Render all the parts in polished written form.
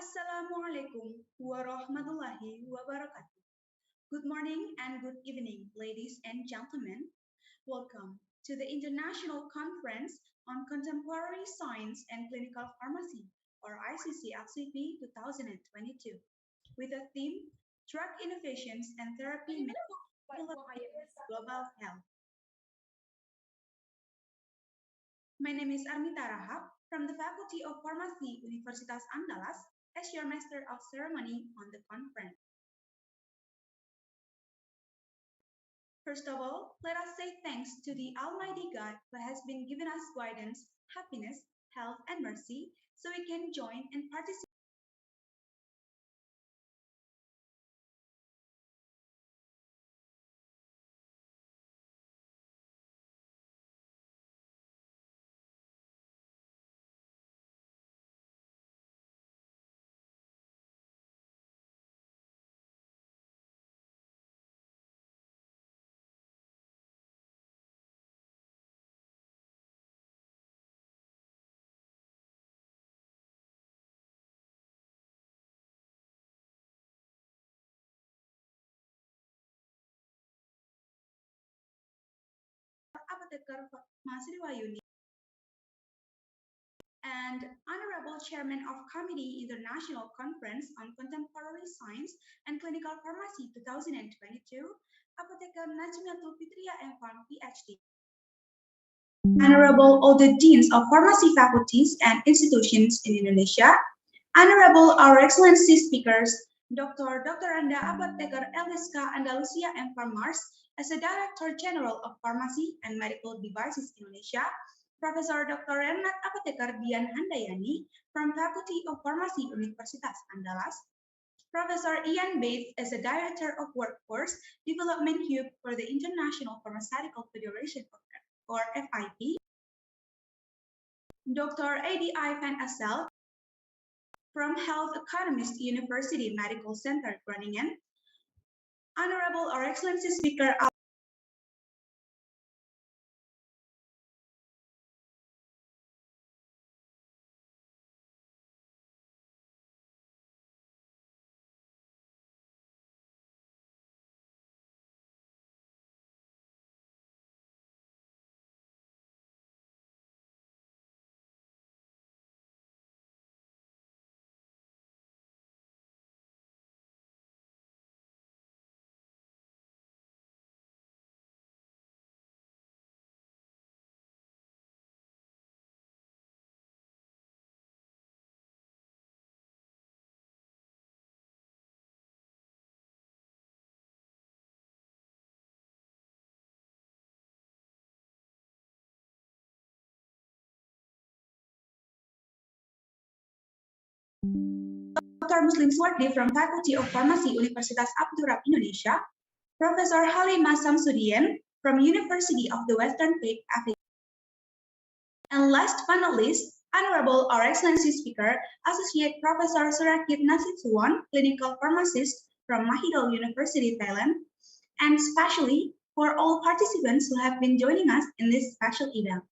Assalamualaikum warahmatullahi wabarakatuh. Good morning and good evening, ladies and gentlemen. Welcome to the International Conference on Contemporary Science and Clinical Pharmacy, or Iccscp 2022, with the theme Drug Innovations and Therapy Development in Global Health. My name is Armita Rahab from the Faculty of Pharmacy, Universitas Andalas, as your Master of Ceremony on the conference. First of all, let us say thanks to the Almighty God who has been giving us guidance, happiness, health, and mercy, so we can join and participate. Apotheker Mahasiswa and Honorable Chairman of Committee International Conference on Contemporary Science and Clinical Pharmacy 2022, Apotheker Najmiatul Fitria M.Pharm, PhD. Honorable all the Deans of Pharmacy Faculties and Institutions in Indonesia, Honorable Our Excellency Speakers, Dr. Anda Apotheker Iccscp Andalusia M.Pharm Mars, as the Director General of Pharmacy and Medical Devices Indonesia, Professor Dr. Renat Apotheker Dian Handayani from Faculty of Pharmacy Universitas Andalas, Professor Ian Bates as the Director of Workforce Development Hub for the International Pharmaceutical Federation or FIP, Dr. A.D.I. Van Assel from Health Economist University Medical Center Groningen, Honorable Our Excellency Speaker Dr. Muslim Swardi from Faculty of Pharmacy Universitas Abdurrahman Indonesia, Professor Halimah Samsudien from University of the Western Cape, Africa. And last but not least, Honorable Our Excellency Speaker, Associate Professor Surakit Nasitsuwon, Clinical Pharmacist from Mahidol University, Thailand, and especially for all participants who have been joining us in this special event.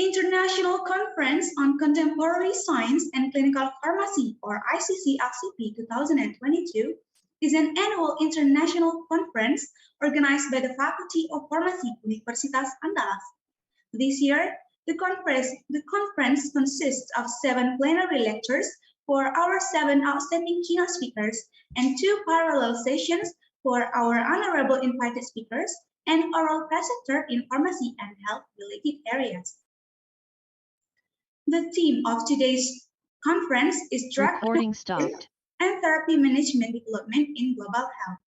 International Conference on Contemporary Science and Clinical Pharmacy, or Iccscp 2022, is an annual international conference organized by the Faculty of Pharmacy Universitas Andalas. This year, the conference consists of 7 plenary lectures for our 7 outstanding keynote speakers and 2 parallel sessions for our honorable invited speakers and oral presenter in pharmacy and health-related areas. The theme of today's conference is Drug Innovation and Therapy Management Development in Global Health.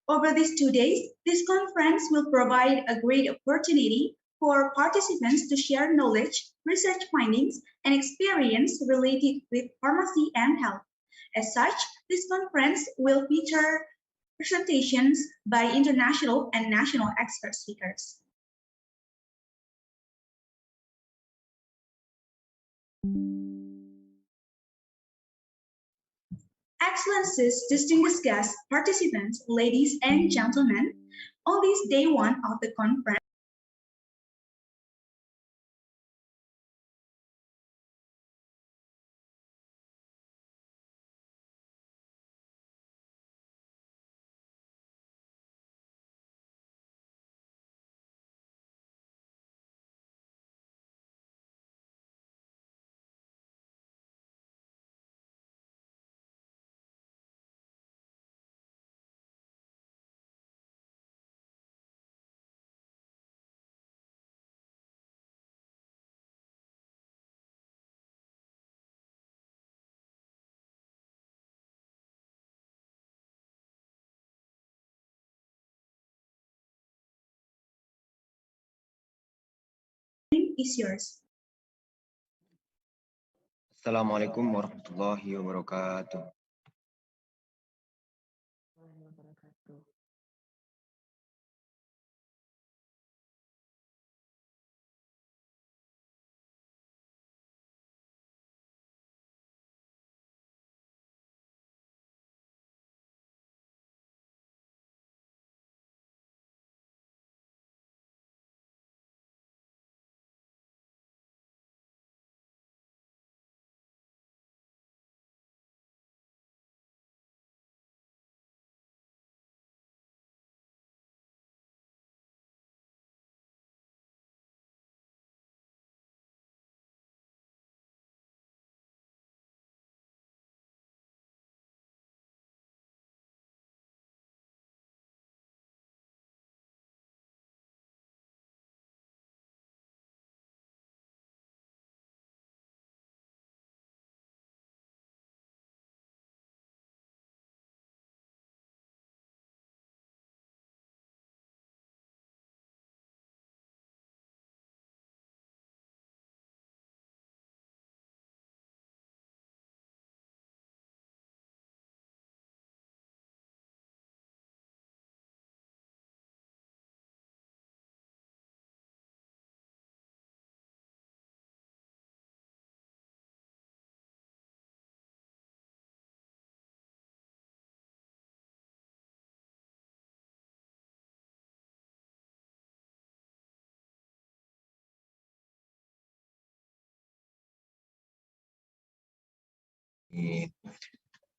Over these 2 days, this conference will provide a great opportunity for participants to share knowledge, research findings, and experience related with pharmacy and health. As such, this conference will feature presentations by international and national expert speakers. Excellencies, distinguished guests, participants, ladies and gentlemen, on this day 1 of the conference, is yours. Assalamualaikum warahmatullahi wabarakatuh.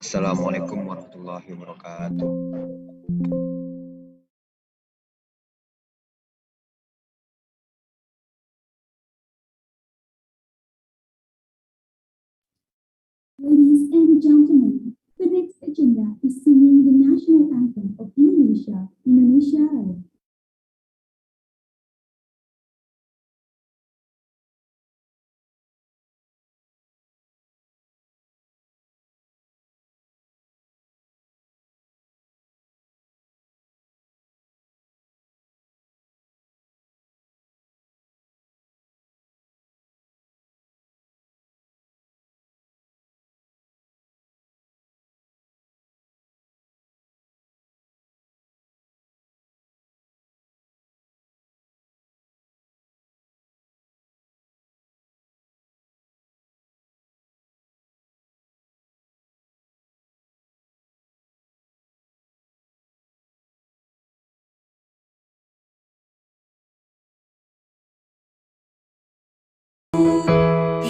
Assalamualaikum warahmatullahi wabarakatuh. Ladies and gentlemen, the next agenda is singing the national anthem of Indonesia, Indonesia Raya.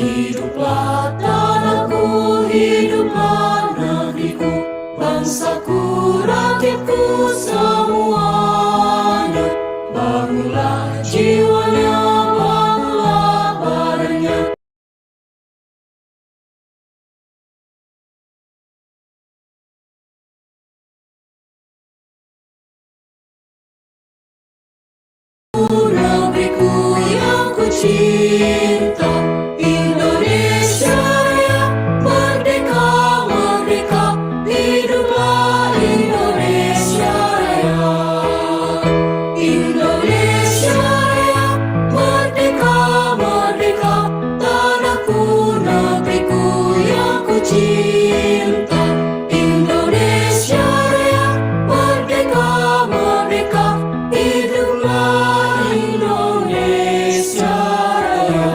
Hiduplah tanahku, hiduplah negeriku, bangsaku, rakyatku semuanya. Bangunlah jiwanya, bangunlah badannya. Negeriku yang ku cinta, Indonesia Raya, merdeka, merdeka, hiduplah Indonesia Raya. Indonesia Raya, merdeka, merdeka, tanahku, negeriku yang ku cinta. Indonesia Raya, merdeka, merdeka, hiduplah Indonesia Raya.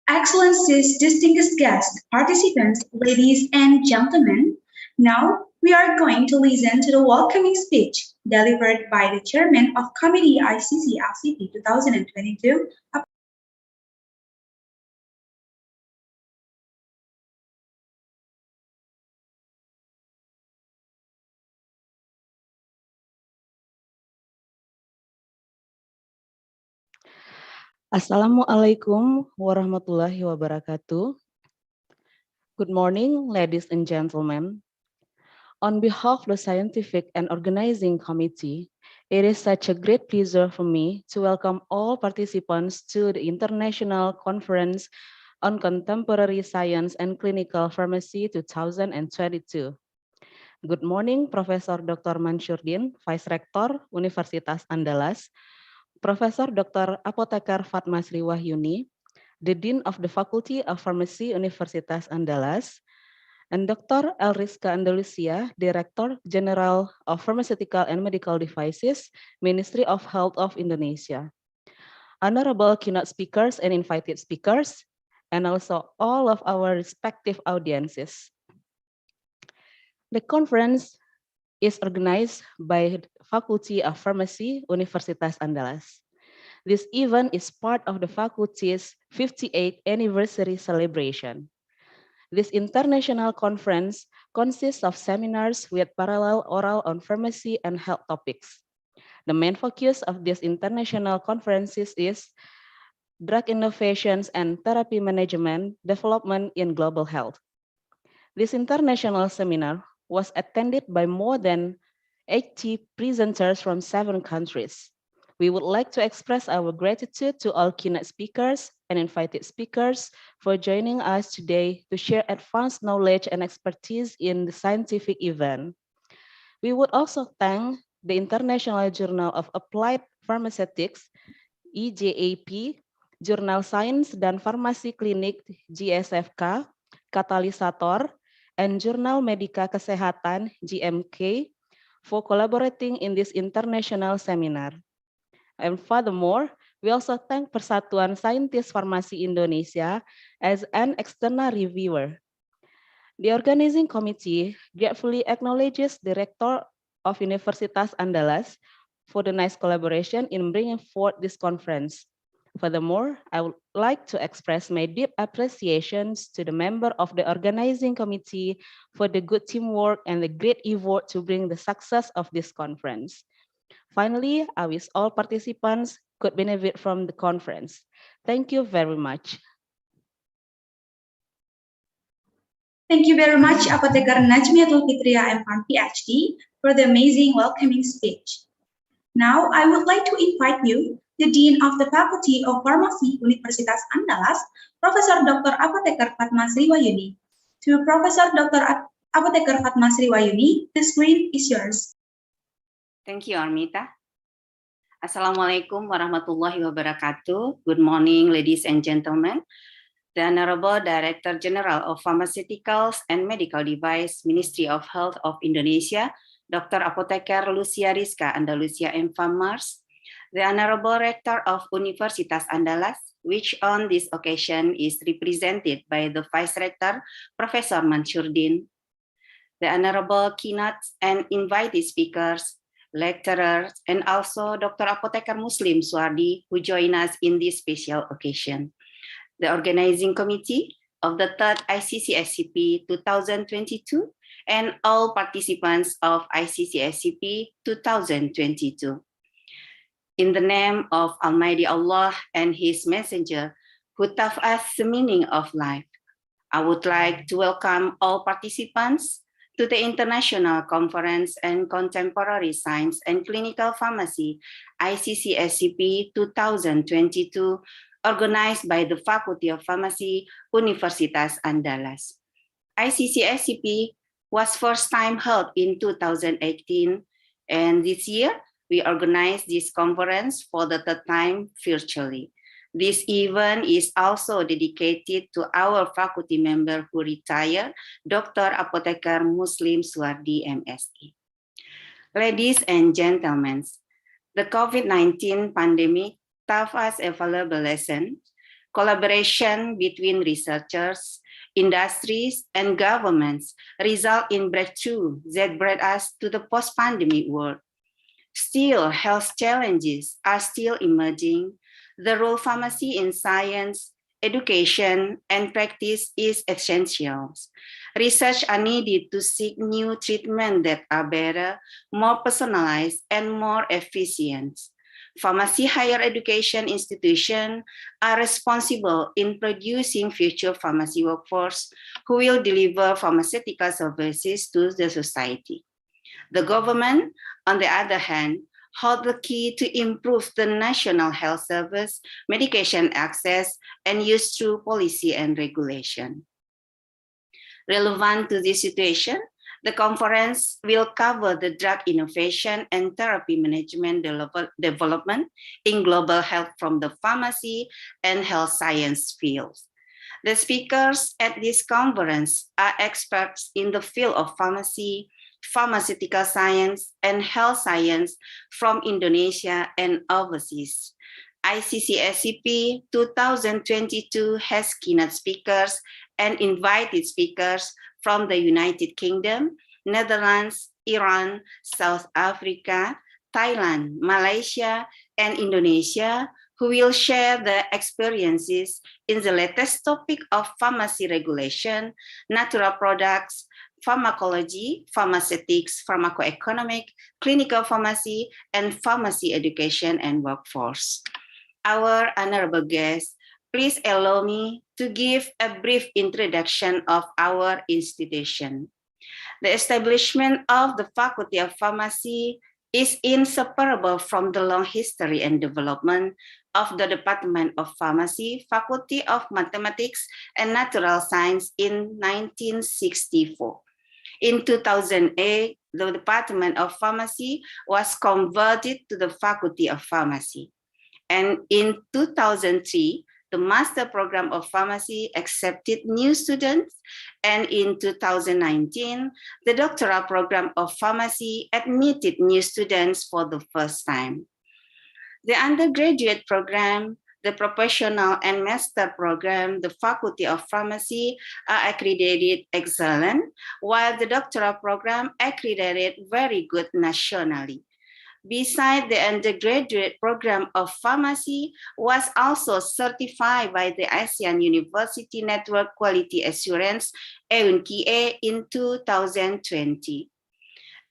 Excellencies, distinguished guests, participants, ladies and gentlemen, now we are going to listen to the welcoming speech delivered by the Chairman of Committee Iccscp 2022. Assalamualaikum warahmatullahi wabarakatuh. Good morning, ladies and gentlemen. On behalf of the Scientific and Organizing Committee, it is such a great pleasure for me to welcome all participants to the International Conference on Contemporary Science and Clinical Pharmacy 2022. Good morning, Professor Dr. Mansyurdin, Vice Rector, Universitas Andalas, Professor Dr. Apoteker Fatma Sri Wahyuni, the Dean of the Faculty of Pharmacy, Universitas Andalas, and Dr. Iccscp Andalusia, Director General of Pharmaceutical and Medical Devices, Ministry of Health of Indonesia. Honorable keynote speakers and invited speakers, and also all of our respective audiences. The conference is organized by the Faculty of Pharmacy, Universitas Andalas. This event is part of the faculty's 58th anniversary celebration. This international conference consists of seminars with parallel oral on pharmacy and health topics. The main focus of these international conferences is drug innovations and therapy management development in global health. This international seminar was attended by more than 80 presenters from 7 countries. We would like to express our gratitude to all keynote speakers and invited speakers for joining us today to share advanced knowledge and expertise in the scientific event. We would also thank the International Journal of Applied Pharmaceutics, Iccscp, Jurnal Sains dan Farmasi Klinik GSFK, Katalisator, and Jurnal Medika Kesehatan GMK for collaborating in this international seminar. And furthermore, we also thank Persatuan Saintis Farmasi Indonesia as an external reviewer. The organizing committee gratefully acknowledges the Rector of Universitas Andalas for the nice collaboration in bringing forth this conference. Furthermore, I would like to express my deep appreciations to the member of the organizing committee for the good teamwork and the great effort to bring the success of this conference. Finally, I wish all participants could benefit from the conference. Thank you very much. Thank you very much, Apoteker Najmiatul Fitria, M.Pharm, PhD, for the amazing welcoming speech. Now, I would like to invite you, the Dean of the Faculty of Pharmacy, Universitas Andalas, Professor Dr. Apoteker Fatma Sri Wahyuni. To Professor Dr. Apoteker Fatma Sri Wahyuni, the screen is yours. Thank you, Armita. Assalamualaikum warahmatullahi wabarakatuh. Good morning, ladies and gentlemen. The Honorable Director General of Pharmaceuticals and Medical Device, Ministry of Health of Indonesia, Dr. Apoteker Lucia Rizka Andalusia M.Pharm, the Honorable Rector of Universitas Andalas, which on this occasion is represented by the Vice Rector, Professor Mansyurdin, the Honorable keynotes and invited speakers, lecturers, and also Dr. Apoteker Muslim Suardi, who join us in this special occasion. The organizing committee of the third Iccscp 2022, and all participants of Iccscp 2022. In the name of Almighty Allah and His Messenger, who taught us the meaning of life, I would like to welcome all participants to the International Conference on Contemporary Science and Clinical Pharmacy, Iccscp 2022, organized by the Faculty of Pharmacy, Universitas Andalas. Iccscp was first time held in 2018, and this year we organized this conference for the third time virtually. This event is also dedicated to our faculty member who retired, Dr. Apoteker Muslim Suardi, MSc. Ladies and gentlemen, the COVID-19 pandemic taught us a valuable lesson. Collaboration between researchers, industries, and governments result in breakthrough that brought us to the post-pandemic world. Still, health challenges are still emerging. The role of pharmacy in science, education, and practice is essential. Research are needed to seek new treatments that are better, more personalized, and more efficient. Pharmacy higher education institutions are responsible in producing future pharmacy workforce who will deliver pharmaceutical services to the society. The government, on the other hand, hold the key to improve the national health service, medication access, and use through policy and regulation. Relevant to this situation, the conference will cover the drug innovation and therapy management development in global health from the pharmacy and health science fields. The speakers at this conference are experts in the field of pharmacy, pharmaceutical science, and health science from Indonesia and overseas. Iccscp 2022 has keynote speakers and invited speakers from the United Kingdom, Netherlands, Iran, South Africa, Thailand, Malaysia, and Indonesia, who will share their experiences in the latest topic of pharmacy regulation, natural products, pharmacology, pharmaceutics, pharmacoeconomic, clinical pharmacy, and pharmacy education and workforce. Our honorable guests, please allow me to give a brief introduction of our institution. The establishment of the Faculty of Pharmacy is inseparable from the long history and development of the Department of Pharmacy, Faculty of Mathematics and Natural Science in 1964. In 2008, the Department of Pharmacy was converted to the Faculty of Pharmacy. And in 2003, the Master Program of Pharmacy accepted new students, and in 2019, the Doctoral Program of Pharmacy admitted new students for the first time. The undergraduate program, the professional and master program, the Faculty of Pharmacy are accredited excellent, while the doctoral program accredited very good nationally. Besides, the undergraduate program of pharmacy was also certified by the ASEAN University Network Quality Assurance Iccscp in 2020.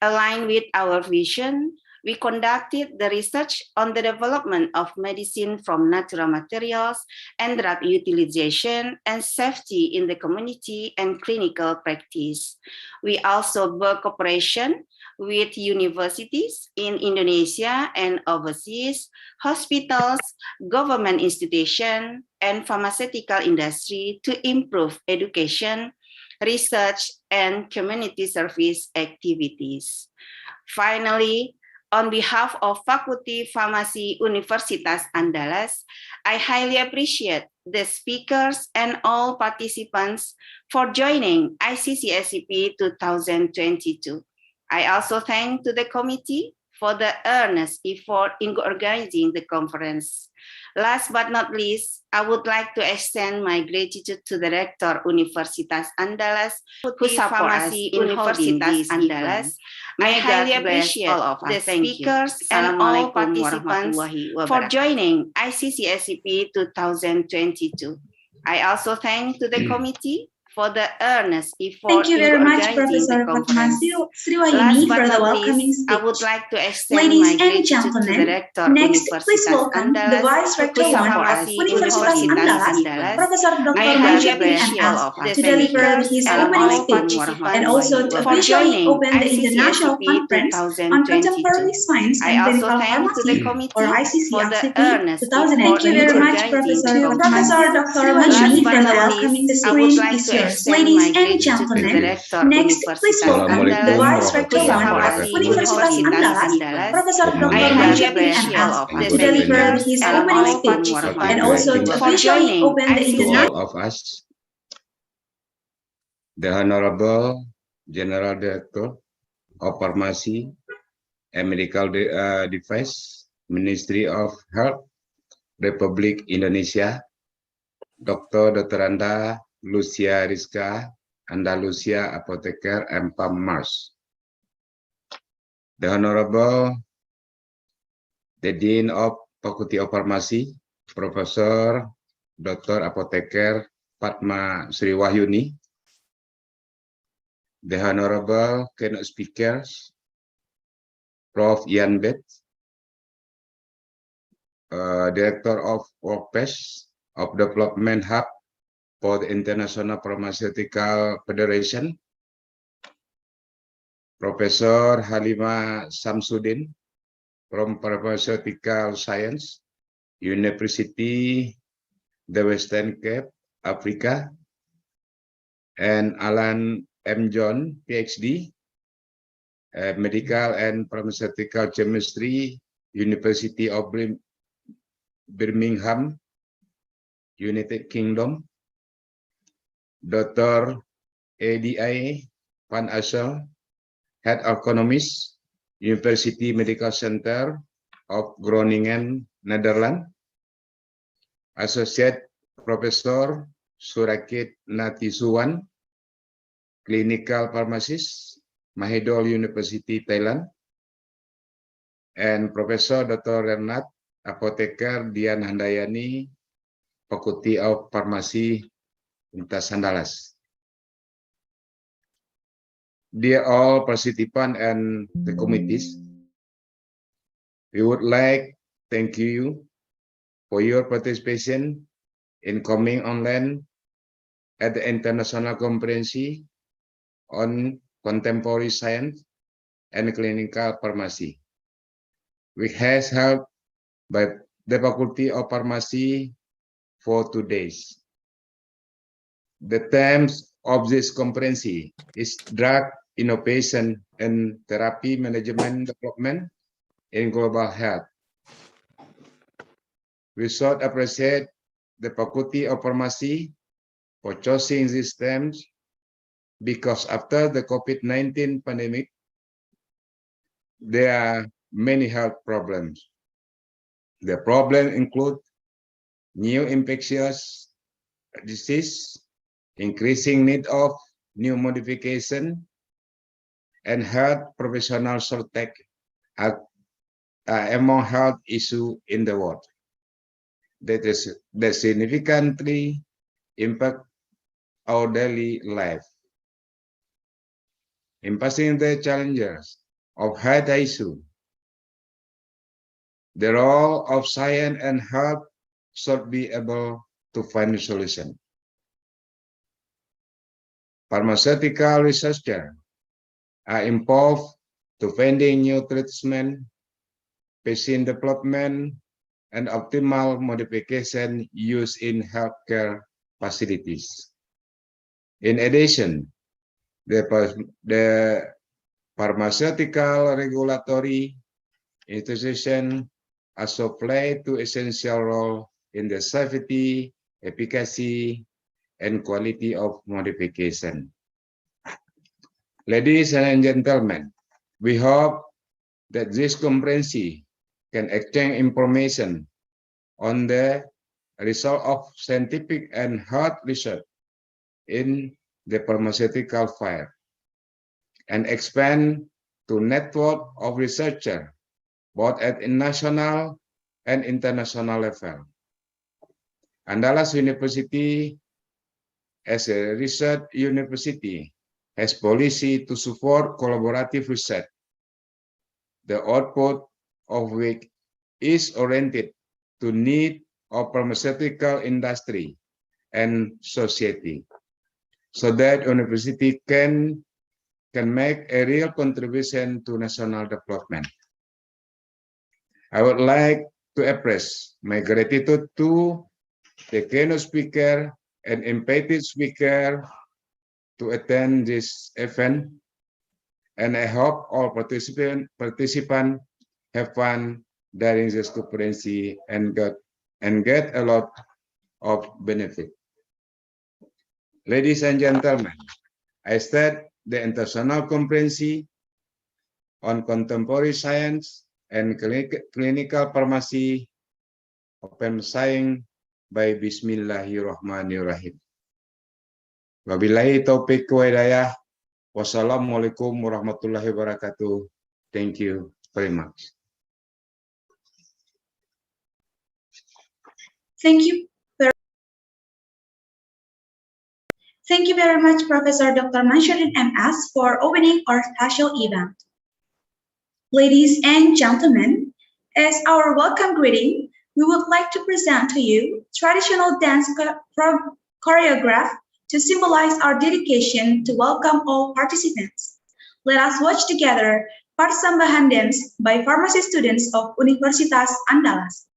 Aligned with our vision, we conducted the research on the development of medicine from natural materials and drug utilization and safety in the community and clinical practice. We also work cooperation with universities in Indonesia and overseas, hospitals, government institutions, and pharmaceutical industry to improve education, research, and community service activities. Finally, on behalf of Faculty Pharmacy Universitas Andalas, I highly appreciate the speakers and all participants for joining Iccscp 2022. I also thank to the committee for the earnest effort in organizing the conference. Last but not least, I would like to extend my gratitude to the Rector Universitas Andalas, who support us in holding this event. I highly appreciate all of the speakers and all participants for joining Iccscp 2022. I also thank to the committee for the earnest effort. Thank you very much, Professor Fatma Sriwahyuni, for the welcoming speech. I would like to extend Ladies my and gratitude to the gentlemen, Rector next, please Universitas welcome the Andalas, Vice Rector who support of us in Universitas holding this Andalas, event. Professor Dr. I Manji highly appreciate MS, the to deliver speakers his and opening all speech, and also to for officially joining open the International Iccscp Conference on Contemporary 2022. Science I and also Clinical thank to the Pharmacy, or committee for the Iccscp earnest 2022. effort Thank you very in much, organizing Professor the Professor conference. Dr. Last Manji, but for the not welcoming. The least, I would screen like is to yours. extend Ladies my and gratitude to gentlemen, the Rector next, please Universitas welcome the Andalas, Vice who Rector support us of in Universitas holding this Andalas, event. Professor I Dr. highly Manji appreciate MS, all of the to deliver speakers his and opening all speech, and participants also to for officially joining open the To International. all of us, the Honorable General Director of Pharmacy and Medical Device, Ministry of Health, Republic Indonesia, Dr. Anda Lucia Rizka, Andalusia Apotheker and Pharmacist. The Honorable the Dean of Faculty of Pharmacy, Professor Dr. Apotheker Fatma Sriwahyuni, the Honorable keynote speakers, Prof. Ian Bet, Director of Workplace of Development Hub for the International Pharmaceutical Federation, Professor Halima Samsudin from Pharmaceutical Science, University the Western Cape, Africa, and Alan M. John, PhD, Medical and Pharmaceutical Chemistry, University of Birmingham, United Kingdom, Dr. ADI Van Assel, Head of Economics, University Medical Center of Groningen, Netherlands, Associate Professor Surakit Natisuwan, Clinical Pharmacist, Mahidol University, Thailand, and Professor Dr. Renat Apoteker Dian Handayani, Faculty of Pharmacy, Universitas Andalas. Dear all participants and the committees, we would like to thank you for your participation in coming online at the International Conference on Contemporary Science and Clinical Pharmacy, which has held by the Faculty of Pharmacy for 2 days. The themes of this conference is drug innovation and therapy management development in global health. We should appreciate the Faculty of Pharmacy for choosing these themes because after the COVID-19 pandemic, there are many health problems. The problem include new infectious disease, increasing need of new modification, and health professional shortage among health issues in the world that significantly impact our daily life. In passing the challenges of health issue, the role of science and health should be able to find a solution. Pharmaceutical researchers are involved to finding new treatment, patient development, and optimal modification used in healthcare facilities. In addition, the pharmaceutical regulatory institution also play an essential role in the safety, efficacy, and quality of modification. Ladies and gentlemen, we hope that this conference can exchange information on the result of scientific and health research in the pharmaceutical field and expand to network of researchers both at national and international level. Andalas University, as a research university, has policy to support collaborative research, the output of which is oriented to need of pharmaceutical industry and society, so that university can make a real contribution to national development. I would like to express my gratitude to the keynote speaker and invited speaker to attend this event, and I hope all participants have fun during this conference and get a lot of benefit. Ladies and gentlemen, I start the International Conference on Contemporary Science and Clinical Pharmacy open saying by Bismillahirrahmanirrahim. Wabillahi taufiq wa hidayah. Wassalamualaikum warahmatullahi wabarakatuh. Thank you very much. Thank you very much, Professor Dr. Mansyuddin MS, for opening our special event. Ladies and gentlemen, as our welcome greeting, we would like to present to you traditional dance choreograph to symbolize our dedication to welcome all participants. Let us watch together Persembahan Dance by pharmacy students of Universitas Andalas.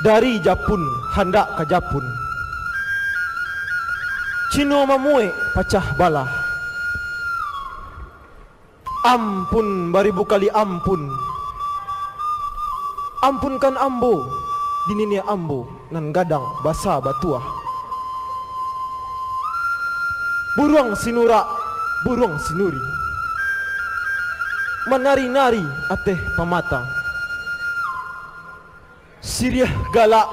Dari Japun hendak ke Japun, Cino mamue pacah bala. Ampun baribu kali ampun, ampunkan ambo dininya ambo nan gadang basa batuah. Buruang sinura, buruang sinuri, menari-nari ateh pamata. Siriah galak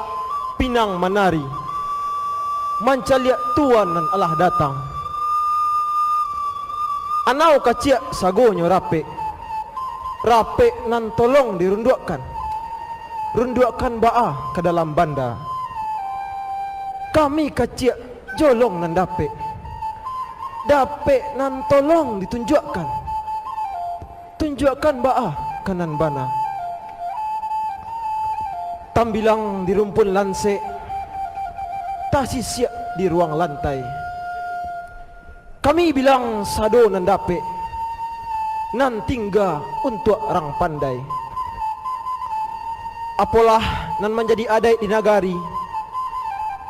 pinang menari, mancaliak tuan nan alah datang. Anau kaciak sagonyo rape, rape nan tolong dirundukkan, rundukkan baa ke dalam banda. Kami kaciak jolong nan dape, dape nan tolong ditunjukkan, tunjukkan baa kanan bana. Tambilang di rumpun lanse, tasisiak di ruang lantai. Kami bilang sado nan dape, nan tingga untuk orang pandai. Apalah nan menjadi adai di nagari,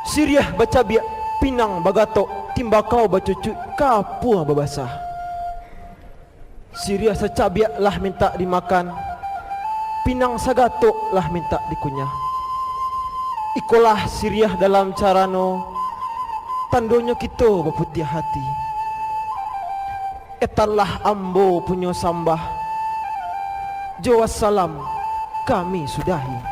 Siriah baca biak pinang bagatok, timbakau bacucu kapuah babasah. Siriah secabiak lah minta dimakan, pinang sagatok lah minta dikunyah. Ikolah Siriah dalam carano, tandonyo kita berputih hati. Etanlah ambo punyo sambah, Jawa salam kami sudahi.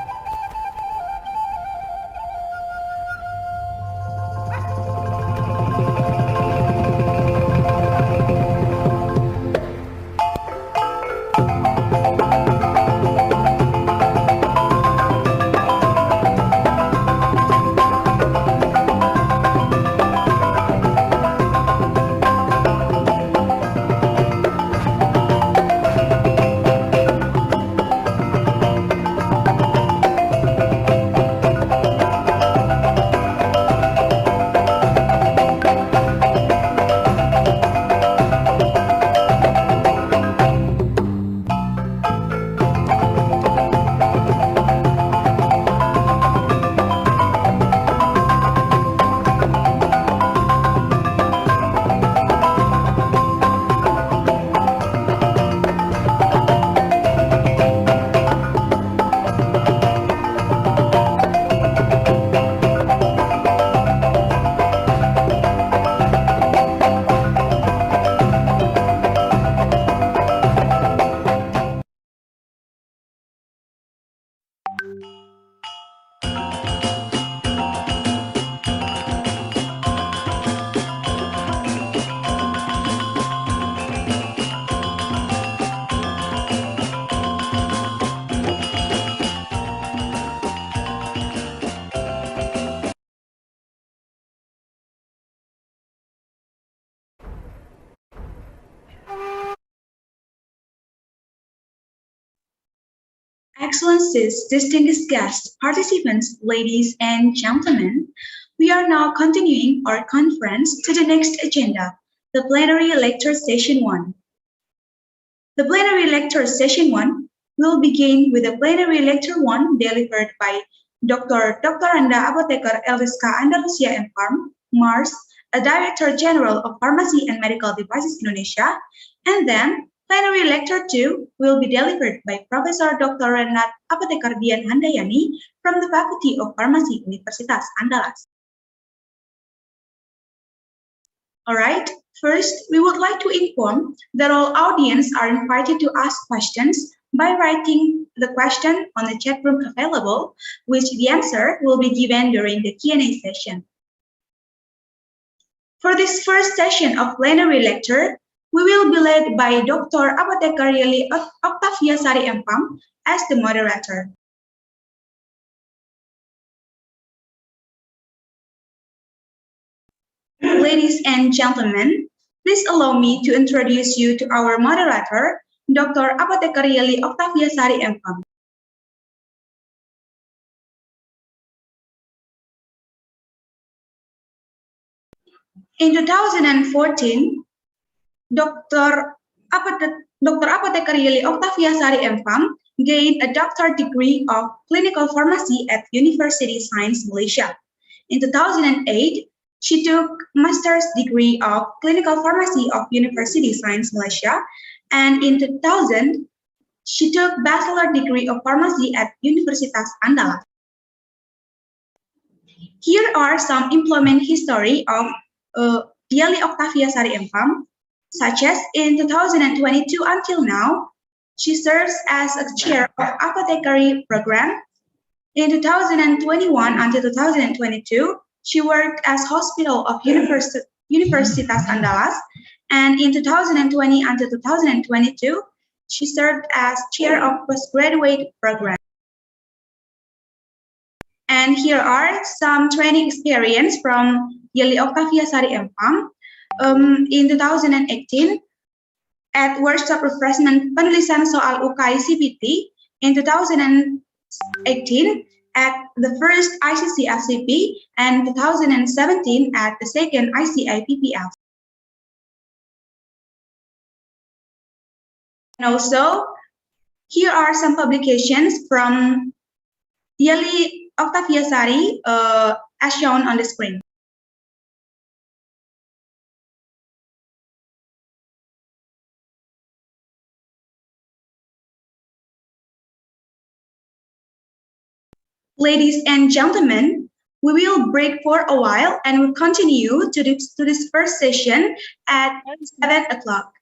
Excellencies, distinguished guests, participants, ladies and gentlemen, we are now continuing our conference to the next agenda, the plenary lecture session 1. The plenary lecture session 1 will begin with the plenary lecture 1 delivered by Dr. Anda Apoteker Iccscp Andalusia and Mars, a Director General of Pharmacy and Medical Devices Indonesia, and then plenary lecture 2 will be delivered by Professor Dr. Renat Apoteker Dian Handayani from the Faculty of Pharmacy Universitas Andalas. All right, first, we would like to inform that all audience are invited to ask questions by writing the question on the chat room available, which the answer will be given during the Q&A session. For this first session of plenary lecture, we will be led by Dr. Apoteker Yeli Octavia Sari Empam as the moderator. Ladies and gentlemen, please allow me to introduce you to our moderator, Dr. Apoteker Yeli Octavia Sari Empam. In 2014, Dr. Apoteker Yeli Octavia Sari Empam gained a doctorate degree of clinical pharmacy at University Science Malaysia. In 2008, she took master's degree of clinical pharmacy of University Science Malaysia, and in 2000, she took bachelor degree of pharmacy at Universitas Andalas. Here are some employment history of Yeli Octavia Sari Empam, such as in 2022 until now, she serves as a chair of apothecary program. In 2021 until 2022, she worked as hospital of Universitas Andalas, and in 2020 until 2022, she served as chair of postgraduate program. And here are some training experience from Yeli Octavia Sari Empam. In 2018, at workshop refreshment penulisan soal Iccscp. In 2018, at the first Iccscp, and 2017 at the second Iccippl. And also, here are some publications from Yeli Octavia Sari as shown on the screen. Ladies and gentlemen, we will break for a while and we'll continue to this first session at 7 o'clock.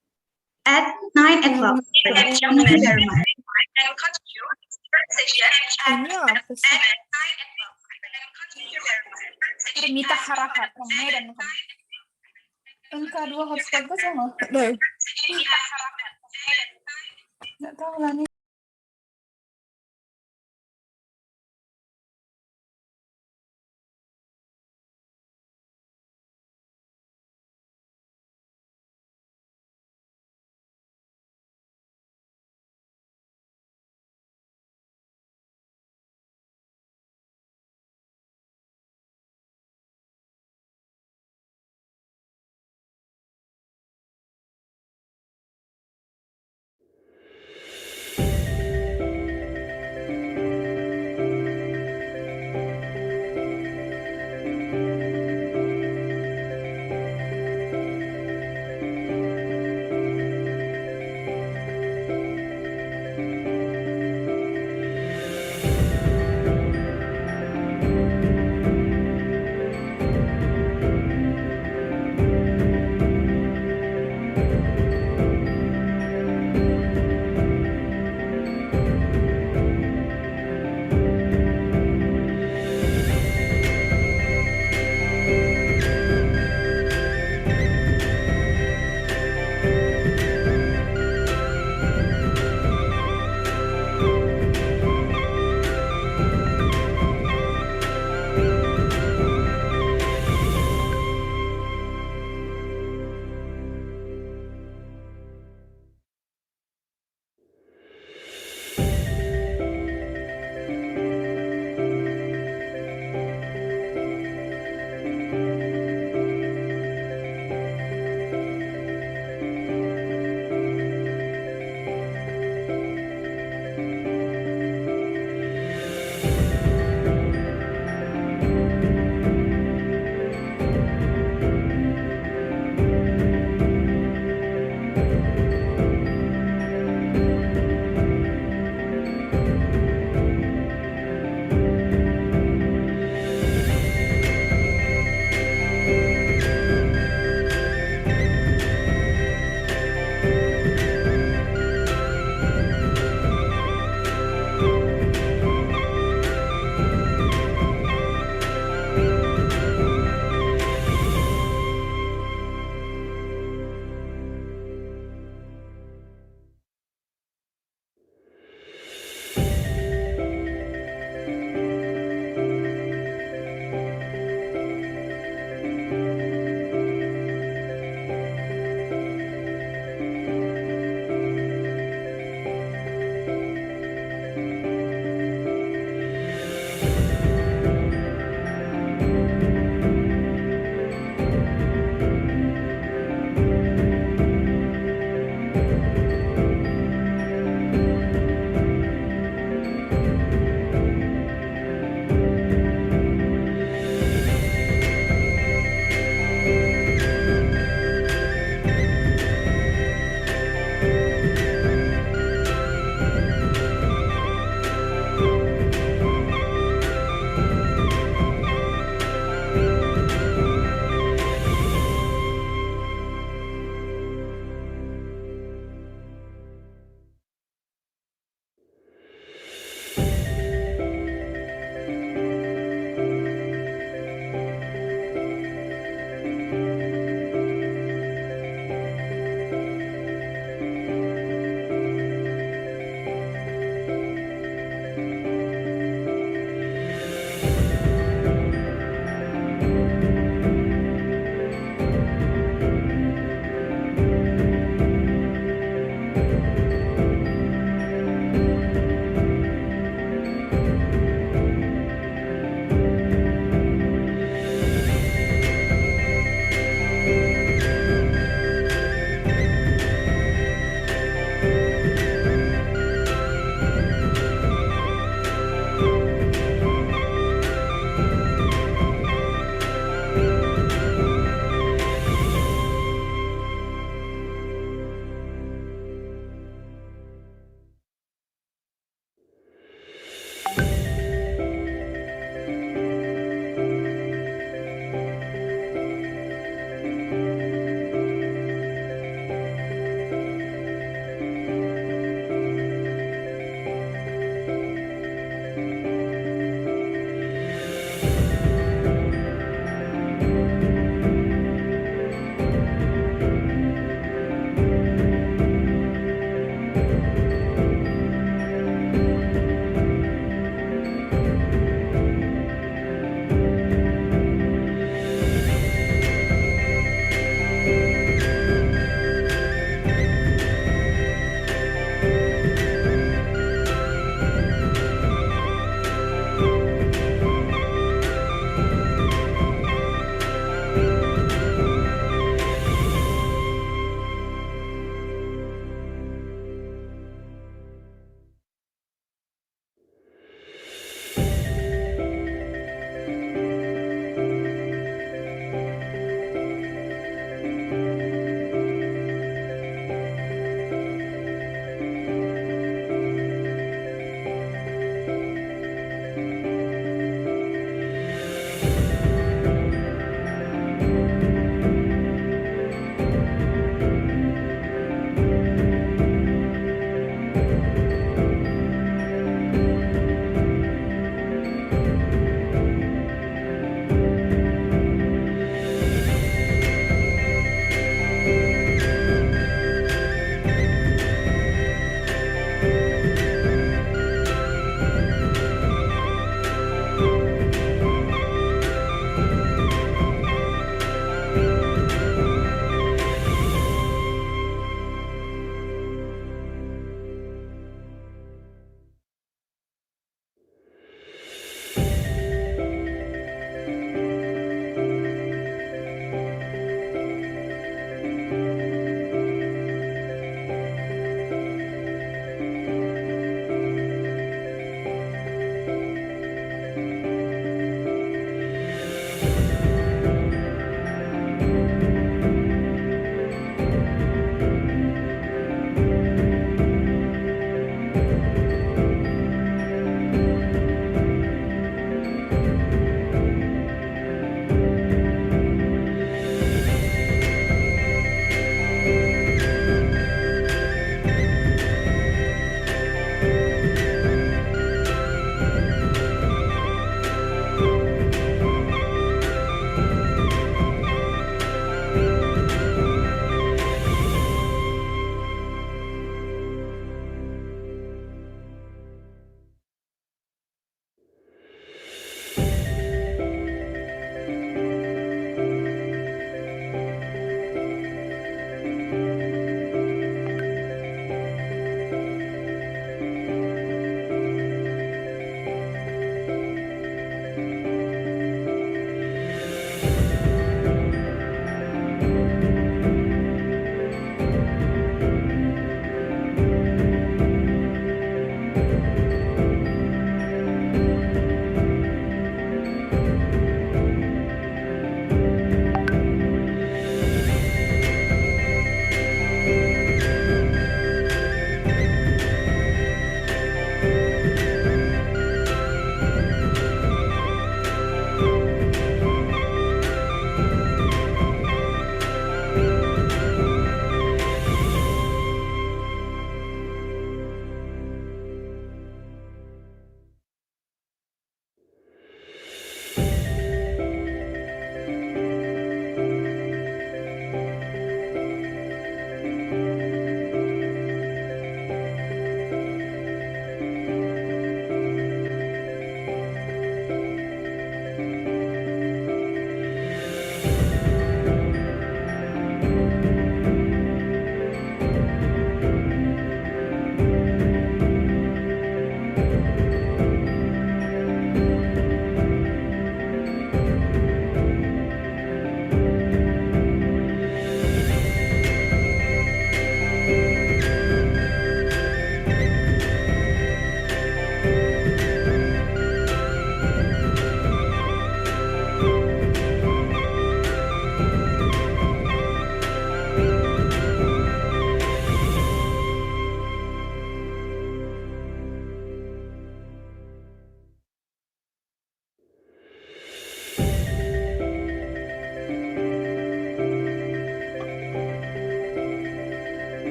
At 9 o'clock. Thank you very much. And we'll continue this first session at 9 o'clock. Mita harahat Medan angka 2 harus bagus sama deh nggak tahu lah nih.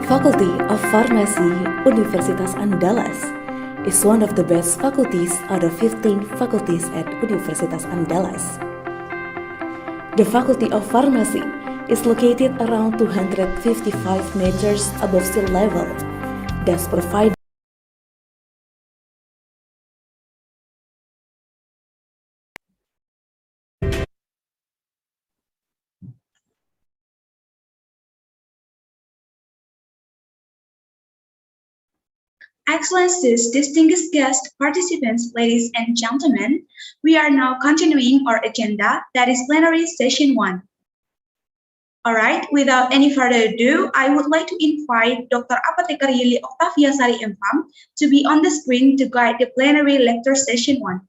Faculty of Pharmacy, Universitas Andalas, is one of the best faculties out of 15 faculties at Universitas Andalas. The Faculty of Pharmacy is located around 255 meters above sea level, thus providing Excellencies, distinguished guest participants, ladies and gentlemen, we are now continuing our agenda, that is plenary session 1. All right, without any further ado, I would like to invite Dr. Apotheker Yeli Octaviasari MPharm to be on the screen to guide the plenary lecture session 1.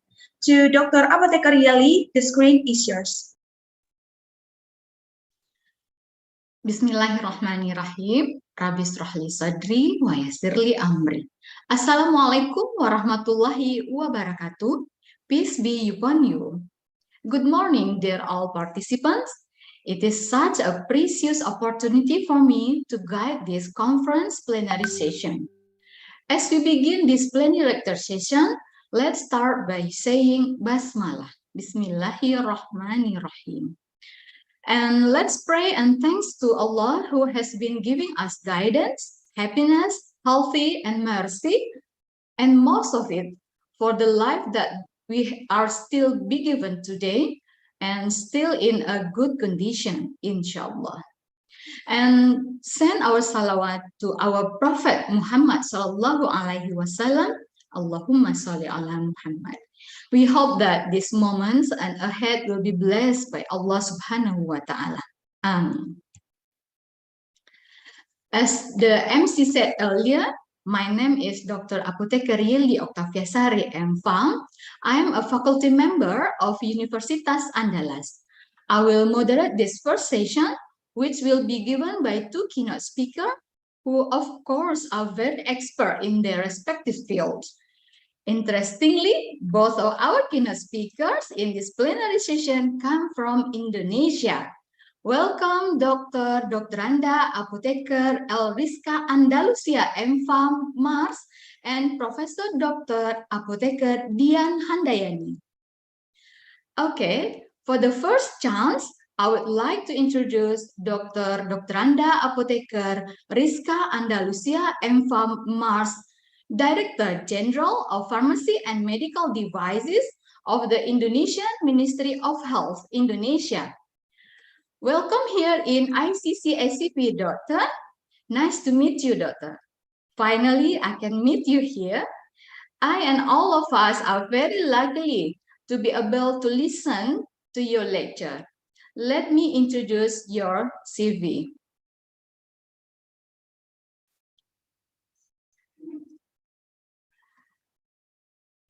To Dr. Apotheker Yeli, the screen is yours. Bismillahirrahmanirrahim. Rabbi shrahli sadri wa yassirli amri. Assalamualaikum warahmatullahi wabarakatuh. Peace be upon you. Good morning, dear all participants. It is such a precious opportunity for me to guide this conference plenary session. As we begin this plenary lecture session, let's start by saying Basmalah. Bismillahirrahmanirrahim. And let's pray and thanks to Allah who has been giving us guidance, happiness, healthy, and mercy, and most of it for the life that we are still be given today and still in a good condition, inshallah. And send our salawat to our Prophet Muhammad sallallahu alaihi wasallam. Allahumma salli ala Muhammad. We hope that these moments and ahead will be blessed by Allah subhanahu wa ta'ala. As the MC said earlier, my name is Dr. Apotheker Yeli Octaviasari MPharm. I am a faculty member of Universitas Andalas. I will moderate this first session, which will be given by two keynote speakers, who of course are very expert in their respective fields. Interestingly, both of our keynote speakers in this plenary session come from Indonesia. Welcome Dr. Anda Apotheker Rizka Andalusia MPharm Mars and Professor Dr. Apotheker Dian Handayani. Okay, for the first chance, I would like to introduce Dr. Anda Apotheker Rizka Andalusia MPharm Mars, Director General of Pharmacy and Medical Devices of the Indonesian Ministry of Health, Indonesia. Welcome here in Iccscp, Doctor. Nice to meet you, Doctor. Finally, I can meet you here. I and all of us are very lucky to be able to listen to your lecture. Let me introduce your CV.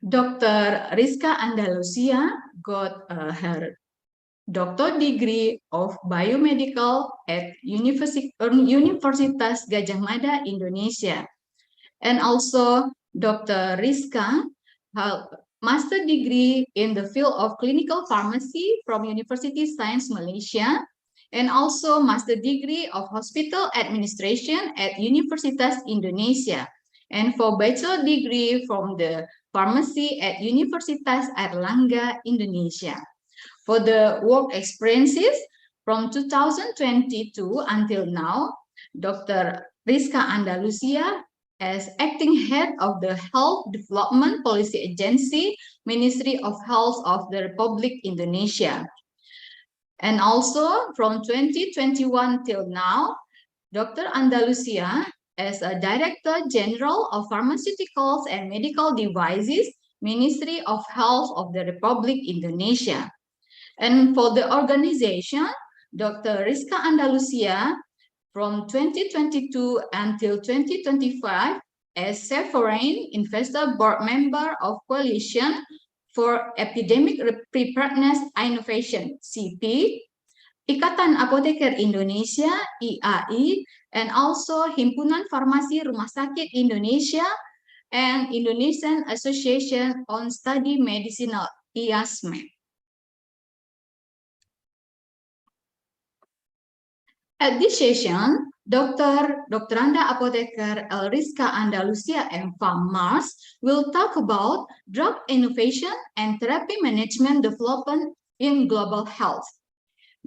Dr. Rizka Andalusia got her doctor degree of biomedical at Universitas Gadjah Mada, Indonesia. And also Dr. Rizka had master degree in the field of clinical pharmacy from University Science Malaysia, and also master degree of hospital administration at Universitas Indonesia. And for bachelor degree from the pharmacy at Universitas Airlangga, Indonesia. For the work experiences from 2022 until now, Dr. Rizka Andalusia as acting head of the Health Development Policy Agency, Ministry of Health of the Republic Indonesia. And also from 2021 till now, Dr. Andalusia as a Director General of Pharmaceuticals and Medical Devices, Ministry of Health of the Republic Indonesia. And for the organization, Dr. Rizka Andalusia from 2022 until 2025 as Sovereign Investor Board Member of Coalition for Epidemic Preparedness Innovation, CP, Ikatan Apoteker Indonesia, IAI, and also Himpunan Farmasi Rumah Sakit Indonesia, and Indonesian Association on Study Medicinal, IASME. At this session, Dr. Anda Apotheker Iccscp Andalusia and Mars will talk about drug innovation and therapy management development in global health.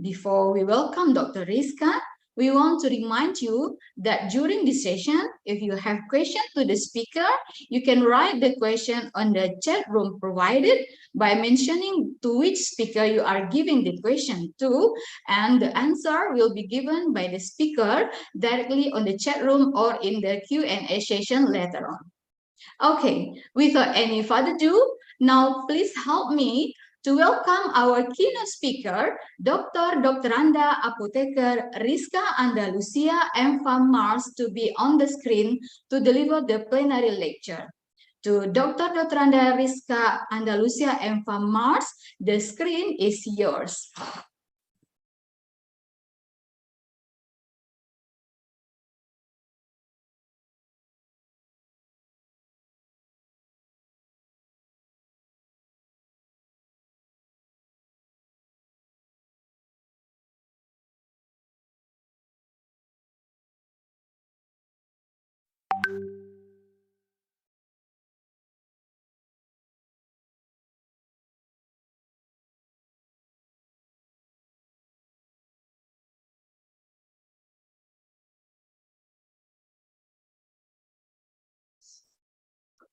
Before we welcome Dr. Iccscp, we want to remind you that during this session, if you have questions to the speaker, you can write the question on the chat room provided by mentioning to which speaker you are giving the question to, and the answer will be given by the speaker directly on the chat room or in the Q&A session later on. Okay, without any further ado, now please help me to welcome our keynote speaker, Dr. Anda Apotheker Iccscp Andalusia and Mars, to be on the screen to deliver the plenary lecture. To Dr. Anda Iccscp Andalusia and Mars, the screen is yours.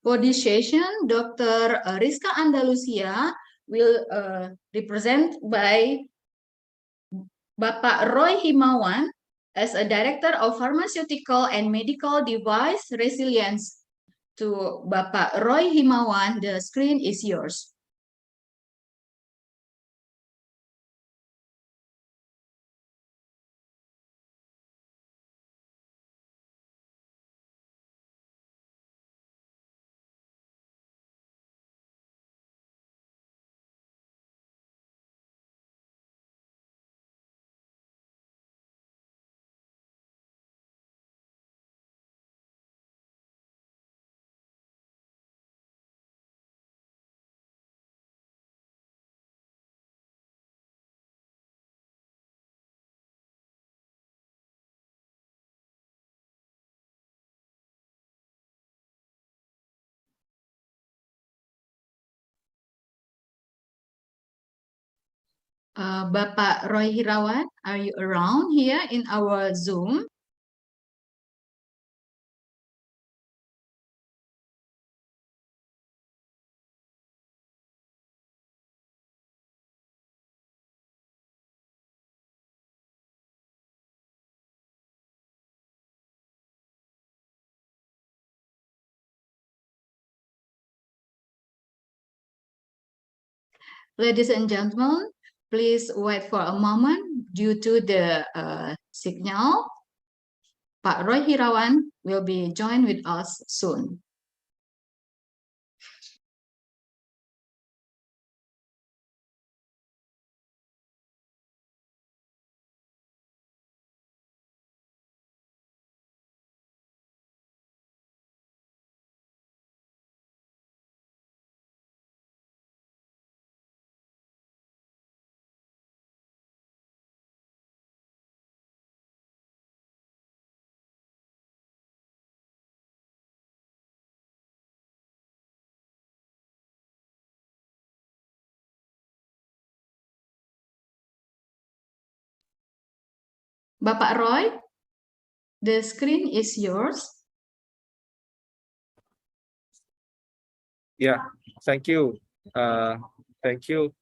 For this session, Dr. Iccscp Andalusia will represent by Bapak Roy Himawan as a Director of Pharmaceutical and Medical Device Resilience. To Bapak Roy Himawan, the screen is yours. Bapak Roy Hirawan, are you around here in our Zoom? Ladies and gentlemen, please wait for a moment due to the signal. Pak Roy Hirawan will be joined with us soon. Bapak Roy, the screen is yours. Yeah, thank you. Thank you,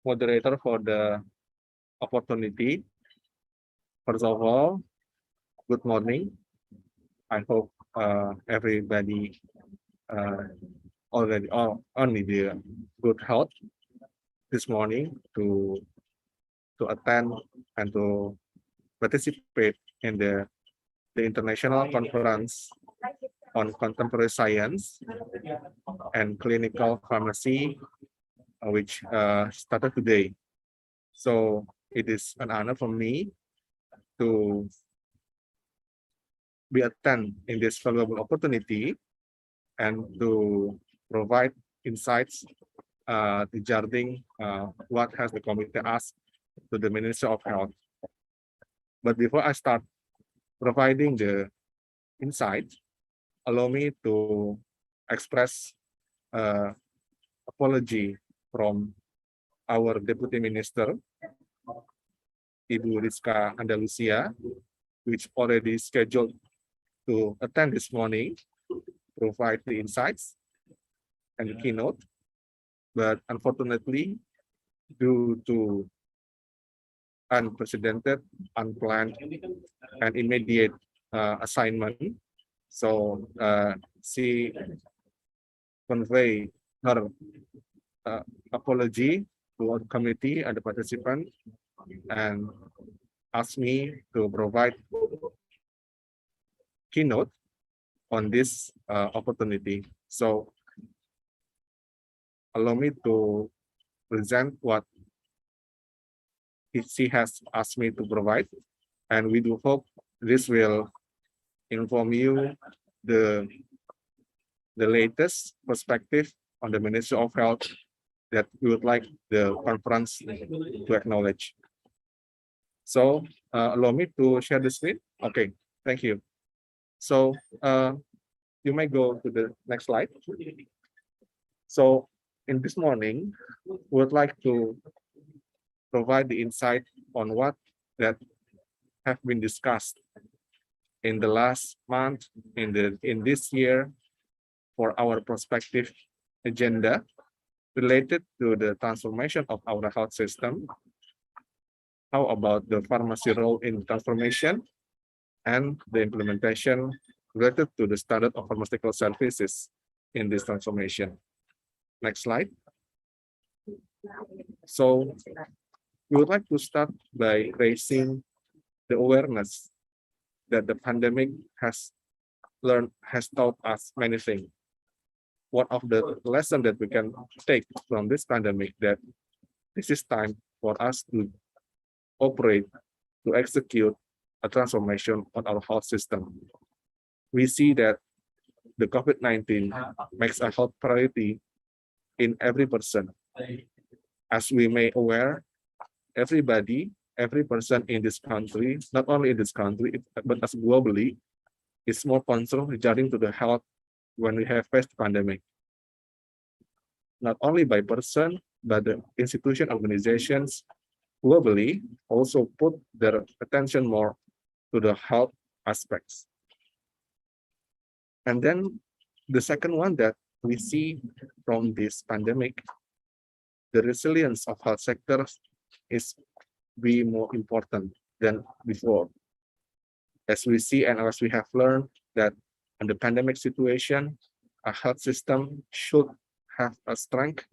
moderator, for the opportunity. First of all, good morning. I hope everybody already only the good health this morning to attend and to participate in the international conference on contemporary science and clinical pharmacy, which started today. So it is an honor for me to be attend in this valuable opportunity and to provide insights regarding what has the committee asked to the Minister of Health. But before I start providing the insight, allow me to express apology from our Deputy Minister, Ibu Rizka Andalusia, which already scheduled to attend this morning, provide the insights and the keynote. But unfortunately, due to unprecedented, unplanned, and immediate assignment, so she convey her apology to our committee and the participant and asked me to provide keynote on this opportunity. So allow me to present what she has asked me to provide, and we do hope this will inform you the latest perspective on the Ministry of Health that we would like the conference to acknowledge. So allow me to share the screen. Okay, thank you. So you may go to the next slide. So in this morning, we would like to provide the insight on what that have been discussed in the last month, in this year, for our prospective agenda related to the transformation of our health system. How about the pharmacy role in transformation and the implementation related to the standard of pharmaceutical services in this transformation? Next slide. So we would like to start by raising the awareness that the pandemic has taught us many things. One of the lessons that we can take from this pandemic, that this is time for us to operate, to execute a transformation on our health system. We see that the COVID-19 makes a health priority in every person. As we may aware, everybody, every person in this country, not only in this country, but as globally, is more concerned regarding to the health when we have faced the pandemic. Not only by person, but the institution organizations globally also put their attention more to the health aspects. And then the second one that we see from this pandemic, the resilience of health sectors is be more important than before. As we see and as we have learned that in the pandemic situation, a health system should have a strength,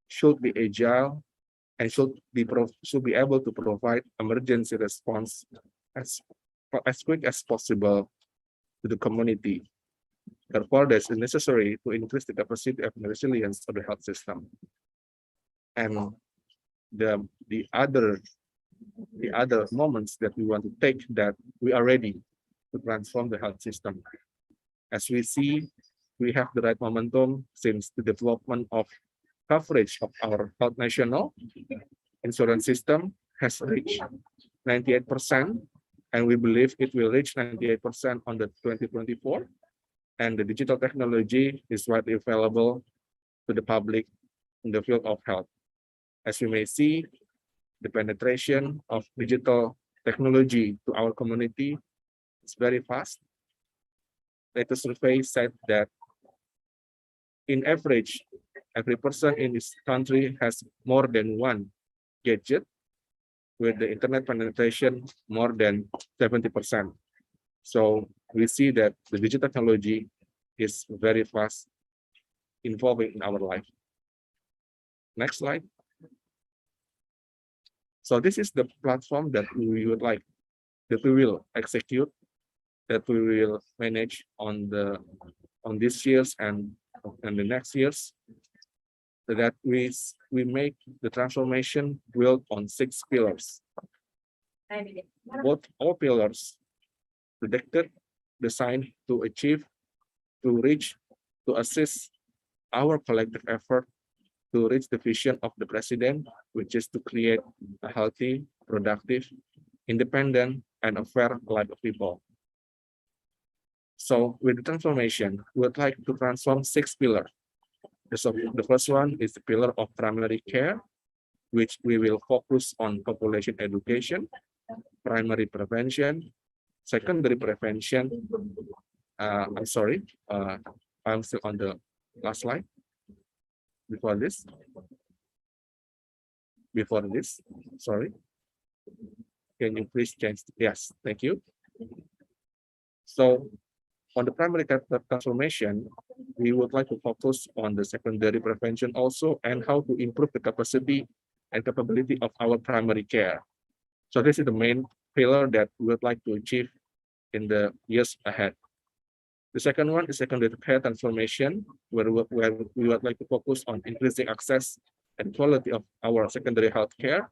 should be agile, and should be able to provide emergency response as quick as possible to the community. Therefore, it is necessary to increase the capacity and resilience of the health system. And the other moments that we want to take, that we are ready to transform the health system. As we see, we have the right momentum since the development of coverage of our health national insurance system has reached 98%, and we believe it will reach 98% on the 2024. And the digital technology is widely available to the public in the field of health. As we may see, the penetration of digital technology to our community is very fast. Latest survey said that in average, every person in this country has more than one gadget, with the internet penetration more than 70%. So we see that the digital technology is very fast involving in our life. Next slide. So this is the platform that we would like, that we will execute, that we will manage on this years and the next years, so that we make the transformation built on 6 pillars. Both all pillars predicted, designed to achieve, to reach, to assist our collective effort to reach the vision of the president, which is to create a healthy, productive, independent, and a fair life of people. So with the transformation, we would like to transform 6 pillars. So the first one is the pillar of primary care, which we will focus on population education, primary prevention, secondary prevention. I'm sorry, I'm still on the last slide. Before this, sorry. Can you please change? Yes, thank you. So on the primary care transformation, we would like to focus on the secondary prevention also and how to improve the capacity and capability of our primary care. So this is the main pillar that we would like to achieve in the years ahead. The second one is secondary care transformation, where we would like to focus on increasing access and quality of our secondary health care,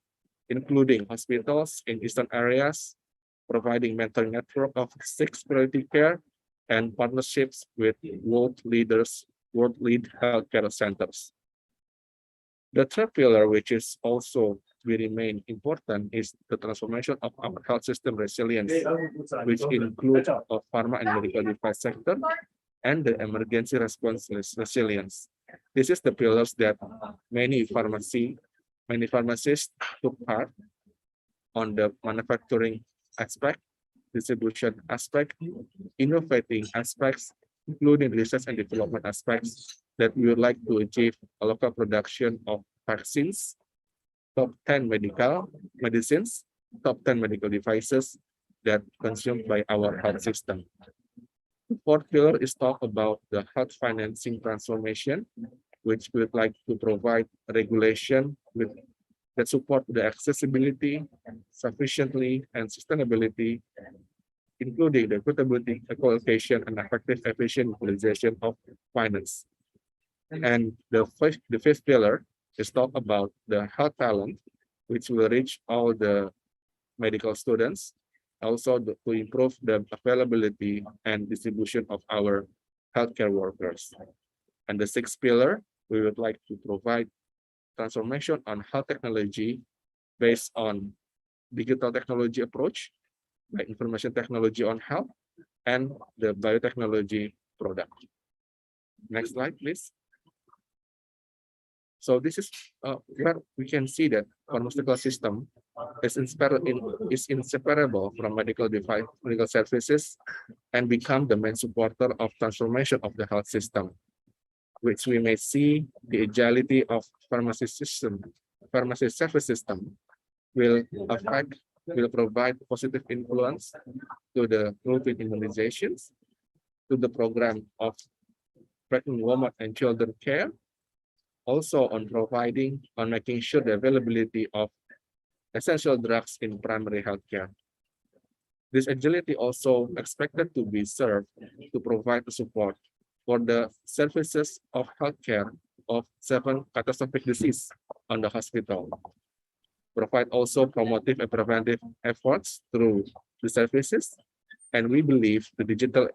including hospitals in eastern areas, providing mentoring network of 6 priority care, and partnerships with world lead healthcare centers. The third pillar, which is also will remain important, is the transformation of our health system resilience, which includes a pharma and medical device sector and the emergency response resilience. This is the pillars that many pharmacists took part on the manufacturing aspect, distribution aspect, innovating aspects, including research and development aspects that we would like to achieve a local production of vaccines, top 10 medical medicines, top 10 medical devices that consumed by our health system. The fourth pillar is talk about the health financing transformation, which we would like to provide regulation that support the accessibility, sufficiently, and sustainability, including the equitability, allocation, and effective efficient utilization of finance. And the fifth pillar is talk about the health talent, which will reach all the medical students, also to improve the availability and distribution of our healthcare workers. And the sixth pillar, we would like to provide transformation on health technology based on digital technology approach, like information technology on health, and the biotechnology product. Next slide, please. So this is where we can see that pharmaceutical system is inseparable from medical services and become the main supporter of transformation of the health system, which we may see the agility of pharmacy service system will provide positive influence to the routine immunizations, to the program of pregnant women and children care, also on making sure the availability of essential drugs in primary healthcare. This agility also expected to be served to provide support for the services of healthcare of 7 catastrophic disease on the hospital. Provide also promotive and preventive efforts through the services, and we believe the digital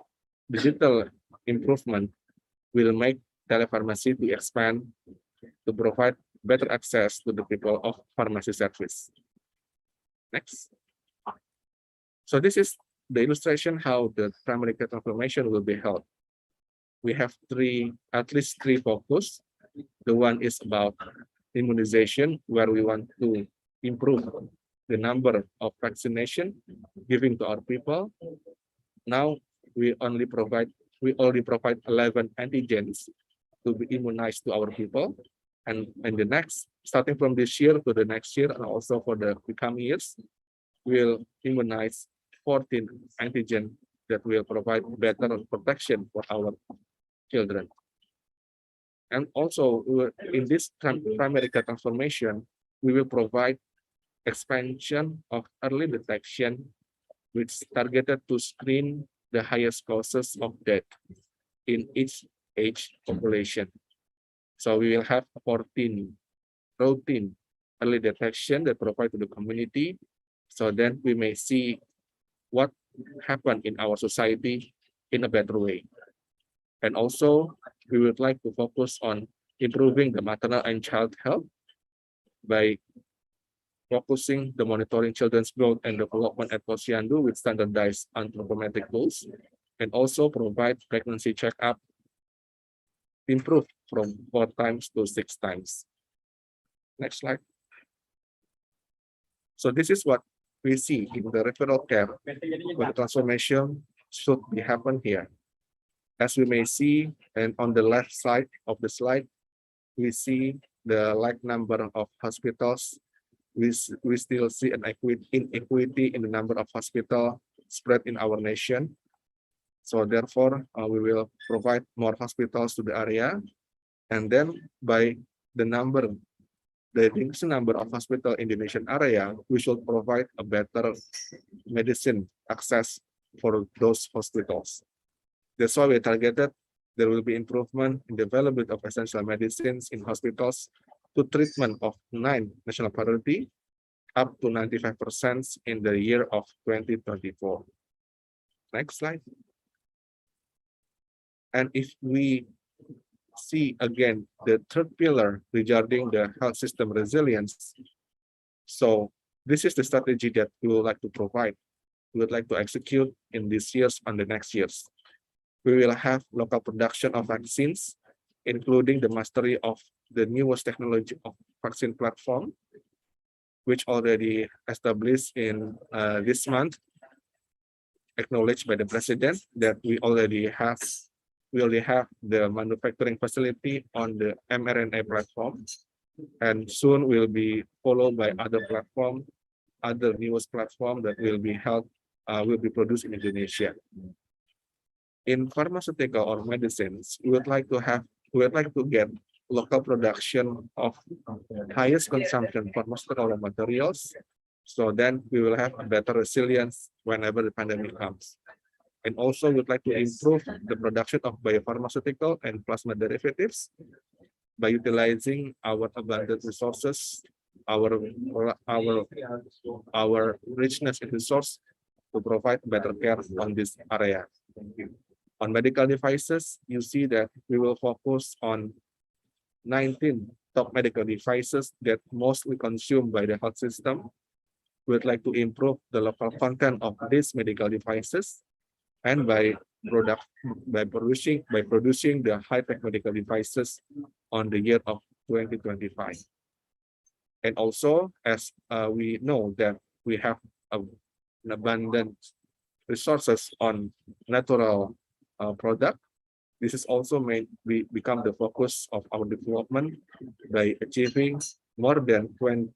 improvement will make telepharmacy to expand to provide better access to the people of pharmacy service. Next. So this is the illustration how the primary care transformation will be held. We have at least three focus. The one is about immunization, where we want to improve the number of vaccination giving to our people. Now we already provide 11 antigens to be immunized to our people, and the next, starting from this year to the next year, and also for the coming years, we'll immunize 14 antigen that will provide better protection for our children. And also in this primary care transformation, we will provide expansion of early detection, which targeted to screen the highest causes of death in each age population. So we will have 14 routine early detection that provide to the community. So then we may see what happened in our society in a better way. And also, we would like to focus on improving the maternal and child health by focusing the monitoring children's growth and development at Posyandu with standardized anthropometric tools, and also provide pregnancy checkup improve from 4 times to 6 times. Next slide. So this is what we see in the referral care, where the transformation should be happen here. As we may see, and on the left side of the slide, we see the like number of hospitals. We still see an inequity in the number of hospitals spread in our nation. So therefore, we will provide more hospitals to the area, and then by the increasing number of hospitals in the nation area, we should provide a better medicine access for those hospitals. That's why we targeted there will be improvement in the availability of essential medicines in hospitals to treatment of 9 national priority, up to 95% in the year of 2024. Next slide. And if we see again the third pillar regarding the health system resilience, so this is the strategy that we would like to provide. We would like to execute in this years and the next years. We will have local production of vaccines, including the mastery of the newest technology of vaccine platform, which already established in this month, acknowledged by the president that we already have the manufacturing facility on the mRNA platform, and soon will be followed by other platform, other newest platform that will be produced in Indonesia. In pharmaceutical or medicines, we would like to get local production of highest consumption pharmaceutical raw materials, so then we will have a better resilience whenever the pandemic comes. And also we'd like to improve the production of biopharmaceutical and plasma derivatives by utilizing our abundant resources, our richness in resource to provide better care on this area. On medical devices, you see that we will focus on 19 top medical devices that mostly consumed by the health system. We would like to improve the local content of these medical devices, and by producing the high-tech medical devices on the year of 2025. And also, as we know that we have an abundant resources on natural product, this is also become the focus of our development by achieving more than 12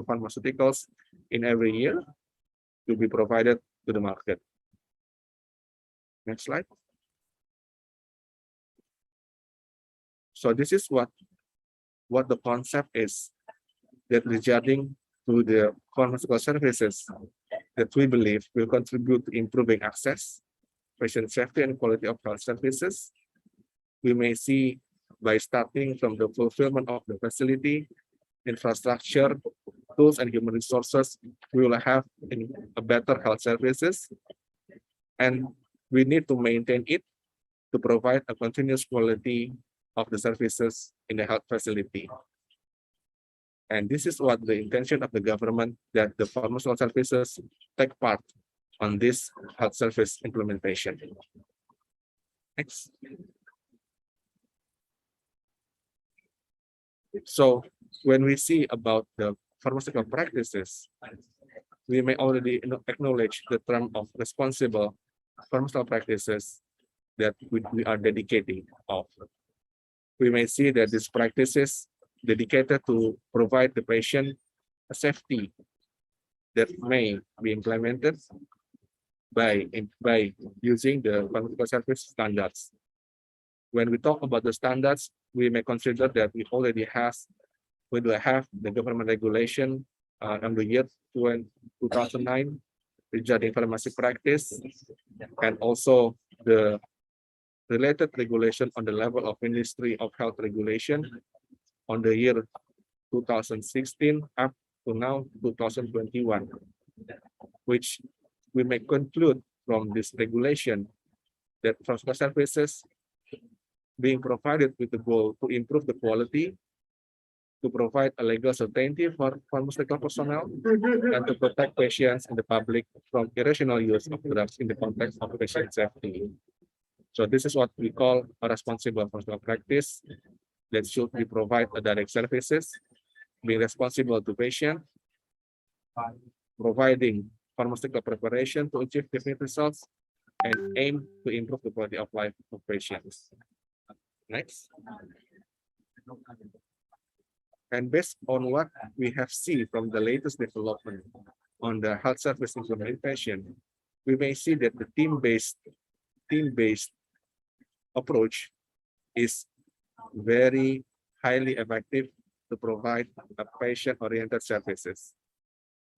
pharmaceuticals in every year to be provided to the market. Next slide. So this is what the concept is, that regarding to the pharmaceutical services that we believe will contribute to improving access, patient safety, and quality of health services. We may see by starting from the fulfillment of the facility, infrastructure, tools, and human resources, we will have a better health services, and we need to maintain it to provide a continuous quality of the services in the health facility. And this is what the intention of the government, that the pharmaceutical services take part on this health service implementation. Next. So when we see about the pharmaceutical practices, we may already acknowledge the term of responsible pharmaceutical practices that we are dedicating of. We may see that these practices dedicated to provide the patient a safety that may be implemented by using the pharmaceutical service standards. When we talk about the standards, we may consider that we already have the government regulation on the year 2009 regarding pharmacy practice, and also the related regulation on the level of Ministry of Health Regulation on the year 2016 up to now 2021, which we may conclude from this regulation that pharmaceutical services being provided with the goal to improve the quality, to provide a legal certainty for pharmaceutical personnel, and to protect patients and the public from irrational use of drugs in the context of patient safety. So this is what we call a responsible pharmaceutical practice that should be provide a direct services, being responsible to patient, providing pharmaceutical preparation to achieve definite results, and aim to improve the quality of life of patients. Next. And based on what we have seen from the latest development on the health service implementation, we may see that the team-based approach is very highly effective to provide a patient-oriented services.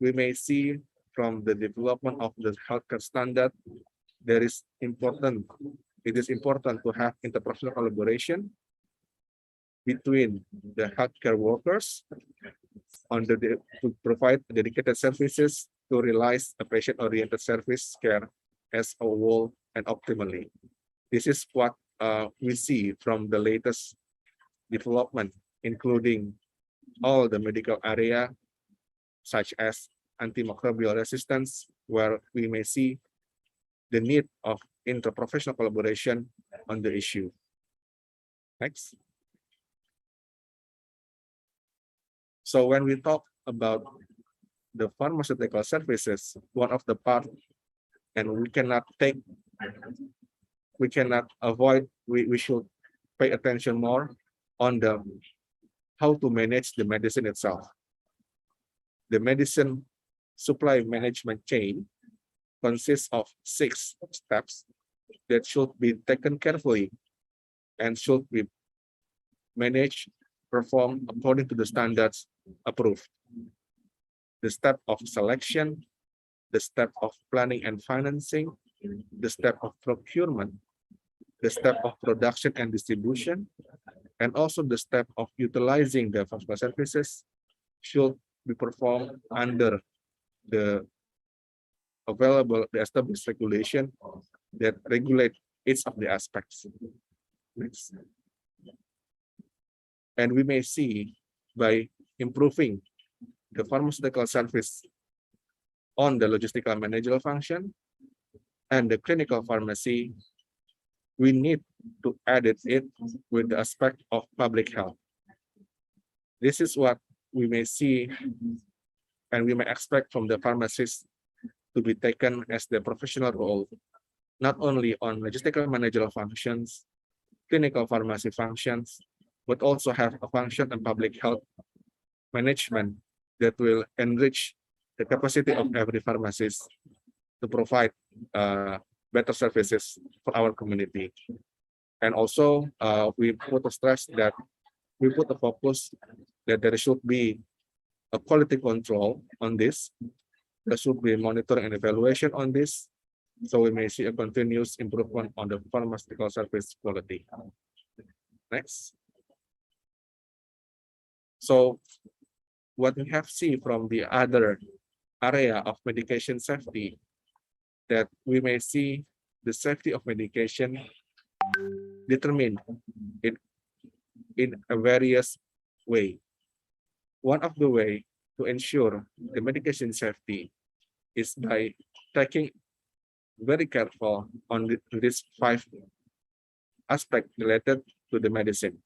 We may see from the development of the healthcare standard, it is important to have interprofessional collaboration between the healthcare workers to provide dedicated services to realize a patient-oriented service care as a whole and optimally. This is what we see from the latest development, including all the medical area, such as antimicrobial resistance, where we may see the need of interprofessional collaboration on the issue. Next. So when we talk about the pharmaceutical services, one of the part, and we cannot avoid, we should pay attention more on the how to manage the medicine itself. The medicine supply management chain consists of 6 steps that should be taken carefully and should be managed, performed according to the standards approved. The step of selection, the step of planning and financing, the step of procurement, the step of production and distribution, and also the step of utilizing the pharmaceutical services should be performed under the established regulation that regulate each of the aspects. Next. And we may see by improving the pharmaceutical service on the logistical managerial function and the clinical pharmacy, we need to edit it with the aspect of public health. This is what we may see and we may expect from the pharmacists to be taken as the professional role, not only on logistical managerial functions, clinical pharmacy functions, but also have a function in public health management that will enrich the capacity of every pharmacist to provide better services for our community. And also, we put a stress that we put a focus that there should be a quality control on this. There should be monitoring and evaluation on this, so we may see a continuous improvement on the pharmaceutical service quality. Next. So what we have seen from the other area of medication safety, that we may see the safety of medication determined in a various way. One of the way to ensure the medication safety is by taking very careful on these 5 aspects related to the medicine.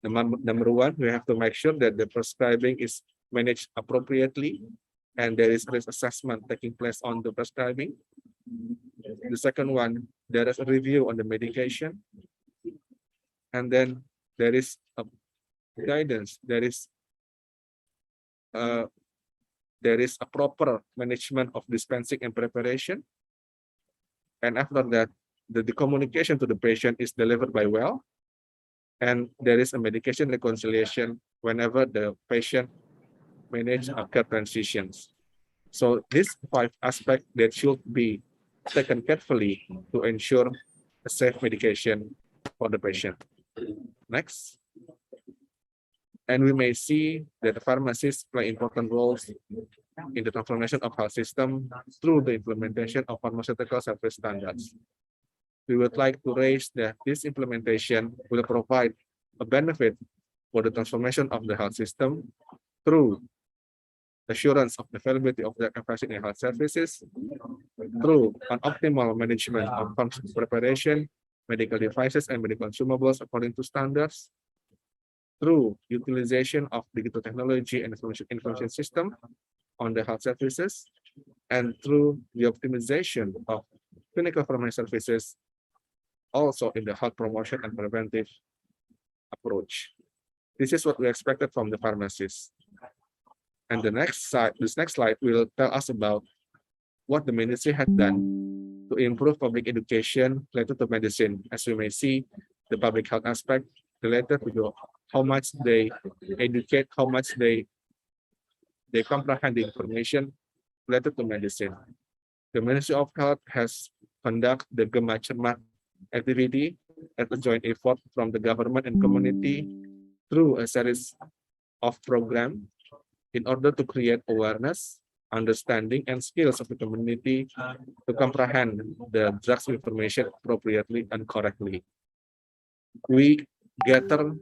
Number 1, we have to make sure that the prescribing is managed appropriately and there is risk assessment taking place on the prescribing. The second one, there is a review on the medication. And then there is a guidance, there is a proper management of dispensing and preparation. And after that, the communication to the patient is delivered by well. And there is a medication reconciliation whenever the patient manage care transitions. So these 5 aspects that should be taken carefully to ensure a safe medication for the patient. Next. And we may see that the pharmacists play important roles in the transformation of health system through the implementation of pharmaceutical service standards. We would like to raise that this implementation will provide a benefit for the transformation of the health system through assurance of the availability of the capacity in health services, through an optimal management of function preparation, medical devices, and medical consumables according to standards, through utilization of digital technology and information system on the health services, and through the optimization of clinical pharmacy services also in the health promotion and preventive approach. This is what we expected from the pharmacists. And this next slide will tell us about what the ministry had done to improve public education related to medicine. As we may see, the public health aspect related to how much they educate, how much they comprehend the information related to medicine. The Ministry of Health has conducted the Gema Cermat activity as a joint effort from the government and community through a series of programs in order to create awareness, understanding, and skills of the community to comprehend the drugs information appropriately and correctly. We gather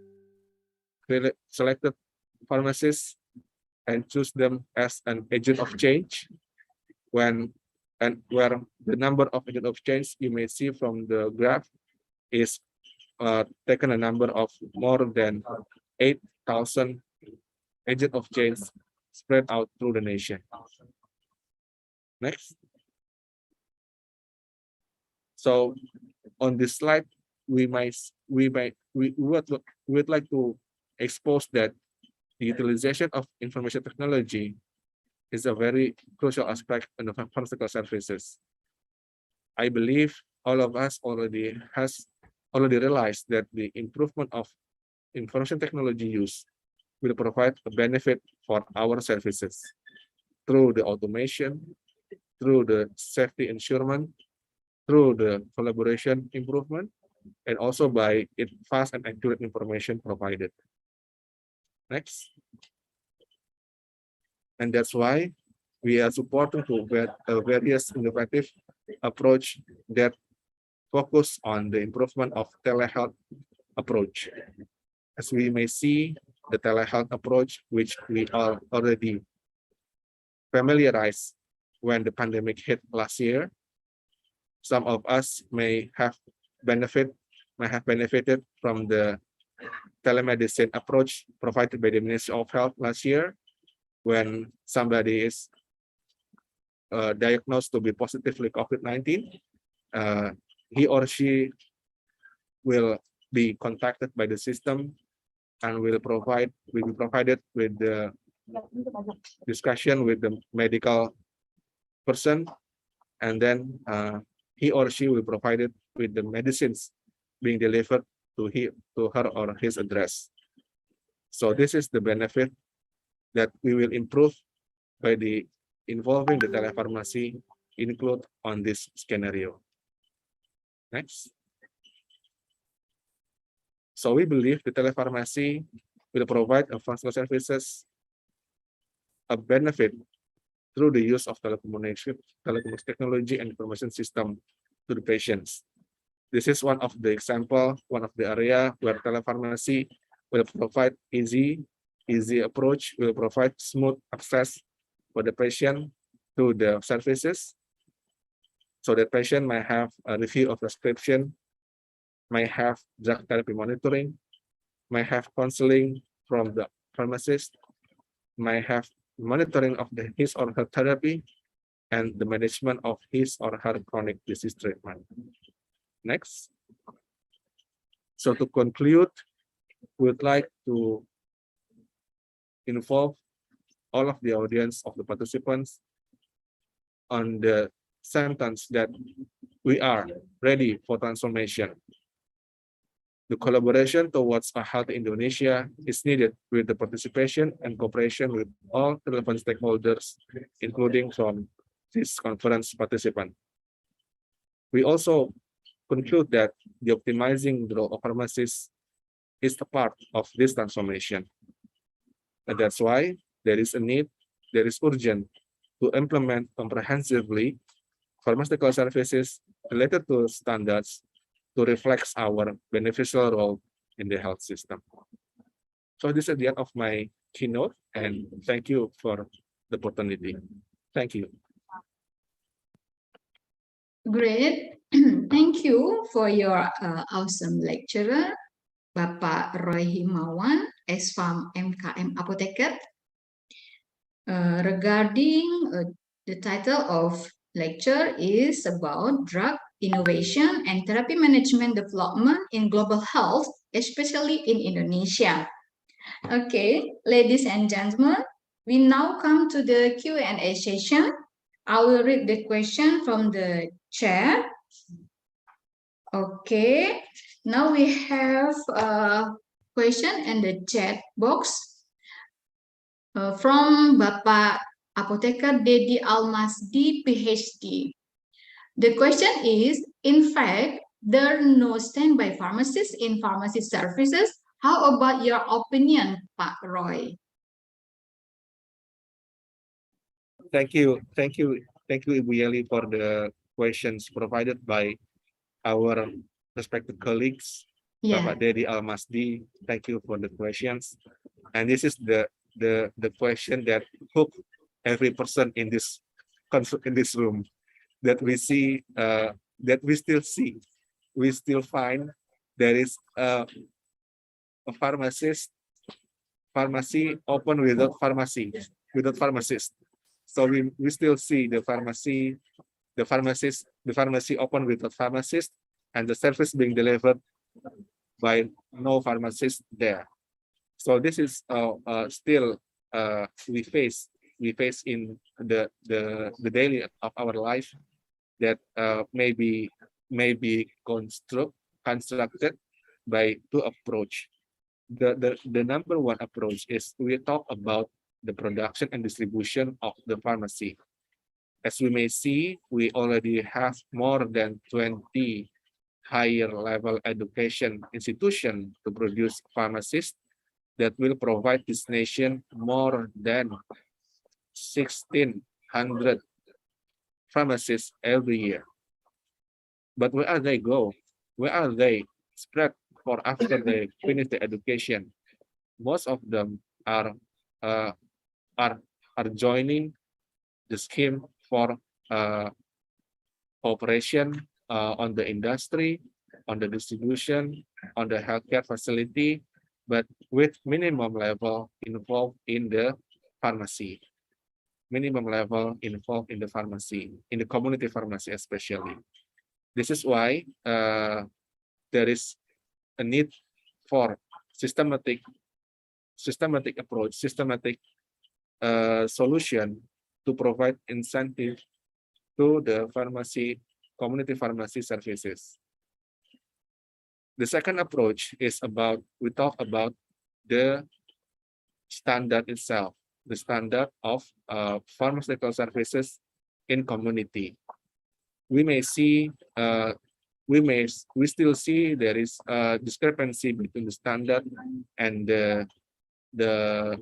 selected pharmacists and choose them as an agent of change where the number of agent of change you may see from the graph is taken a number of more than 8,000 agent of change spread out through the nation. Next. So on this slide, we would like to expose that the utilization of information technology is a very crucial aspect in the pharmaceutical services. I believe all of us already realized that the improvement of information technology use will provide a benefit for our services through the automation, through the safety ensurement, through the collaboration improvement, and also by fast and accurate information provided. Next. And that's why we are supporting to various innovative approach that focus on the improvement of telehealth approach. As we may see, the telehealth approach, which we are already familiarized when the pandemic hit last year. Some of us may have benefited from the telemedicine approach provided by the Ministry of Health last year, when somebody is diagnosed to be positively COVID-19, he or she will be contacted by the system and will be provided with the discussion with the medical person, and then he or she will be provided with the medicines being delivered to her or his address. So this is the benefit that we will improve by involving the telepharmacy include on this scenario. Next. So we believe the telepharmacy will provide a pharmaceutical services a benefit through the use of telecommunication technology and information system to the patients. This is one of the example, one of the area where telepharmacy will provide easy approach, will provide smooth access for the patient to the services, so that patient might have a review of prescription, might have drug therapy monitoring, might have counseling from the pharmacist, might have monitoring of his or her therapy, and the management of his or her chronic disease treatment. Next. So to conclude, we would like to involve all of the audience of the participants on the sentence that we are ready for transformation. The collaboration towards a healthy Indonesia is needed with the participation and cooperation with all relevant stakeholders, including from this conference participant. We also conclude that the optimizing the role of pharmacists is a part of this transformation. And that's why there is urgent to implement comprehensively pharmaceutical services related to standards to reflect our beneficial role in the health system. So this is the end of my keynote, and thank you for the opportunity. Thank you. Great. Thank you for your awesome lecturer, Bapak Roy Himawan, S-Farm MKM Apoteker. Regarding the title of lecture is about drug innovation and therapy management development in global health, especially in Indonesia. Okay, ladies and gentlemen, we now come to the Q&A session. I will read the question from the chat. Okay, now we have a question in the chat box from Bapak Apoteker Dedi Almasdi, PhD. The question is, in fact, there are no standby pharmacists in pharmacy services. How about your opinion, Pak Roy? Thank you, Ibu Yeli, for the questions provided by our respected colleagues. Yeah. Bapak Dedi Almasdi, thank you for the questions. And this is the question that hook every person in this room, that we see, that we still find there is a pharmacy open without pharmacist. So we still see the pharmacy open without pharmacist, and the service being delivered by no pharmacist there. So this is still we face in the daily of our life, that may be constructed by two approach. The number one approach is we talk about the production and distribution of the pharmacy. As we may see, we already have more than 20 higher level education institutions to produce pharmacists that will provide this nation more than 1,600 pharmacists every year. But where are they go? Where are they spread for after they finish the education? Most of them are joining the scheme for cooperation on the industry, on the distribution, on the healthcare facility, but with minimum level involved in the pharmacy. Minimum level involved in the pharmacy, in the community pharmacy especially. This is why there is a need for systematic approach, systematic solution to provide incentive to the community pharmacy services. The second approach is we talk about the standard itself, the standard of pharmaceutical services in community. We may see, we still see there is a discrepancy between the standard and the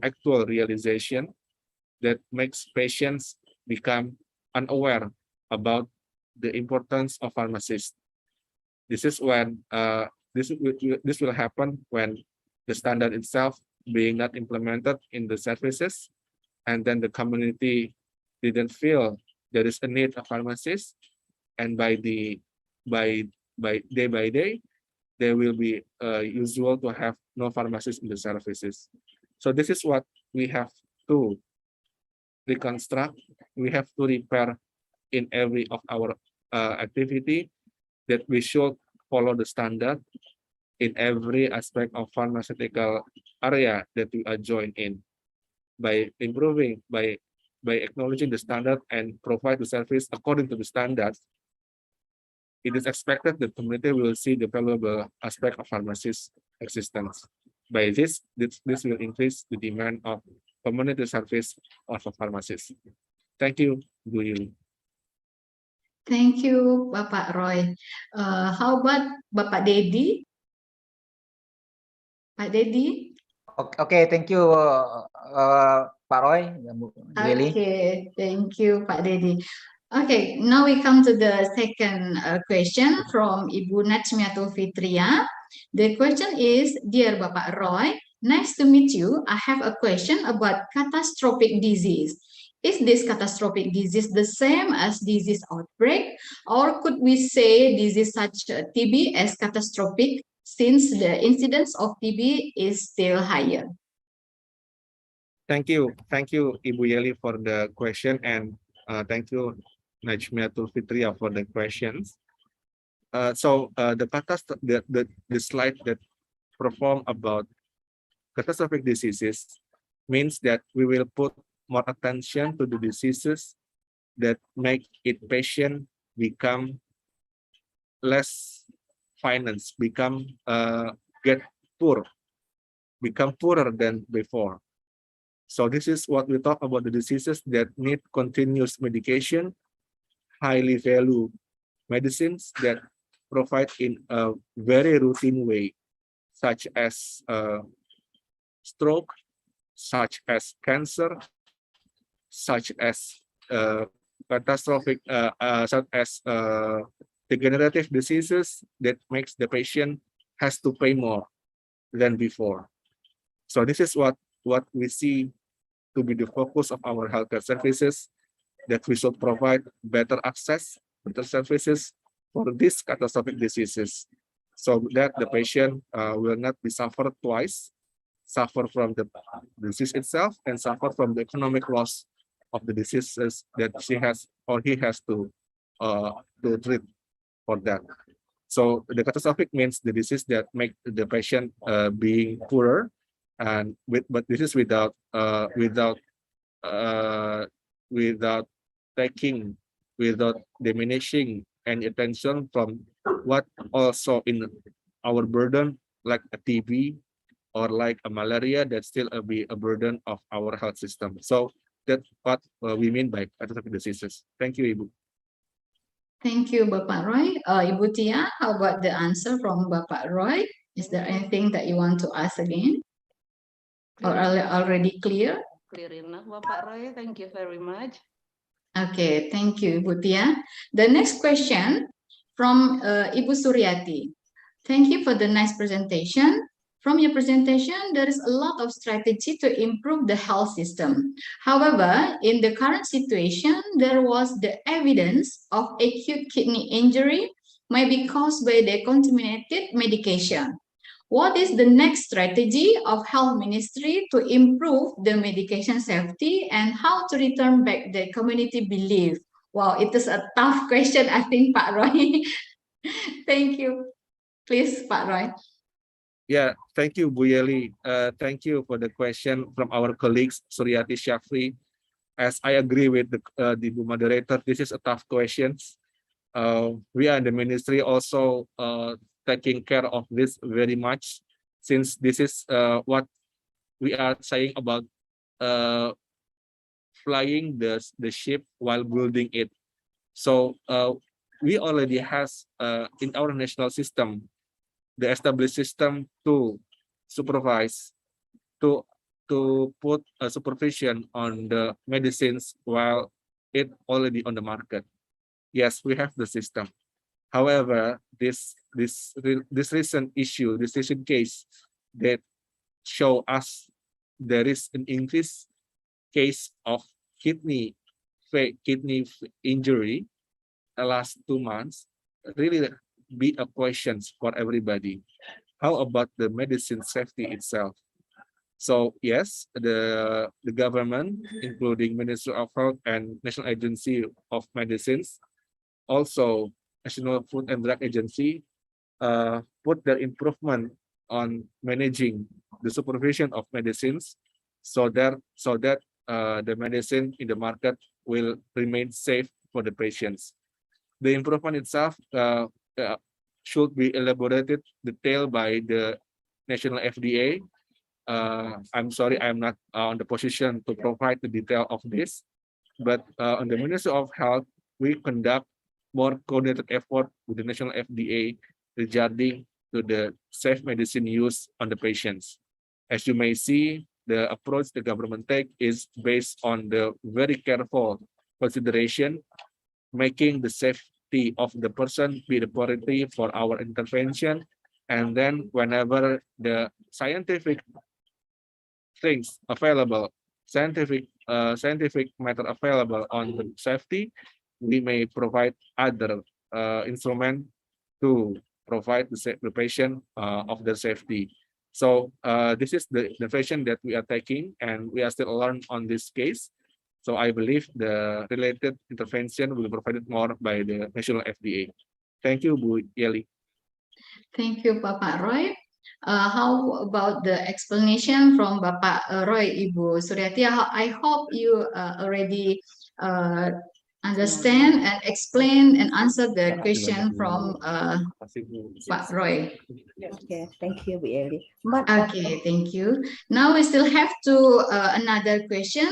actual realization, that makes patients become unaware about the importance of pharmacists. This is when this will happen when the standard itself being not implemented in the services, and then the community didn't feel there is a need of pharmacists, and by day by day, there will be usual to have no pharmacists in the services. So this is what we have to reconstruct. We have to repair in every of our activity, that we should follow the standard in every aspect of pharmaceutical area that we are joined in. By improving, by acknowledging the standard and provide the service according to the standards, it is expected the community will see the valuable aspect of pharmacists' existence. By this will increase the demand of community service of pharmacists. Thank you, Bu Yuli. Thank you, Bapak Roy. How about Bapak Dedi? Pak Dedi? Okay, thank you, Pak Roy. Okay, thank you, Pak Dedi. Okay, now we come to the second question from Ibu Najmiatul Fitria. The question is, dear Bapak Roy, Nice to meet you. I have a question about catastrophic disease. Is this catastrophic disease the same as disease outbreak, or could we say disease such as TB as catastrophic since the incidence of TB is still higher? Thank you, Ibu Yeli, for the question, and thank you, Najmiatul Fitria, for the questions. The slide that perform about catastrophic diseases means that we will put more attention to the diseases that make it patient become less finance, get poor, become poorer than before. So this is what we talk about, the diseases that need continuous medication, highly value medicines that provide in a very routine way, such as stroke, such as cancer, such as catastrophic, such as degenerative diseases that makes the patient has to pay more than before. So this is what we see to be the focus of our healthcare services, that we should provide better access, better services for these catastrophic diseases, so that the patient will not be suffered twice, suffer from the disease itself and suffer from the economic loss of the diseases that she has or he has to treat for that. So the catastrophic means the disease that make the patient being poorer, and but this is without diminishing any attention from what also in our burden, like a TB or like a malaria, that still be a burden of our health system. So that's what we mean by catastrophic diseases. Thank you, Ibu. Thank you, Bapak Roy. Ibu Tia, how about the answer from Bapak Roy? Is there anything that you want to ask again? Or already clear? Clear enough, Bapak Roy. Thank you very much. Okay, thank you, Ibu Tia. The next question from Ibu Suryati. Thank you for the nice presentation. From your presentation, there is a lot of strategy to improve the health system. However, in the current situation, there was the evidence of acute kidney injury may be caused by the contaminated medication. What is the next strategy of Health Ministry to improve the medication safety, and how to return back the community belief? Wow, it is a tough question, I think, Pak Roy. Thank you. Please, Pak Roy. Yeah, thank you, Bu Yeli. Thank you for the question from our colleagues, Suryati Shafri. As I agree with the moderator, this is a tough question. We are in the ministry also taking care of this very much, since this is what we are saying about flying the ship while building it. So we already has in our national system the established system to supervise, to put a supervision on the medicines while it already on the market. Yes, we have the system. However, this recent issue, this recent case that show us there is an increased case of kidney injury the last 2 months, really be a question for everybody. How about the medicine safety itself? So yes, the government, including Ministry of Health and National Agency of Medicines, also National Food and Drug Agency, put their improvement on managing the supervision of medicines, so that the medicine in the market will remain safe for the patients. The improvement itself should be elaborated detail by the national FDA. I'm sorry, I'm not on the position to provide the detail of this, but on the Ministry of Health, we conduct more coordinated effort with the national FDA regarding to the safe medicine use on the patients. As you may see, the approach the government take is based on the very careful consideration, making the safety of the person be the priority for our intervention. And then whenever the scientific things available, scientific matter available on the safety, we may provide other instrument to provide the patient of the safety. So this is the innovation that we are taking, and we are still learning on this case. So I believe the related intervention will be provided more by the national FDA. Thank you, Bu Yeli. Thank you, Bapak Roy. How about the explanation from Bapak Roy, Ibu Suryati? I hope you already understand and explain and answer the question from Pak Roy. Okay, thank you, Bu Eli. Okay, thank you. Now we still have to another question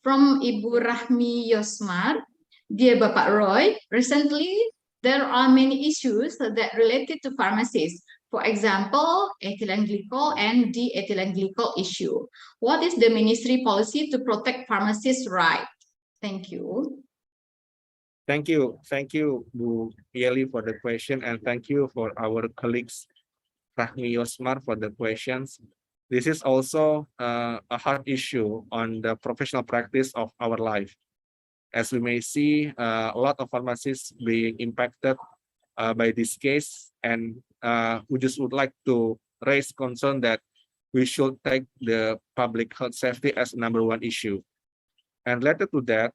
from Ibu Rahmi Yosmar. Dear Bapak Roy, recently there are many issues that related to pharmacies. For example, ethylene glycol and de-ethylene glycol issue. What is the ministry policy to protect pharmacists' right? Thank you. Thank you, Bu Yeli, for the question, and thank you for our colleagues Rahmi Yosmar for the questions. This is also a hard issue on the professional practice of our life. As we may see, a lot of pharmacists being impacted by this case, and we just would like to raise concern that we should take the public health safety as #1 issue. And related to that,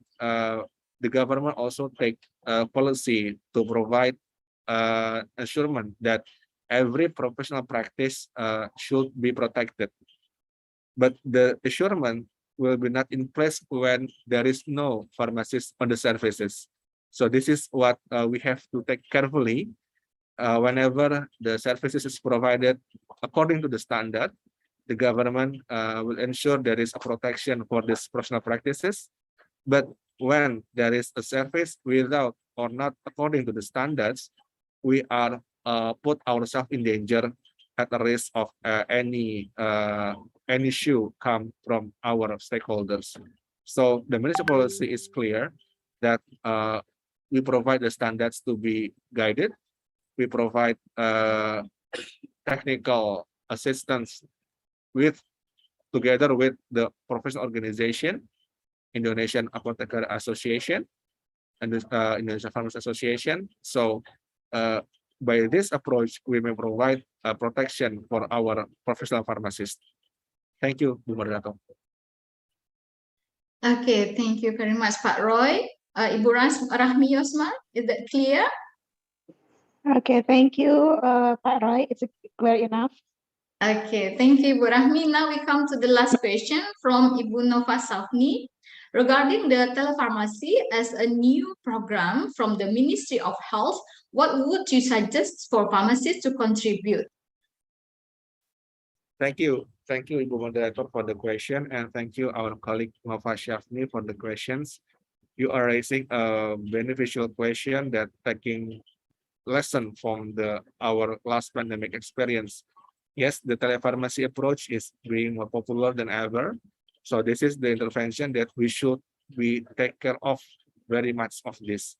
the government also take a policy to provide assurance that every professional practice should be protected. But the assurance will be not in place when there is no pharmacist on the services. So this is what we have to take carefully whenever the services is provided according to the standard. The government will ensure there is a protection for these professional practices. But when there is a service without or not according to the standards, we are put ourselves in danger at the risk of any issue come from our stakeholders. So the municipal policy is clear that we provide the standards to be guided. We provide technical assistance together with the professional organization, Indonesian Apothecary Association, and Indonesian Pharmacy Association. So by this approach, we may provide protection for our professional pharmacists. Thank you, Bu Moderator. Okay, thank you very much, Pak Roy. Ibu Rahmi Yosmar, is that clear? Okay, thank you, Pak Roy. It's clear enough. Okay, thank you, Ibu Rahmi. Now we come to the last question from Ibu Nova Safni. Regarding the telepharmacy as a new program from the Ministry of Health, what would you suggest for pharmacists to contribute? Thank you, Ibu Moderator, for the question, and thank you, our colleague Nova Safni, for the questions. You are raising a beneficial question that taking lesson from our last pandemic experience. Yes, the telepharmacy approach is being more popular than ever. So this is the intervention that we take care of very much of this.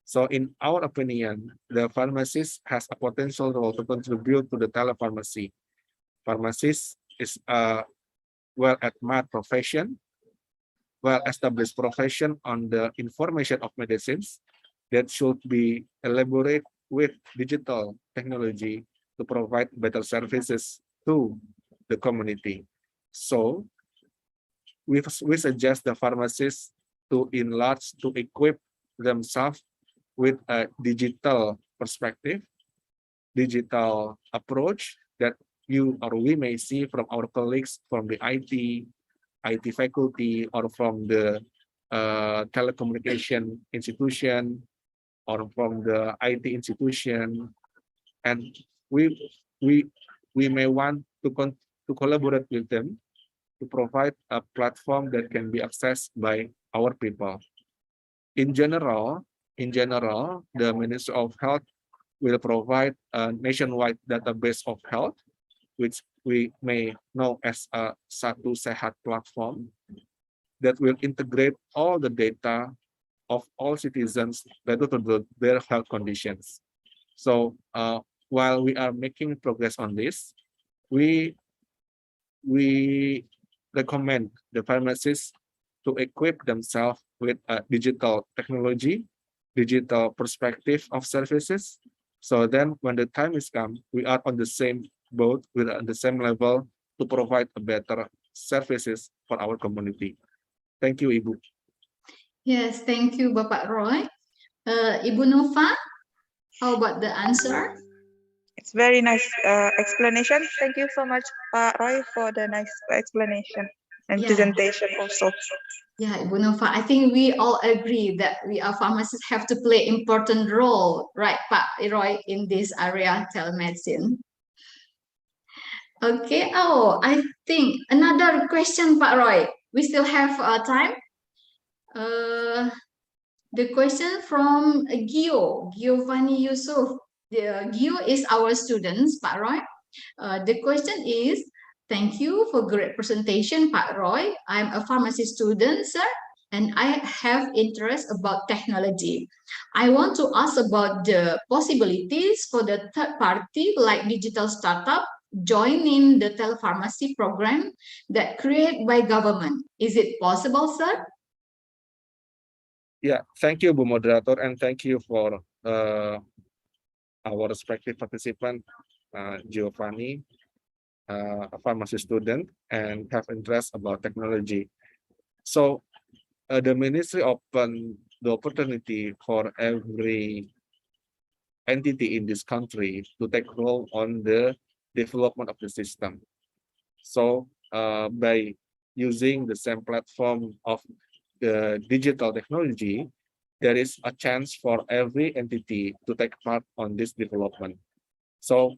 So in our opinion, the pharmacist has a potential role to contribute to the telepharmacy. Pharmacist is a well-admitted profession, well-established profession on the information of medicines that should be elaborated with digital technology to provide better services to the community. So we suggest the pharmacists to equip themselves with a digital perspective, digital approach that you or we may see from our colleagues from the IT faculty, or from the telecommunication institution, or from the IT institution, and we may want to collaborate with them to provide a platform that can be accessed by our people. In general, the Ministry of Health will provide a nationwide database of health, which we may know as a Satu Sehat platform, that will integrate all the data of all citizens related to their health conditions. So while we are making progress on this, we recommend the pharmacists to equip themselves with digital technology, digital perspective of services. So then when the time is come, we are on the same boat, we're on the same level to provide a better services for our community. Thank you, Ibu. Yes, thank you, Bapak Roy. Ibu Nova, how about the answer? It's very nice explanation. Thank you so much, Pak Roy, for the nice explanation and Yeah. presentation also. Yeah, Ibu Nova, I think we all agree that we are pharmacists have to play important role, right, Pak Roy, in this area, telemedicine. Okay, I think another question, Pak Roy. We still have time. The question from Giovanni Yusuf. Gio is our student, Pak Roy. The question is, thank you for great presentation, Pak Roy. I'm a pharmacy student, sir, and I have interest about technology. I want to ask about the possibilities for the third party like digital startup joining the telepharmacy program that created by government. Is it possible, sir? Yeah, thank you, Bu Moderator, and thank you for our respective participant, Giovanni, a pharmacy student, and have interest about technology. So the ministry opened the opportunity for every entity in this country to take role on the development of the system. So by using the same platform of the digital technology, there is a chance for every entity to take part on this development. So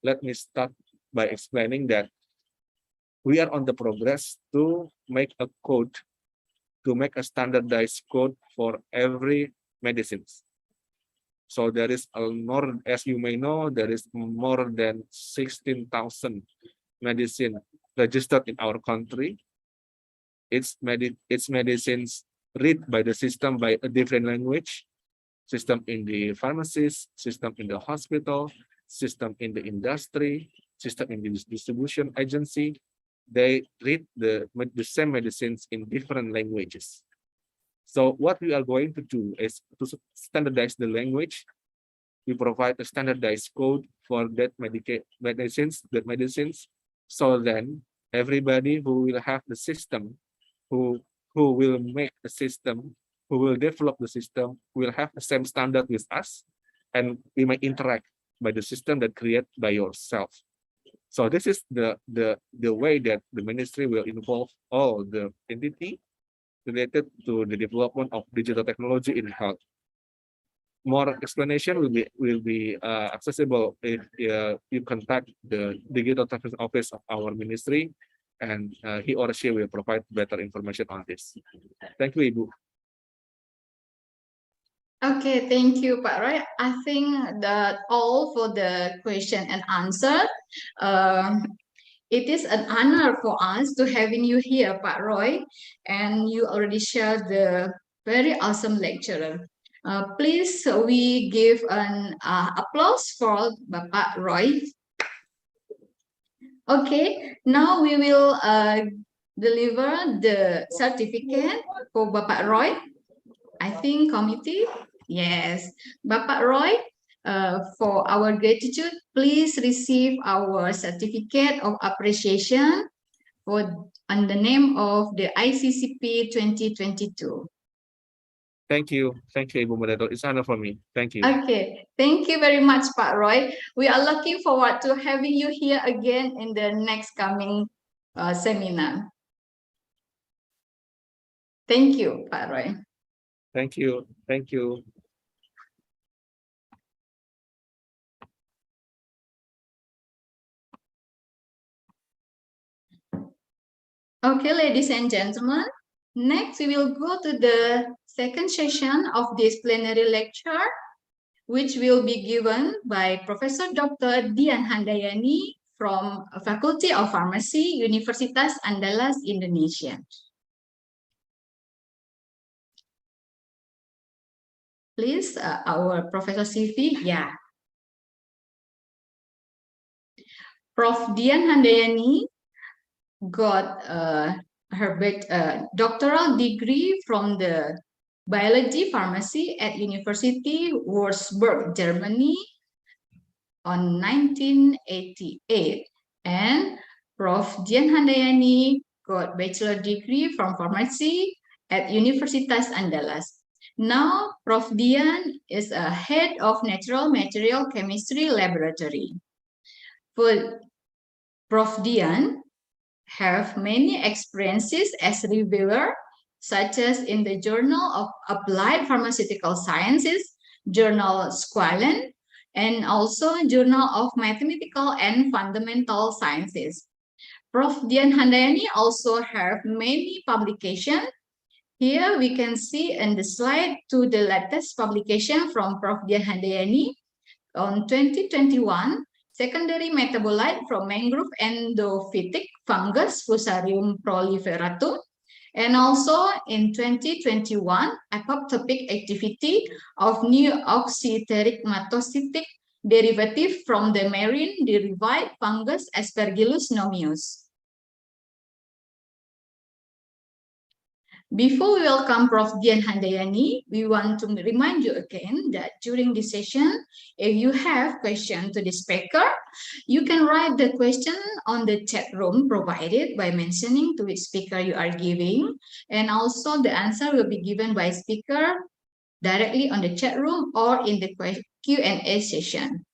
let me start by explaining that we are on the progress to make a code, to make a standardized code for every medicines. So there is more, as you may know, there is more than 16,000 medicine registered in our country. It's medicines read by the system by a different language, system in the pharmacies, system in the hospital, system in the industry, system in the distribution agency. They read the same medicines in different languages. So what we are going to do is to standardize the language. We provide a standardized code for that medicines. So then everybody who will have the system, who will make the system, who will develop the system, will have the same standard with us, and we may interact by the system that created by yourself. So this is the way that the ministry will involve all the entity related to the development of digital technology in health. More explanation will be accessible if you contact the digital office of our ministry, and he or she will provide better information on this. Thank you, Ibu. Okay, thank you, Pak Roy. I think that all for the question and answer. It is an honor for us to having you here, Pak Roy, and you already shared the very awesome lecturer. Please, we give an applause for Bapak Roy. Okay, now we will deliver the certificate for Bapak Roy. I think committee, yes. Bapak Roy, for our gratitude, please receive our certificate of appreciation on the name of the Iccscp 2022. Thank you, Ibu Moderator. It's an honor for me. Thank you. Okay, thank you very much, Pak Roy. We are looking forward to having you here again in the next coming seminar. Thank you, Pak Roy. Thank you. Okay, ladies and gentlemen, next we will go to the second session of this plenary lecture, which will be given by Professor Dr. Dian Handayani from Faculty of Pharmacy, Universitas Andalas, Indonesia. Please, our Professor CV, yeah. Prof. Dian Handayani got her doctoral degree from the biology pharmacy at University Würzburg, Germany on 1988. And Prof. Dian Handayani got bachelor degree from pharmacy at Universitas Andalas. Now, Prof. Dian is a head of natural material chemistry laboratory. For Prof. Dian have many experiences as reviewer, such as in the Journal of Applied Pharmaceutical Sciences, Journal Squalene, and also Journal of Mathematical and Fundamental Sciences. Prof. Dian Handayani also have many publications. Here we can see in the slide to the latest publication from Prof. Dian Handayani on 2021, secondary metabolite from mangrove endophytic fungus Fusarium proliferatum. And also in 2021, apoptotic activity of new oxyterigmatocytic derivative from the marine derived fungus Aspergillus nomeus. Before we welcome Prof. Dian Handayani, we want to remind you again that during this session, if you have questions to the speaker, you can write the question on the chat room provided by mentioning to which speaker you are giving. And also the answer will be given by speaker directly on the chat room or in the Q&A session.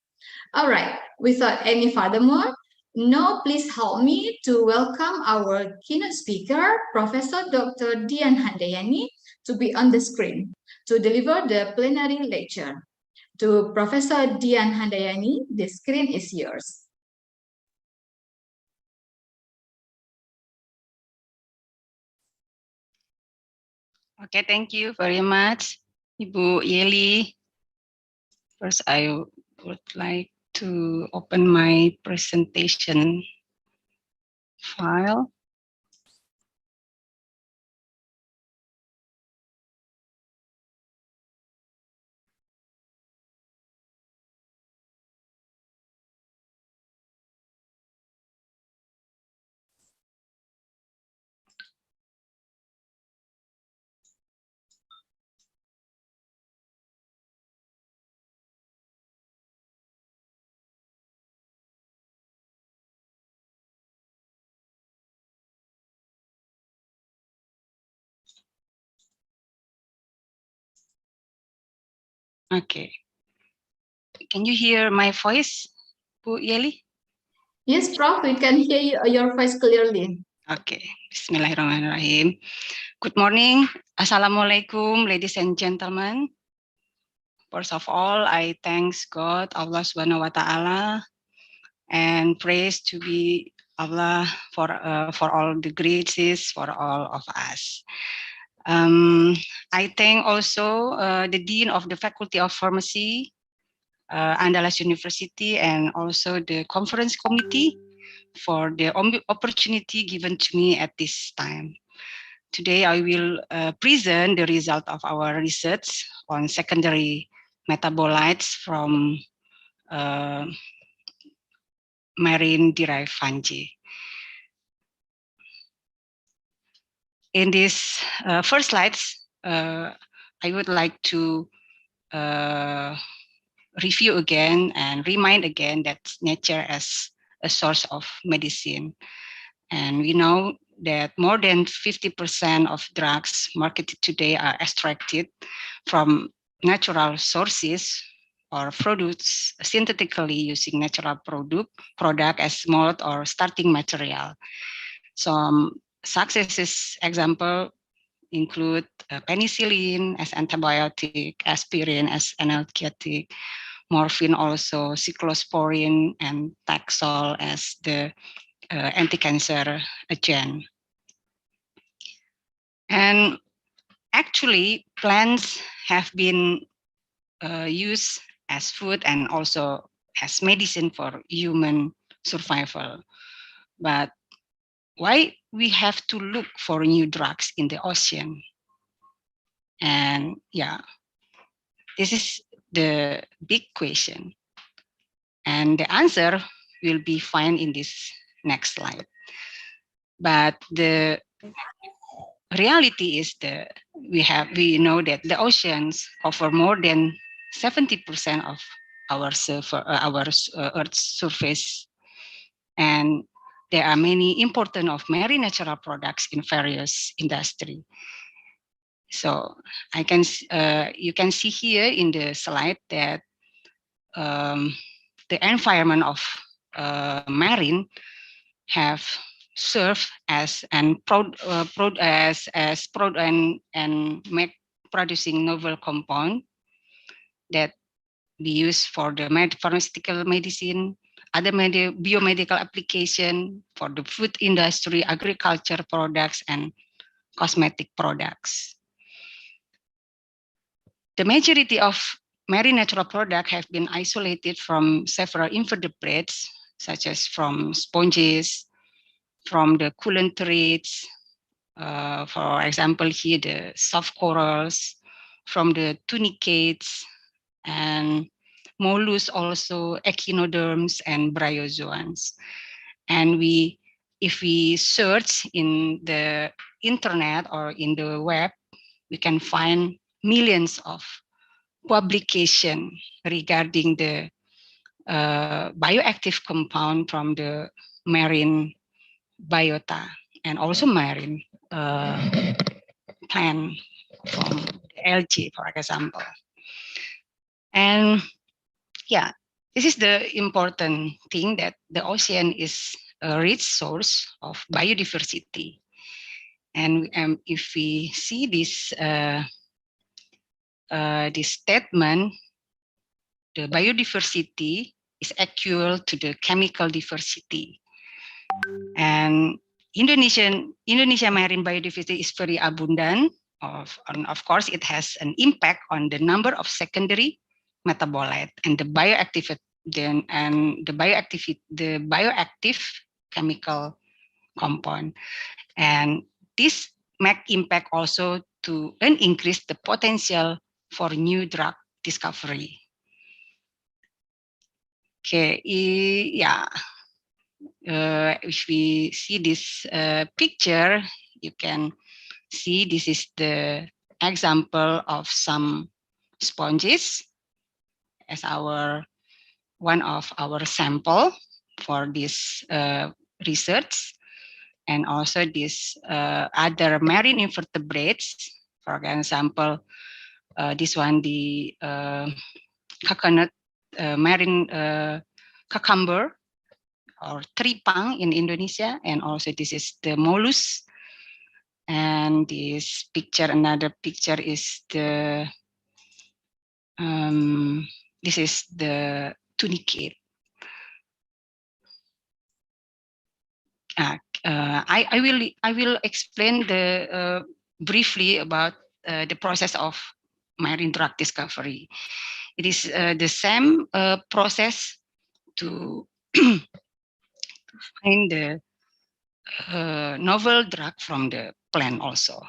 All right, without any furthermore, now, please help me to welcome our keynote speaker, Professor Dr. Dian Handayani, to be on the screen to deliver the plenary lecture. To Professor Dian Handayani, the screen is yours. Okay, thank you very much, Ibu Yeli. First, I would like to open my presentation file. Okay. Can you hear my voice, Bu Yeli? Yes, Prof, we can hear your voice clearly. Okay. Bismillahirrahmanirrahim. Good morning. Assalamualaikum, ladies and gentlemen. First of all, I thanks God, Allah Subhanahu wa Ta'ala, and praise to be Allah for all the graces for all of us. I thank also the Dean of the Faculty of Pharmacy, Andalas University, and also the conference committee for the opportunity given to me at this time. Today, I will present the result of our research on secondary metabolites from marine-derived fungi. In this first slides, I would like to review again and remind again that nature as a source of medicine. And we know that more than 50% of drugs marketed today are extracted from natural sources or produced synthetically using natural product as mold or starting material. Some successes example include penicillin as antibiotic, aspirin as analgesic, morphine also, cyclosporin, and Taxol as the anti-cancer agent. And actually, plants have been used as food and also as medicine for human survival. But why we have to look for new drugs in the ocean? And yeah, this is the big question. And the answer will be found in this next slide. But the reality is we know that the oceans cover more than 70% of our Earth's surface, and there are many important of marine natural products in various industry. So you can see here in the slide that the environment of marine have served as and make producing novel compound that be used for the pharmaceutical medicine, other biomedical application, for the food industry, agriculture products, and cosmetic products. The majority of marine natural products have been isolated from several invertebrates, such as from sponges, from the coelacanths, for example, here the soft corals, from the tunicates, and mollusks also, echinoderms, and bryozoans. And if we search in the internet or in the web, we can find millions of publication regarding the bioactive compound from the marine biota and also marine plant from algae, for example. And yeah, this is the important thing, that the ocean is a rich source of biodiversity. And if we see this statement, the biodiversity is equal to the chemical diversity. And Indonesia marine biodiversity is very abundant. And of course, it has an impact on the number of secondary metabolite and the bioactive chemical compound. And this make impact also to increase the potential for new drug discovery. Okay, yeah. If we see this picture, you can see this is the example of some sponges as one of our sample for this research, and also this other marine invertebrates. For example, this one, the coconut marine cucumber or tripang in Indonesia, and also this is the mollusk. And this picture, another picture is the this is the tunicate. I will explain the briefly about the process of marine drug discovery. It is the same process to find the novel drug from the plant also.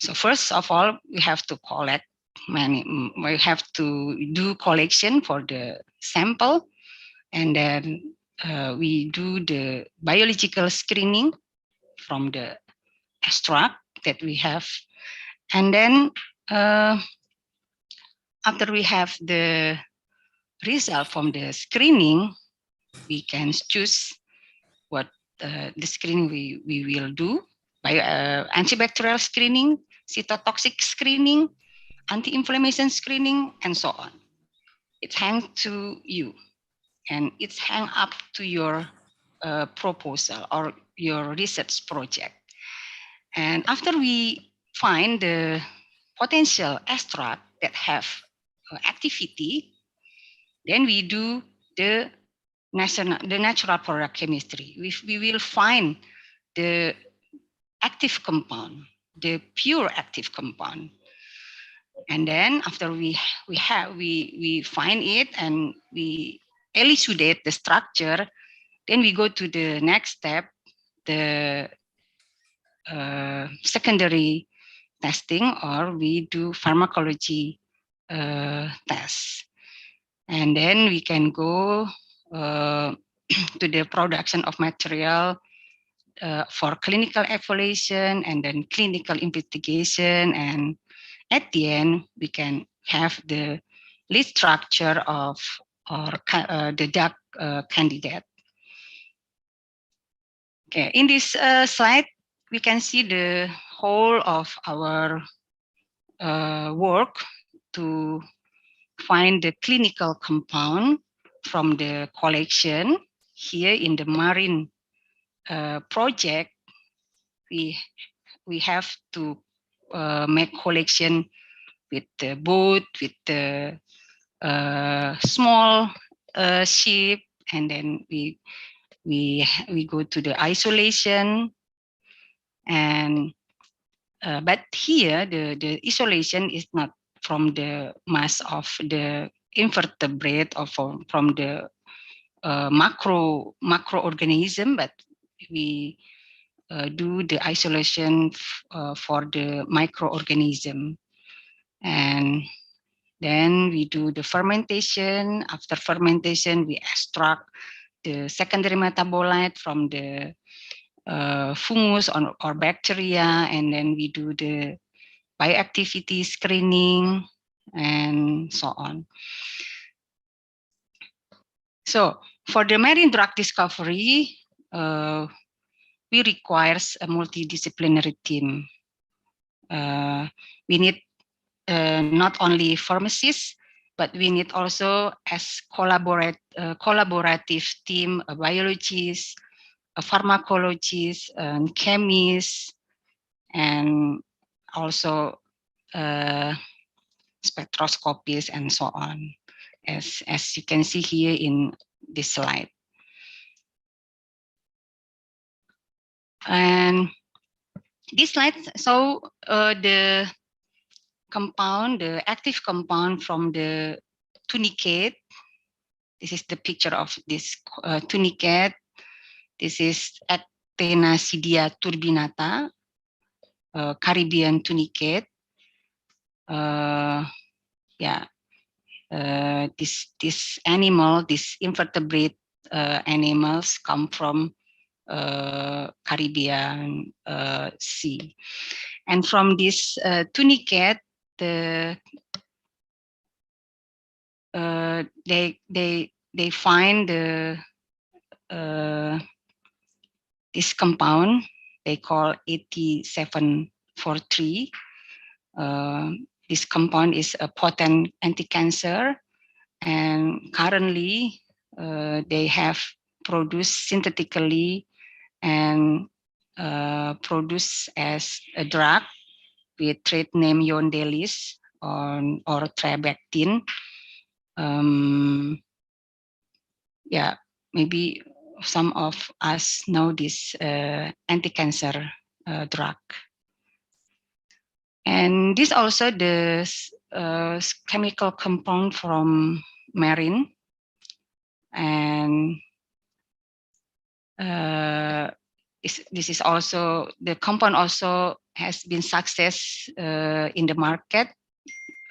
So first of all, we have to collect we have to do collection for the sample, and then we do the biological screening from the extract that we have. And then after we have the result from the screening, we can choose what the screening we will do by antibacterial screening, cytotoxic screening, anti-inflammation screening, and so on. It's hangs to you, and it's hang up to your proposal or your research project. And after we find the potential extract that have activity, then we do the natural product chemistry. We will find the active compound, the pure active compound. And then after we find it and we elucidate the structure, then we go to the next step, the secondary testing, or we do pharmacology tests. And then we can go to the production of material for clinical evaluation and then clinical investigation, and at the end we can have the lead structure of the drug candidate. Okay, in this slide we can see the whole of our work to find the clinical compound from the collection. Here in the marine project, we have to make collection with the boat, with the small ship, and then we go to the isolation. And but here the isolation is not from the mass of the invertebrate or from the macroorganism, but we do the isolation for the microorganism. And then we do the fermentation. After fermentation, we extract the secondary metabolite from the fungus or bacteria, and then we do the bioactivity screening and so on. So for the marine drug discovery, we requires a multidisciplinary team. We need not only pharmacists, but we need also as collaborative team, a biologist, a pharmacologist, and chemists, and also spectroscopists and so on, as you can see here in this slide. And this slide show the compound, the active compound from the tunicate. This is the picture of this tunicate. This is Actinidea turbinata, Caribbean tunicate. This animal, this invertebrate animals come from Caribbean Sea, and from this tunicate, they find the this compound they call 8743. This compound is a potent anti-cancer, and currently they have produced synthetically and produced as a drug with trade name Yondelis or Trabectin. Maybe some of us know this anti-cancer drug. And this also the chemical compound from marine, and this is also the compound also has been success in the market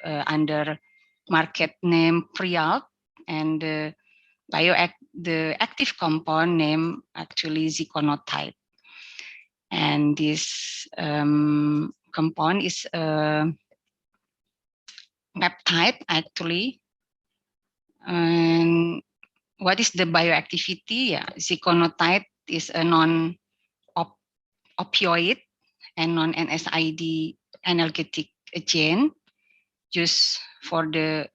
under market name Prialt, and the active compound name actually ziconotide. And this compound is a peptide actually. And what is the bioactivity? Ziconotide is a non-opioid and non-NSAID analgesic agent used for the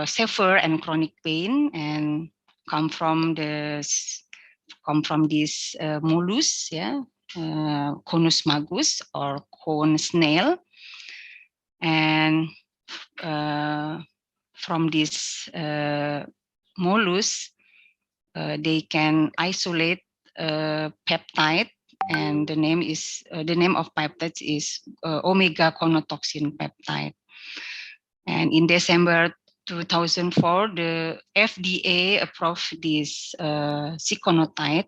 severe and chronic pain, and come from this mollusc, Conus magus or cone snail, and from this mollusc they can isolate peptide, and the name of peptide is omega conotoxin peptide. And in December 2004, the FDA approved this ziconotide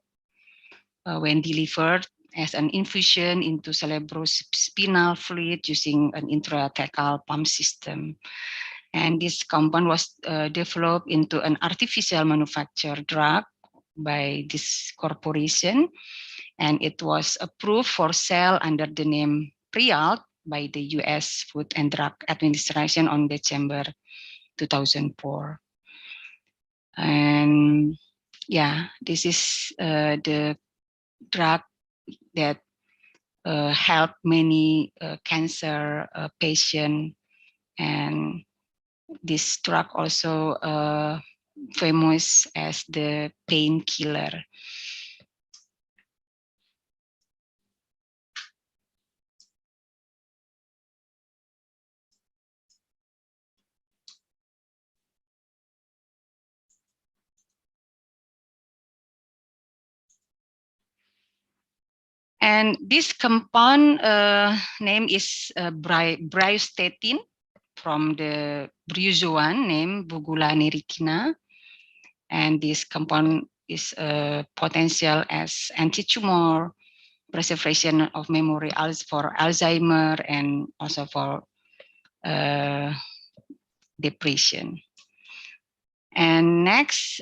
when delivered as an infusion into cerebrospinal fluid using an intrathecal pump system. And this compound was developed into an artificial manufactured drug by this corporation. and it was approved for sale under the name Prialt by the US Food and Drug Administration on December 2004. And yeah, this is the drug that helped many cancer patients, and this drug also famous as the painkiller. And this compound name is bryostatin from the bryozoan named Bugula nericina. And this compound is potential as anti-tumor, preservation of memory for Alzheimer, and also for depression. And next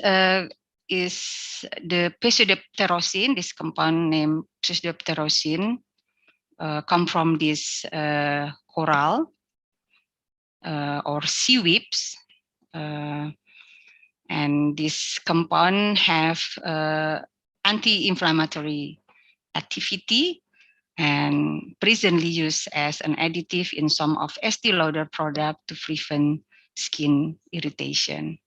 is the pseudopterosin. This compound named pseudopterosin come from this coral or seaweeds. And this compound have anti-inflammatory activity and presently used as an additive in some of Estee Lauder products to prevent skin irritation.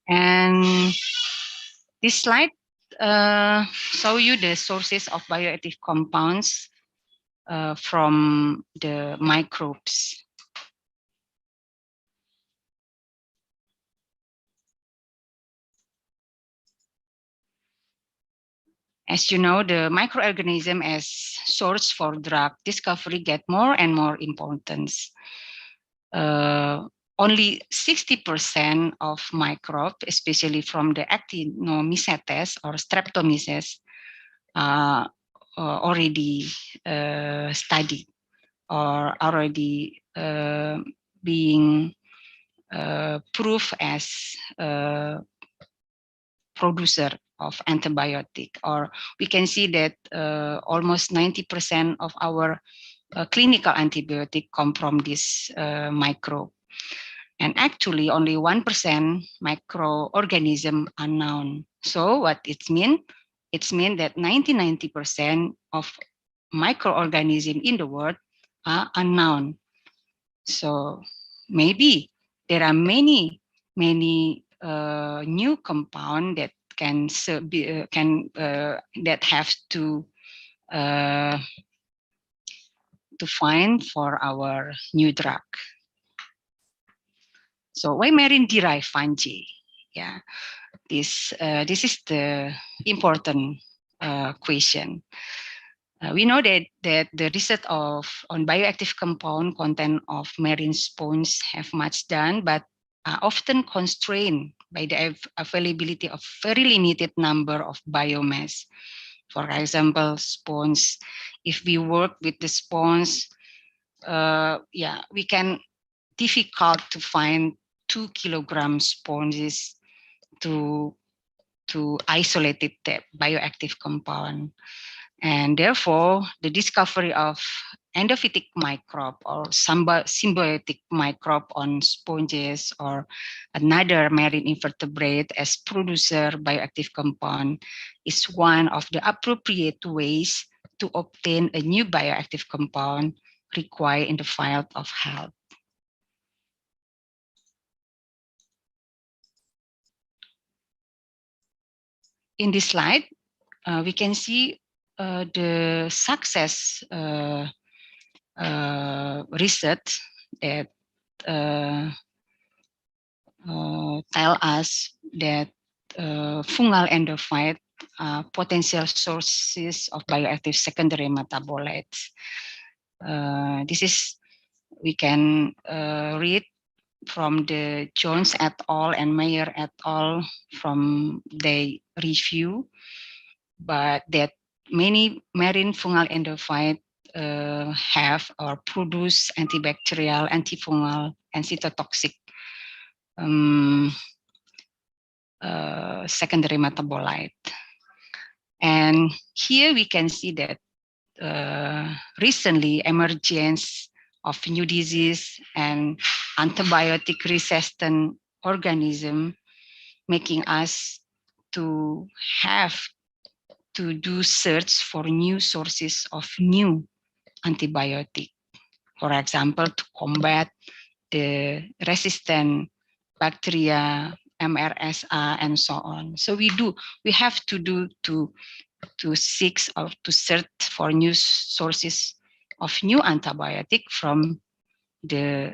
And this slide show you the sources of bioactive compounds from the microbes. As you know, the microorganism as source for drug discovery get more and more importance. Only 60% of microbe, especially from the actinomycetes or streptomyces, already studied or already being proved as producer of antibiotic. Or we can see that almost 90% of our clinical antibiotic come from this microbe. And actually only 1% microorganism are known. So what it means? It means that 90% of microorganisms in the world are unknown. So maybe there are many new compound that can that have to find for our new drug. So why marine derived fungi? Yeah, this is the important question. We know that the research on bioactive compound content of marine sponge have much done, but are often constrained by the availability of very limited number of biomass. For example, sponge. If we work with the sponge, we can difficult to find 2 kilogram sponges to isolate the bioactive compound. And therefore, the discovery of endophytic microbe or symbiotic microbe on sponges or another marine invertebrate as producer bioactive compound is one of the appropriate ways to obtain a new bioactive compound required in the field of health. In this slide, we can see the success research that tell us that fungal endophyte are potential sources of bioactive secondary metabolites. This is, we can read from the Jones et al. And Mayer et al. From their review, but that many marine fungal endophyte have or produce antibacterial, antifungal, and cytotoxic secondary metabolite. And here we can see that recently emergence of new disease and antibiotic resistant organism making us to have to do search for new sources of new antibiotic. For example, to combat the resistant bacteria, MRSA, and so on. So we have to do to seek or to search for new sources of new antibiotic from the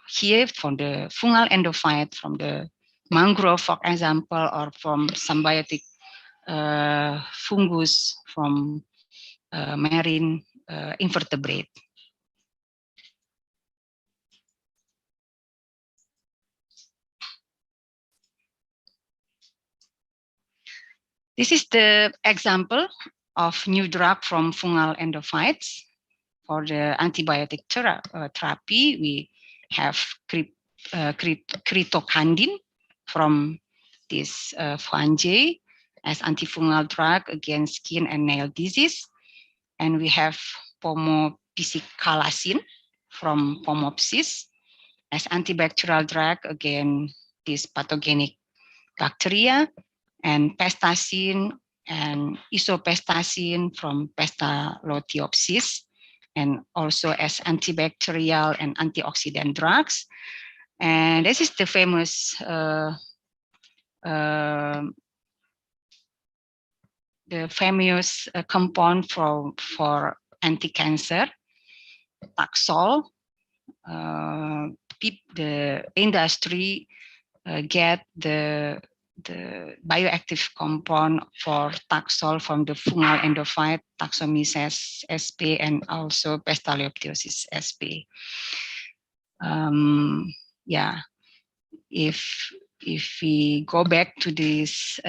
here from the fungal endophyte, from the mangrove, for example, or from symbiotic fungus from marine invertebrate. This is the example of new drug from fungal endophytes. For the antibiotic therapy, we have critocandin from this fungi as antifungal drug against skin and nail disease. And we have pomopiscalacin from Pomopsis as antibacterial drug against this pathogenic bacteria, and pestacin and isopestacin from Pestalothiopsis, and also as antibacterial and antioxidant drugs. And this is the famous compound for anti-cancer, Taxol. The industry get the bioactive compound for Taxol from the fungal endophyte Taxomyces sp and also Pestalothiopsis sp. If we go back to this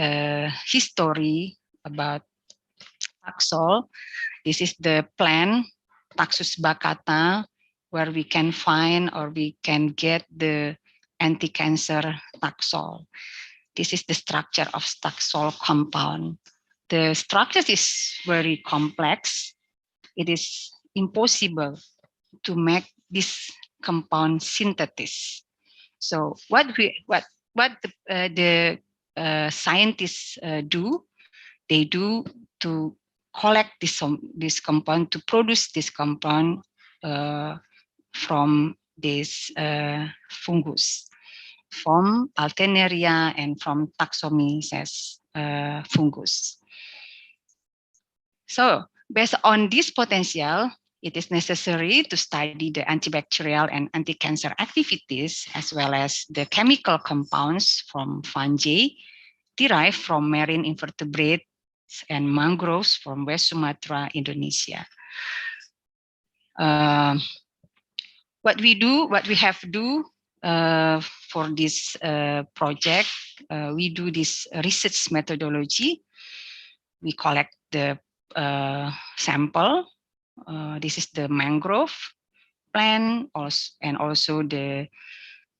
history about Taxol, this is the plant Taxus baccata, where we can find or we can get the anti-cancer Taxol. This is the structure of Taxol compound. The structure is very complex. It is impossible to make this compound synthesis. So what the scientists do, they do to collect this compound, to produce this compound from this fungus, from Alternaria and from Taxomyces fungus. So based on this potential, it is necessary to study the antibacterial and anti-cancer activities, as well as the chemical compounds from fungi derived from marine invertebrates and mangroves from West Sumatra, Indonesia. What we have to do for this project, we do this research methodology. We collect the sample. This is the mangrove plant, and also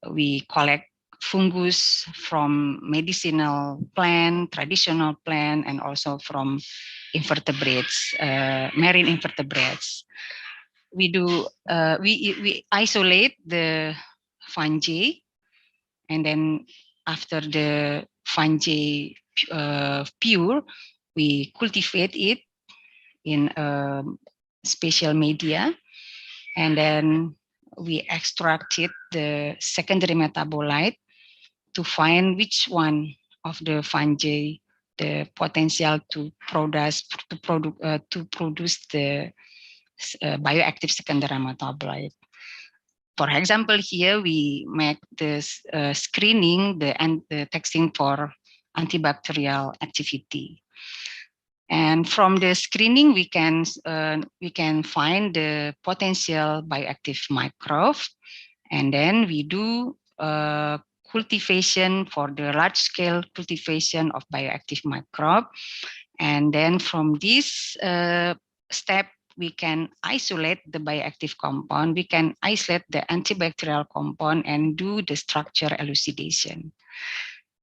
we collect fungus from medicinal plant, traditional plant, and also from invertebrates, marine invertebrates. We isolate the fungi, and then after the fungi pure, we cultivate it in a special media, and then we extracted the secondary metabolite to find which one of the fungi the potential to produce the bioactive secondary metabolite. For example, here we make this screening and the testing for antibacterial activity. And from the screening, we can find the potential bioactive microbe, and then we do cultivation for the large-scale cultivation of bioactive microbe. And then from this step, we can isolate the bioactive compound, we can isolate the antibacterial compound and do the structure elucidation.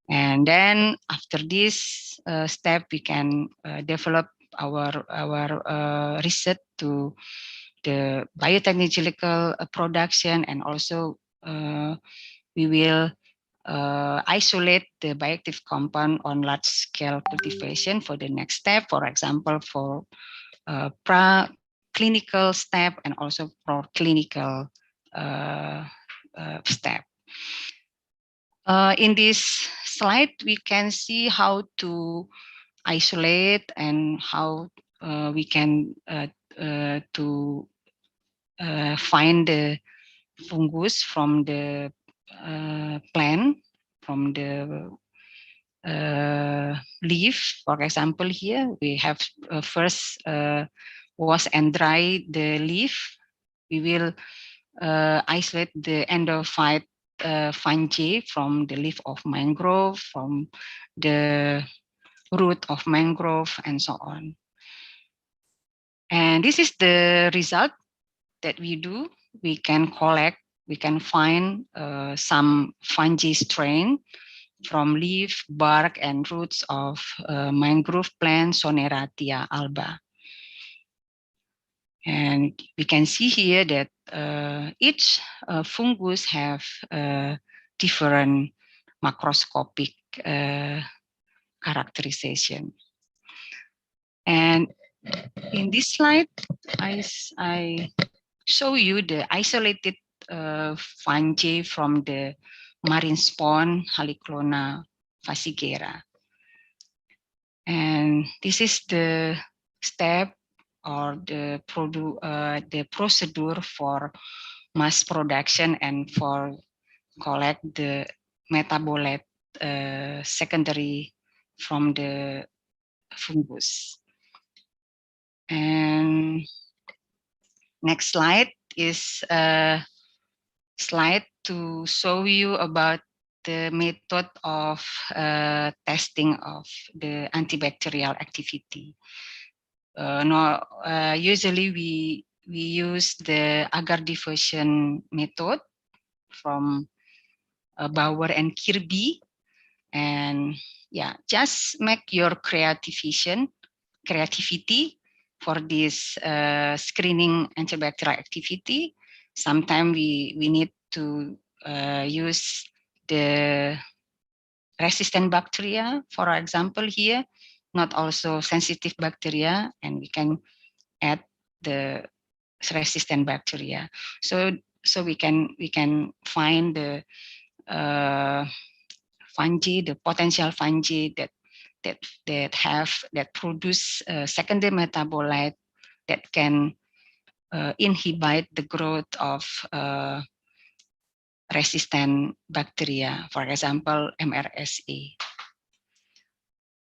And then after this step, we can develop our research to the biotechnological production, and also we will isolate the bioactive compound on large scale cultivation for the next step, for example, for clinical step and also for clinical step. In this slide, we can see how to isolate and how we can to find the fungus from the plant, from the leaf. For example, here we have first wash and dry the leaf. We will isolate the endophyte fungi from the leaf of mangrove, from the root of mangrove, and so on. And this is the result that we do. We can collect, we can find some fungi strain from leaf, bark, and roots of mangrove plant Soneratia alba. And we can see here that each fungus have different macroscopic characterization. And in this slide, I show you the isolated fungi from the marine spawn Haliclona fascigera. And this is the step or the procedure for mass production and for collect the metabolite secondary from the fungus. And next slide is a slide to show you about the method of testing of the antibacterial activity. Usually we use the agar diffusion method from Bauer and Kirby, and yeah, just make your creativity for this screening antibacterial activity. Sometimes we need to use the resistant bacteria, for example here, not also sensitive bacteria, and we can add the resistant bacteria. So we can find the fungi, the potential fungi that produce secondary metabolite that can inhibit the growth of resistant bacteria, for example, MRSA.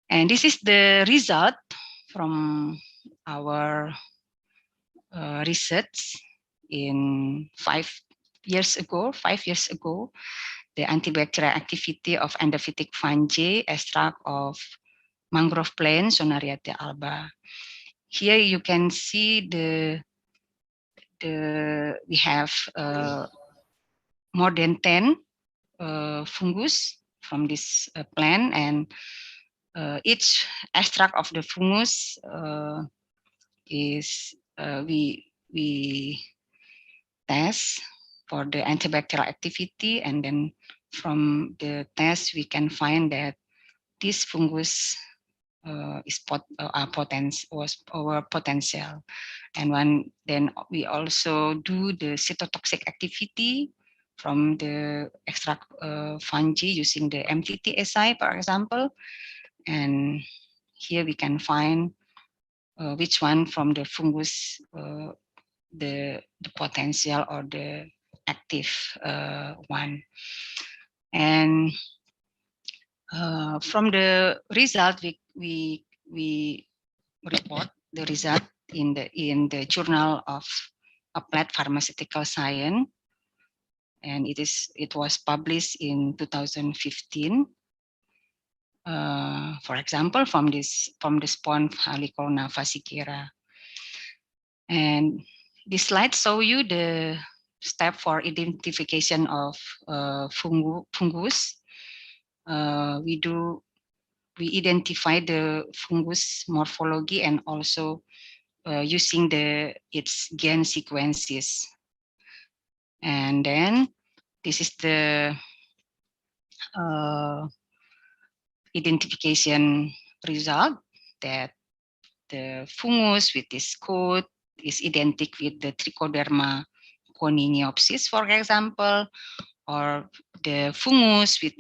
And this is the result from our research in 5 years ago, the antibacterial activity of endophytic fungi extract of mangrove plant Soneratia alba. Here you can see we have more than 10 fungus from this plant, and each extract of the fungus is we test for the antibacterial activity, and then from the test we can find that this fungus was our potential. And then we also do the cytotoxic activity from the extract fungi using the MTTSI, for example. And here we can find which one from the fungus the potential or the active one. And from the result, we report the result in the Journal of Applied Pharmaceutical Science, and it was published in 2015. For example, from the spawn Haliclona fascigera. And this slide show you the step for identification of fungus. We identify the fungus morphology and also using its gen sequences. And then this is the identification result, that the fungus with this code is identical with the Trichoderma coniniopsis, for example, or the fungus with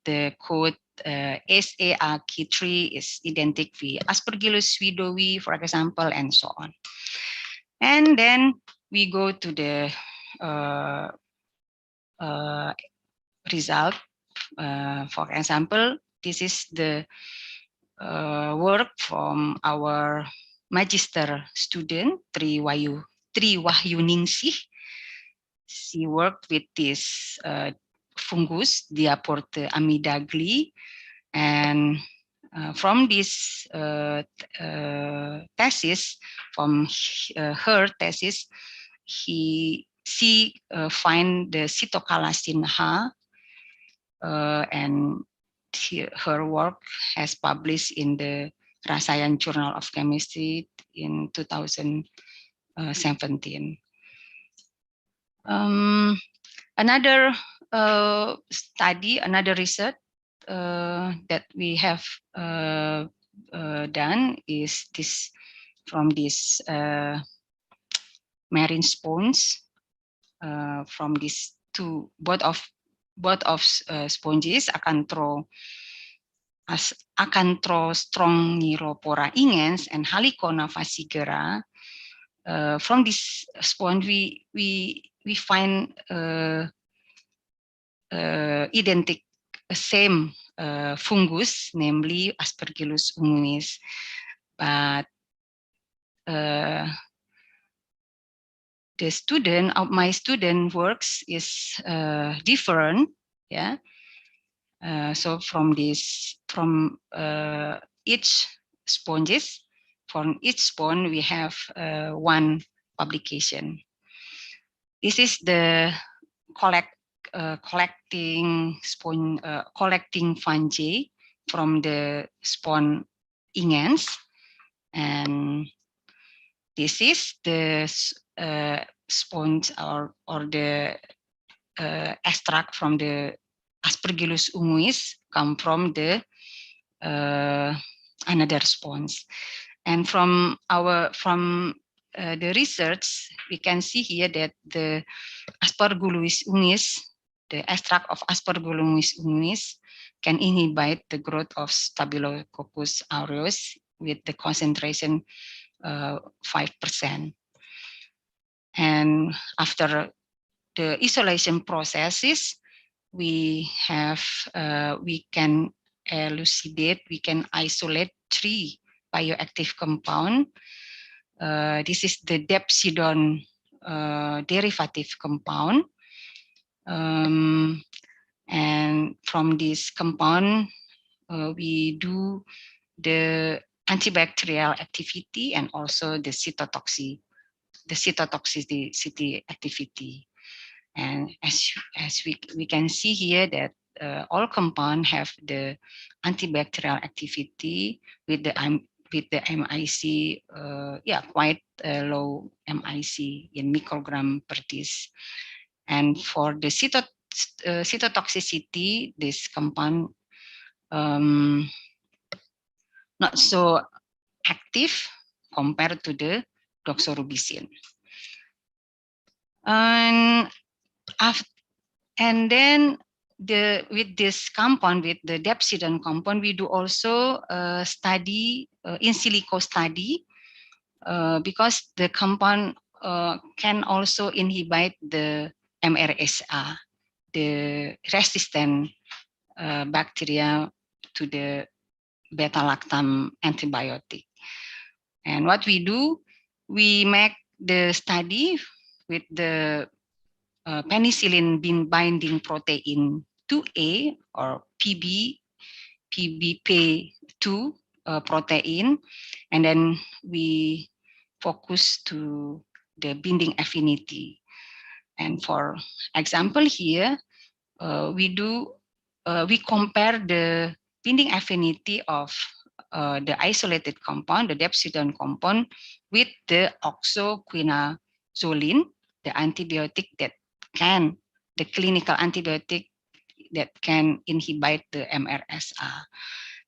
the code SARK3 is identical with Aspergillus swidowi, for example, and so on. And then we go to the result. For example, this is the work from our magister student, Tri Wahyuningsih. She worked with this fungus, Diaporte amidagli, and from this thesis, from her thesis, she find the cytokalasin H, and her work has published in the Rasayan Journal of Chemistry in 2017. Another study, another research that we have done is this from this marine sponge, from these two, both of sponges, Acanthrostrongyropora ingens and Halicona fascigera. From this sponge, we find same fungus, namely Aspergillus unguis, but my student works is different, yeah. So from each sponges, from each sponge we have one publication. This is the collecting fungi from the sponge ingens, and this is the sponge or the extract from the Aspergillus unguis come from the another sponge. And from the research, we can see here that the Aspergillus unguis, the extract of Aspergillus unguis, can inhibit the growth of Staphylococcus aureus with the concentration 5%. And after the isolation processes, we can isolate 3 bioactive compound. This is the depsidone derivative compound, and from this compound we do the antibacterial activity and also the cytotoxicity activity. And as we can see here that all compounds have the antibacterial activity with the MIC, quite low MIC in microgram per dis. And for the cytotoxicity, this compound not so active compared to the doxorubicin. And then with this compound, with the depsidone compound, we do also study, in silico study, because the compound can also inhibit the MRSA, the resistant bacteria to the beta-lactam antibiotic. And what we do, we make the study with the penicillin binding protein 2A or PBP2 protein, and then we focus to the binding affinity. And for example here, we compare the binding affinity of the isolated compound, the depsydon compound, with the oxoquinazoline, the antibiotic that can, the clinical antibiotic that can inhibit the MRSA.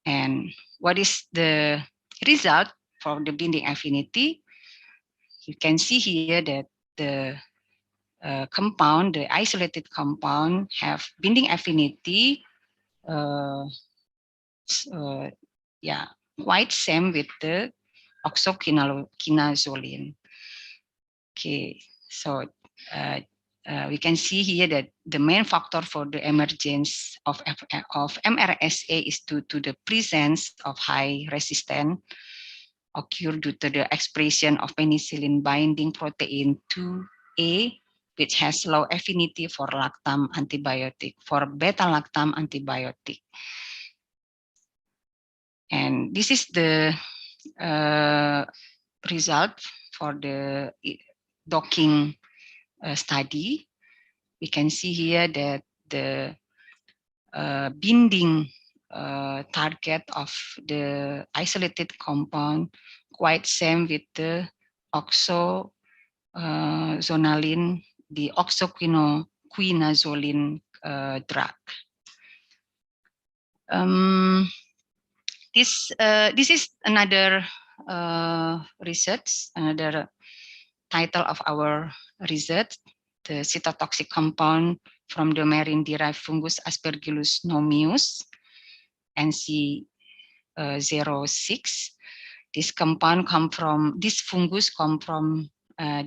And what is the result for the binding affinity? You can see here that the compound, the isolated compound, have binding affinity, yeah, quite same with the oxoquinazoline. Okay, so we can see here that the main factor for the emergence of MRSA is due to the presence of high resistance occur due to the expression of penicillin binding protein 2A, which has low affinity for lactam antibiotic, for beta-lactam antibiotic. And this is the result for the docking study. We can see here that the binding target of the isolated compound quite same with the oxozonaline, the oxoquinazoline drug. This is another research, another title of our research, the cytotoxic compound from the marine-derived fungus Aspergillus nomeus, NC06. This compound this fungus come from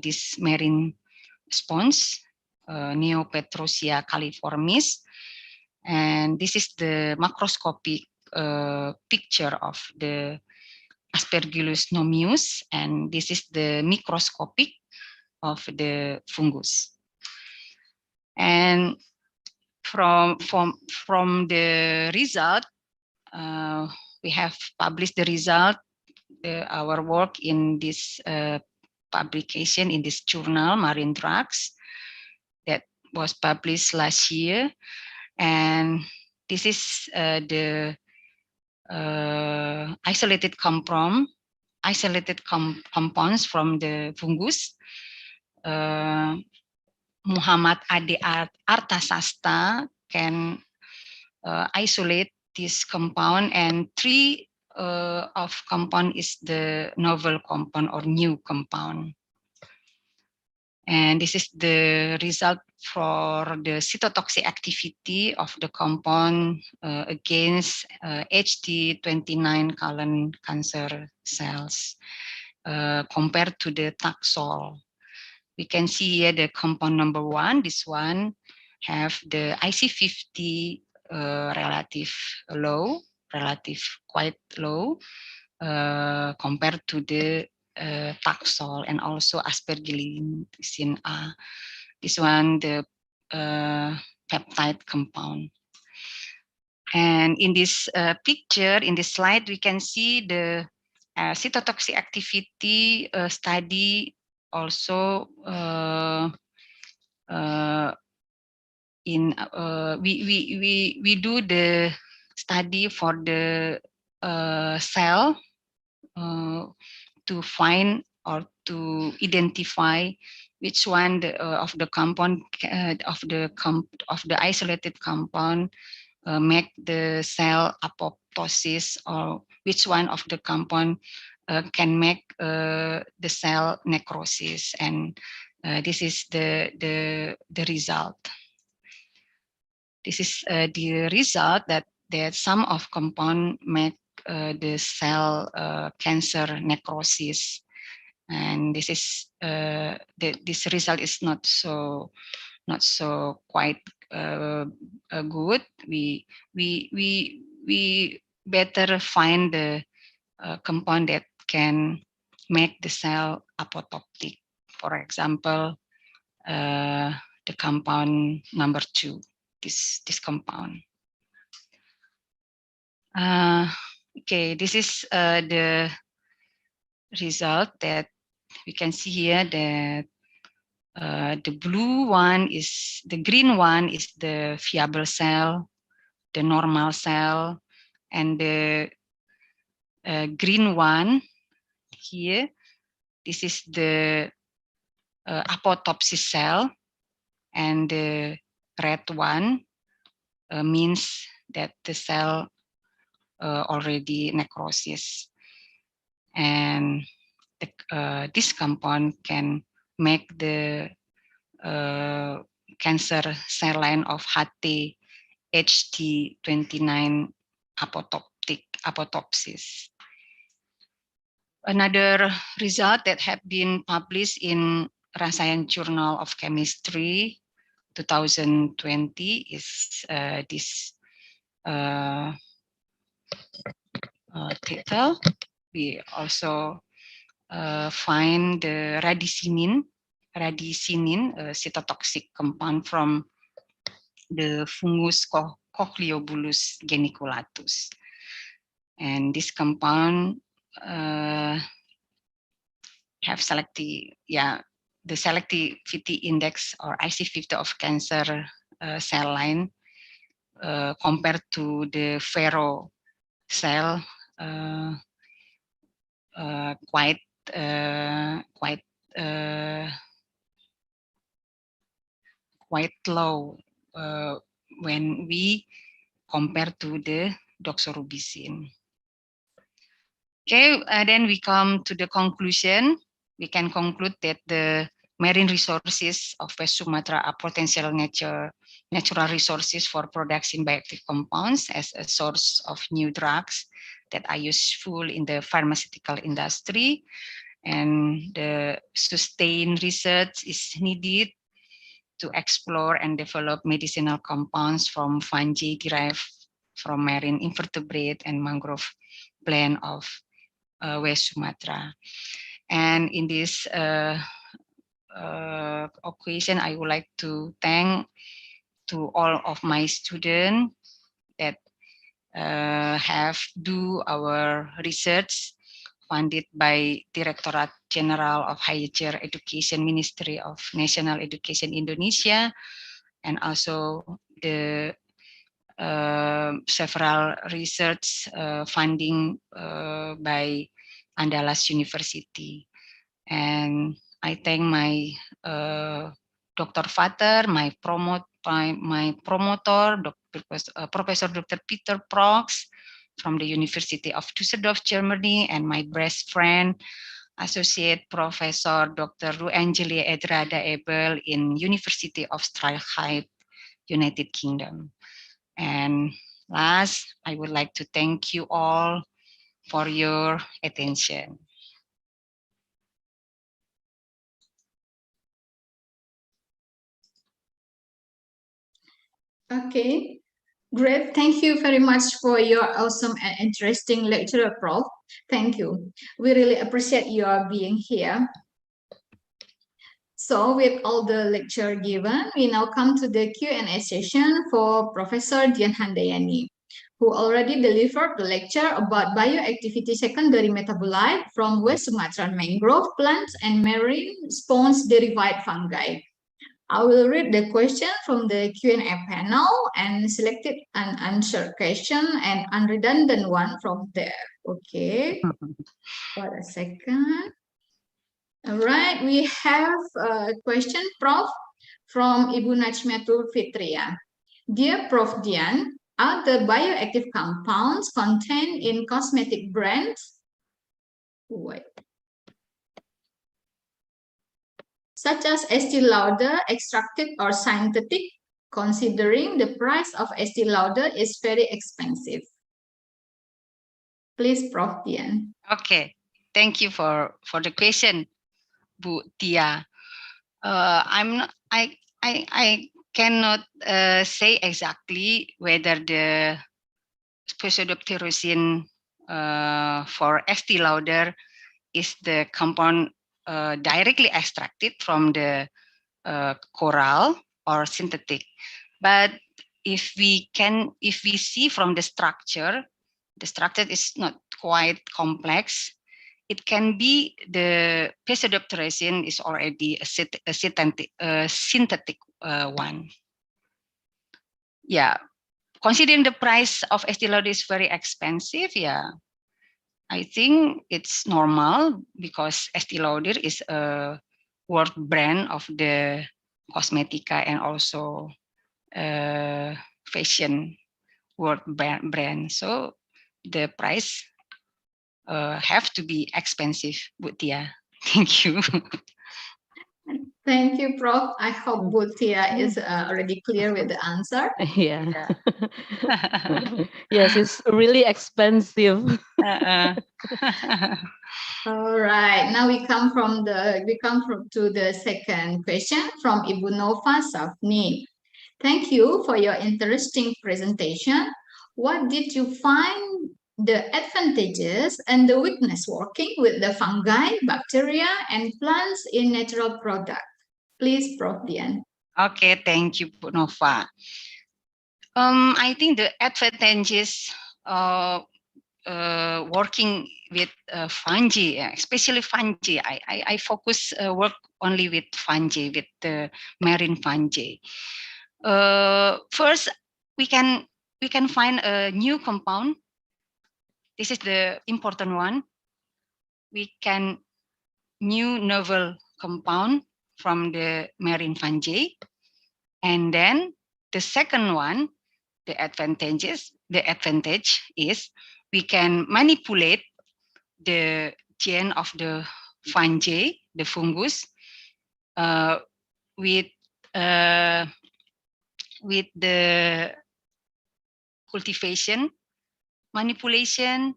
this marine sponge, Neopetrosia califormis, and this is the macroscopic picture of the Aspergillus nomeus, and this is the microscopic of the fungus. And from the result, we have published the result, our work in this publication in this journal, Marine Drugs, that was published last year. And this is the isolated compounds from the fungus. Muhammad Ade Artasasta can isolate this compound, and 3 of compound is the novel compound or new compound. And this is the result for the cytotoxic activity of the compound against HD29 colon cancer cells compared to the Taxol. We can see here the compound number 1, this one have the IC50 relative quite low compared to the Taxol and also aspergillosin A. This one, the peptide compound. And in this picture, in this slide, we can see the cytotoxic activity study also we do the study for the cell to find or to identify which one of the compound of the isolated compound make the cell apoptosis, or which one of the compound can make the cell necrosis. And this is the result. This is the result that some of compound make the cell cancer necrosis, and this is this result is not so quite good. We better find the compound that can make the cell apoptotic. For example, the compound number 2, this compound. Okay, this is the result that we can see here that the blue one is, the green one is the viable cell, the normal cell, and the green one here, this is the apoptosis cell, and the red one means that the cell already necrosis, and this compound can make the cancer cell line of HT HT29 apoptosis. Another result that have been published in Rasayan Journal of Chemistry 2020 is this title. We also find the radicinin, a cytotoxic compound from the fungus Cochleobulus geniculatus. And this compound have the selectivity index or IC50 of cancer cell line compared to the ferro cell quite low when we compare to the doxorubicin. Okay, then we come to the conclusion. We can conclude that the marine resources of West Sumatra are potential natural resources for production bioactive compounds as a source of new drugs that are useful in the pharmaceutical industry. And the sustained research is needed to explore and develop medicinal compounds from fungi derived from marine invertebrate and mangrove plant of West Sumatra. And in this occasion, I would like to thank to all of my students that have do our research funded by Directorate General of Higher Education, Ministry of National Education Indonesia, and also the several research funding by Andalas University. And I thank my Dr. Vater, my promoter, Professor Dr. Peter Prox from the University of Düsseldorf, Germany, and my best friend, Associate Professor Dr. Ruangeli Edrada Ebel in University of Straalheid, United Kingdom. And last, I would like to thank you all for your attention. Okay, great. Thank you very much for your awesome and interesting lecture, Prof. Thank you. We really appreciate your being here. So with all the lecture given, we now come to the Q&A session for Professor Dian Handayani, who already delivered the lecture about bioactivity secondary metabolite from West Sumatran mangrove plants and marine sponge-derived fungi. I will read the question from the Q&A panel and selected an answer question and unredundant one from there. Okay, for a second. All right, we have a question, Prof, from Ibu Najmiatul Fitria. Dear Prof Dian, are the bioactive compounds contained in cosmetic brands? Wait. Such as Estee Lauder extracted or synthetic, considering the price of Estee Lauder is very expensive? Please, Prof Dian. Okay, thank you for the question, Bu Tia. I cannot say exactly whether the pseudopterosin for Estee Lauder is the compound directly extracted from the coral or synthetic. But if we see from the structure is not quite complex. it can be the pseudopracin is already a synthetic one. Yeah, considering the price of Estee Lauder is very expensive, yeah, I think it's normal because Estee Lauder is a world brand of the cosmetica and also fashion world brand. So the price have to be expensive, Bu Tia. Thank you. Thank you, Prof. I hope Butia is already clear with the answer. Yeah. Yes, it's really expensive. All right. Now we come to the second question from Ibu Nova Safni. Thank you for your interesting presentation. What did you find the advantages and the weakness working with the fungi, bacteria, and plants in natural product? Please, Prof. Dian. Okay, thank you, Bu Nova. I think the advantages working with fungi, especially fungi. I focus work only with fungi, with the marine fungi. First, we can find a new compound. This is the important one. We can new novel compound from the marine fungi, and then the second one, the advantage is we can manipulate the gene of the fungi, the fungus, with the cultivation, manipulation,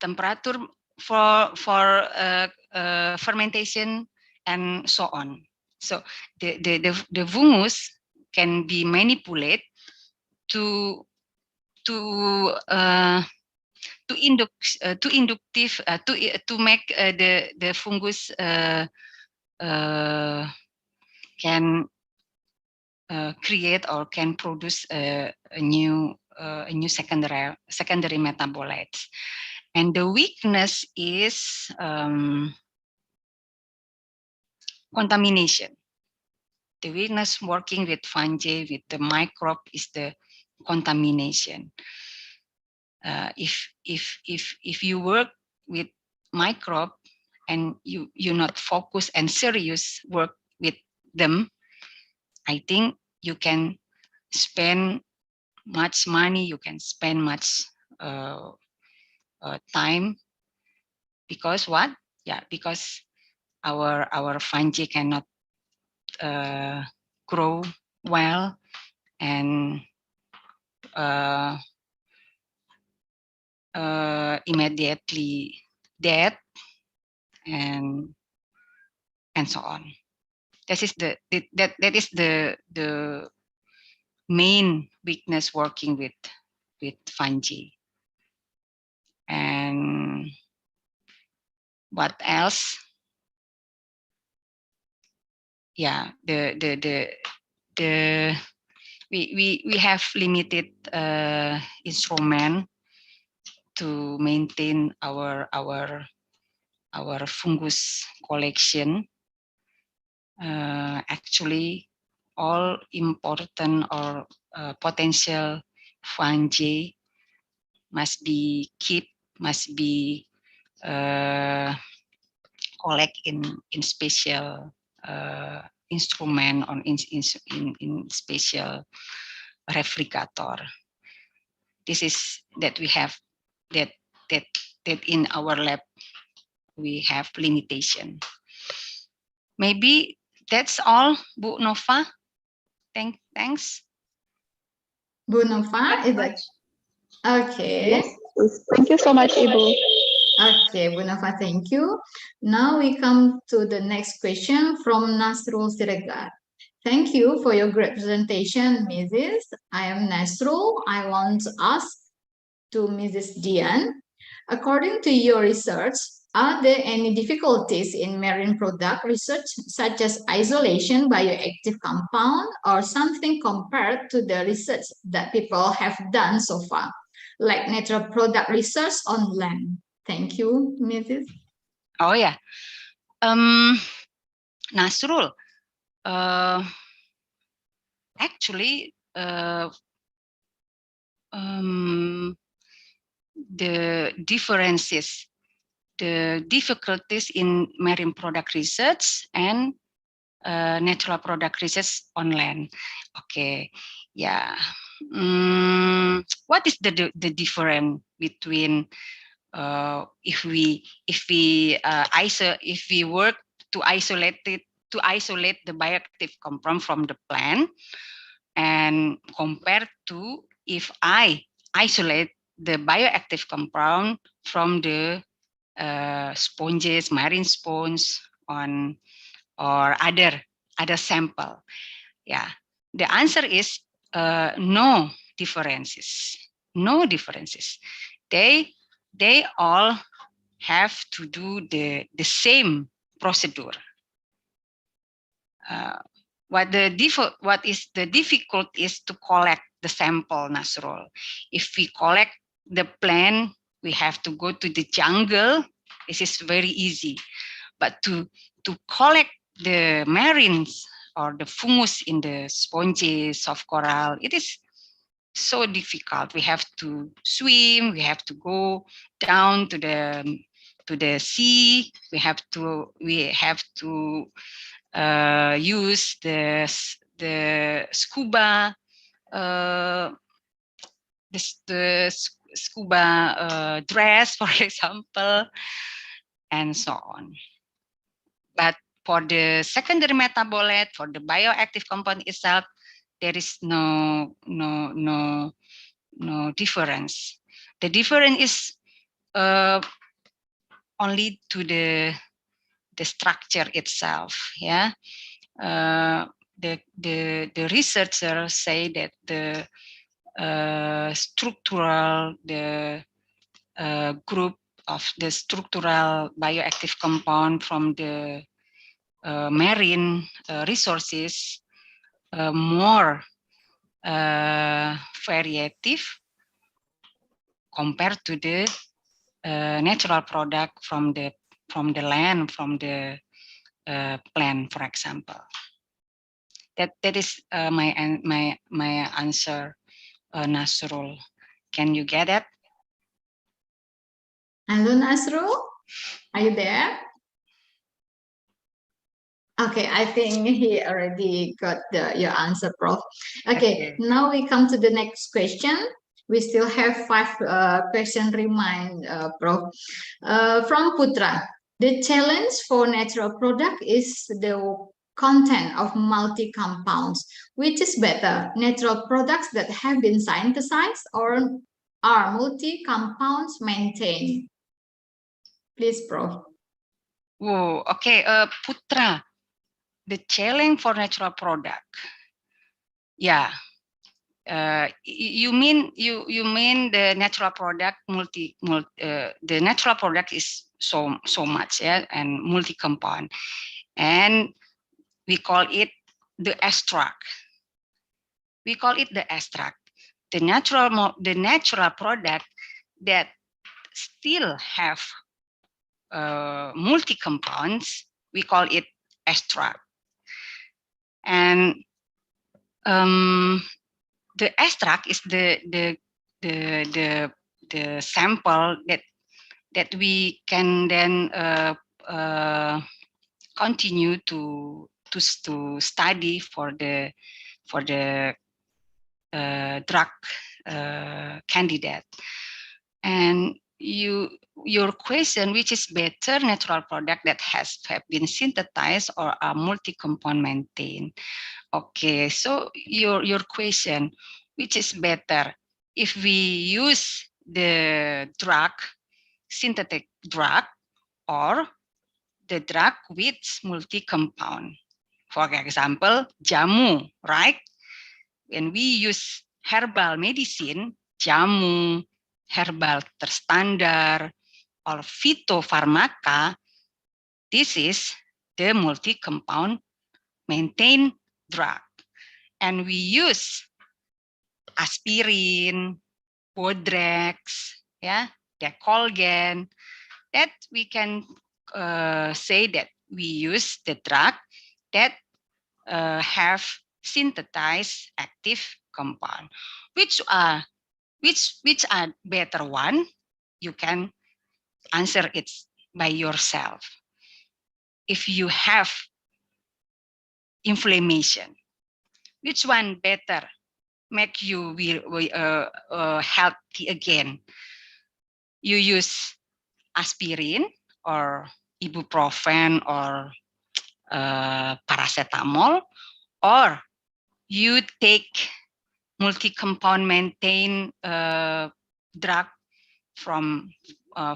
temperature for fermentation, and so on. So the fungus can be manipulated to make the fungus can create or can produce a new secondary metabolites. And the weakness is contamination. The weakness working with fungi, with the microbe, is the contamination. If you work with microbe and you not focus and serious work with them, I think you can spend much money, you can spend much time, because what? Yeah, because our fungi cannot grow well and immediately dead, and so on. That is the main weakness working with fungi. And what else? Yeah, we have limited instrument to maintain our fungus collection. Actually, all important or potential fungi must be collect in special instrument or in special refrigerator. This is that we have that in our lab we have limitation. Maybe that's all, Bu Nova. Thanks. Bu Nova, is that okay? Yes. Thank you so much, Ibu. Okay, Bu Nova, thank you. Now we come to the next question from Nasrul Siregar. Thank you for your great presentation, Mrs. I am Nasrul. I want to ask to Mrs. Dian, according to your research, are there any difficulties in marine product research, such as isolation, bioactive compound, or something compared to the research that people have done so far, like natural product research on land? Thank you, Mrs. Oh yeah, Nasrul, actually, the differences, the difficulties in marine product research and natural product research on land. Okay, yeah. What is the difference between if we work to isolate the bioactive compound from the plant, and compared to if I isolate the bioactive compound from the sponges, marine sponge on or other sample. Yeah, the answer is no differences. No differences. They all have to do the same procedure. What is the difficult is to collect the sample, Nasrul. If we collect the plant, we have to go to the jungle. This is very easy. But to collect the marines or the fungus in the sponges of coral, it is so difficult. We have to swim, we have to go down to the sea, we have to use the scuba the scuba dress, for example, and so on. But for the secondary metabolite, for the bioactive compound itself, there is no difference. The difference is only to the structure itself. Yeah, the researchers say that the group of the structural bioactive compound from the marine resources more variative compared to the natural product from the land, from the plant, for example. That is my answer, Nasrul. Can you get it? Hello, Nasrul. Are you there? Okay, I think he already got your answer, Prof. Okay, now we come to the next question. We still have 5 questions remain, Prof. From Putra, the challenge for natural product is the content of multi-compounds. Which is better, natural products that have been synthesized or are multi-compounds maintained? Please, Prof. Oh, okay, Putra. The challenge for natural product, yeah. You mean the natural product the natural product is so much, yeah, and multi compound, and we call it the extract. We call it the extract. The natural product that still have multi compounds, we call it extract. And the extract is the sample that we can then continue to study for the drug candidate. And your question, which is better, natural product that have been synthesized or are multi-compound maintained? Okay, so your question, which is better, if we use the drug, synthetic drug, or the drug with multi-compound? For example, jamu, right? When we use herbal medicine, jamu, herbal terstandar, or phytopharmaca, this is the multi-compound maintained drug. And we use aspirin, Bodrex, yeah, Decolgen, that we can say that we use the drug that have synthesized active compound. Which are better one? You can answer it by yourself. If you have inflammation, which one better make you healthy again? You use aspirin or ibuprofen or paracetamol, or you take multi-compound maintain drug from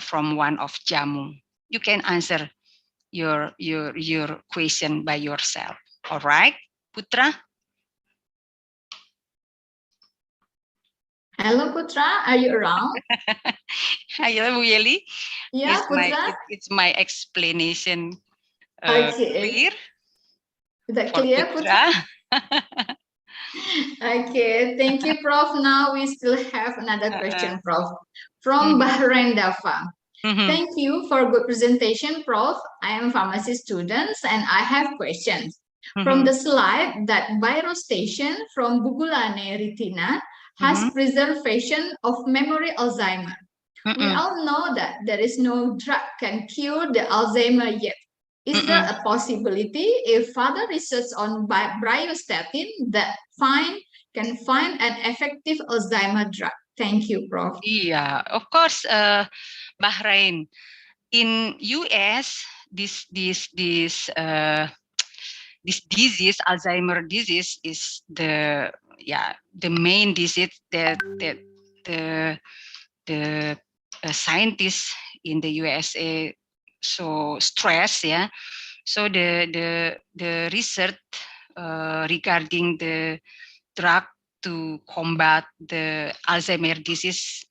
one of jamu. You can answer your question by yourself. All right, Putra. Hello, Putra. Are you around? Hello, Willy. Yeah, Putra. It's my explanation Okay. clear? Is that for clear, Putra? Okay, thank you, Prof. Now we still have another question, Prof. From Bahrain Dafa. Thank you for good presentation, Prof. I am pharmacy students and I have questions. From the slide that virostation from Bugulane retina has preservation of memory Alzheimer. We all know that there is no drug can cure the Alzheimer yet. Is there a possibility if further research on bryostatin that can find an effective Alzheimer drug? Thank you, Prof. Yeah, of course, Bahrain. In US, this disease, Alzheimer disease, is the main disease that the scientists in the USA so stress. Yeah, so the research regarding the drug to combat the Alzheimer disease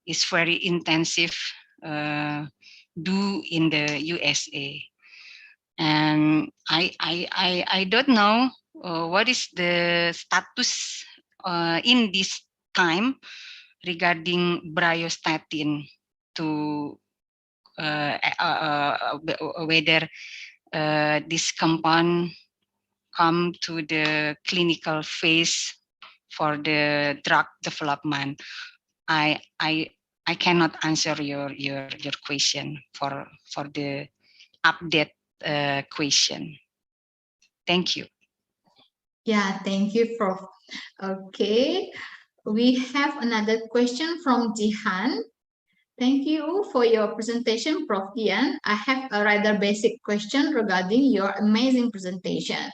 is very intensive do in the USA. And I don't know what is the status in this time regarding bryostatin to whether this compound come to the clinical phase for the drug development. I cannot answer your question for the update question. Thank you. Yeah, thank you, Prof. Okay, we have another question from Jihan. Thank you for your presentation, Prof. Ian. I have a rather basic question regarding your amazing presentation.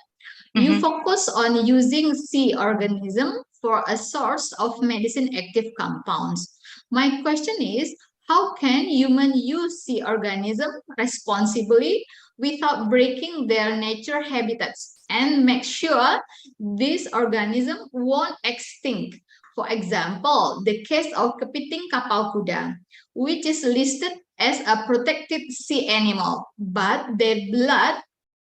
You focus on using sea organism for a source of medicine active compounds. My question is, how can humans use sea organism responsibly without breaking their nature habitats and make sure these organisms won't extinct? For example, the case of kepiting kapal kuda, which is listed as a protected sea animal, but their blood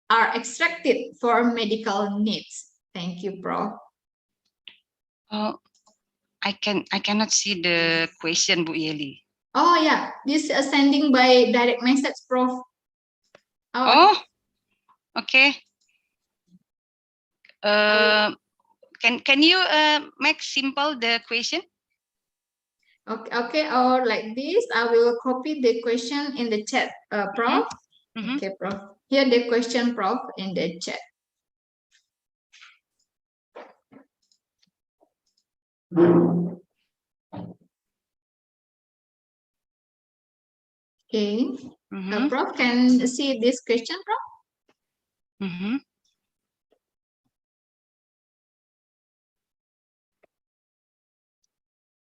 are extracted for medical needs. Thank you, Prof. I cannot see the question, Bu Yeli. Oh yeah, this is sending by direct message, Prof. Oh, okay. Can you make simple the question? Okay, or like this, I will copy the question in the chat, Prof. Okay, Prof. Here the question, Prof, in the chat. Okay, Prof, can see this question, Prof?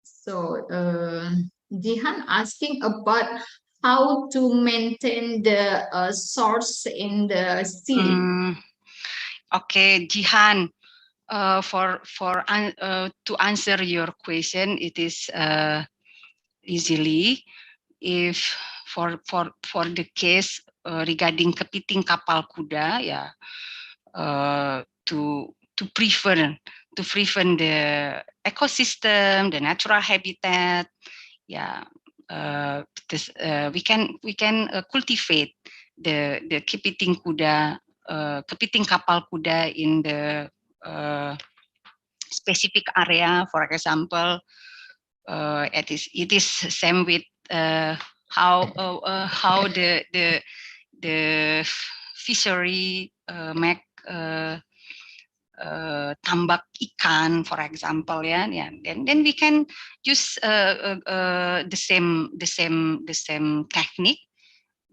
So, Jihan asking about how to maintain the source in the sea. Okay, Jihan, to answer your question, it is easily if for the case regarding kepiting kapal kuda, yeah, to prevent the ecosystem, the natural habitat, yeah, we can cultivate the kepiting kuda, kepiting kapal kuda in the specific area. For example, it is same with how the fishery make tambak ikan, for example, yeah. Then we can use the same technique.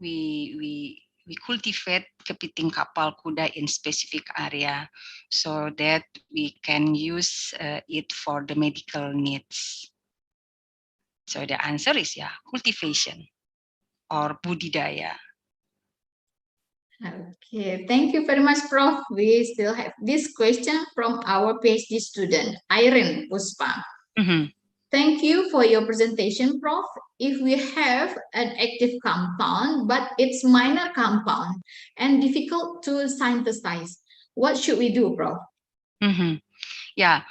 We cultivate kepiting kapal kuda in specific area, so that we can use it for the medical needs. So the answer is cultivation or budidaya. Okay, thank you very much, Prof. We still have this question from our PhD student, Irene Puspa. Thank you for your presentation, Prof. If we have an active compound, but it's minor compound and difficult to synthesize, what should we do, Prof? Yeah,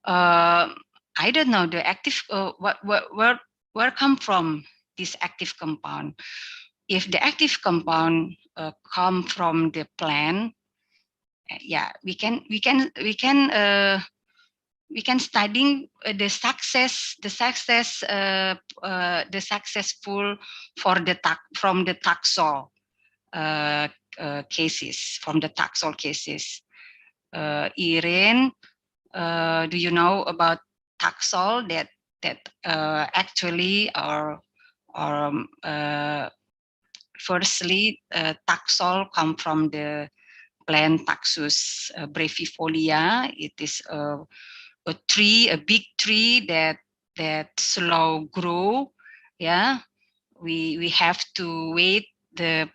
I don't know the active. Where come from this active compound? If the active compound come from the plant, yeah, we can studying the successful for the from the Taxol cases, from the Taxol cases. Irene, do you know about Taxol that actually firstly Taxol come from the plant Taxus brevifolia. It is a tree, a big tree that slow grow. Yeah, we have to wait the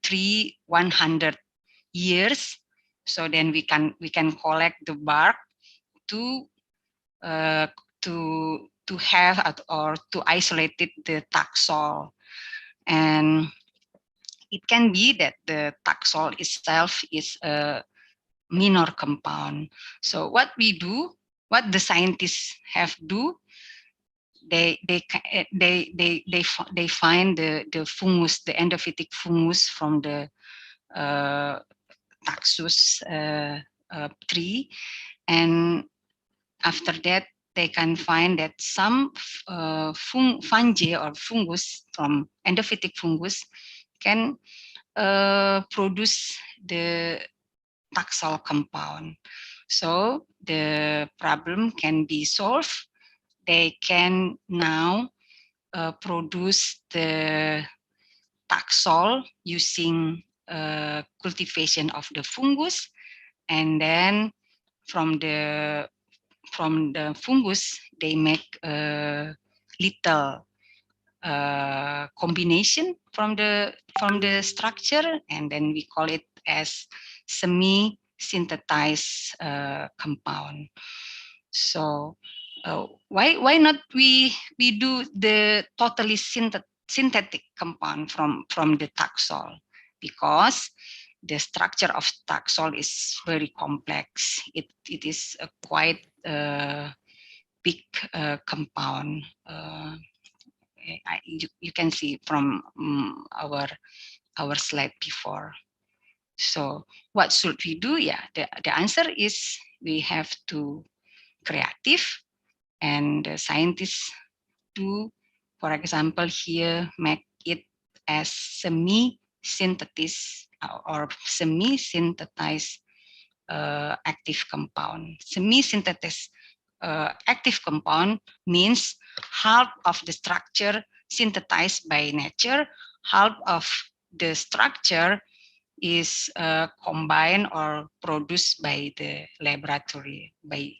tree 100 years, so then we can collect the bark to have or to isolate it, the Taxol. And it can be that the Taxol itself is a minor compound. So what we do, what the scientists have do, they find the fungus, the endophytic fungus from the Taxus tree, and after that they can find that some fungi or fungus from endophytic fungus can produce the Taxol compound. So the problem can be solved. They can now produce the Taxol using cultivation of the fungus, and then from the fungus they make a little combination from the structure, and then we call it as semi-synthesized compound. So why not we do the totally synthetic compound from the Taxol? Because the structure of Taxol is very complex. It is a quite big compound. You can see from our slide before. So what should we do? Yeah, the answer is we have to creative, and the scientists do, for example, here make it as semi-synthesis or semi-synthesized active compound. Semi-synthesis active compound means half of the structure synthesized by nature, half of the structure is combined or produced by the laboratory, by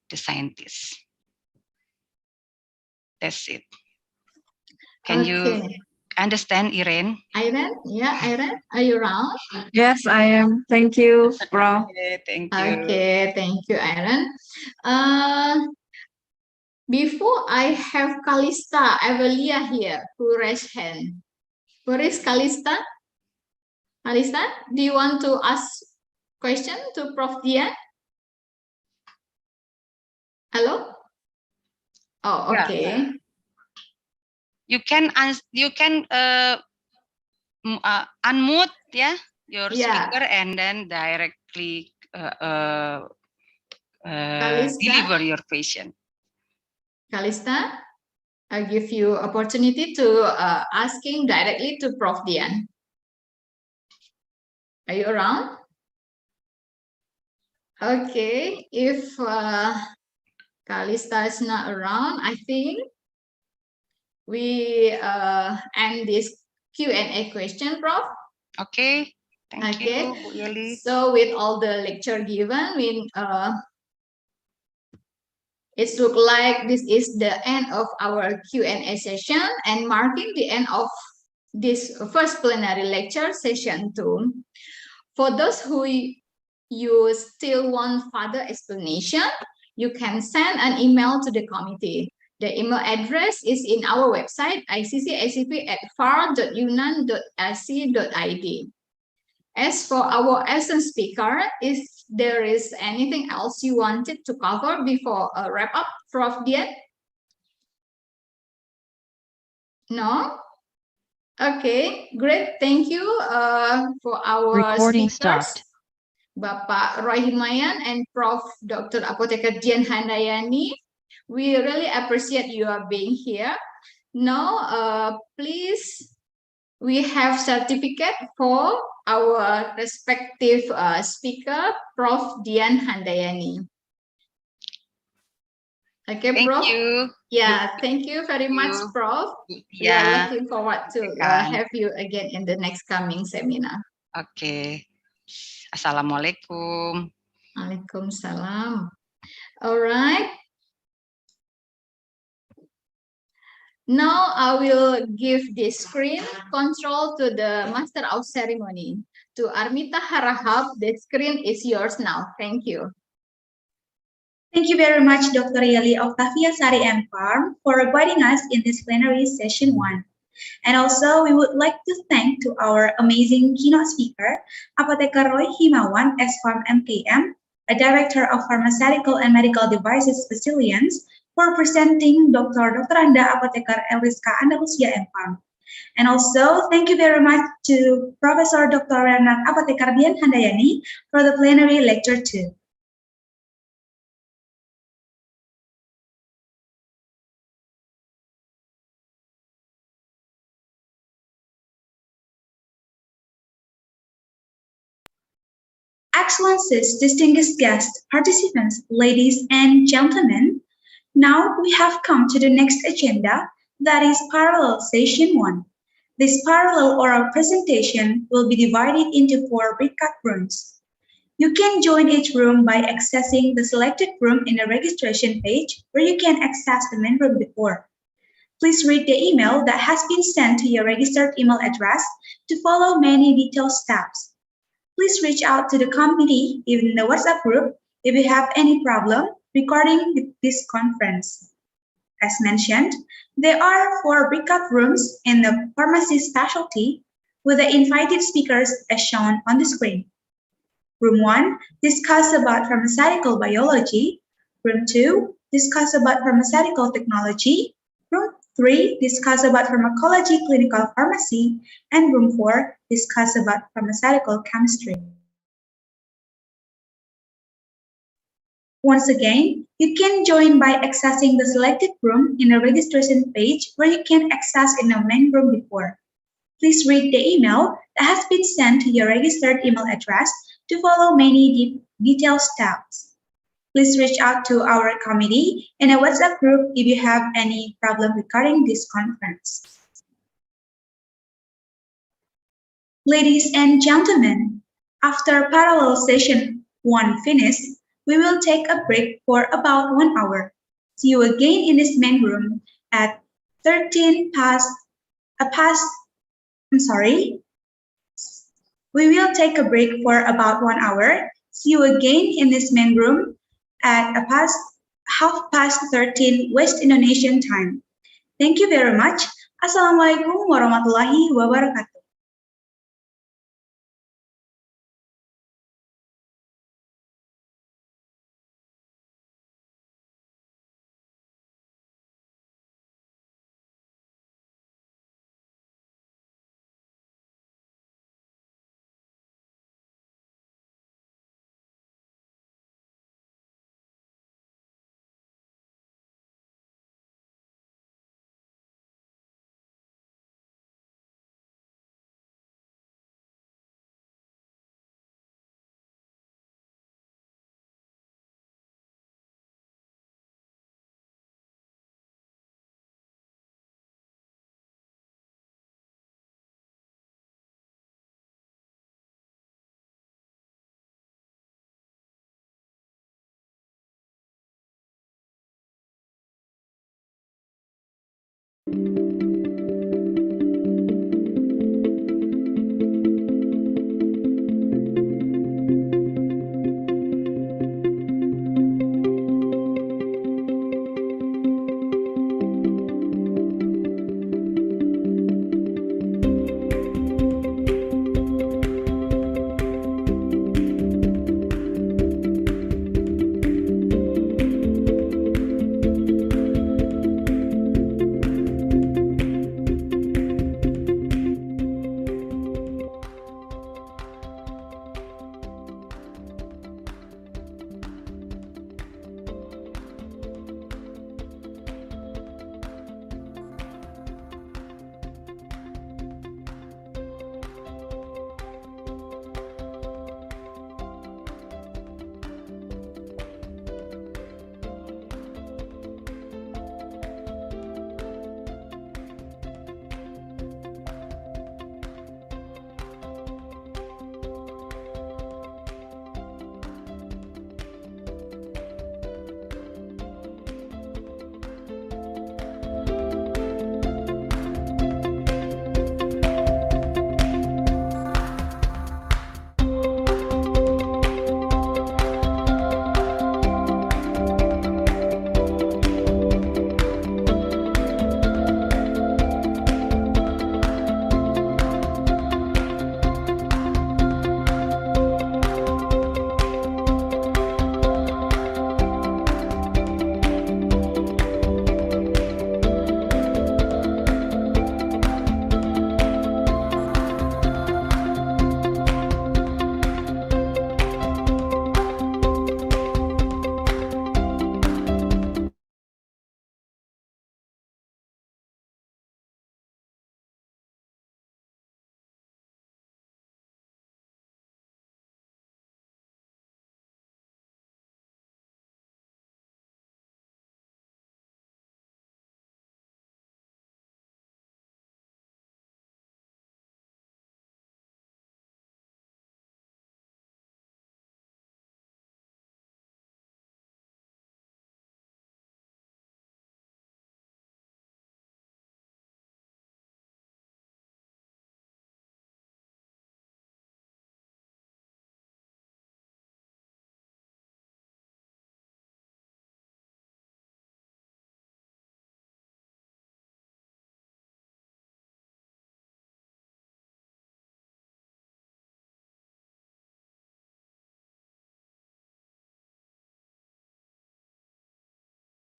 the scientists. That's it. Can you understand, Irene? Irene, yeah, Irene, are you around? Yes, I am. Thank you, Prof. Okay, thank you. Okay, thank you, Irene. Before I have Kalista Evelia here who raised hand. Where is Kalista? Kalista, do you want to ask question to Prof. Dian? Hello? Oh, okay. You can unmute your Yeah. speaker and then directly Kalista? deliver your question. Kalista, I give you opportunity to asking directly to Prof. Dian. Are you around? Okay, if Kalista is not around, I think we end this Q&A question, Prof. Okay, thank you, Bu Yeli. So with all the lecture given, it looks like this is the end of our Q&A session and marking the end of this first plenary lecture, session 2. For those who you still want further explanation, you can send an email to the committee. The email address is in our website, iccscp@far.yunan.ac.id. As for our essence speaker, if there is anything else you wanted to cover before a wrap up, Prof. Dian? No? Okay, great. Thank you for our Recording speakers, stopped. Bapak Roy Himayan and Prof. Dr. Apoteker Dian Handayani. We really appreciate your being here. Now, please, we have certificate for our respective speaker, Prof. Dian Handayani. Okay, Thank Prof. you. Yeah, thank you very much, Prof. We are Yeah. looking forward to have you again in the next coming seminar. Okay. Assalamualaikum. Waalaikumsalam. All right. Now I will give the screen control to the Master of Ceremony. To Armita Harahap, the screen is yours now. Thank you. Thank you very much, Dr. Yeli Octavia Sari M. Farm, for guiding us in this plenary session 1. And also, we would like to thank to our amazing keynote speaker, Apoteker Roy Himawan, S-Farm MKM, a Director of Pharmaceutical and Medical Devices Facilities, for presenting Dr. Anda Apoteker Iccscp Andalusia M-Farm. And also, thank you very much to Professor Dr. Renat Apoteker Dian Handayani for the plenary lecture 2. Excellencies, distinguished guests, participants, ladies and gentlemen, now we have come to the next agenda, that is parallel session 1. This parallel oral presentation will be divided into 4 breakout rooms. You can join each room by accessing the selected room in the registration page where you can access the main room before. Please read the email that has been sent to your registered email address to follow many detailed steps. Please reach out to the committee in the WhatsApp group if you have any problem regarding this conference. As mentioned, there are 4 breakout rooms in the pharmacy specialty with the invited speakers as shown on the screen. Room 1 discuss about pharmaceutical biology. Room 2 discuss about pharmaceutical technology. Room 3 discuss about pharmacology clinical pharmacy, and room 4 discuss about pharmaceutical chemistry. Once again, you can join by accessing the selected room in the registration page where you can access in the main room before. Please read the email that has been sent to your registered email address to follow many detailed steps. Please reach out to our committee in a WhatsApp group if you have any problem regarding this conference. Ladies and gentlemen, after parallel session 1 finished, we will take a break for about 1 hour. See you again in this main room at 13 past. We will take a break for about 1 hour. See you again in this main room at 13:30 West Indonesian time. Thank you very much. Assalamualaikum warahmatullahi wabarakatuh.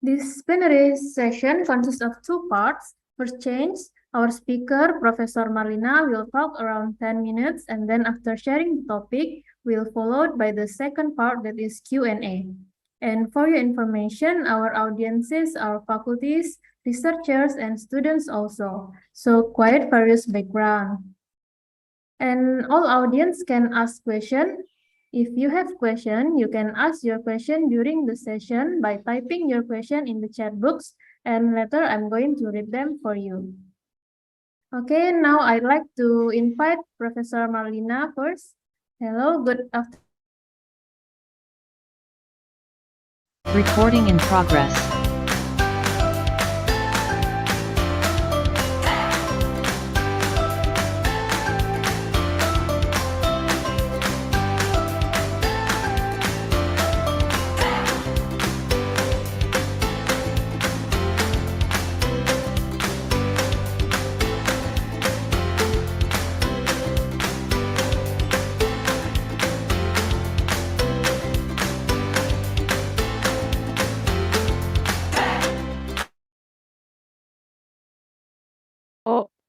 This plenary session consists of two parts. First change, our speaker, Professor Marlina, will talk around 10 minutes, and then after sharing the topic, we'll followed by the second part, that is Q&A. And for your information, our audiences are faculties, researchers, and students also, so quite various background. And all audience can ask question. If you have question, you can ask your question during the session by typing your question in the chat box, and later I'm going to read them for you. Okay, now I'd like to invite Professor Marlina first. Hello, good afternoon. Recording in progress.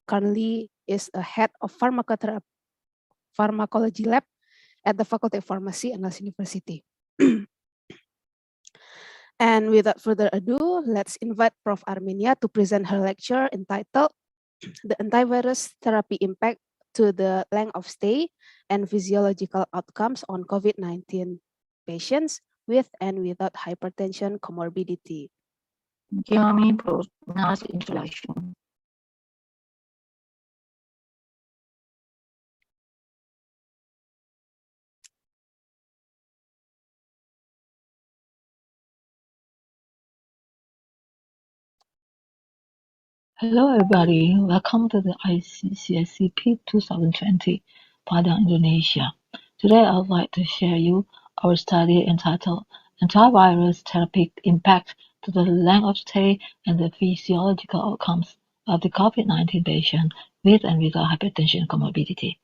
Currently is a head of pharmacology lab at the Faculty of Pharmacy at Andalas University. And without further ado, let's invite Prof. Armenia to present her lecture entitled The Antivirus Therapy Impact to the Length of Stay and Physiological Outcomes on COVID-19 Patients with and Without Hypertension Comorbidity. Thank you, Ami, for nice introduction. Hello, everybody. Welcome to the Iccscp 2020 Padang, Indonesia. Today, I would like to share you our study entitled Antivirus Therapeutic Impact to the Length of Stay and the Physiological Outcomes of the COVID-19 patient with and without hypertension comorbidity.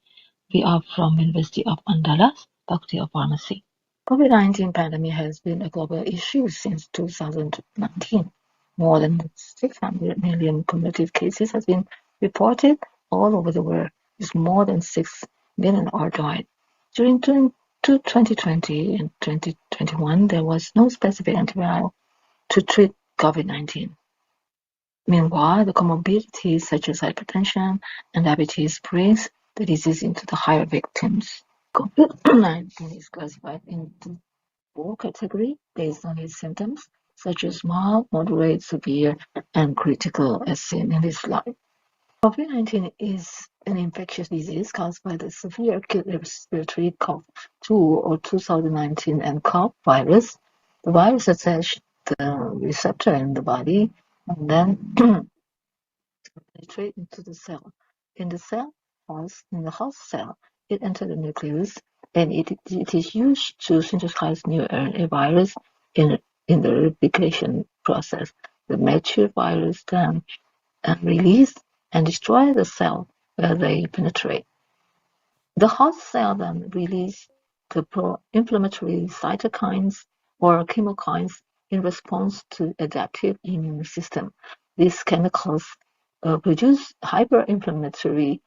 We are from University of Andalas, Faculty of Pharmacy. COVID-19 pandemic has been a global issue since 2019. More than 600 million cumulative cases have been reported all over the world, with more than 6 million are died. During 2020 and 2021, there was no specific antiviral to treat COVID-19. Meanwhile, the comorbidities such as hypertension and diabetes brings the disease into the higher victims. COVID-19 is classified into 4 categories based on its symptoms, such as mild, moderate, severe, and critical, as seen in this slide. COVID-19 is an infectious disease caused by the severe acute respiratory cough-2 or 2019 nCoV virus. The virus attaches the receptor in the body and then penetrate into the cell. In the host cell, it enters the nucleus, and it is used to synthesize new RNA virus in the replication process. The mature virus then release and destroy the cell where they penetrate. The host cell then release the pro-inflammatory cytokines or chemokines in response to adaptive immune system. These chemicals produce hyperinflammatory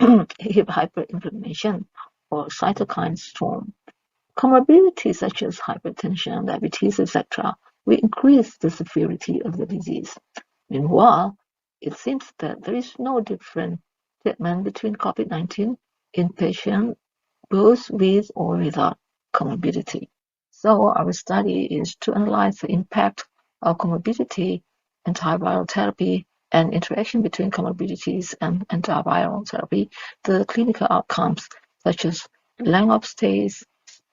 hyperinflammation or cytokine storm. Comorbidities such as hypertension, diabetes, etc., will increase the severity of the disease. Meanwhile, it seems that there is no different treatment between COVID-19 in patients both with or without comorbidity. So our study is to analyze the impact of comorbidity, antiviral therapy, and interaction between comorbidities and antiviral therapy, the clinical outcomes such as length of stays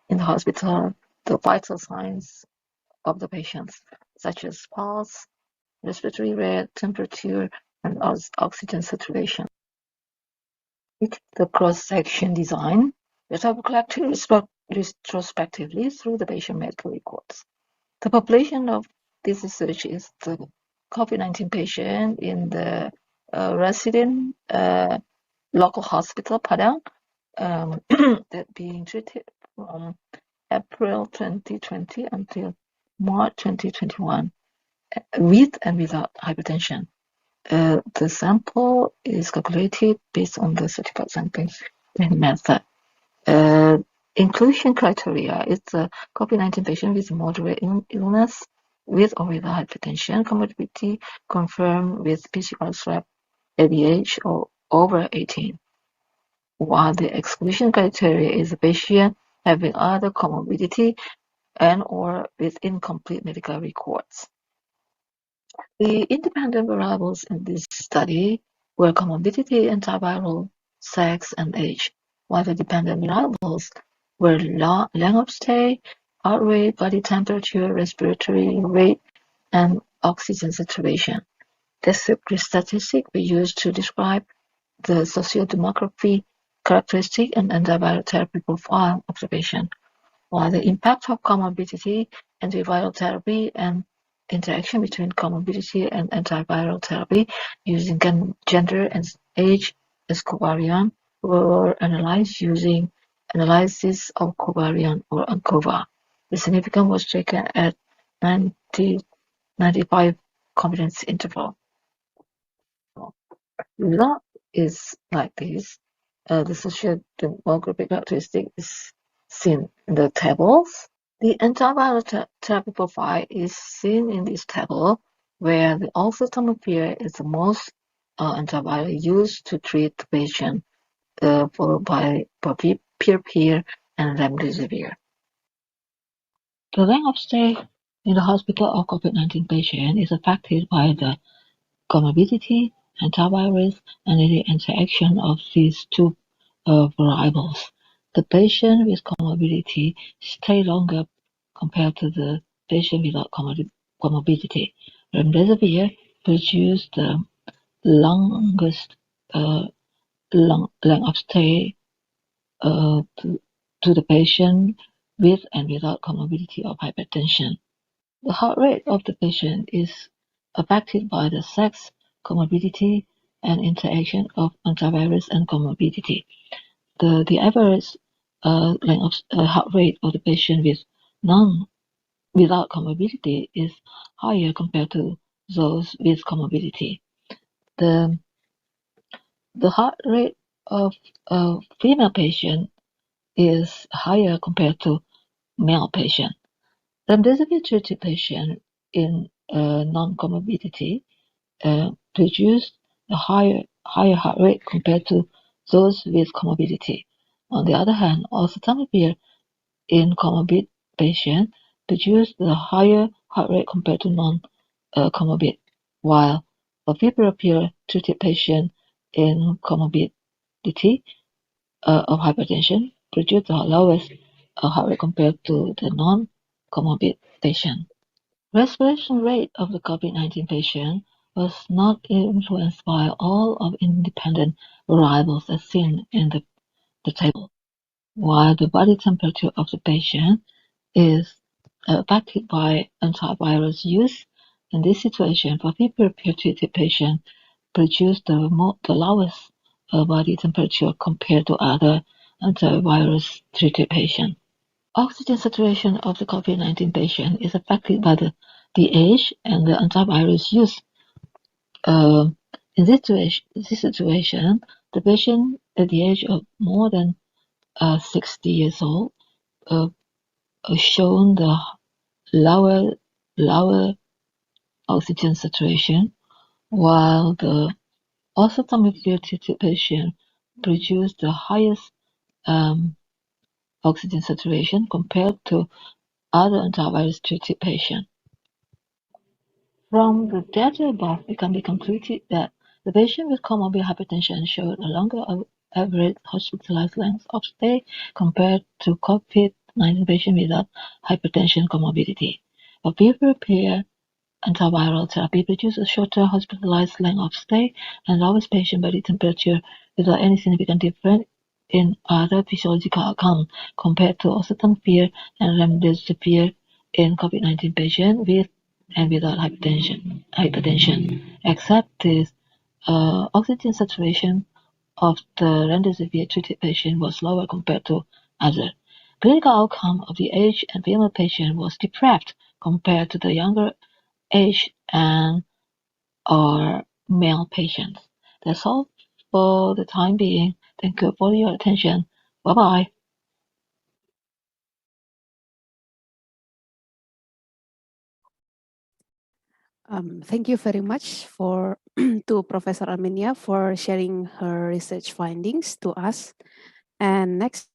in the hospital, the vital signs of the patients, such as pulse, respiratory rate, temperature, and oxygen saturation. The cross-section design that are collected retrospectively through the patient medical records. The population of this research is the COVID-19 patient in the resident local hospital, Padang, that being treated from April 2020 until March 2021 with and without hypertension. The sample is calculated based on the certified sampling method. Inclusion criteria is the COVID-19 patient with moderate illness with or without hypertension comorbidity confirmed with PCR swab at the age of over 18. While the exclusion criteria is a patient having other comorbidity and or with incomplete medical records. The independent variables in this study were comorbidity, antiviral, sex, and age, while the dependent variables were length of stay, heart rate, body temperature, respiratory rate, and oxygen saturation. Descriptive statistics were used to describe the sociodemography characteristic and antiviral therapy profile of the patient, while the impact of comorbidity, antiviral therapy, and interaction between comorbidity and antiviral therapy using gender and age as covariant were analyzed using analysis of covariant or ANCOVA. The significance was taken at 95 confidence interval. The result is like this. The social demographic characteristic is seen in the tables. The antiviral therapy profile is seen in this table, where the oseltamivir is the most antiviral used to treat the patient, followed by pir and remdesivir. The length of stay in the hospital of COVID-19 patient is affected by the comorbidity, antivirus, and the interaction of these two variables. The patient with comorbidity stay longer compared to the patient without comorbidity. Remdesivir produces the longest length of stay to the patient with and without comorbidity of hypertension. The heart rate of the patient is affected by the sex, comorbidity, and interaction of antivirus and comorbidity. The average length of heart rate of the patient without comorbidity is higher compared to those with comorbidity. The heart rate of a female patient is higher compared to male patient. Remdesivir treated patient in non-comorbidity produce a higher heart rate compared to those with comorbidity. On the other hand, oseltamivir in comorbid patient produce the higher heart rate compared to non-comorbid, while favipiravir treated patient in comorbidity of hypertension produce the lowest heart rate compared to the non-comorbid patient. Respiration rate of the COVID-19 patient was not influenced by all of independent variables as seen in the table, while the body temperature of the patient is affected by antivirus use. In this situation, favipiravir-treated patient produced the lowest body temperature compared to other antivirus-treated patients. Oxygen saturation of the COVID-19 patient is affected by the age and the antivirus use. In this situation, the patient at the age of more than 60 years old shown the lower oxygen saturation, while the oseltamivir-treated patient produced the highest oxygen saturation compared to other antivirus-treated patients. From the data above, it can be concluded that the patient with comorbid hypertension showed a longer average hospitalized length of stay compared to COVID-19 patient without hypertension comorbidity. A peer antiviral therapy produces a shorter hospitalized length of stay and lowers patient body temperature without any significant difference in other physiological outcomes compared to oseltamivir and remdesivir in COVID-19 patients with and without hypertension, except this oxygen saturation of the remdesivir treated patient was lower compared to other. Clinical outcome of the age and female patient was depressed compared to the younger age and or male patients. That's all for the time being. Thank you for your attention. Bye-bye. Thank you very much for to Professor Armenia for sharing her research findings to us. And next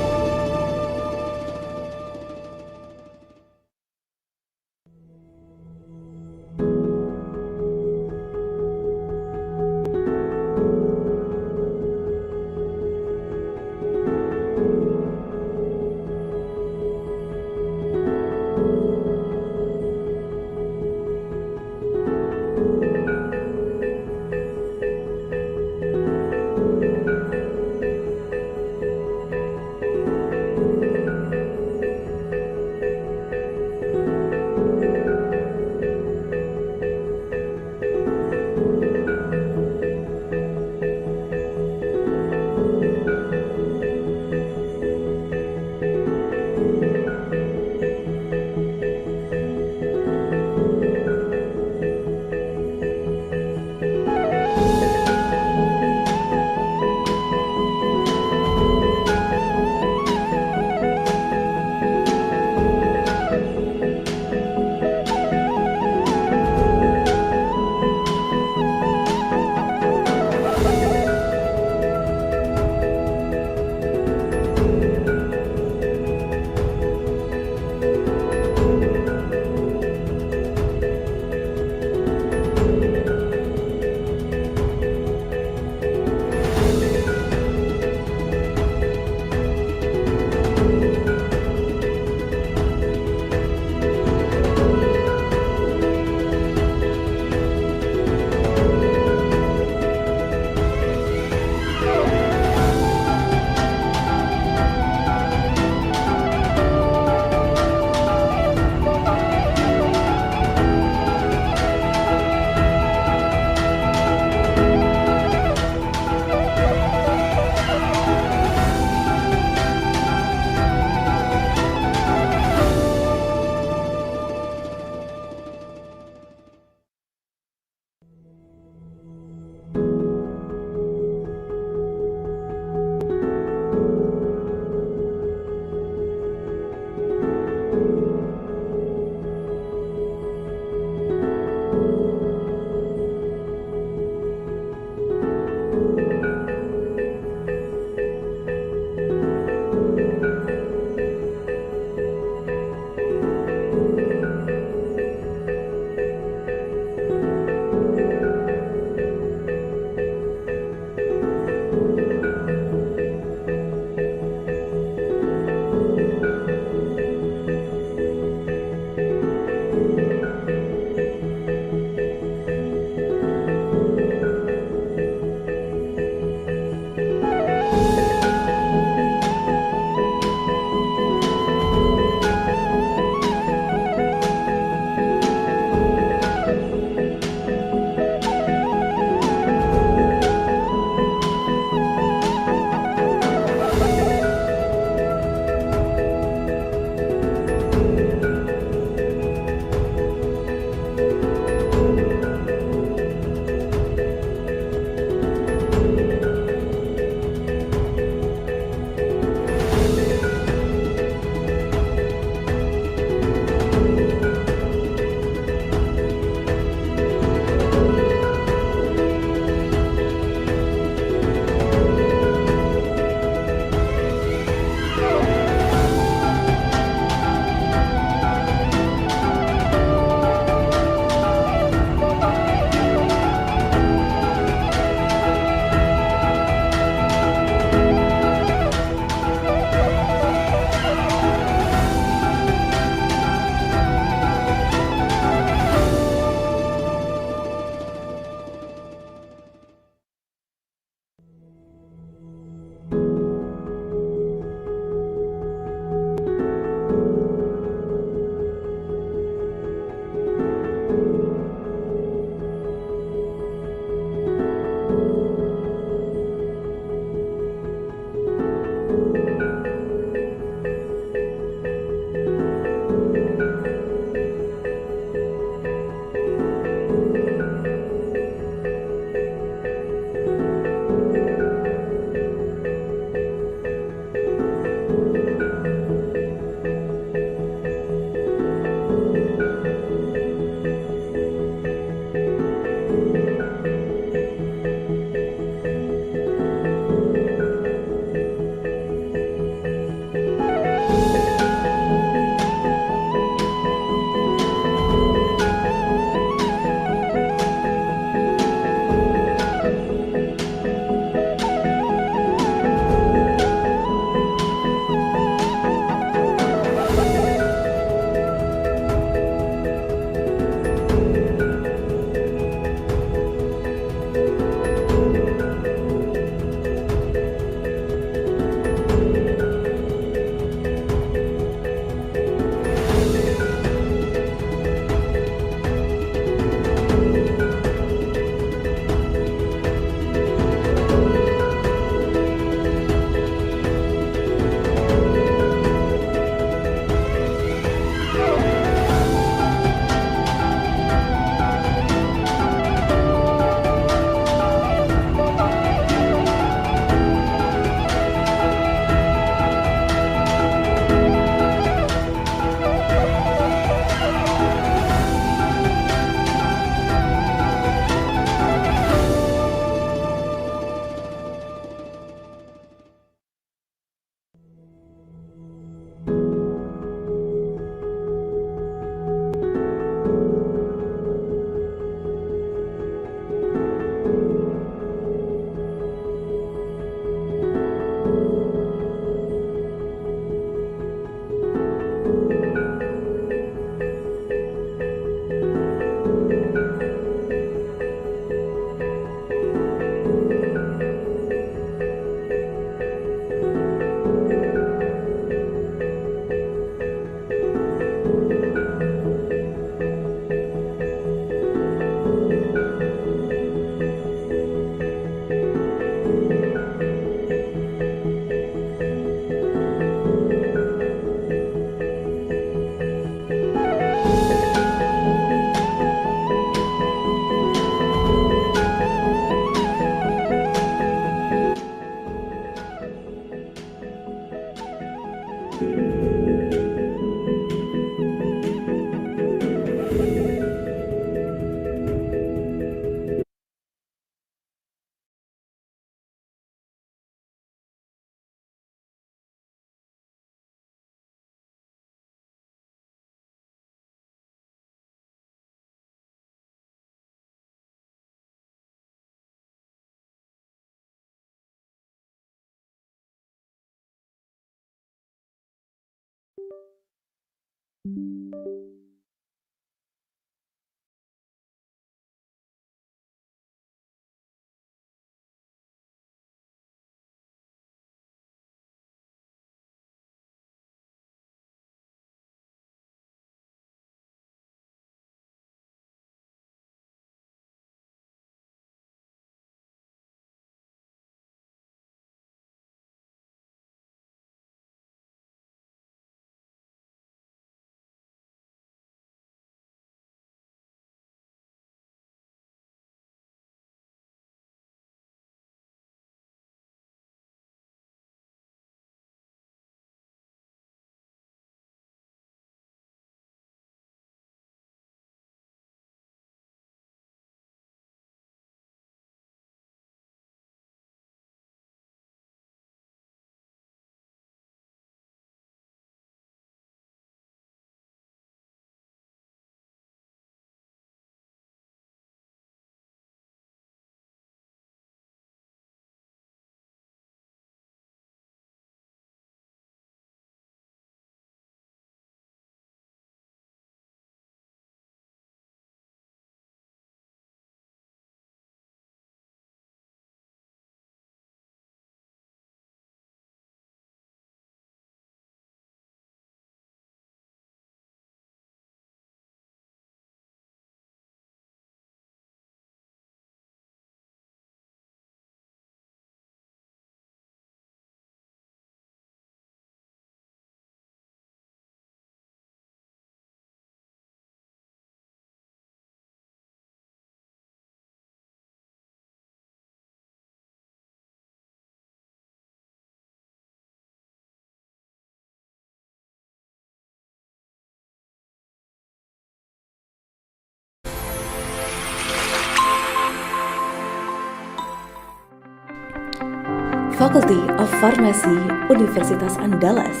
Faculty of Pharmacy, Universitas Andalas,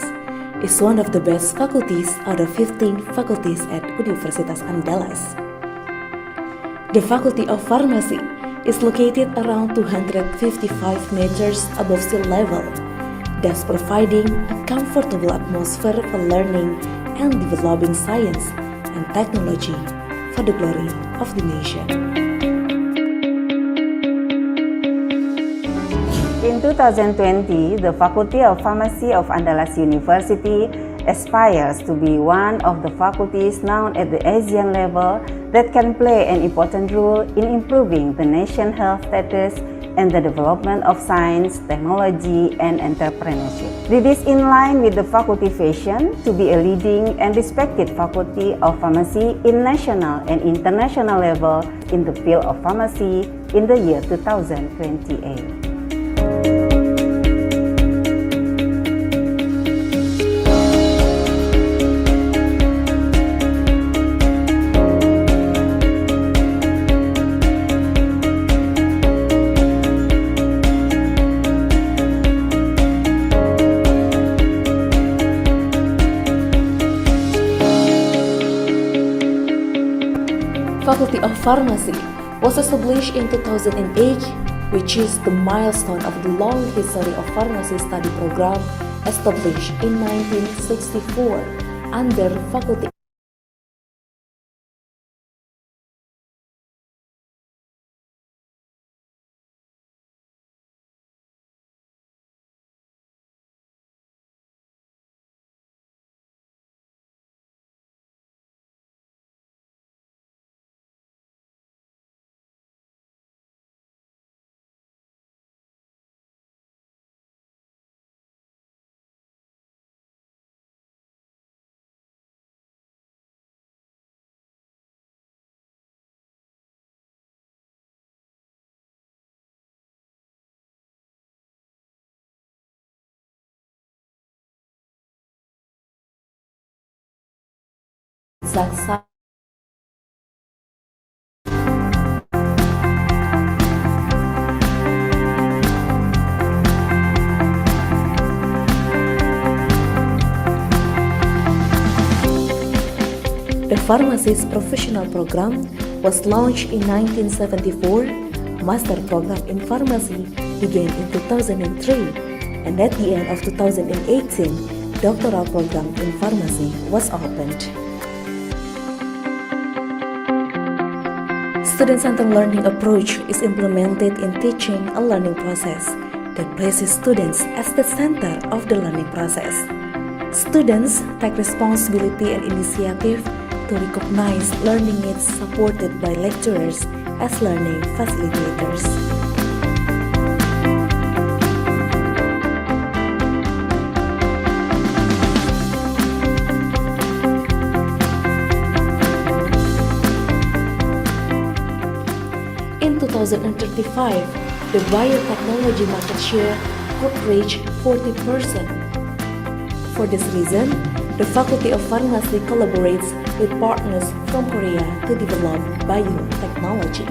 is one of the best faculties out of 15 faculties at Universitas Andalas. The Faculty of Pharmacy is located around 255 meters above sea level, thus providing a comfortable atmosphere for learning and developing science and technology for the glory of the nation. In 2020, the Faculty of Pharmacy of Andalas University aspires to be one of the faculties known at the Asian level that can play an important role in improving the nation's health status and the development of science, technology, and entrepreneurship. This is in line with the faculty vision to be a leading and respected faculty of pharmacy in national and international level in the field of pharmacy in the year 2028. Faculty of Pharmacy was established in 2008, which is the milestone of the long history of pharmacy study program established in 1964 under Faculty Zaksa. The pharmacist professional program was launched in 1974. Master program in pharmacy began in 2003, and at the end of 2018, doctoral program in pharmacy was opened. Student-centered learning approach is implemented in teaching a learning process that places students as the center of the learning process. Students take responsibility and initiative to recognize learning needs supported by lecturers as learning facilitators. In 2035, the biotechnology market share could reach 40%. For this reason, the Faculty of Pharmacy collaborates with partners from Korea to develop biotechnology.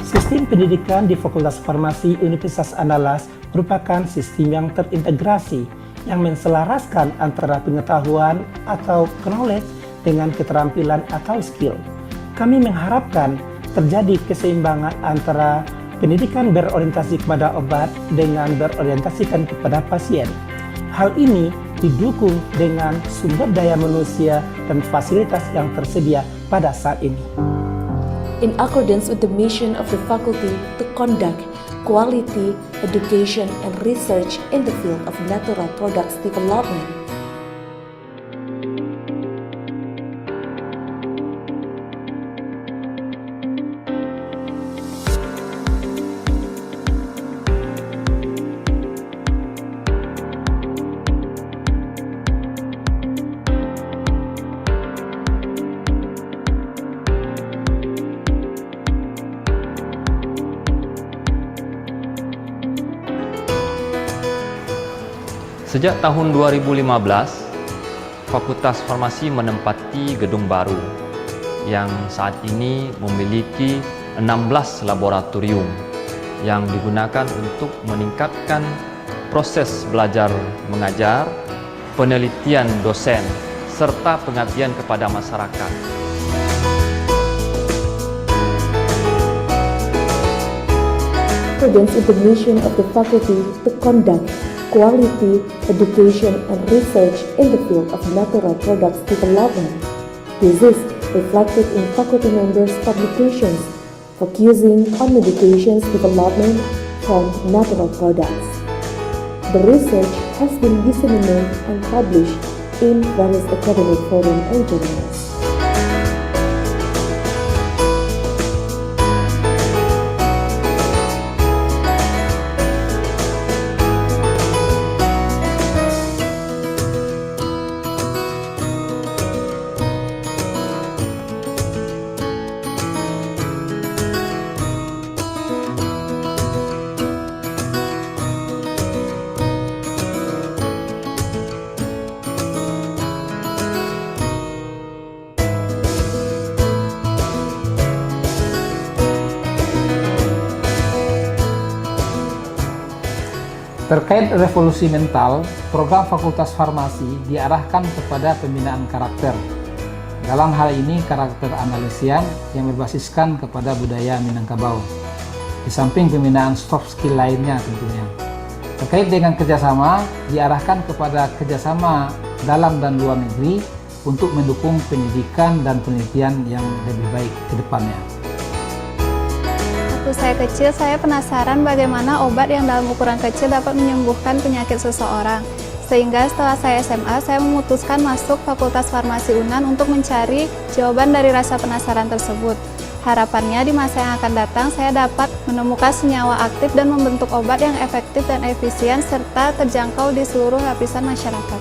Sistem pendidikan di Fakultas Farmasi Universitas Andalas merupakan sistem yang terintegrasi yang menselaraskan antara pengetahuan atau knowledge dengan keterampilan atau skill. Kami mengharapkan terjadi keseimbangan antara pendidikan berorientasi kepada obat dengan berorientasikan kepada pasien. Hal ini didukung dengan sumber daya manusia dan fasilitas yang tersedia pada saat ini. In accordance with the mission of the faculty to conduct quality education and research in the field of natural products development, Sejak tahun 2015, Fakultas Farmasi menempati gedung baru yang saat ini memiliki 16 laboratorium yang digunakan untuk meningkatkan proses belajar mengajar, penelitian dosen, serta pengabdian kepada masyarakat. accordance with the mission of the faculty to conduct quality education and research in the field of natural products development. This is reflected in faculty members' publications focusing on medications development from natural products. The research has been disseminated and published in various academic forums and journals. Terkait revolusi mental, program Fakultas Farmasi diarahkan kepada pembinaan karakter. Dalam hal ini karakter analisian yang berbasiskan kepada budaya Minangkabau. Di samping pembinaan soft skill lainnya tentunya. Terkait dengan kerjasama, diarahkan kepada kerjasama dalam dan luar negeri untuk mendukung pendidikan dan penelitian yang lebih baik ke depannya. Waktu saya kecil, saya penasaran bagaimana obat yang dalam ukuran kecil dapat menyembuhkan penyakit seseorang. Sehingga setelah saya SMA, saya memutuskan masuk Fakultas Farmasi UNAN untuk mencari jawaban dari rasa penasaran tersebut. Harapannya di masa yang akan datang, saya dapat menemukan senyawa aktif dan membentuk obat yang efektif dan efisien serta terjangkau di seluruh lapisan masyarakat.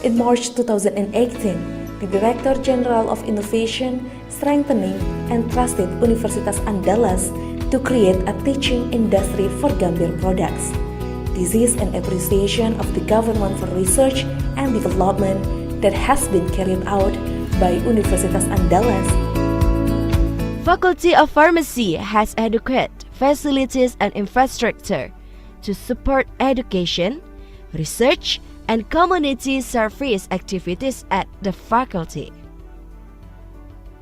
In March 2018, the Director General of Innovation, Strengthening and Trusted Universitas Andalas to create a teaching industry for Gambir products. This is an appreciation of the government for research and development that has been carried out by Universitas Andalas. Faculty of Pharmacy has adequate facilities and infrastructure to support education, research, and community service activities at the faculty.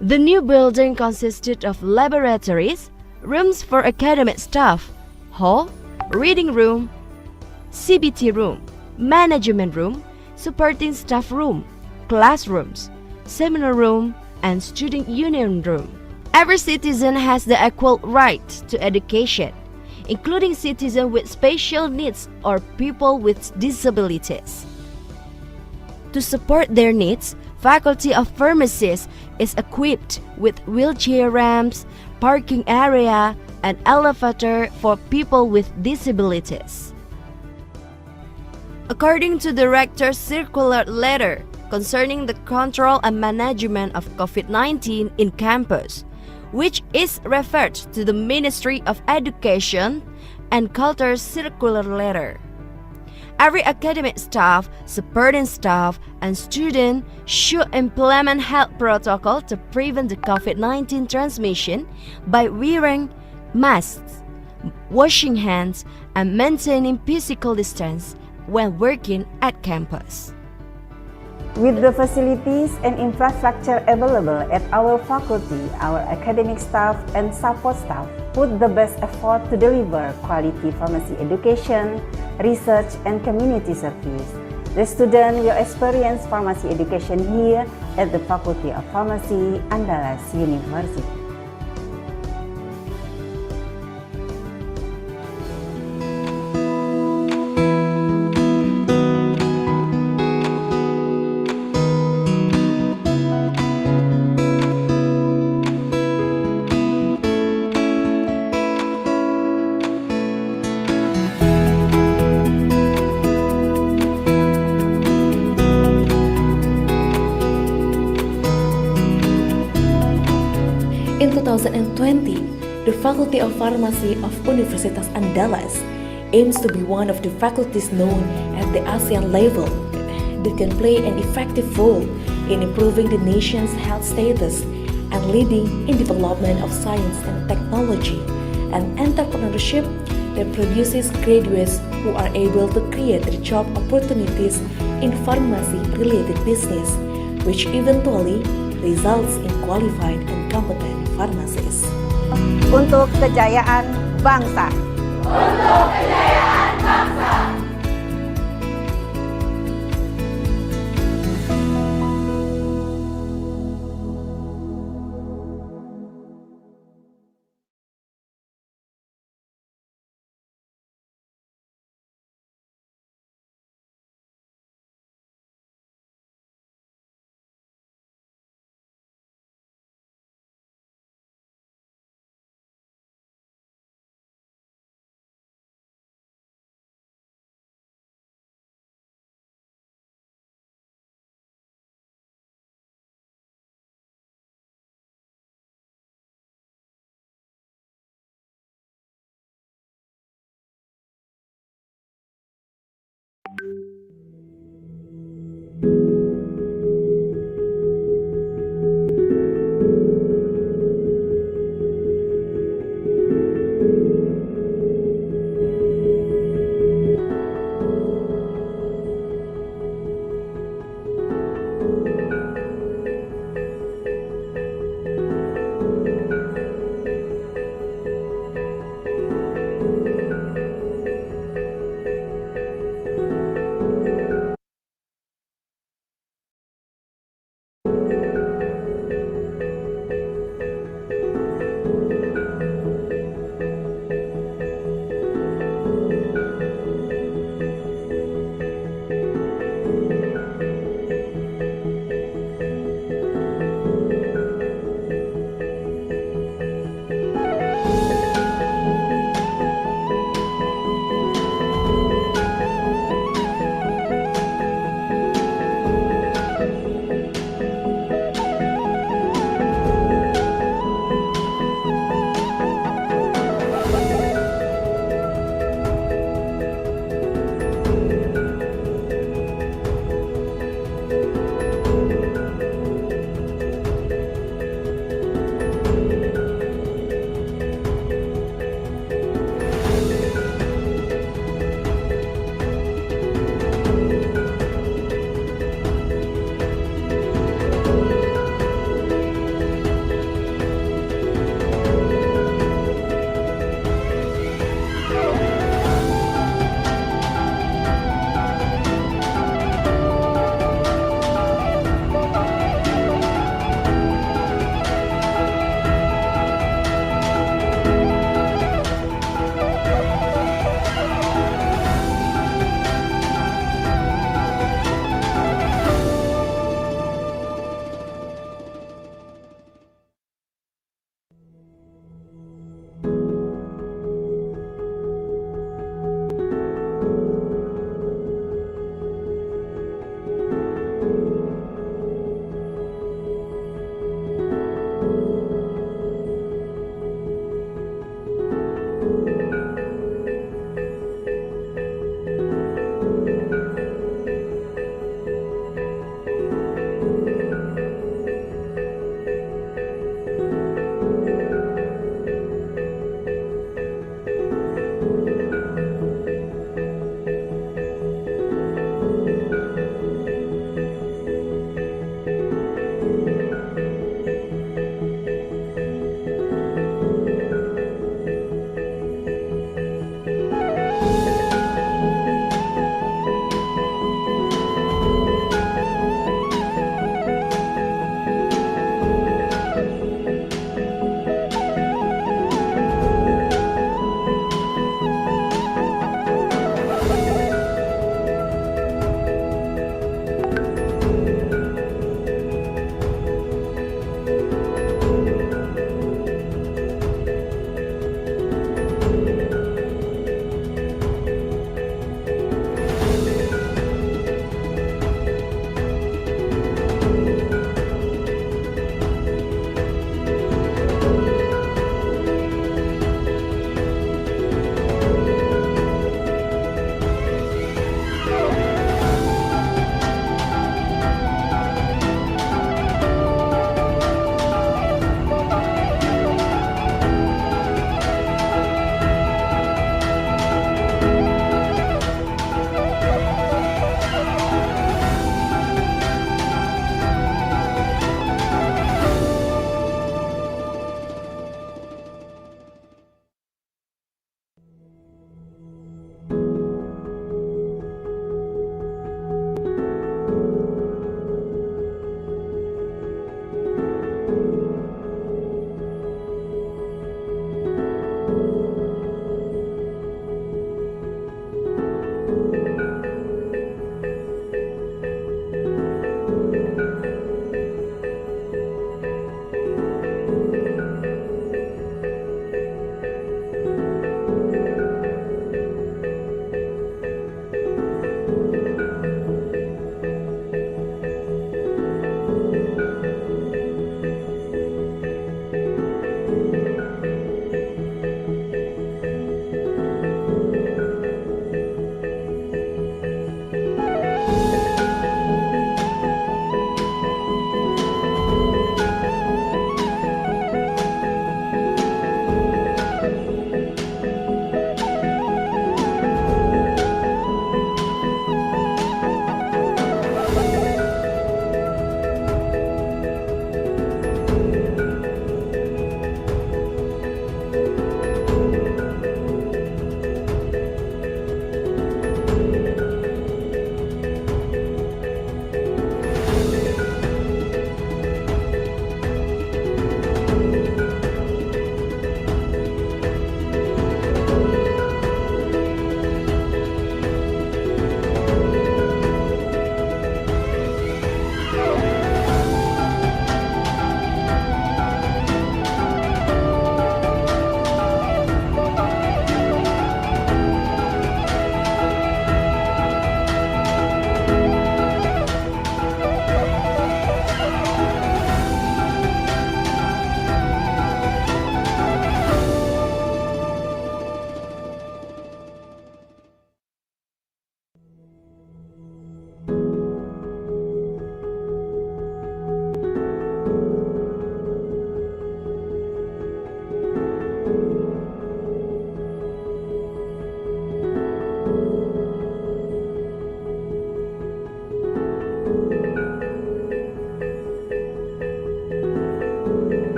The new building consisted of laboratories, rooms for academic staff, hall, reading room, CBT room, management room, supporting staff room, classrooms, seminar room, and student union room. Every citizen has the equal right to education, including citizens with special needs or people with disabilities. To support their needs, Faculty of Pharmacy is equipped with wheelchair ramps, parking area, and elevator for people with disabilities. According to the Rector's circular letter concerning the control and management of COVID-19 in campus, which is referred to the Ministry of Education and Culture's circular letter, every academic staff, supporting staff, and student should implement health protocol to prevent the COVID-19 transmission by wearing masks, washing hands, and maintaining physical distance when working at campus. With the facilities and infrastructure available at our faculty, our academic staff and support staff put the best effort to deliver quality pharmacy education, research, and community service. The student will experience pharmacy education here at the Faculty of Pharmacy, Andalas University. In 2020, the Faculty of Pharmacy of Universitas Andalas aims to be one of the faculties known at the ASEAN level that can play an effective role in improving the nation's health status and leading in development of science and technology and entrepreneurship that produces graduates who are able to create the job opportunities in pharmacy-related business, which eventually results in qualified and competent pharmacists. Untuk kejayaan bangsa. Untuk kejayaan bangsa.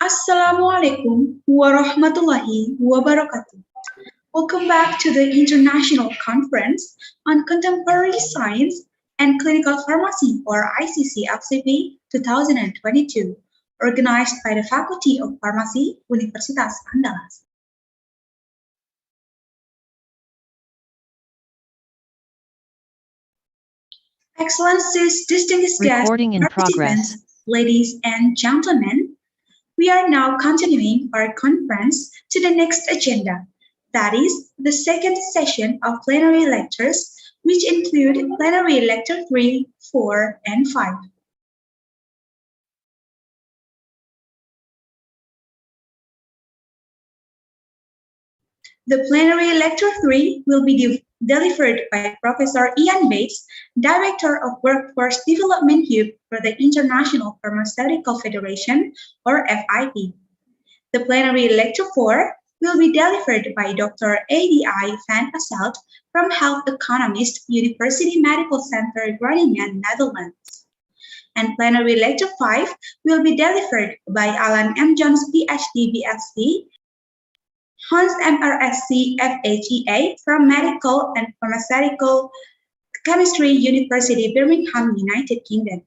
Assalamualaikum warahmatullahi wabarakatuh. Welcome back to the International Conference on Contemporary Science and Clinical Pharmacy, or Iccscp 2022, organized by the Faculty of Pharmacy, Universitas Andalas. Excellencies, distinguished guests, participants, ladies and gentlemen, we are now continuing our conference to the next agenda. That is the second session of plenary lectures, which include plenary lecture 3, 4, and 5. The plenary lecture 3 will be delivered by Professor Ian Bates, Director of Workforce Development Hub for the International Pharmaceutical Federation, or FIP. The plenary lecture 4 will be delivered by Dr. ADI van Asselt from Health Economist, University Medical Center Groningen, Netherlands. And plenary lecture 5 will be delivered by Alan M. Jones, PhD, BSc, Hans MRSc, FHEA from Medical and Pharmaceutical Chemistry, University, Birmingham, United Kingdom.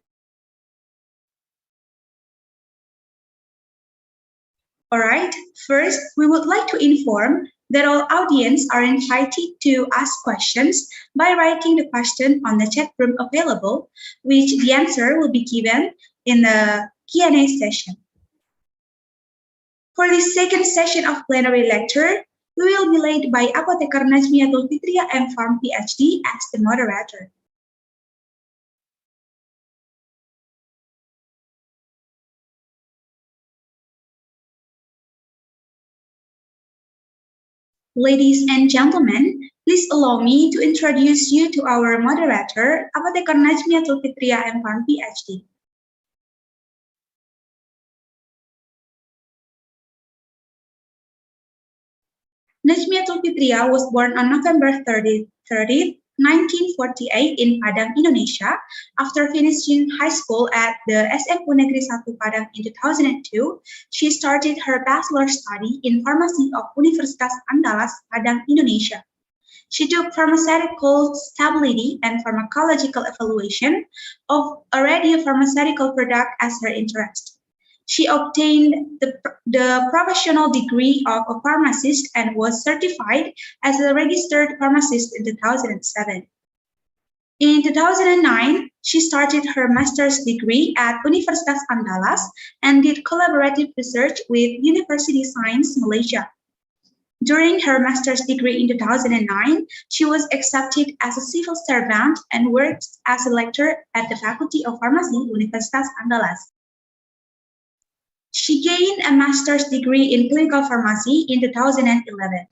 All right, first, we would like to inform that all audience are invited to ask questions by writing the question on the chat room available, which the answer will be given in the Q&A session. For this second session of plenary lecture, we will be led by Apotheker Najmiatul Fitria M.Pharm PhD as the moderator. Ladies and gentlemen, please allow me to introduce you to our moderator, Apotheker Najmiatul Fitria M.Pharm PhD. Najmiatul Fitria was born on November 30, 1948 in Padang, Indonesia. After finishing high school at the SMU Negeri 1 Padang in 2002, she started her bachelor's study in pharmacy of Universitas Andalas, Padang, Indonesia. She took pharmaceutical stability and pharmacological evaluation of a radiopharmaceutical product as her interest. She obtained the professional degree of a pharmacist and was certified as a registered pharmacist in 2007. In 2009, she started her master's degree at Universitas Andalas and did collaborative research with University Science Malaysia. During her master's degree in 2009, she was accepted as a civil servant and worked as a lecturer at the Faculty of Pharmacy, Universitas Andalas. She gained a master's degree in clinical pharmacy in 2011.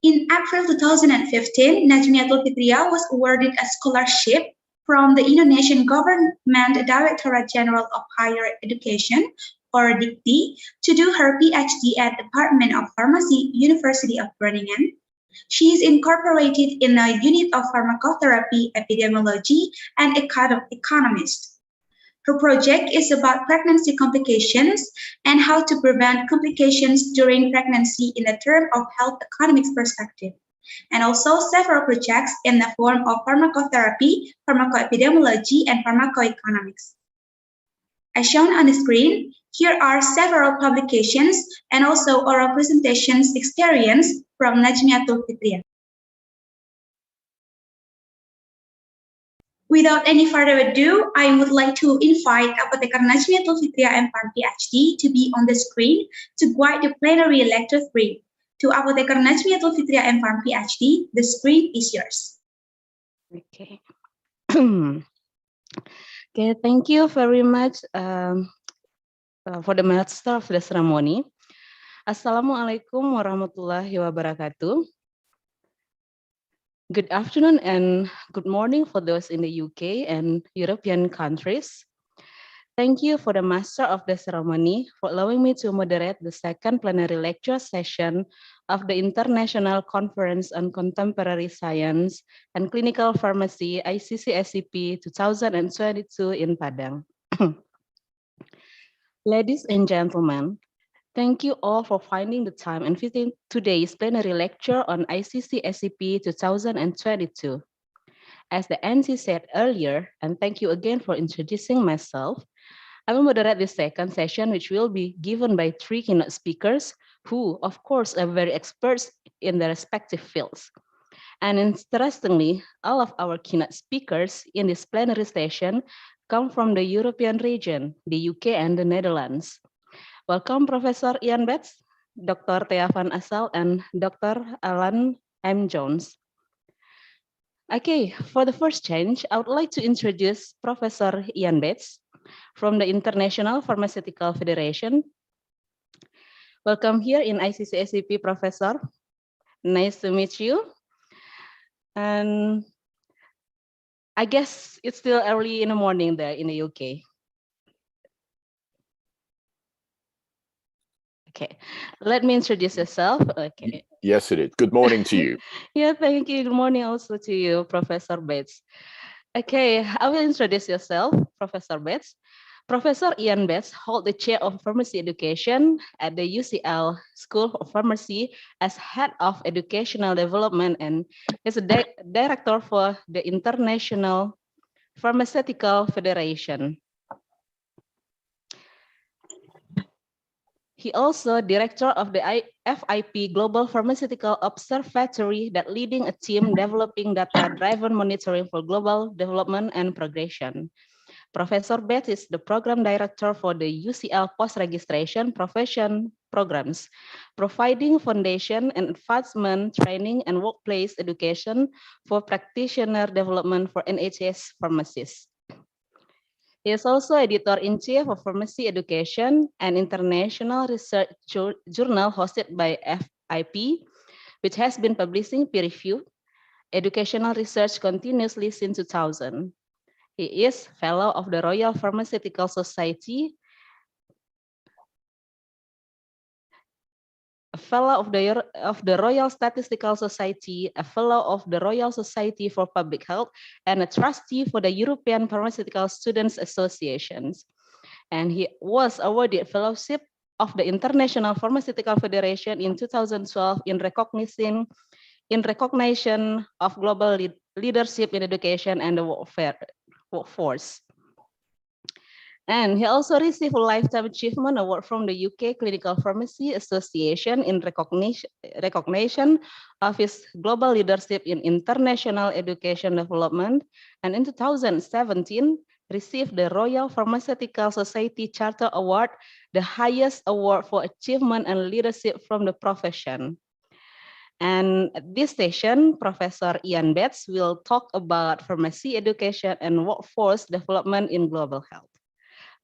In April 2015, Najmiatul Fitria was awarded a scholarship from the Indonesian Government Directorate General of Higher Education, or DIKTI, to do her PhD at Department of Pharmacy, University of Groningen. She is incorporated in the Unit of Pharmacotherapy, Epidemiology, and Economist. Her project is about pregnancy complications and how to prevent complications during pregnancy in the term of health economics perspective, and also several projects in the form of pharmacotherapy, pharmacoepidemiology, and pharmacoeconomics. As shown on the screen, here are several publications and also oral presentations experience from Najmiatul Fitria. Without any further ado, I would like to invite Apotheker Najmiatul Fitria M.Pharm PhD to be on the screen to guide the plenary lecture 3. To Apotheker Najmiatul Fitria M.Pharm PhD, the screen is yours. Okay. Okay, thank you very much for the master of the ceremony. Assalamualaikum warahmatullahi wabarakatuh. Good afternoon and good morning for those in the UK and European countries. Thank you for the master of the ceremony for allowing me to moderate the second plenary lecture session of the International Conference on Contemporary Science and Clinical Pharmacy, Iccscp 2022 in Padang. Ladies and gentlemen, thank you all for finding the time and visiting today's plenary lecture on Iccscp 2022. As the NC said earlier, and thank you again for introducing myself, I will moderate this second session, which will be given by 3 keynote speakers who, of course, are very experts in their respective fields. And interestingly, all of our keynote speakers in this plenary session come from the European region, the UK and the Netherlands. Welcome, Professor Ian Betts, Dr. Thea van Assel, and Dr. Alan M. Jones. Okay, for the first change, I would like to introduce Professor Ian Betts from the International Pharmaceutical Federation. Welcome here in Iccscp, Professor. Nice to meet you. And I guess it's still early in the morning there in the UK. Okay, let me introduce yourself. Okay. Yes, it is. Good morning to you. Yeah, thank you. Good morning also to you, Professor Betts. Okay, I will introduce yourself, Professor Betts. Professor Ian Betts holds the chair of pharmacy education at the UCL School of Pharmacy as head of educational development and is a director for the International Pharmaceutical Federation. He also director of the FIP Global Pharmaceutical Observatory that leading a team developing data-driven monitoring for global development and progression. Professor Betts is the program director for the UCL post-registration profession programs, providing foundation and advancement training and workplace education for practitioner development for NHS pharmacists. He is also editor-in-chief of Pharmacy Education, an international research journal hosted by FIP, which has been publishing peer-reviewed educational research continuously since 2000. He is fellow of the Royal Pharmaceutical Society, a fellow of the Royal Statistical Society, a fellow of the Royal Society for Public Health, and a trustee for the European Pharmaceutical Students Associations. And he was awarded fellowship of the International Pharmaceutical Federation in 2012 in recognition of global leadership in education and the workforce. And he also received a Lifetime Achievement Award from the UK Clinical Pharmacy Association in recognition of his global leadership in international education development. And in 2017, received the Royal Pharmaceutical Society Charter Award, the highest award for achievement and leadership from the profession. And at this session, Professor Ian Betts will talk about pharmacy education and workforce development in global health.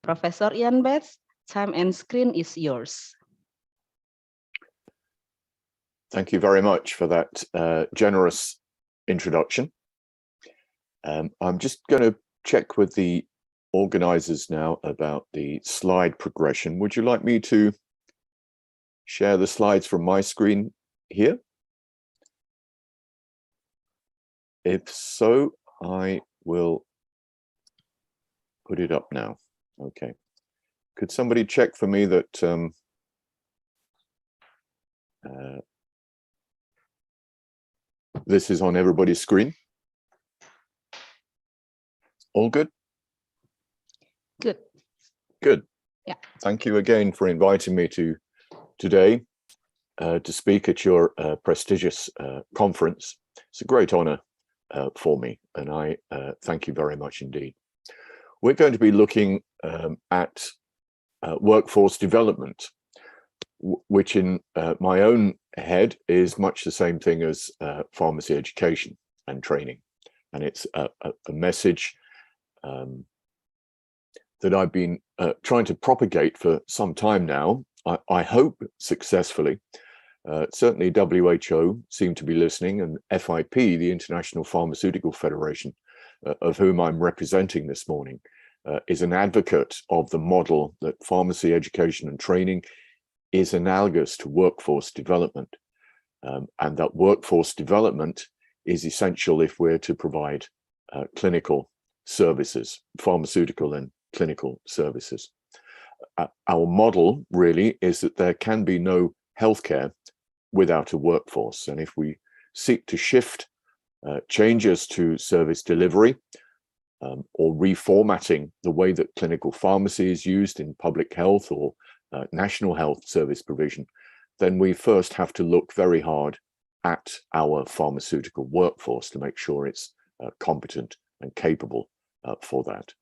Professor Ian Betts, time and screen is yours. Thank you very much for that generous introduction. I'm just going to check with the organizers now about the slide progression. Would you like me to share the slides from my screen here? If so, I will put it up now. Okay. Could somebody check for me that this is on everybody's screen? All good? Good. Good. Yeah. Thank you again for inviting me today to speak at your prestigious conference. It's a great honor for me, and I thank you very much indeed. We're going to be looking at workforce development, which in my own head is much the same thing as pharmacy education and training. And it's a message that I've been trying to propagate for some time now. I hope successfully. Certainly WHO seem to be listening, and FIP, the International Pharmaceutical Federation, of whom I'm representing this morning, is an advocate of the model that pharmacy education and training is analogous to workforce development, and that workforce development is essential if we're to provide clinical services, pharmaceutical and clinical services. our model really is that there can be no healthcare without a workforce. And if we seek to shift changes to service delivery or reformatting the way that clinical pharmacy is used in public health or national health service provision, then we first have to look very hard at our pharmaceutical workforce to make sure it's competent and capable for that.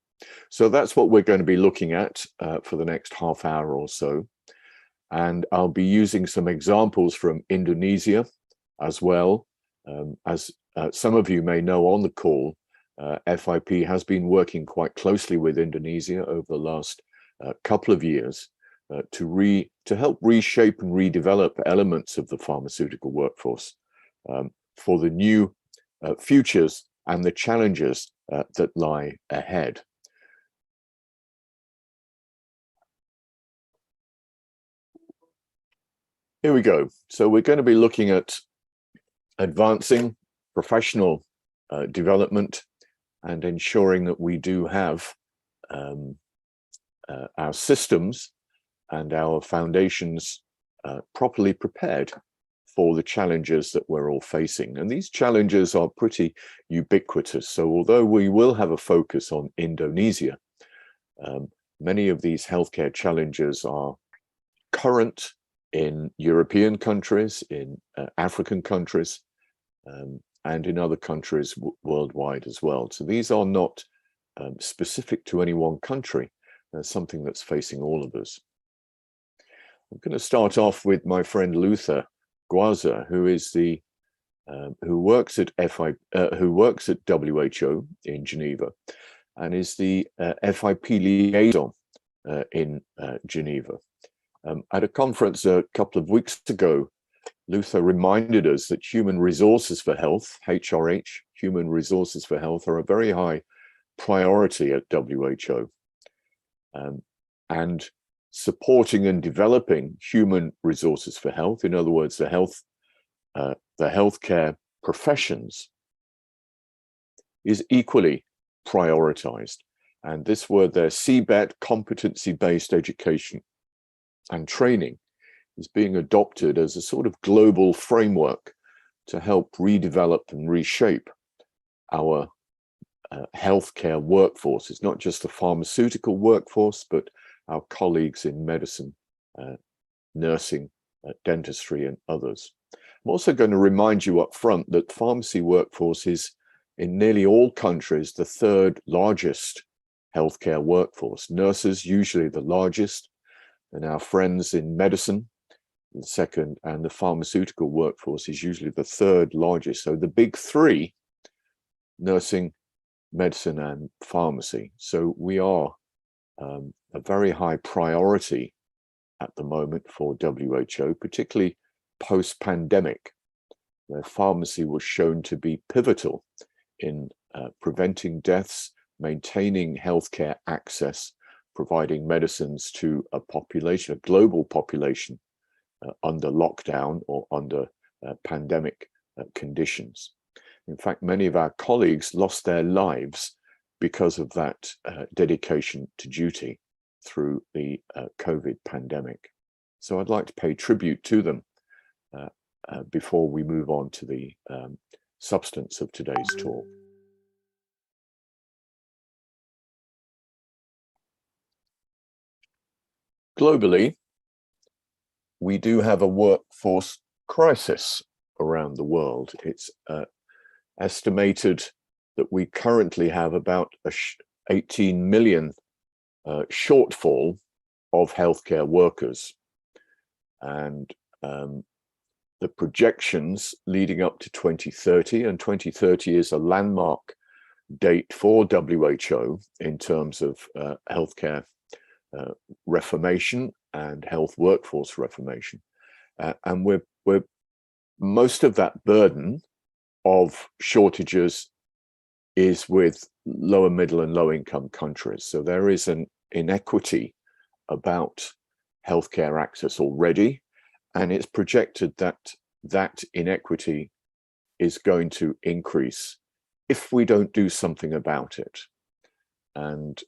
So that's what we're going to be looking at for the next half hour or so. And I'll be using some examples from Indonesia as well. As some of you may know on the call, FIP has been working quite closely with Indonesia over the last couple of years to help reshape and redevelop elements of the pharmaceutical workforce for the new futures and the challenges that lie ahead. Here we go. So we're going to be looking at advancing professional development and ensuring that we do have our systems and our foundations properly prepared for the challenges that we're all facing. And these challenges are pretty ubiquitous. So although we will have a focus on Indonesia, many of these healthcare challenges are current in European countries, in African countries, and in other countries worldwide as well. So these are not specific to any one country. They're something that's facing all of us. I'm going to start off with my friend Luther Guaza, who is the who works at WHO in Geneva, and is the FIP liaison in Geneva. At a conference a couple of weeks ago, Luther reminded us that human resources for health, HRH, human resources for health, are a very high priority at WHO. And supporting and developing human resources for health, in other words, the healthcare professions, is equally prioritized. And this word there, CBET, competency-based education and training, is being adopted as a sort of global framework to help redevelop and reshape our healthcare workforce. It's not just the pharmaceutical workforce, but our colleagues in medicine, nursing, dentistry, and others. I'm also going to remind you up front that pharmacy workforce is, in nearly all countries, the third largest healthcare workforce. Nurses usually the largest, and our friends in medicine the second, and the pharmaceutical workforce is usually the third largest. So the big three: nursing, medicine, and pharmacy. So we are a very high priority at the moment for WHO, particularly post-pandemic, where pharmacy was shown to be pivotal in preventing deaths, maintaining healthcare access, providing medicines to a population, a global population, under lockdown or under pandemic conditions. In fact, many of our colleagues lost their lives because of that dedication to duty through the COVID pandemic. So I'd like to pay tribute to them before we move on to the substance of today's talk. Globally, we do have a workforce crisis around the world. It's estimated that we currently have about 18 million shortfall of healthcare workers. And the projections leading up to 2030, and 2030 is a landmark date for WHO in terms of healthcare reformation and health workforce reformation, and we're most of that burden of shortages is with lower middle and low income countries. So there is an inequity about healthcare access already, and it's projected that that inequity is going to increase if we don't do something about it. And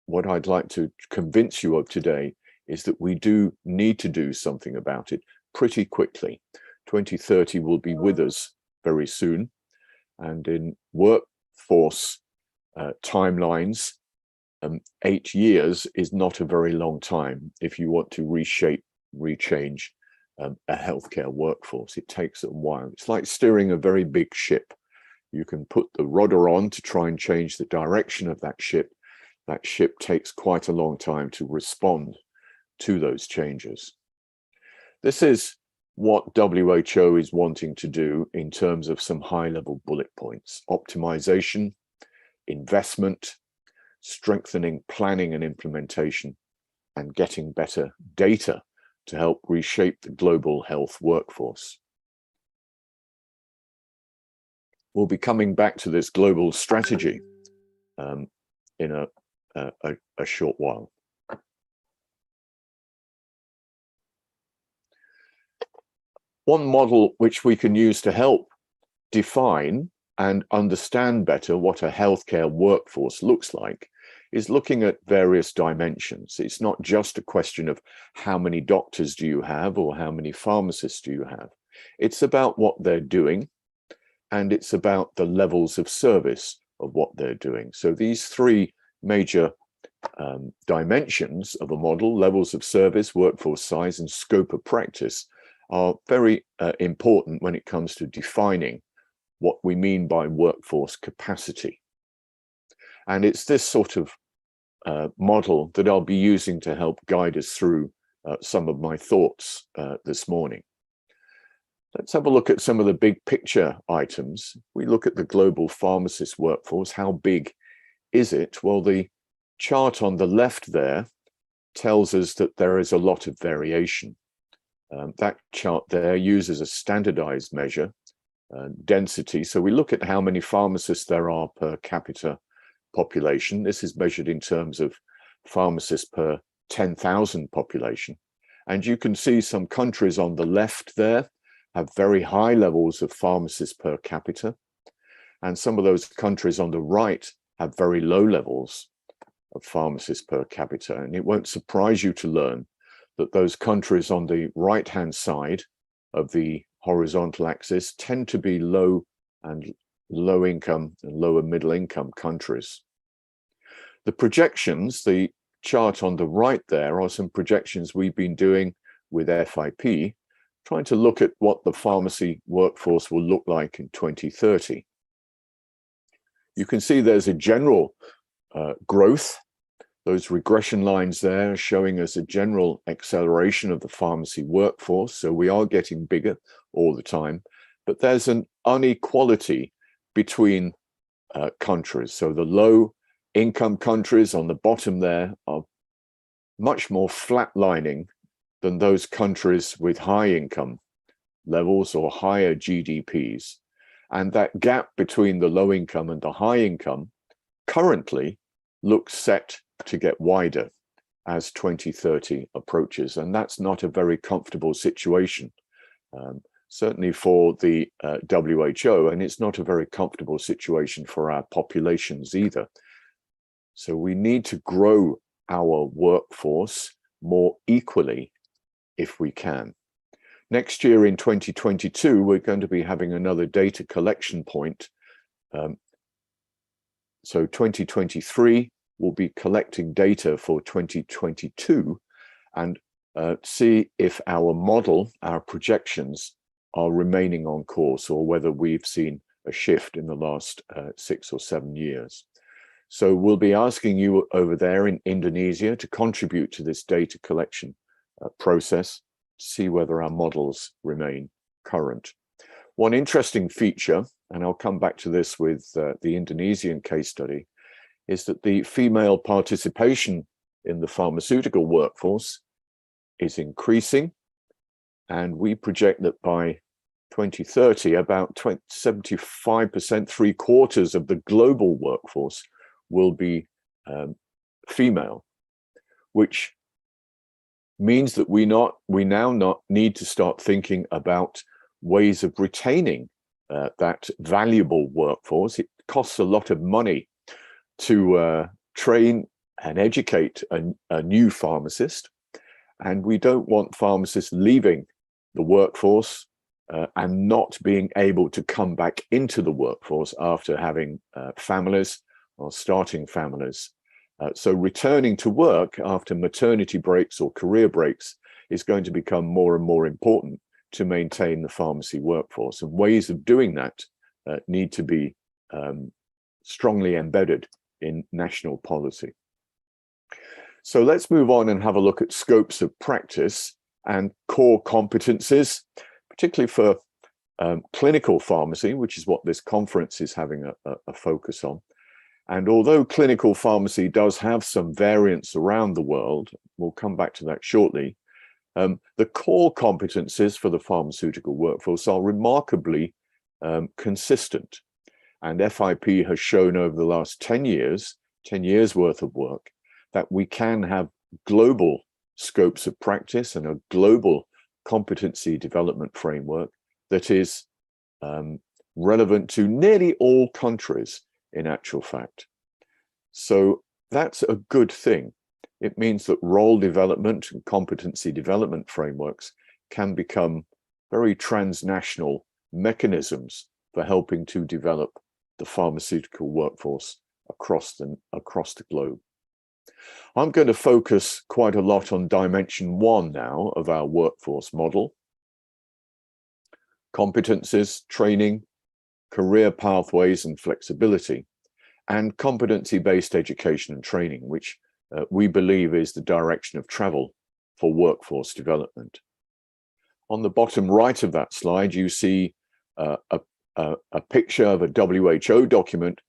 what I'd like to convince you of today is that we do need to do something about it pretty quickly. 2030 will be with us very soon, and in workforce timelines, 8 years is not a very long time if you want to rechange a healthcare workforce. It takes a while. It's like steering a very big ship. You can put the rudder on to try and change the direction of that ship. That ship takes quite a long time to respond to those changes. This is what WHO is wanting to do in terms of some high-level bullet points: optimization, investment, strengthening planning and implementation, and getting better data to help reshape the global health workforce. We'll be coming back to this global strategy in a short while. One model which we can use to help define and understand better what a healthcare workforce looks like is looking at various dimensions. It's not just a question of how many doctors do you have or how many pharmacists do you have. It's about what they're doing, and it's about the levels of service of what they're doing. So these three major dimensions of a model: levels of service, workforce size, and scope of practice, are very important when it comes to defining what we mean by workforce capacity. And it's this sort of model that I'll be using to help guide us through some of my thoughts this morning. Let's have a look at some of the big picture items. We look at the global pharmacist workforce. How big is it? Well, the chart on the left there tells us that there is a lot of variation. That chart there uses a standardized measure, density. So we look at how many pharmacists there are per capita population. This is measured in terms of pharmacists per 10,000 population. And you can see some countries on the left there have very high levels of pharmacists per capita. And some of those countries on the right have very low levels of pharmacists per capita. And it won't surprise you to learn that those countries on the right-hand side of the horizontal axis tend to be low income and lower middle income countries. The projections, the chart on the right there, are some projections we've been doing with FIP, trying to look at what the pharmacy workforce will look like in 2030. You can see there's a general growth. Those regression lines there are showing us a general acceleration of the pharmacy workforce. So we are getting bigger all the time, but there's an inequality between countries. So the low income countries on the bottom there are much more flatlining than those countries with high income levels or higher GDPs. And that gap between the low income and the high income currently looks set to get wider as 2030 approaches. And that's not a very comfortable situation, certainly for the WHO, and it's not a very comfortable situation for our populations either. So we need to grow our workforce more equally if we can. Next year in 2022, we're going to be having another data collection point. So 2023, we'll be collecting data for 2022 and see if our model, our projections, are remaining on course or whether we've seen a shift in the last 6 or 7 years. So we'll be asking you over there in Indonesia to contribute to this data collection process to see whether our models remain current. One interesting feature, and I'll come back to this with the Indonesian case study, is that the female participation in the pharmaceutical workforce is increasing. And we project that by 2030, about 75%, 3/4 of the global workforce will be female, which means that we now need to start thinking about ways of retaining that valuable workforce. It costs a lot of money to train and educate a new pharmacist. And we don't want pharmacists leaving the workforce and not being able to come back into the workforce after having families or starting families. So returning to work after maternity breaks or career breaks is going to become more and more important to maintain the pharmacy workforce. And ways of doing that need to be strongly embedded in national policy. So let's move on and have a look at scopes of practice and core competencies, particularly for clinical pharmacy, which is what this conference is having a focus on. And although clinical pharmacy does have some variance around the world, we'll come back to that shortly, the core competencies for the pharmaceutical workforce are remarkably consistent. And FIP has shown over the last 10 years worth of work, that we can have global scopes of practice and a global competency development framework that is relevant to nearly all countries in actual fact. So that's a good thing. It means that role development and competency development frameworks can become very transnational mechanisms for helping to develop the pharmaceutical workforce across the globe. I'm going to focus quite a lot on dimension 1 now of our workforce model. Competencies, training, career pathways and flexibility, and competency-based education and training, which we believe is the direction of travel for workforce development. On the bottom right of that slide, you see a picture of a WHO document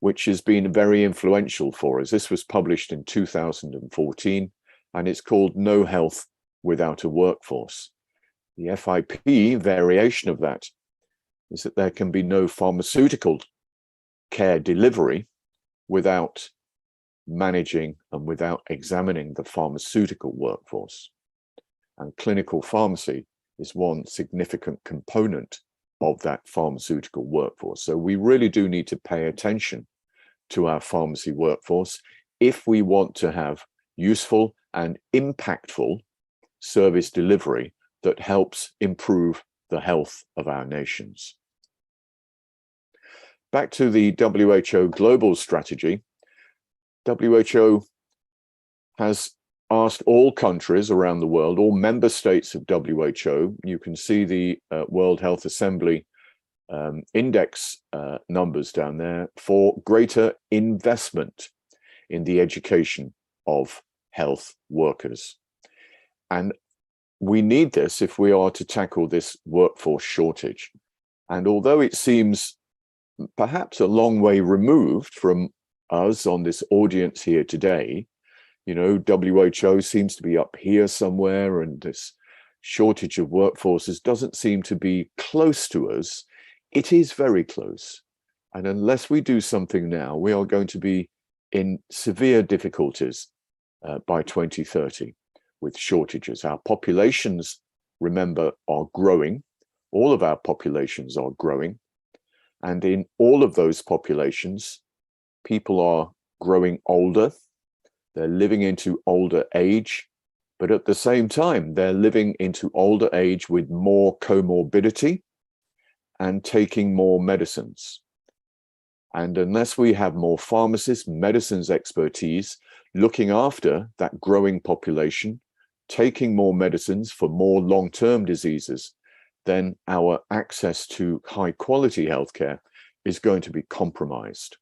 which has been very influential for us. This was published in 2014, and it's called No Health Without a Workforce. The FIP variation of that is that there can be no pharmaceutical care delivery without managing and without examining the pharmaceutical workforce. And clinical pharmacy is one significant component of that pharmaceutical workforce. So we really do need to pay attention to our pharmacy workforce if we want to have useful and impactful service delivery that helps improve the health of our nations. Back to the WHO global strategy, WHO has asked all countries around the world, all member states of WHO, you can see the World Health Assembly index numbers down there, for greater investment in the education of health workers. And we need this if we are to tackle this workforce shortage. And although it seems perhaps a long way removed from us on this audience here today, you know, WHO seems to be up here somewhere, and this shortage of workforces doesn't seem to be close to us. It is very close. And unless we do something now, we are going to be in severe difficulties by 2030 with shortages. Our populations, remember, are growing. All of our populations are growing. And in all of those populations, people are growing older. They're living into older age. But at the same time, they're living into older age with more comorbidity and taking more medicines. And unless we have more pharmacists, medicines expertise, looking after that growing population, taking more medicines for more long-term diseases, then our access to high-quality healthcare is going to be compromised.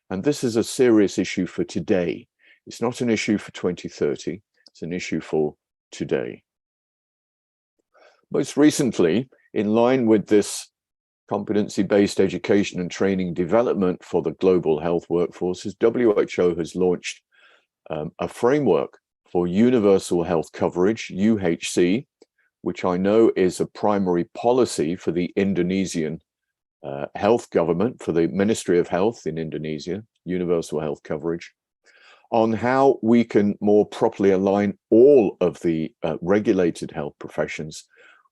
And this is a serious issue for today. It's not an issue for 2030, it's an issue for today. Most recently, in line with this competency-based education and training development for the global health workforces, WHO has launched a framework for universal health coverage, UHC, which I know is a primary policy for the Indonesian health government, for the Ministry of Health in Indonesia, universal health coverage, on how we can more properly align all of the regulated health professions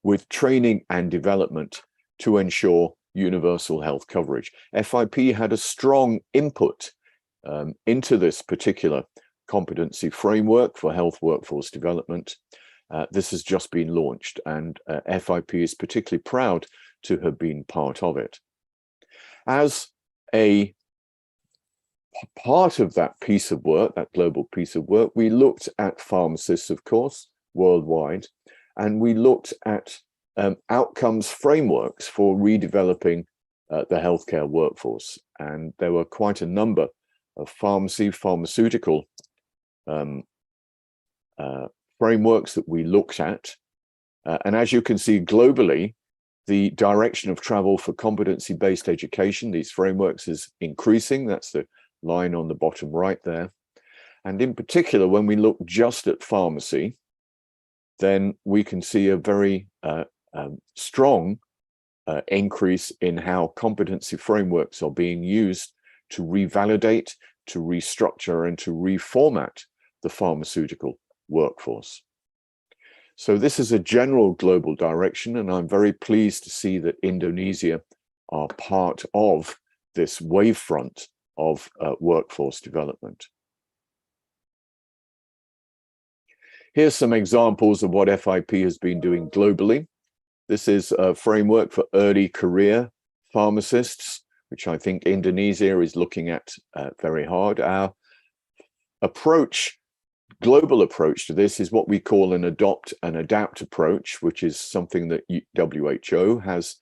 with training and development to ensure universal health coverage. FIP had a strong input into this particular competency framework for health workforce development. This has just been launched, and FIP is particularly proud to have been part of it. As a part of that piece of work, that global piece of work, we looked at pharmacists, of course, worldwide, and we looked at outcomes frameworks for redeveloping the healthcare workforce. And there were quite a number of pharmaceutical frameworks that we looked at. And as you can see globally, the direction of travel for competency-based education, these frameworks, is increasing. That's the line on the bottom right there. And in particular, when we look just at pharmacy, then we can see a very strong increase in how competency frameworks are being used to revalidate, to restructure, and to reformat the pharmaceutical workforce. So this is a general global direction, and I'm very pleased to see that Indonesia are part of this wavefront of workforce development. Here's some examples of what FIP has been doing globally. This is a framework for early career pharmacists, which I think Indonesia is looking at very hard. Our approach, global approach to this, is what we call an adopt and adapt approach, which is something that WHO has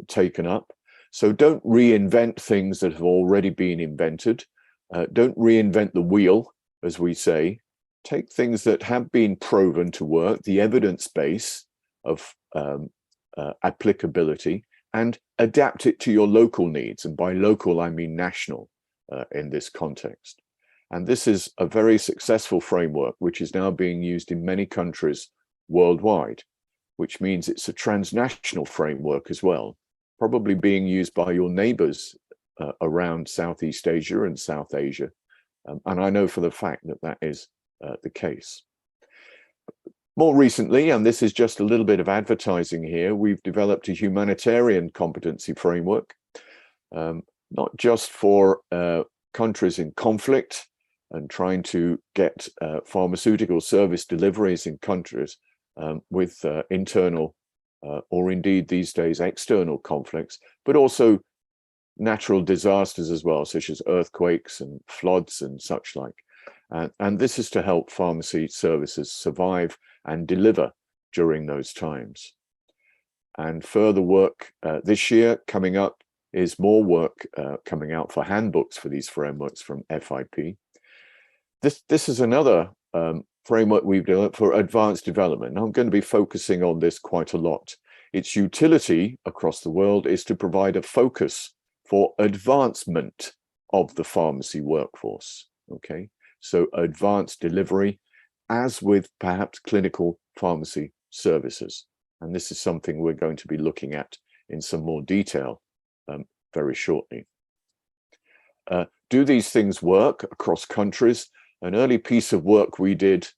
taken up. So don't reinvent things that have already been invented. Don't reinvent the wheel, as we say. Take things that have been proven to work, the evidence base of applicability, and adapt it to your local needs. And by local, I mean national in this context. And this is a very successful framework, which is now being used in many countries worldwide, which means it's a transnational framework as well, probably being used by your neighbors around Southeast Asia and South Asia. And I know for the fact that that is the case. More recently, and this is just a little bit of advertising here, we've developed a humanitarian competency framework, not just for countries in conflict and trying to get pharmaceutical service deliveries in countries with internal or indeed these days external conflicts, but also natural disasters as well, such as earthquakes and floods and such like. And this is to help pharmacy services survive and deliver during those times. And further work this year coming up is more work coming out for handbooks for these frameworks from FIP. This is another framework we've developed for advanced development. Now, I'm going to be focusing on this quite a lot. Its utility across the world is to provide a focus for advancement of the pharmacy workforce. Okay, so advanced delivery, as with perhaps clinical pharmacy services. And this is something we're going to be looking at in some more detail very shortly. Do these things work across countries? An early piece of work we did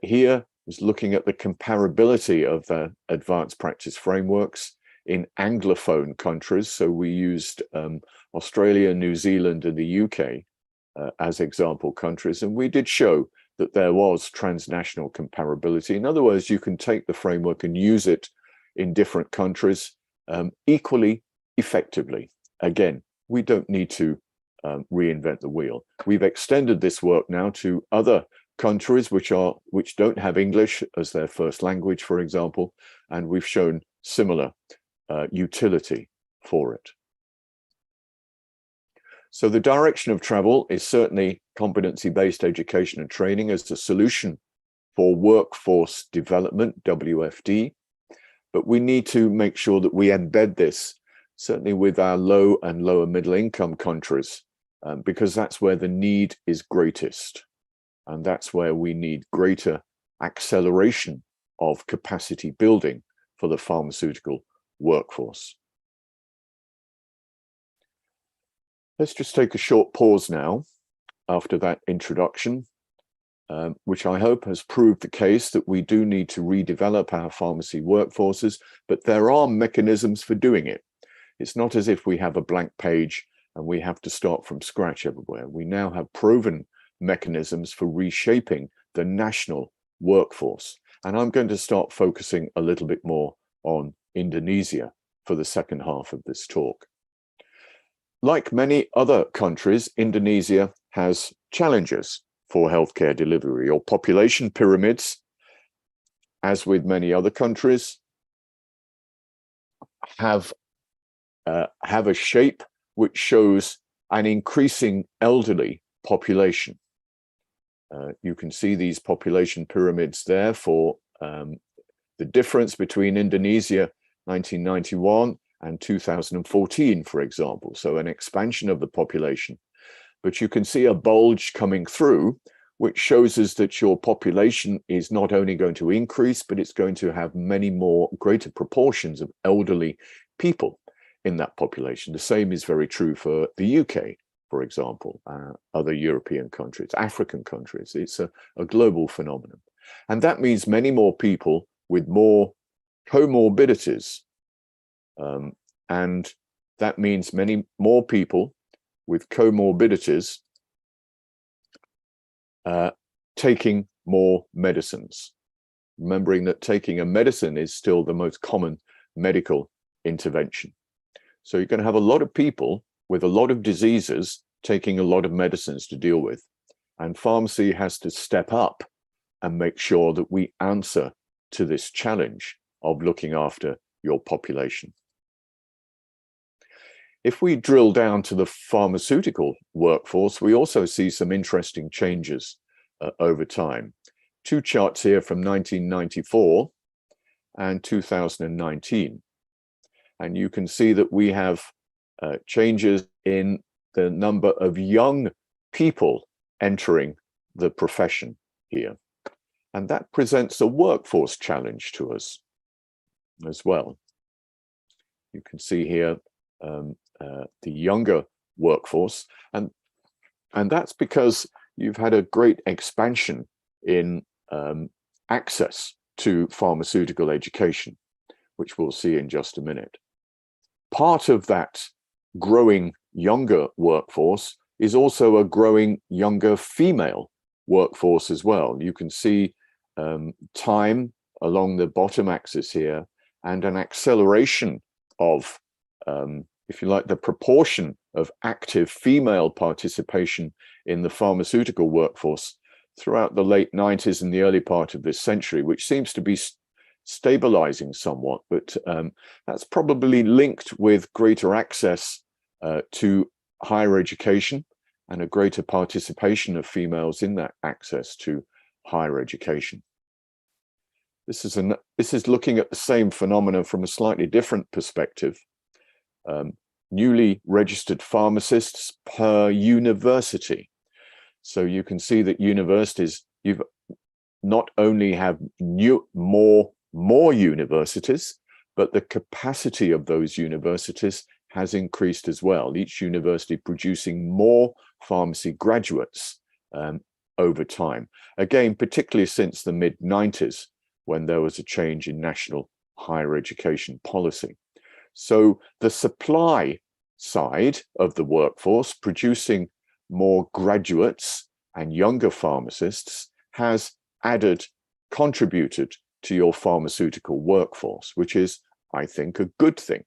here was looking at the comparability of the advanced practice frameworks in Anglophone countries. So we used Australia, New Zealand, and the UK as example countries, and we did show that there was transnational comparability. In other words, you can take the framework and use it in different countries equally effectively. Again, we don't need to reinvent the wheel. We've extended this work now to other countries which don't have English as their first language, for example, and we've shown similar utility for it. So the direction of travel is certainly competency-based education and training as a solution for workforce development, WFD, but we need to make sure that we embed this certainly with our low and lower middle income countries, because that's where the need is greatest. And that's where we need greater acceleration of capacity building for the pharmaceutical workforce. Let's just take a short pause now after that introduction, which I hope has proved the case that we do need to redevelop our pharmacy workforces, but there are mechanisms for doing it. It's not as if we have a blank page and we have to start from scratch everywhere. We now have proven mechanisms for reshaping the national workforce. And I'm going to start focusing a little bit more on Indonesia for the second half of this talk. Like many other countries, Indonesia has challenges for healthcare delivery. Your population pyramids, as with many other countries, have a shape which shows an increasing elderly population. You can see these population pyramids there for the difference between Indonesia 1991 and 2014, for example. So an expansion of the population. But you can see a bulge coming through, which shows us that your population is not only going to increase, but it's going to have many more greater proportions of elderly people in that population. The same is very true for the UK, for example, other European countries, African countries. It's a global phenomenon. And that means many more people with more comorbidities. And that means many more people with comorbidities taking more medicines. Remembering that taking a medicine is still the most common medical intervention. So you're going to have a lot of people with a lot of diseases taking a lot of medicines to deal with. And pharmacy has to step up and make sure that we answer to this challenge of looking after your population. If we drill down to the pharmaceutical workforce, we also see some interesting changes over time. Two charts here from 1994 and 2019. And you can see that we have changes in the number of young people entering the profession here. And that presents a workforce challenge to us as well. You can see here the younger workforce, and that's because you've had a great expansion in access to pharmaceutical education, which we'll see in just a minute. Part of that growing younger workforce is also a growing younger female workforce as well. You can see time along the bottom axis here, and an acceleration of, if you like, the proportion of active female participation in the pharmaceutical workforce throughout the late 90s and the early part of this century, which seems to be stabilizing somewhat, but that's probably linked with greater access to higher education and a greater participation of females in that access to higher education. This is looking at the same phenomena from a slightly different perspective. Newly registered pharmacists per university. So you can see that universities, you've not only have more universities, but the capacity of those universities has increased as well. Each university producing more pharmacy graduates over time. Again, particularly since the mid-90s, when there was a change in national higher education policy. So the supply side of the workforce, producing more graduates and younger pharmacists, has contributed to your pharmaceutical workforce, which is, I think, a good thing.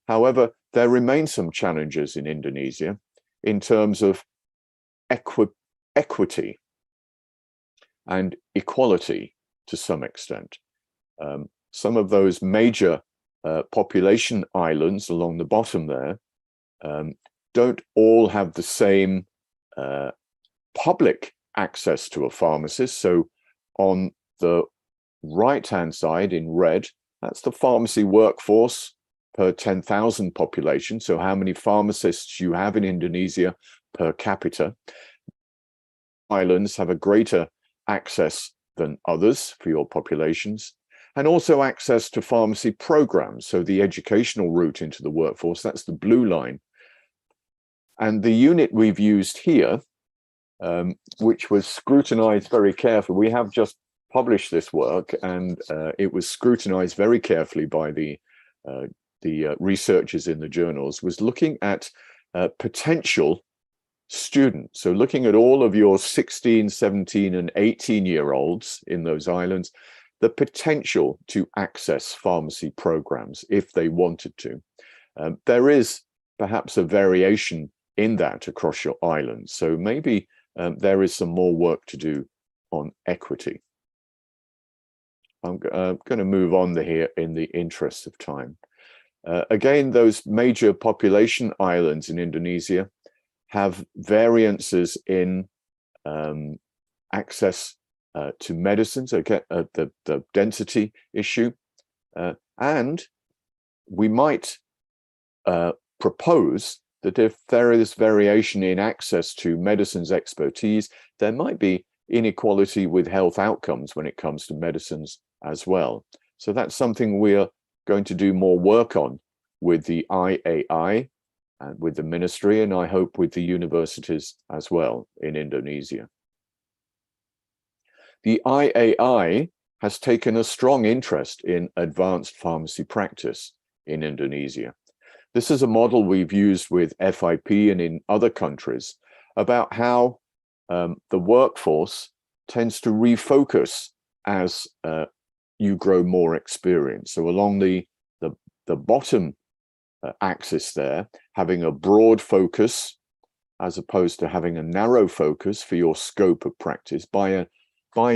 However, there remain some challenges in Indonesia in terms of equity and equality to some extent. Some of those major population islands along the bottom there don't all have the same public access to a pharmacist. So on the right-hand side in red, that's the pharmacy workforce per 10,000 population. So how many pharmacists you have in Indonesia per capita. Islands have a greater access than others for your populations, and also access to pharmacy programs. So the educational route into the workforce, that's the blue line. And the unit we've used here, which was scrutinized very carefully, we have just published this work, and it was scrutinized very carefully by the researchers in the journals, was looking at potential student. So looking at all of your 16, 17 and 18-year-olds in those islands, the potential to access pharmacy programs if they wanted to. There is perhaps a variation in that across your island. So maybe there is some more work to do on equity. I'm going to move on here in the interest of time. Again, those major population islands in Indonesia have variances in access to medicines, okay, the density issue. And we might propose that if there is variation in access to medicines expertise, there might be inequality with health outcomes when it comes to medicines as well. So that's something we're going to do more work on with the IAI and with the ministry, and I hope with the universities as well in Indonesia. The IAI has taken a strong interest in advanced pharmacy practice in Indonesia. This is a model we've used with FIP and in other countries about how the workforce tends to refocus as you grow more experience. So along the bottom axis there, having a broad focus as opposed to having a narrow focus for your scope of practice. By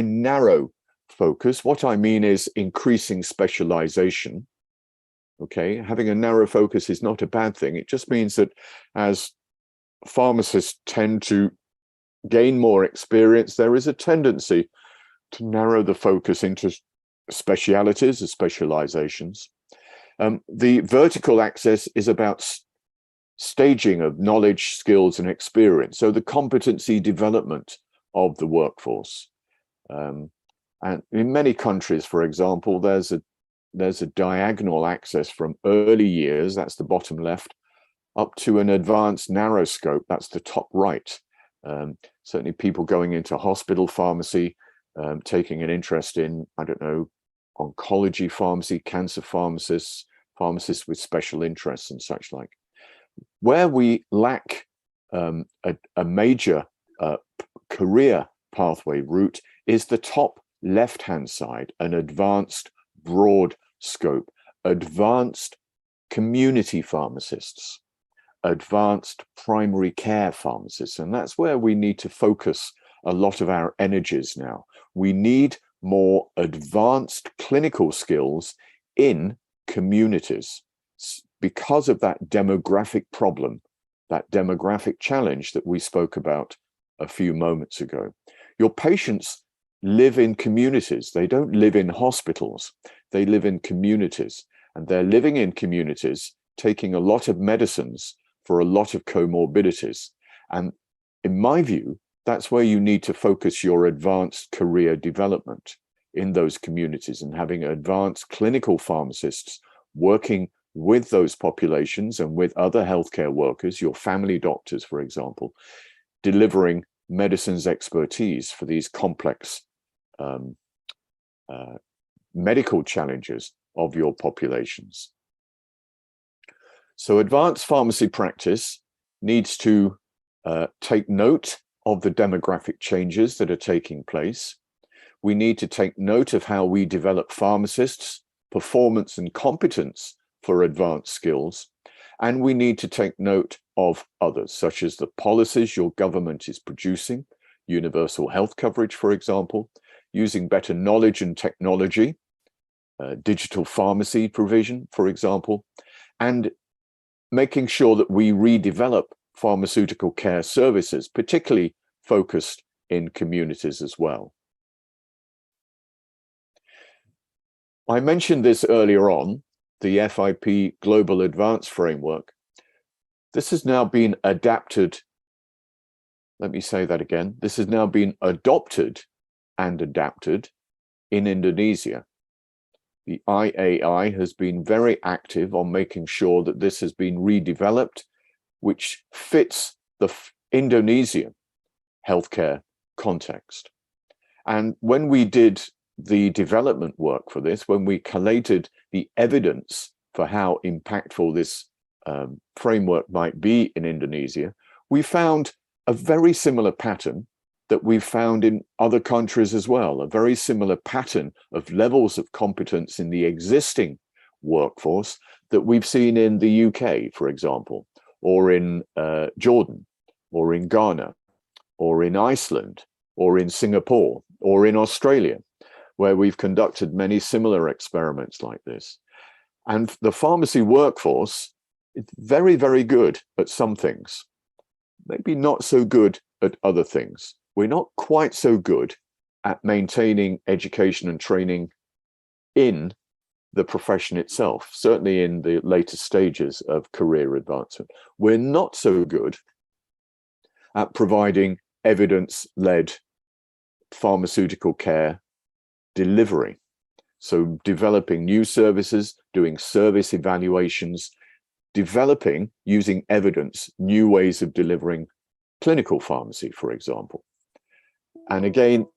narrow focus, what I mean is increasing specialization. Okay, having a narrow focus is not a bad thing. It just means that as pharmacists tend to gain more experience, there is a tendency to narrow the focus into specialities or specializations. The vertical axis is about staging of knowledge, skills, and experience. So the competency development of the workforce. And in many countries, for example, there's a diagonal axis from early years, that's the bottom left, up to an advanced narrow scope, that's the top right. Certainly people going into hospital pharmacy, taking an interest in, I don't know, oncology pharmacy, cancer pharmacists, pharmacists with special interests and such like. Where we lack a major career pathway route is the top left-hand side, an advanced broad scope, advanced community pharmacists, advanced primary care pharmacists. And that's where we need to focus a lot of our energies now. We need more advanced clinical skills in communities because of that demographic problem, that demographic challenge that we spoke about a few moments ago. Your patients live in communities. They don't live in hospitals. They live in communities, and they're living in communities, taking a lot of medicines for a lot of comorbidities. And in my view, that's where you need to focus your advanced career development in those communities, and having advanced clinical pharmacists working with those populations and with other healthcare workers, your family doctors, for example, delivering medicines expertise for these complex medical challenges of your populations. So advanced pharmacy practice needs to take note of the demographic changes that are taking place. We need to take note of how we develop pharmacists, performance and competence for advanced skills. And we need to take note of others, such as the policies your government is producing, universal health coverage, for example, using better knowledge and technology, digital pharmacy provision, for example, and making sure that we redevelop pharmaceutical care services, particularly focused in communities as well. I mentioned this earlier on, the FIP Global Advanced Framework. This has now been adapted. Let me say that again. This has now been adopted and adapted in Indonesia. The IAI has been very active on making sure that this has been redeveloped, which fits the Indonesian healthcare context. And when we did the development work for this, when we collated the evidence for how impactful this framework might be in Indonesia, we found a very similar pattern that we've found in other countries as well, a very similar pattern of levels of competence in the existing workforce that we've seen in the UK, for example, or in Jordan, or in Ghana, or in Iceland, or in Singapore, or in Australia, where we've conducted many similar experiments like this. And the pharmacy workforce is very, very good at some things, maybe not so good at other things. We're not quite so good at maintaining education and training in the profession itself, certainly in the later stages of career advancement. We're not so good at providing evidence-led pharmaceutical care delivery. So developing new services, doing service evaluations, developing, using evidence, new ways of delivering clinical pharmacy, for example. And again,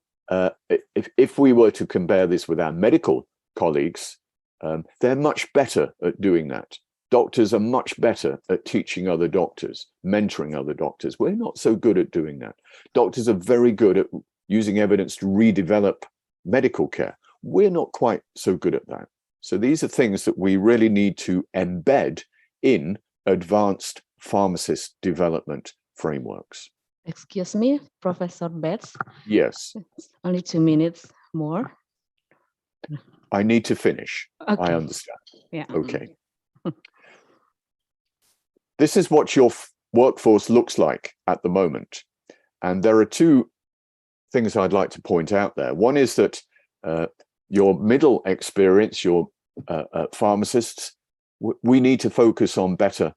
if we were to compare this with our medical colleagues, they're much better at doing that. Doctors are much better at teaching other doctors, mentoring other doctors. We're not so good at doing that. Doctors are very good at using evidence to redevelop medical care. We're not quite so good at that. So these are things that we really need to embed in advanced pharmacist development frameworks. Excuse me, Professor Betts. Yes. Only 2 minutes more. I need to finish. Okay. I understand. Yeah. Okay. This is what your workforce looks like at the moment. And there are two things I'd like to point out there. One is that your middle experience, your pharmacists, we need to focus on better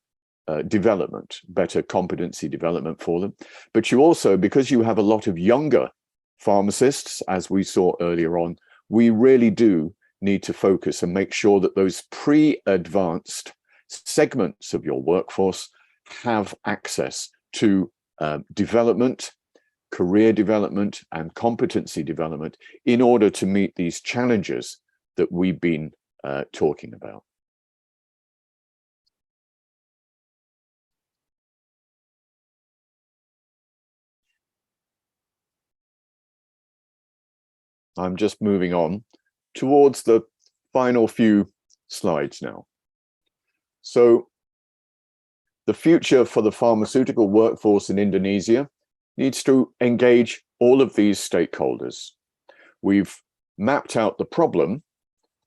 development, better competency development for them. But you also, because you have a lot of younger pharmacists, as we saw earlier on, we really do need to focus and make sure that those pre-advanced segments of your workforce have access to development, career development, and competency development in order to meet these challenges that we've been talking about. I'm just moving on towards the final few slides now. So the future for the pharmaceutical workforce in Indonesia needs to engage all of these stakeholders. We've mapped out the problem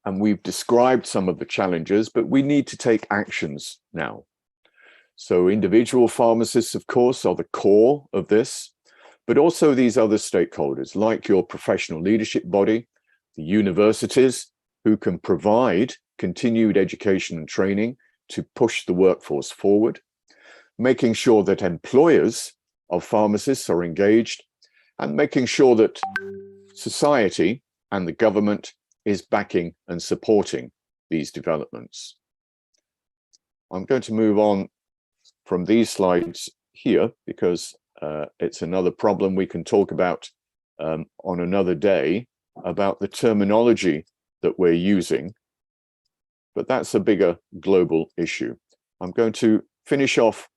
and we've described some of the challenges, but we need to take actions now. So individual pharmacists, of course, are the core of this, but also these other stakeholders like your professional leadership body, the universities, who can provide continued education and training to push the workforce forward, making sure that employers of pharmacists are engaged, and making sure that society and the government is backing and supporting these developments. I'm going to move on from these slides here because it's another problem we can talk about on another day about the terminology that we're using, but that's a bigger global issue. I'm going to finish off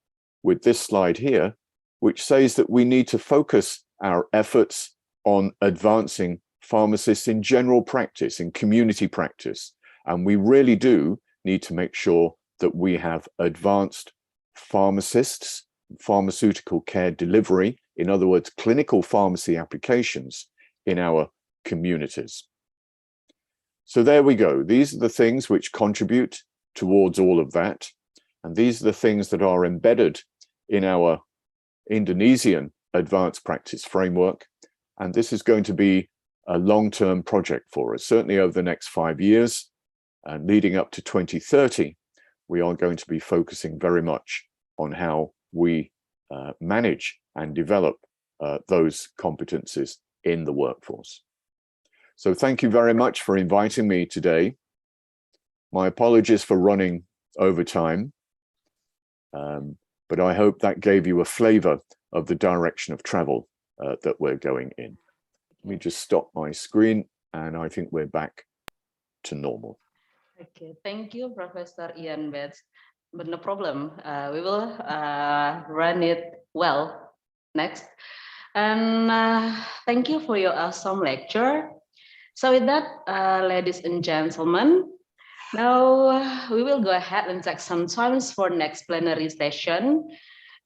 with this slide here, which says that we need to focus our efforts on advancing pharmacists in general practice, in community practice. And we really do need to make sure that we have advanced pharmacists, pharmaceutical care delivery, in other words, clinical pharmacy applications in our communities. So there we go. These are the things which contribute towards all of that. And these are the things that are embedded in our Indonesian advanced practice framework. And this is going to be a long-term project for us, certainly over the next 5 years and leading up to 2030. We are going to be focusing very much on how we manage and develop those competencies in the workforce. So thank you very much for inviting me today. My apologies for running over time, but I hope that gave you a flavor of the direction of travel that we're going in. Let me just stop my screen and I think we're back to normal. Okay, thank you, Professor Ian Betts. But no problem, we will run it well next. And thank you for your awesome lecture. So with that, ladies and gentlemen, now we will go ahead and take some time for next plenary session.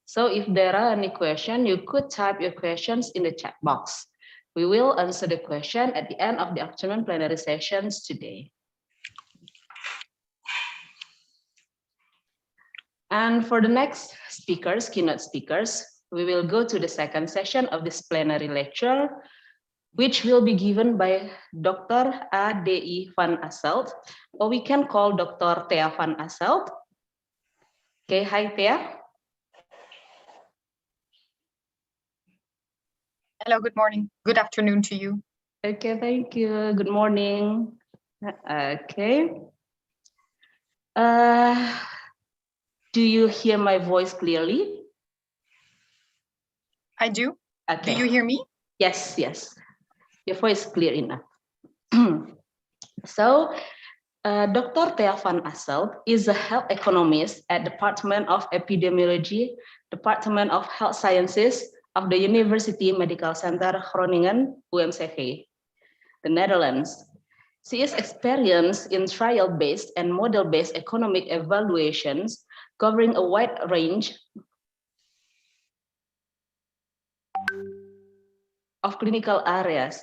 So if there are any questions, you could type your questions in the chat box. We will answer the question at the end of the afternoon plenary sessions today. And for the next speakers, keynote speakers, we will go to the second session of this plenary lecture, which will be given by Dr. A.D.I. van Asselt, or we can call Dr. Thea van Asselt. Okay, hi Thea. Hello, good morning. Good afternoon to you. Okay, thank you. Good morning. Okay. Do you hear my voice clearly? I do. Okay. Do you hear me? Yes, yes. Your voice is clear enough. So, Dr. Thea van Asselt is a health economist at Department of Epidemiology, Department of Health Sciences of the University Medical Center Groningen, UMCG, the Netherlands. She is experienced in trial-based and model-based economic evaluations covering a wide range of clinical areas.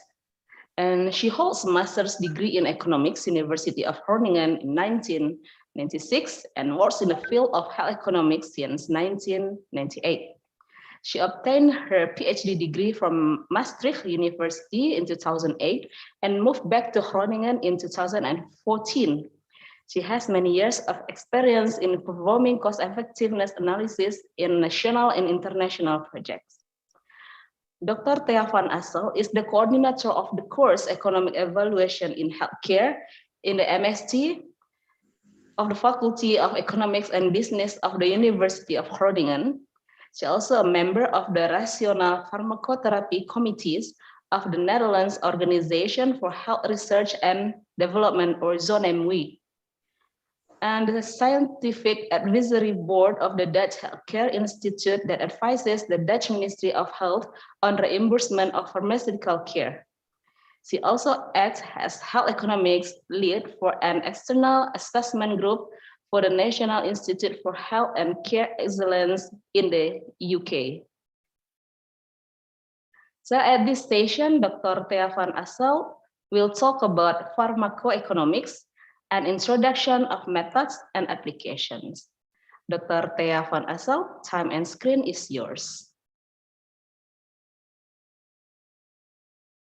And she holds a master's degree in economics, University of Groningen in 1996, and works in the field of health economics since 1998. She obtained her PhD degree from Maastricht University in 2008 and moved back to Groningen in 2014. She has many years of experience in performing cost-effectiveness analysis in national and international projects. Dr. Thea van Asselt is the coordinator of the course Economic Evaluation in Healthcare in the MSc of the Faculty of Economics and Business of the University of Groningen. She is also a member of the Rational Pharmacotherapy Committees of the Netherlands Organization for Health Research and Development, or ZONMW, and the Scientific Advisory Board of the Dutch Healthcare Institute that advises the Dutch Ministry of Health on reimbursement of pharmaceutical care. She also acts as health economics lead for an external assessment group for the National Institute for Health and Care Excellence in the UK. So at this session, Dr. Thea van Asselt will talk about pharmacoeconomics, an introduction of methods and applications. Dr. Thea van Asselt, time and screen is yours.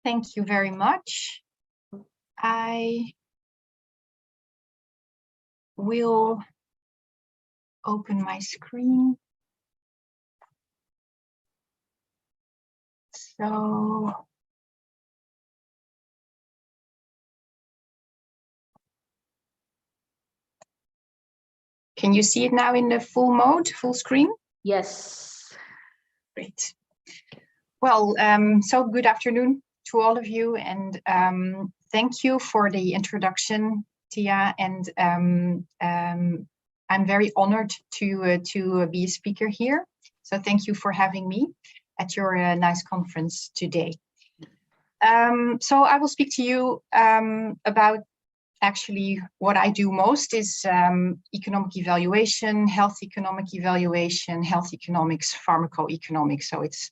Thank you very much. I will open my screen. So, can you see it now in the full mode, full screen? Yes. Great. Well, so good afternoon to all of you, and thank you for the introduction, Tia. And I'm very honored to be a speaker here. So thank you for having me at your nice conference today. So I will speak to you about actually what I do most is economic evaluation, health economics, pharmacoeconomics. So it's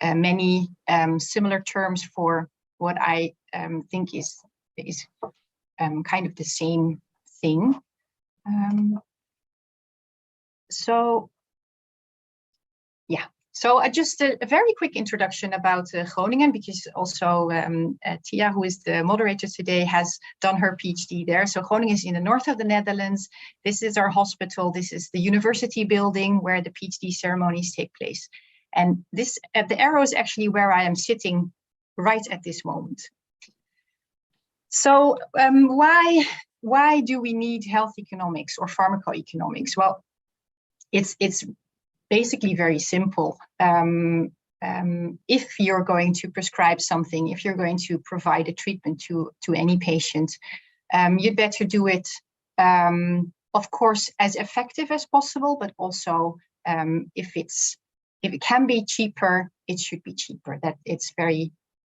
many similar terms for what I think is kind of the same thing. So yeah. So just a very quick introduction about Groningen, because also Tia, who is the moderator today, has done her PhD there. So Groningen is in the north of the Netherlands. This is our hospital. This is the university building where the PhD ceremonies take place. And this the arrow is actually where I am sitting right at this moment. So why do we need health economics or pharmacoeconomics? Well, it's basically very simple. If you're going to prescribe something, if you're going to provide a treatment to any patient, you'd better do it, of course, as effective as possible, but also if it's if it can be cheaper, it should be cheaper. That it's very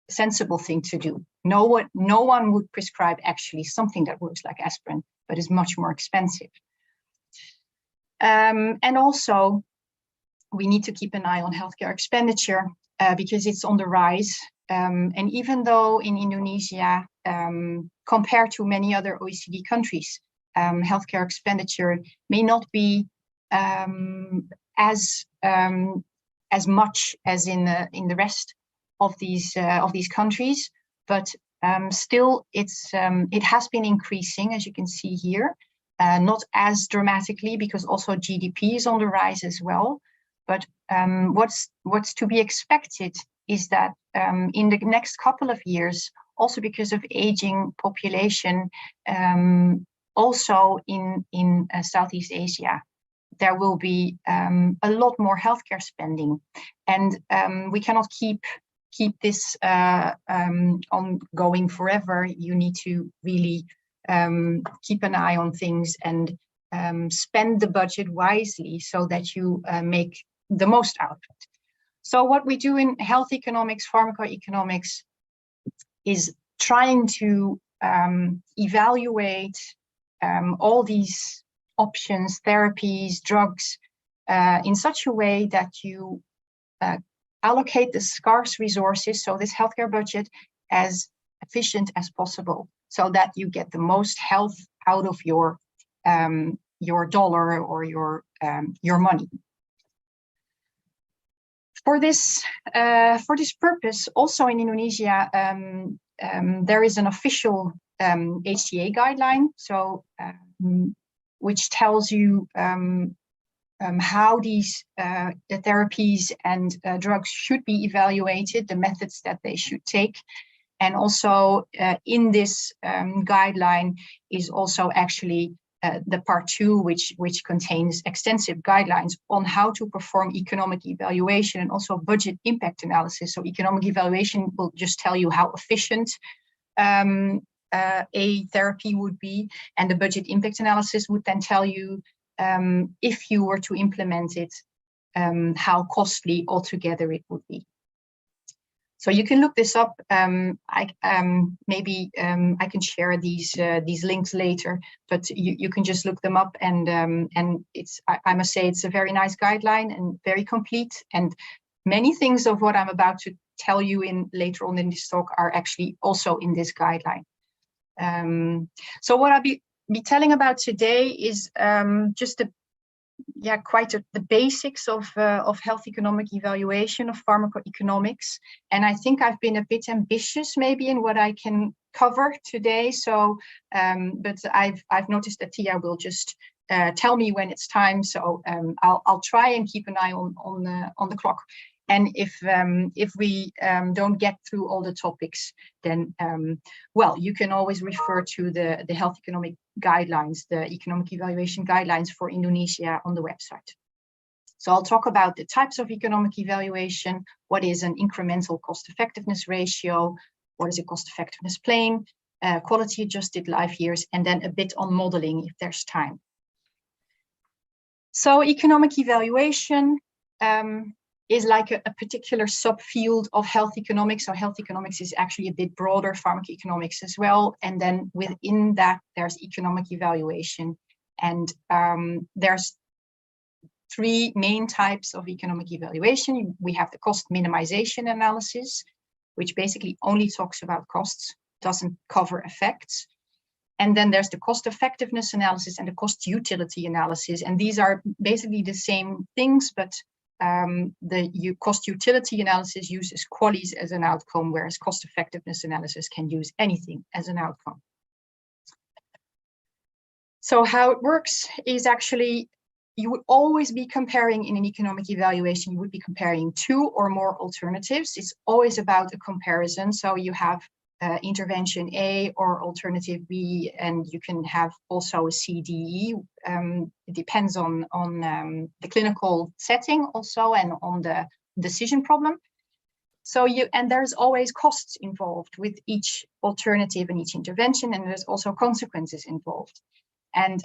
sensible thing to do. No one would prescribe actually something that works like aspirin, but is much more expensive. And also, we need to keep an eye on healthcare expenditure because it's on the rise. And even though in Indonesia, compared to many other OECD countries, healthcare expenditure may not be as much as in the rest of these countries, but still it has been increasing, as you can see here, not as dramatically because also GDP is on the rise as well. But what's to be expected is that in the next couple of years, also because of aging population, also in Southeast Asia, there will be a lot more healthcare spending, and we cannot keep this ongoing forever. You need to really keep an eye on things and spend the budget wisely so that you make the most out of it. So what we do in health economics, pharmacoeconomics, is trying to evaluate all these options, therapies, drugs, in such a way that you allocate the scarce resources, so this healthcare budget, as efficient as possible, so that you get the most health out of your dollar or your money. For this purpose, also in Indonesia, there is an official HTA guideline, so which tells you how these therapies and drugs should be evaluated, the methods that they should take. And also in this guideline is also actually the part 2, which contains extensive guidelines on how to perform economic evaluation and also budget impact analysis. So economic evaluation will just tell you how efficient a therapy would be, and the budget impact analysis would then tell you if you were to implement it, how costly altogether it would be. So you can look this up. I can share these links later, but you can just look them up, and I must say it's a very nice guideline and very complete. And many things of what I'm about to tell you later on in this talk are actually also in this guideline. So what I'll be telling about today is just the basics of health economic evaluation, of pharmacoeconomics. And I think I've been a bit ambitious maybe in what I can cover today. So, but I've noticed that Tia will just tell me when it's time. So I'll try and keep an eye on the clock. And if we don't get through all the topics, then well, you can always refer to the health economic guidelines, the economic evaluation guidelines for Indonesia on the website. So I'll talk about the types of economic evaluation, what is an incremental cost effectiveness ratio, what is a cost effectiveness plane, quality adjusted life years, and then a bit on modeling if there's time. So economic evaluation is like a particular subfield of health economics. So health economics is actually a bit broader, pharmacoeconomics as well. And then within that, there's economic evaluation. And there's 3 main types of economic evaluation. We have the cost minimization analysis, which basically only talks about costs, doesn't cover effects. And then there's the cost effectiveness analysis and the cost utility analysis. And these are basically the same things, but the cost utility analysis uses QALYs as an outcome, whereas cost effectiveness analysis can use anything as an outcome. So how it works is actually, you would always be comparing in an economic evaluation, you would be comparing 2 or more alternatives. It's always about a comparison. So you have intervention A or alternative B, and you can have also a CDE. It depends on the clinical setting also and on the decision problem. So and there's always costs involved with each alternative and each intervention, and there's also consequences involved. And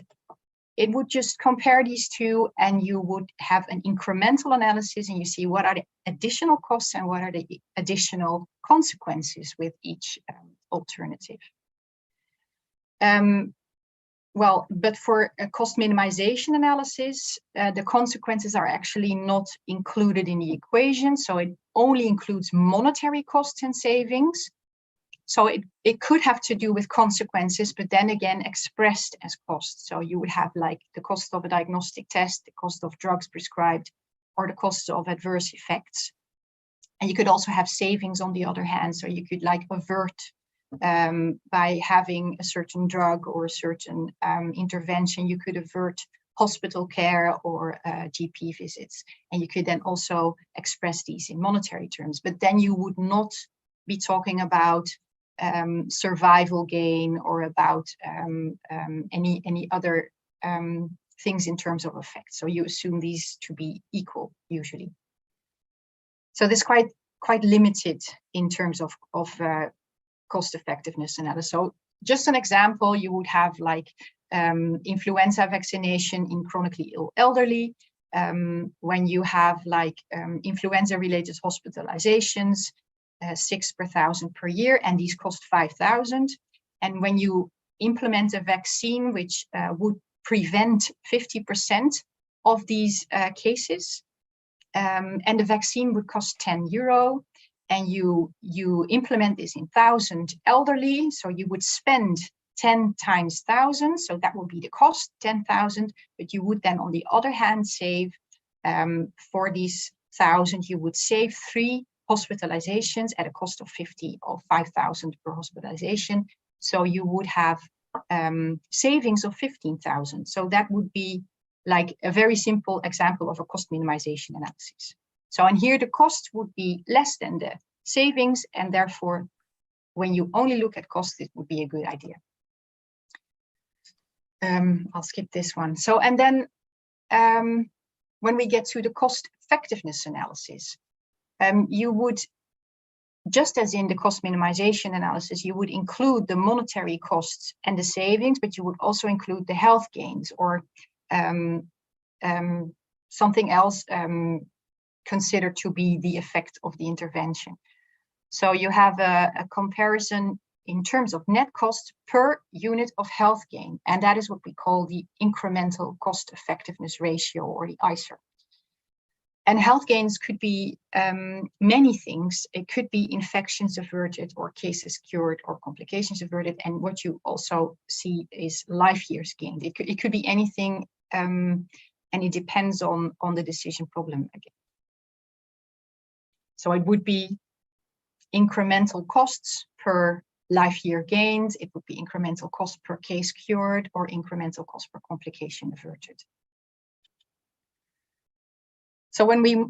it would just compare these two, and you would have an incremental analysis, and you see what are the additional costs and what are the additional consequences with each alternative. Well, but for a cost minimization analysis, the consequences are actually not included in the equation. So it only includes monetary costs and savings. So it could have to do with consequences, but then again, expressed as costs. So you would have like the cost of a diagnostic test, the cost of drugs prescribed, or the cost of adverse effects. And you could also have savings on the other hand. So you could like avert by having a certain drug or a certain intervention, you could avert hospital care or GP visits. And you could then also express these in monetary terms, but then you would not be talking about survival gain or about any other things in terms of effect. So you assume these to be equal usually. So this is quite limited in terms of cost effectiveness analysis. So just an example, you would have like influenza vaccination in chronically ill elderly, when you have like influenza related hospitalizations, 6 per 1,000 per year, and these cost 5,000. And when you implement a vaccine which would prevent 50% of these cases, and the vaccine would cost €10, and you implement this in 1,000 elderly, so you would spend 10 times 1,000, so that would be the cost, 10,000, but you would then on the other hand save, for these 1,000, you would save 3 hospitalizations at a cost of 50 or 5,000 per hospitalization. So you would have savings of 15,000. So that would be like a very simple example of a cost minimization analysis. So, and here the cost would be less than the savings, and therefore, when you only look at cost, it would be a good idea. I'll skip this one. So, and then when we get to the cost effectiveness analysis, you would, just as in the cost minimization analysis, you would include the monetary costs and the savings, but you would also include the health gains or something else considered to be the effect of the intervention. So you have a comparison in terms of net cost per unit of health gain, and that is what we call the incremental cost effectiveness ratio, or the ICER. And health gains could be many things. It could be infections averted or cases cured or complications averted. And what you also see is life years gained. It could be anything, and it depends on the decision problem again. So it would be incremental costs per life year gained. It would be incremental cost per case cured or incremental cost per complication averted. So when we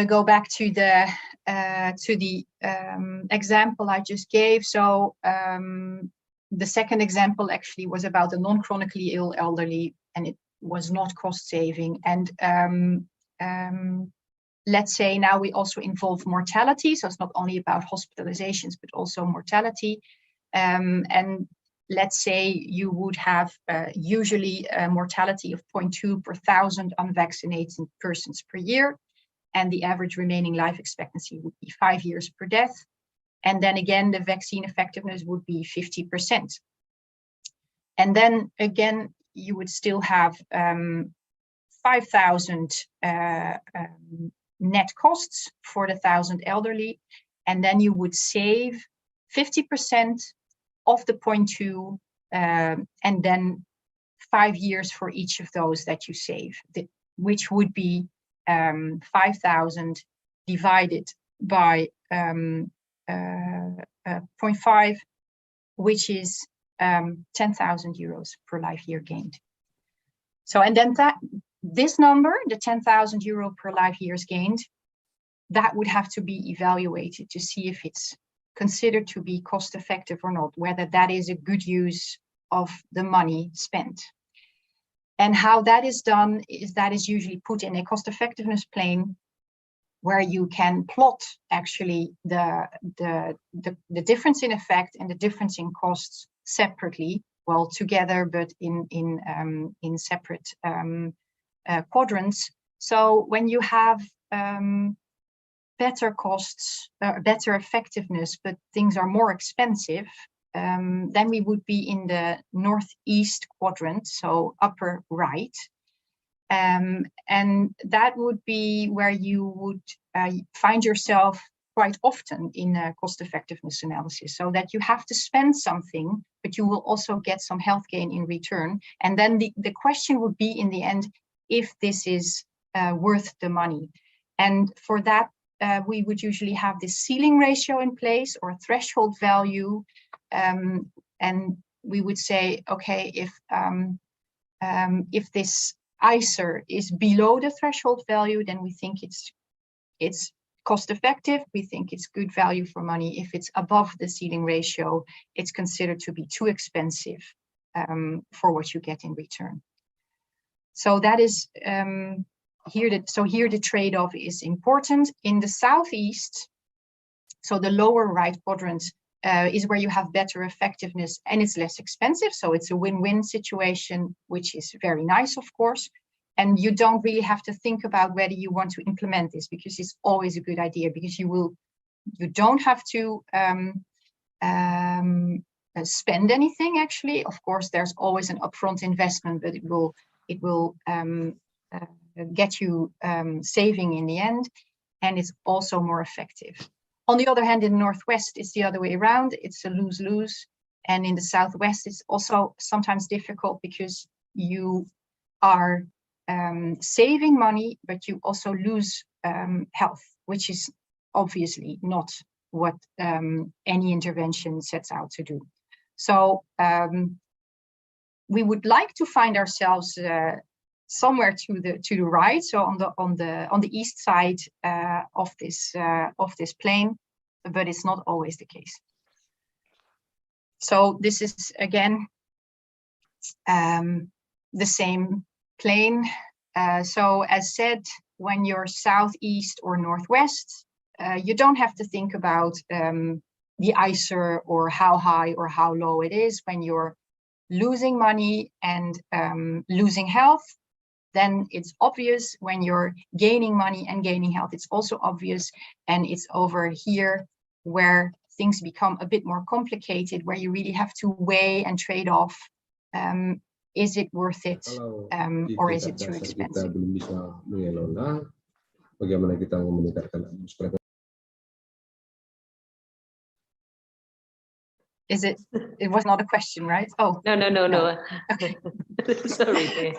go back to the example I just gave, so the second example actually was about the non-chronically ill elderly, and it was not cost saving. And let's say now we also involve mortality, so it's not only about hospitalizations but also mortality. And let's say you would have usually a mortality of 0.2 per 1,000 unvaccinated persons per year, and the average remaining life expectancy would be 5 years per death. And then again, the vaccine effectiveness would be 50%. And then again, you would still have 5,000 net costs for the 1,000 elderly, and then you would save 50% of the 0.2, and then 5 years for each of those that you save, which would be 5,000 divided by 0.5, which is 10,000 euros per life year gained. So, and then this number, the 10,000 euro per life years gained, that would have to be evaluated to see if it's considered to be cost effective or not, whether that is a good use of the money spent. And how that is done is that is usually put in a cost effectiveness plane where you can plot actually the difference in effect and the difference in costs separately well, together, but in separate quadrants. So when you have better costs, better effectiveness, but things are more expensive, then we would be in the northeast quadrant, so upper right. And that would be where you would find yourself quite often in a cost effectiveness analysis, so that you have to spend something, but you will also get some health gain in return. And then the question would be in the end, if this is worth the money. And for that, we would usually have this ceiling ratio in place or threshold value. And we would say, okay, if this ICER is below the threshold value, then we think it's cost effective. We think it's good value for money. If it's above the ceiling ratio, it's considered to be too expensive for what you get in return. So that is here the trade-off is important. In the southeast, so the lower right quadrant is where you have better effectiveness and it's less expensive. So it's a win-win situation, which is very nice, of course. And you don't really have to think about whether you want to implement this, because it's always a good idea, because you don't have to spend anything actually. Of course, there's always an upfront investment, but it will get you saving in the end, and it's also more effective. On the other hand, in the Northwest, it's the other way around. It's a lose-lose. And in the Southwest, it's also sometimes difficult because you are saving money, but you also lose health, which is obviously not what any intervention sets out to do. So we would like to find ourselves somewhere to the right, so on the east side of this plane, but it's not always the case. So this is again the same plane. So as said, when you're southeast or northwest, you don't have to think about the ICER or how high or how low it is. When you're losing money and losing health, then it's obvious. When you're gaining money and gaining health, it's also obvious. And it's over here where things become a bit more complicated, where you really have to weigh and trade off. Is it worth it or is it too expensive? Belum bisa mengelola, bagaimana kita meningkatkan Is it? It was not a question, right? Oh no. Okay. Sorry.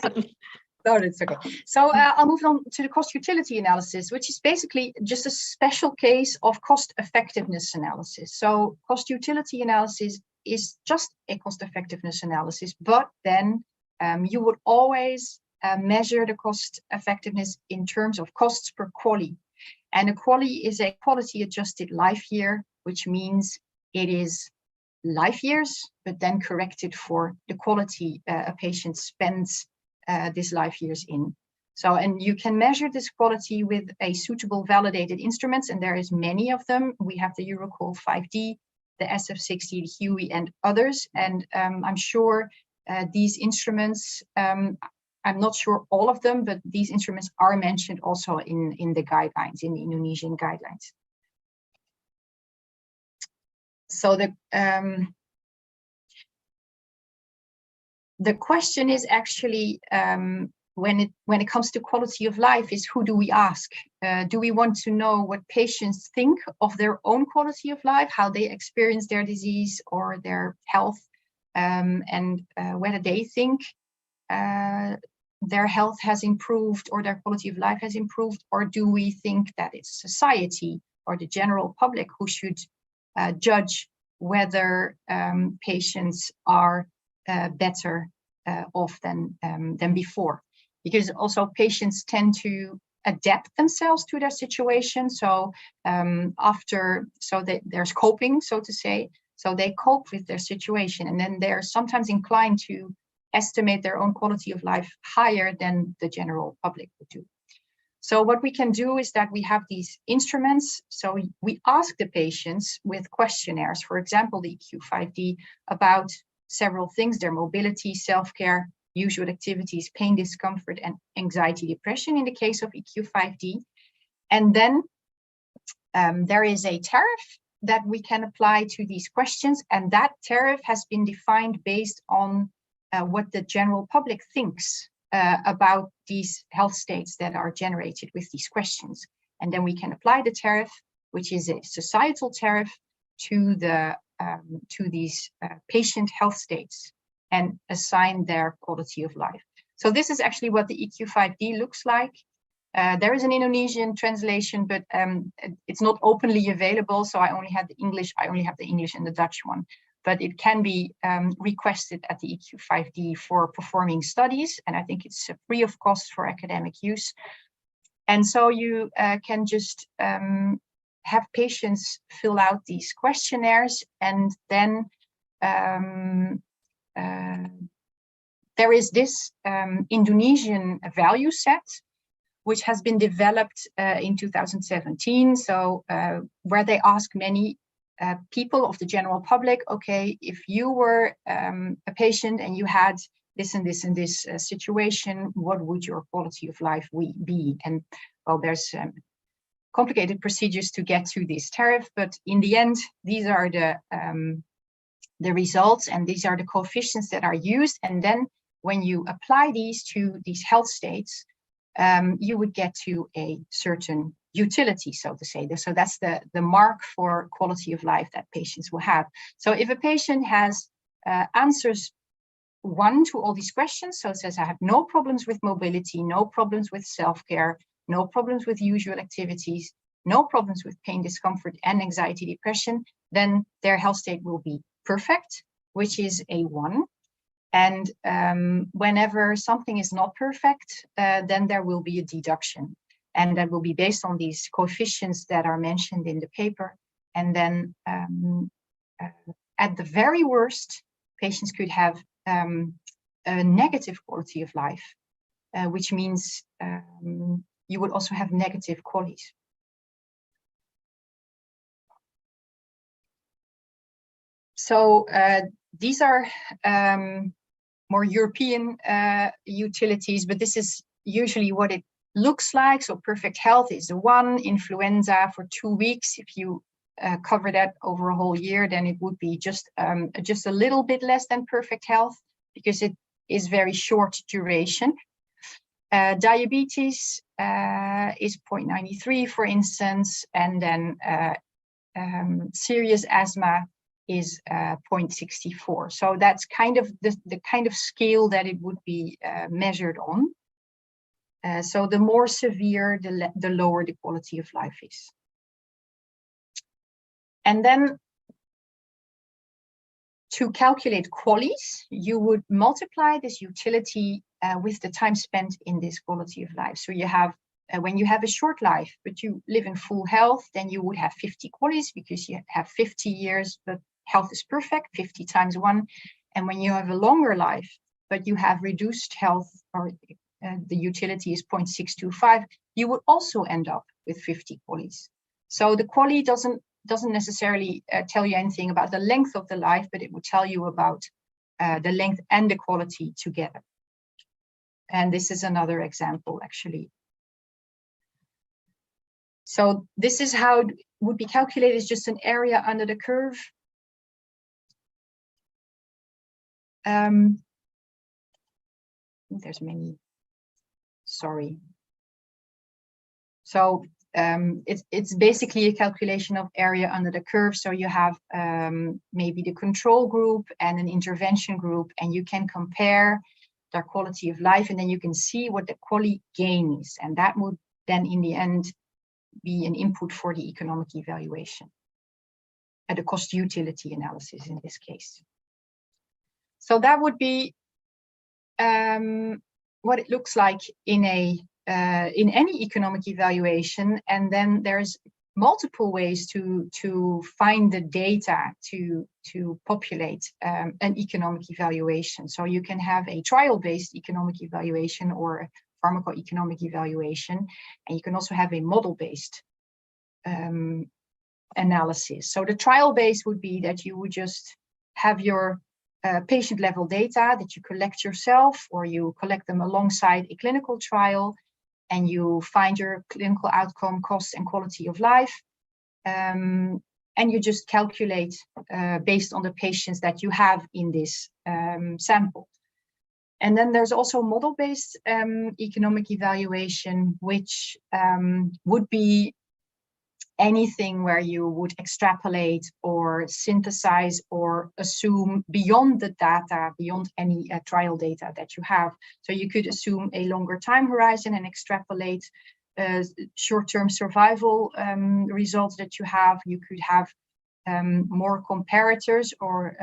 No, it's okay. So I'll move on to the cost utility analysis, which is basically just a special case of cost effectiveness analysis. So cost utility analysis is just a cost effectiveness analysis, but then you would always measure the cost effectiveness in terms of costs per QALY. And a QALY is a quality adjusted life year, which means it is life years, but then corrected for the quality a patient spends this life years in. So, and you can measure this quality with a suitable validated instruments, and there is many of them. We have the Eurocall 5D, the SF60, the HUI, and others. And I'm sure these instruments, I'm not sure all of them, but these instruments are mentioned also in the guidelines, in the Indonesian guidelines. So the question is actually, when it comes to quality of life, is who do we ask? Do we want to know what patients think of their own quality of life, how they experience their disease or their health, and whether they think their health has improved or their quality of life has improved? Or do we think that it's society or the general public who should judge whether patients are better off than before? Because also patients tend to adapt themselves to their situation. So there's coping, so to say. So they cope with their situation, and then they're sometimes inclined to estimate their own quality of life higher than the general public would do. So what we can do is that we have these instruments. So we ask the patients with questionnaires, for example, the EQ5D, about several things: their mobility, self-care, usual activities, pain, discomfort, and anxiety, depression in the case of EQ5D. And then there is a tariff that we can apply to these questions, and that tariff has been defined based on what the general public thinks about these health states that are generated with these questions. And then we can apply the tariff, which is a societal tariff, to these patient health states and assign their quality of life. So this is actually what the EQ5D looks like. There is an Indonesian translation, but it's not openly available. So I only have the English and the Dutch one, but it can be requested at the EQ5D for performing studies. And I think it's free of cost for academic use. And so you can just have patients fill out these questionnaires, and then there is this Indonesian value set, which has been developed in 2017. So where they ask many people of the general public, okay, if you were a patient and you had this and this and this situation, what would your quality of life be? And well, there's complicated procedures to get to this tariff, but in the end, these are the results, and these are the coefficients that are used. And then when you apply these to these health states, you would get to a certain utility, so to say. So that's the mark for quality of life that patients will have. So if a patient has answers 1 to all these questions, so it says, I have no problems with mobility, no problems with self-care, no problems with usual activities, no problems with pain, discomfort, and anxiety, depression, then their health state will be perfect, which is a 1. And whenever something is not perfect, then there will be a deduction. And that will be based on these coefficients that are mentioned in the paper. And then at the very worst, patients could have a negative quality of life, which means you would also have negative QALYs. So these are more European utilities, but this is usually what it looks like. So perfect health is the 1, influenza for 2 weeks. If you cover that over a whole year, then it would be just a little bit less than perfect health, because it is very short duration. Diabetes is 0.93, for instance, and then serious asthma is 0.64. So that's kind of the kind of scale that it would be measured on. So the more severe, the lower the quality of life is. And then to calculate QALYs, you would multiply this utility with the time spent in this quality of life. So you have, when you have a short life, but you live in full health, then you would have 50 QALYs because you have 50 years, but health is perfect, 50 times 1. And when you have a longer life, but you have reduced health, or the utility is 0.625, you would also end up with 50 QALYs. So the QALY doesn't necessarily tell you anything about the length of the life, but it will tell you about the length and the quality together. And this is another example, actually. So this is how it would be calculated. It's just an area under the curve. There's many, sorry. So it's basically a calculation of area under the curve. So you have maybe the control group and an intervention group, and you can compare their quality of life, and then you can see what the QALY gain is. And that would then in the end be an input for the economic evaluation, the cost utility analysis in this case. So that would be what it looks like in any economic evaluation. And then there's multiple ways to find the data to populate an economic evaluation. So you can have a trial-based economic evaluation or a pharmacoeconomic evaluation, and you can also have a model-based analysis. So the trial-based would be that you would just have your patient level data that you collect yourself, or you collect them alongside a clinical trial, and you find your clinical outcome, cost, and quality of life. And you just calculate based on the patients that you have in this sample. And then there's also model-based economic evaluation, which would be anything where you would extrapolate or synthesize or assume beyond the data, beyond any trial data that you have. So you could assume a longer time horizon and extrapolate short-term survival results that you have. You could have more comparators or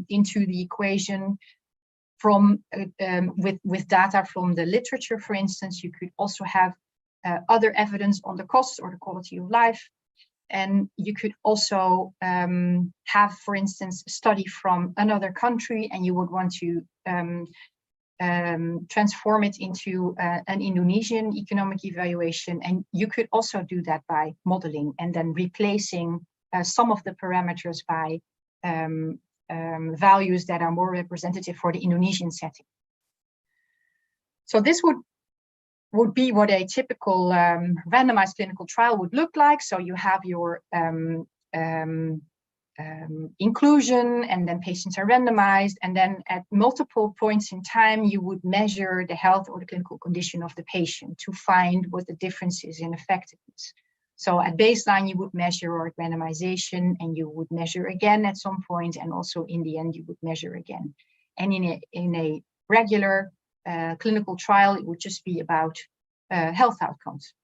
into the equation from with data from the literature, for instance. You could also have other evidence on the cost or the quality of life. And you could also have, for instance, a study from another country, and you would want to transform it into an Indonesian economic evaluation. And you could also do that by modeling and then replacing some of the parameters by values that are more representative for the Indonesian setting. So this would be what a typical randomized clinical trial would look like. So you have your inclusion, and then patients are randomized, and then at multiple points in time, you would measure the health or the clinical condition of the patient to find what the difference is in effectiveness. So at baseline, you would measure or at randomization, and you would measure again at some point, and also in the end, you would measure again. And in a regular clinical trial, it would just be about health outcomes.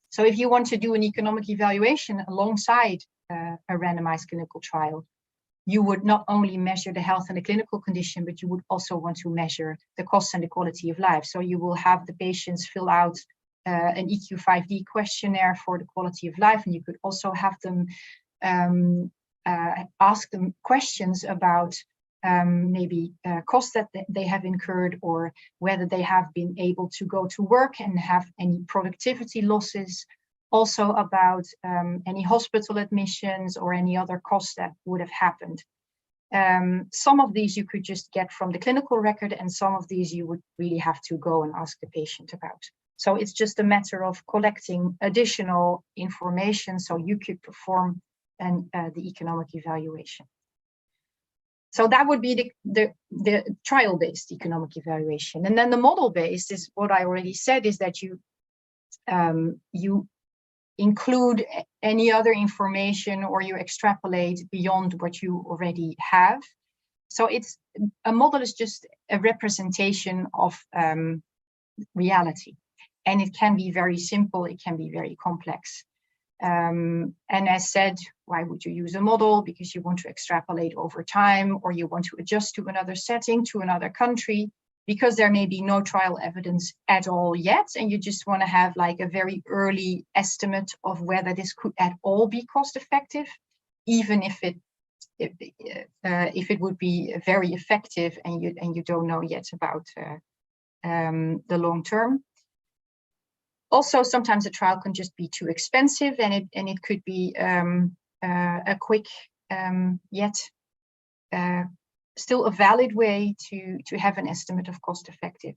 So if you want to do an economic evaluation alongside a randomized clinical trial, you would not only measure the health and the clinical condition, but you would also want to measure the cost and the quality of life. So you will have the patients fill out an EQ5D questionnaire for the quality of life, and you could also have them ask them questions about maybe costs that they have incurred, or whether they have been able to go to work and have any productivity losses, also about any hospital admissions or any other costs that would have happened. Some of these you could just get from the clinical record, and some of these you would really have to go and ask the patient about. So it's just a matter of collecting additional information so you could perform the economic evaluation. So that would be the trial-based economic evaluation. And then the model-based is what I already said, is that you include any other information, or you extrapolate beyond what you already have. So a model is just a representation of reality. And it can be very simple, it can be very complex. And as said, why would you use a model? Because you want to extrapolate over time, or you want to adjust to another setting, to another country, because there may be no trial evidence at all yet, and you just want to have like a very early estimate of whether this could at all be cost effective, even if it would be very effective, and you don't know yet about the long term. Also, sometimes a trial can just be too expensive, and it could be a quick yet still a valid way to have an estimate of cost effective.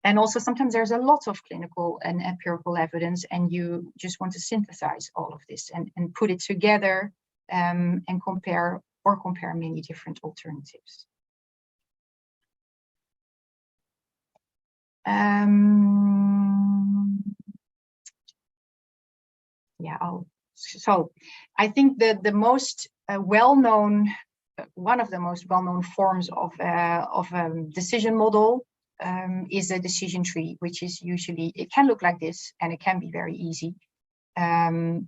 And also sometimes there's a lot of clinical and empirical evidence, and you just want to synthesize all of this and put it together and compare many different alternatives. So I think that the most well-known, one of the most well-known forms of a decision model is a decision tree, which is usually, it can look like this, and it can be very easy. And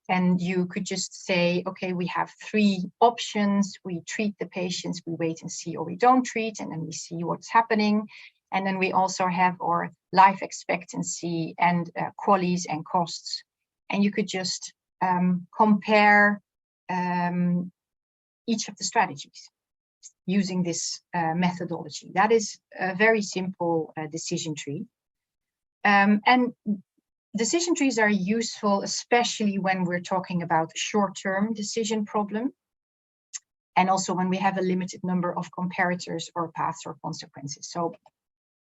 you could just say, okay, we have 3 options. We treat the patients, we wait and see, or we don't treat, and then we see what's happening. And then we also have our life expectancy and QALYs and costs. And you could just compare each of the strategies using this methodology. That is a very simple decision tree. And decision trees are useful, especially when we're talking about short-term decision problem. and also when we have a limited number of comparators or paths or consequences. So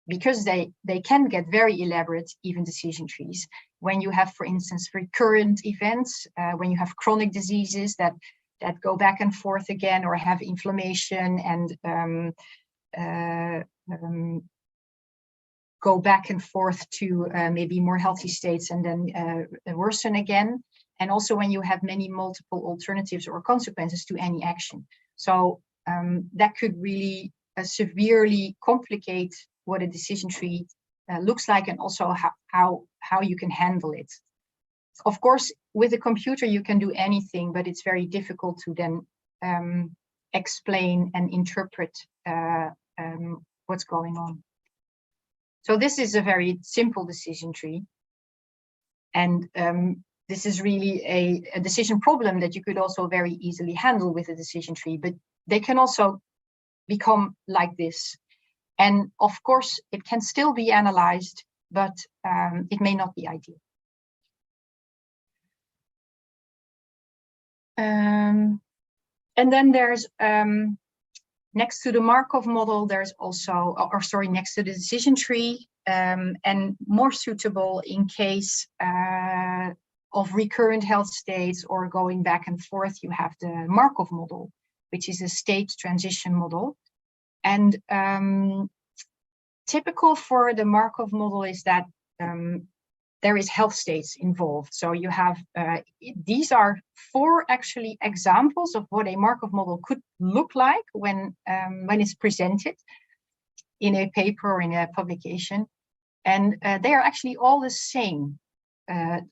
because they can get very elaborate, even decision trees, when you have, for instance, recurrent events, when you have chronic diseases that go back and forth again, or have inflammation and go back and forth to maybe more healthy states and then worsen again. And also when you have many multiple alternatives or consequences to any action. So that could really severely complicate what a decision tree looks like, and also how you can handle it. Of course, with a computer, you can do anything, but it's very difficult to then explain and interpret what's going on. So this is a very simple decision tree. And this is really a decision problem that you could also very easily handle with a decision tree, but they can also become like this. And of course, it can still be analyzed, but it may not be ideal. And then there's, next to the Markov model, there's also, next to the decision tree, and more suitable in case of recurrent health states or going back and forth, you have the Markov model, which is a state transition model. And typical for the Markov model is that there is health states involved. So you have, these are 4 actually examples of what a Markov model could look like when it's presented in a paper or in a publication. And they are actually all the same,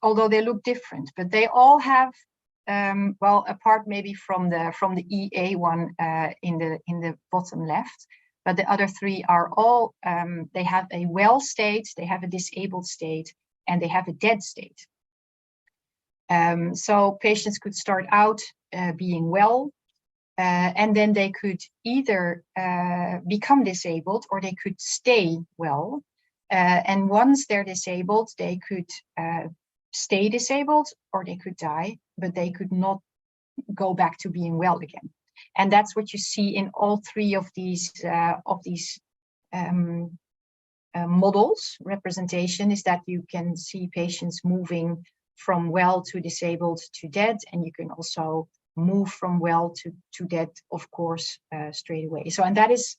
although they look different, but they all have, well, apart maybe from the EA one in the bottom left, but the other 3 are all, they have a well state, they have a disabled state, and they have a dead state. So patients could start out being well, and then they could either become disabled or they could stay well. And once they're disabled, they could stay disabled or they could die, but they could not go back to being well again. And that's what you see in all 3 of these models. Representation is that you can see patients moving from well to disabled to dead, and you can also move from well to dead, of course, straight away. So, and that is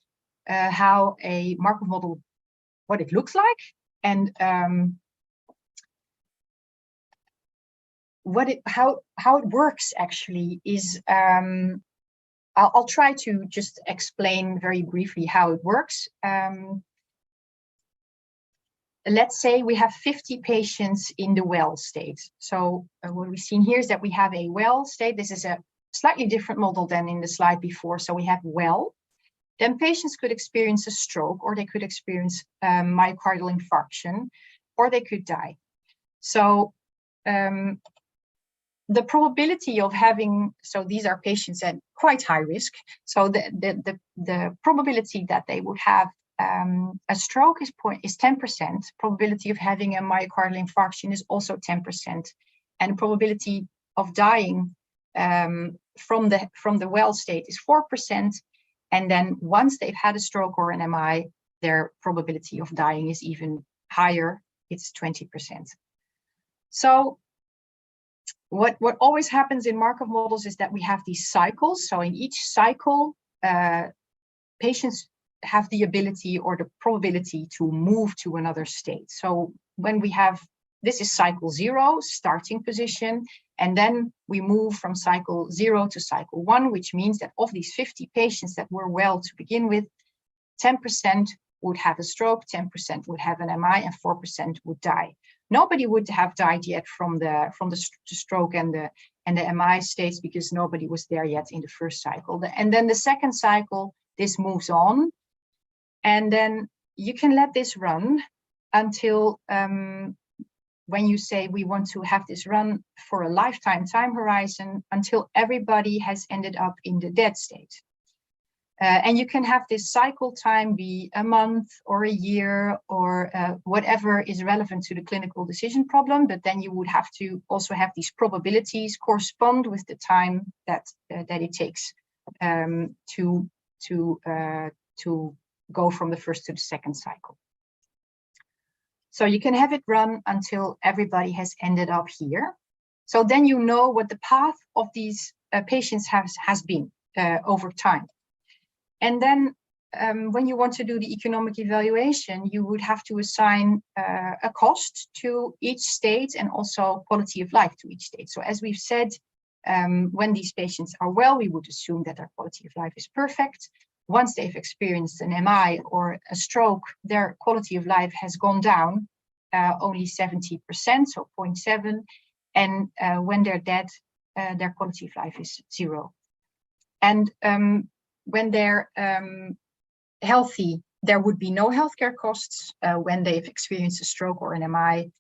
how a Markov model, what it looks like, and how it works actually is, I'll try to just explain very briefly how it works. Let's say we have 50 patients in the well state. So what we've seen here is that we have a well state. This is a slightly different model than in the slide before. So we have well. Then patients could experience a stroke, or they could experience myocardial infarction, or they could die. So the probability of having, so these are patients at quite high risk. So the probability that they would have a stroke is 10%. Probability of having a myocardial infarction is also 10%, and probability of dying from the well state is 4%. And then once they've had a stroke or an MI, their probability of dying is even higher. It's 20%. So what always happens in Markov models is that we have these cycles. So in each cycle, patients have the ability or the probability to move to another state. So when we have, this is cycle 0, starting position, and then we move from cycle 0 to cycle 1, which means that of these 50 patients that were well to begin with, 10% would have a stroke, 10% would have an MI, and 4% would die. Nobody would have died yet from the stroke and the MI states, because nobody was there yet in the first cycle. And then the second cycle, this moves on. And then you can let this run until when you say we want to have this run for a lifetime time horizon, until everybody has ended up in the dead state. And you can have this cycle time be a month or a year or whatever is relevant to the clinical decision problem, but then you would have to also have these probabilities correspond with the time that it takes to go from the first to the second cycle. So you can have it run until everybody has ended up here. So then you know what the path of these patients has been over time. And then when you want to do the economic evaluation, you would have to assign a cost to each state and also quality of life to each state. So as we've said, when these patients are well, we would assume that their quality of life is perfect. Once they've experienced an MI or a stroke, their quality of life has gone down only 70%, so 0.7. And when they're dead, their quality of life is 0. And when they're healthy, there would be no healthcare costs. When they've experienced a stroke or an MI,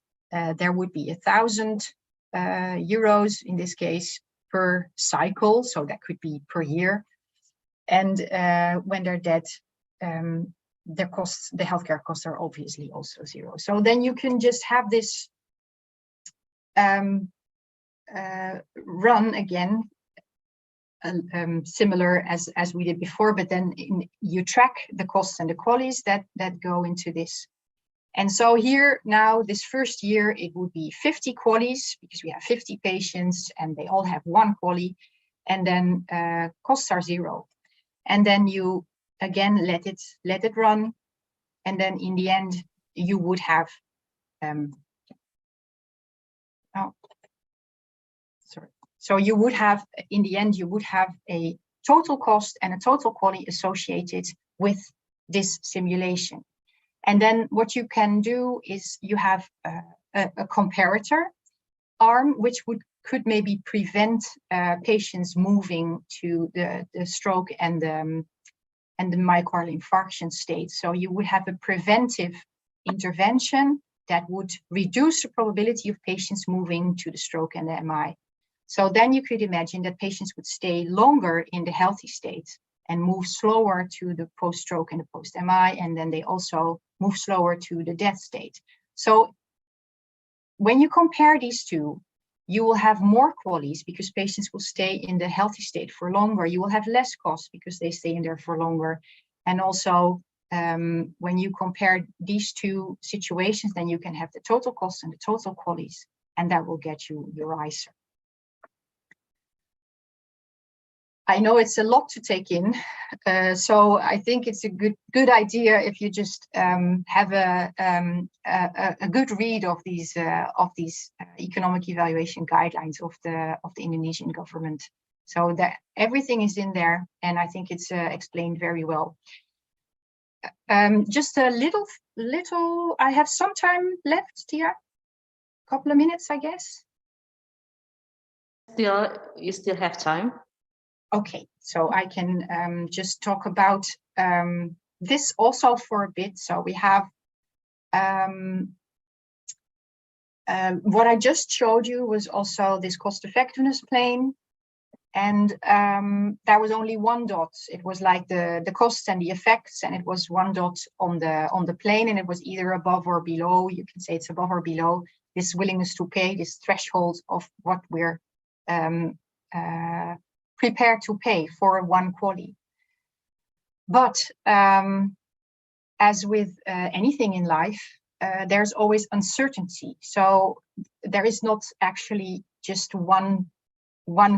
there would be 1,000 euros in this case per cycle, so that could be per year. And when they're dead, the costs, the healthcare costs are obviously also 0. So then you can just have this run again, similar as we did before, but then you track the costs and the qualities that go into this. And so here now, this first year, it would be 50 qualities because we have 50 patients and they all have 1 quali, and then costs are 0. And then you again let it run, and then in the end you would have so you would have, in the end, you would have a total cost and a total quality associated with this simulation. And then what you can do is you have a comparator arm, which could maybe prevent patients moving to the stroke and the myocardial infarction state. So you would have a preventive intervention that would reduce the probability of patients moving to the stroke and the MI. So then you could imagine that patients would stay longer in the healthy state and move slower to the post-stroke and the post-MI, and then they also move slower to the death state. So when you compare these two, you will have more qualities because patients will stay in the healthy state for longer. You will have less costs because they stay in there for longer. And also, when you compare these two situations, then you can have the total costs and the total qualities, and that will get you your ICER. I know it's a lot to take in, so I think it's a good idea if you just have a good read of these economic evaluation guidelines of the Indonesian government. So that everything is in there, and I think it's explained very well. Just a little. I have some time left here, a couple of minutes, I guess. You still have time. Okay, so I can just talk about this also for a bit. So we have what I just showed you was also this cost effectiveness plane, and there was only 1 dot. It was like the costs and the effects, and it was 1 dot on the plane, and it was either above or below. You can say it's above or below this willingness to pay, this threshold of what we're prepared to pay for 1 quali. But as with anything in life, there's always uncertainty. So there is not actually just one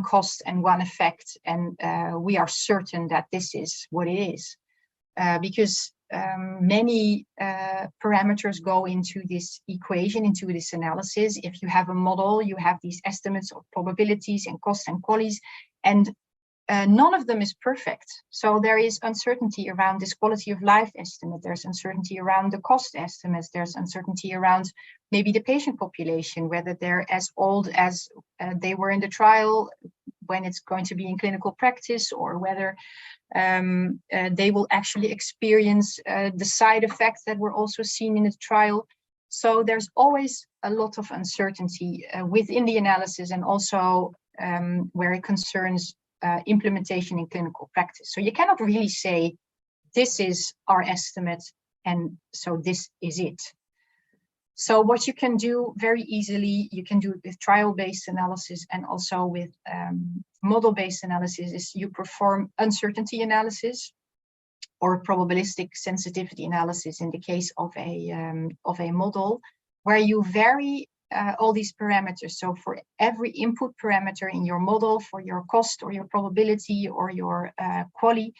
cost and 1 effect, and we are certain that this is what it is, because many parameters go into this equation, into this analysis. If you have a model, you have these estimates of probabilities and costs and qualities, and none of them is perfect. So there is uncertainty around this quality of life estimate. There's uncertainty around the cost estimates. There's uncertainty around maybe the patient population, whether they're as old as they were in the trial when it's going to be in clinical practice, or whether they will actually experience the side effects that were also seen in the trial. So there's always a lot of uncertainty within the analysis, and also where it concerns implementation in clinical practice. So you cannot really say, this is our estimate, and so this is it. So what you can do very easily, you can do with trial-based analysis and also with model-based analysis, is you perform uncertainty analysis or probabilistic sensitivity analysis in the case of a model, where you vary all these parameters. So for every input parameter in your model, for your cost or your probability or your quality,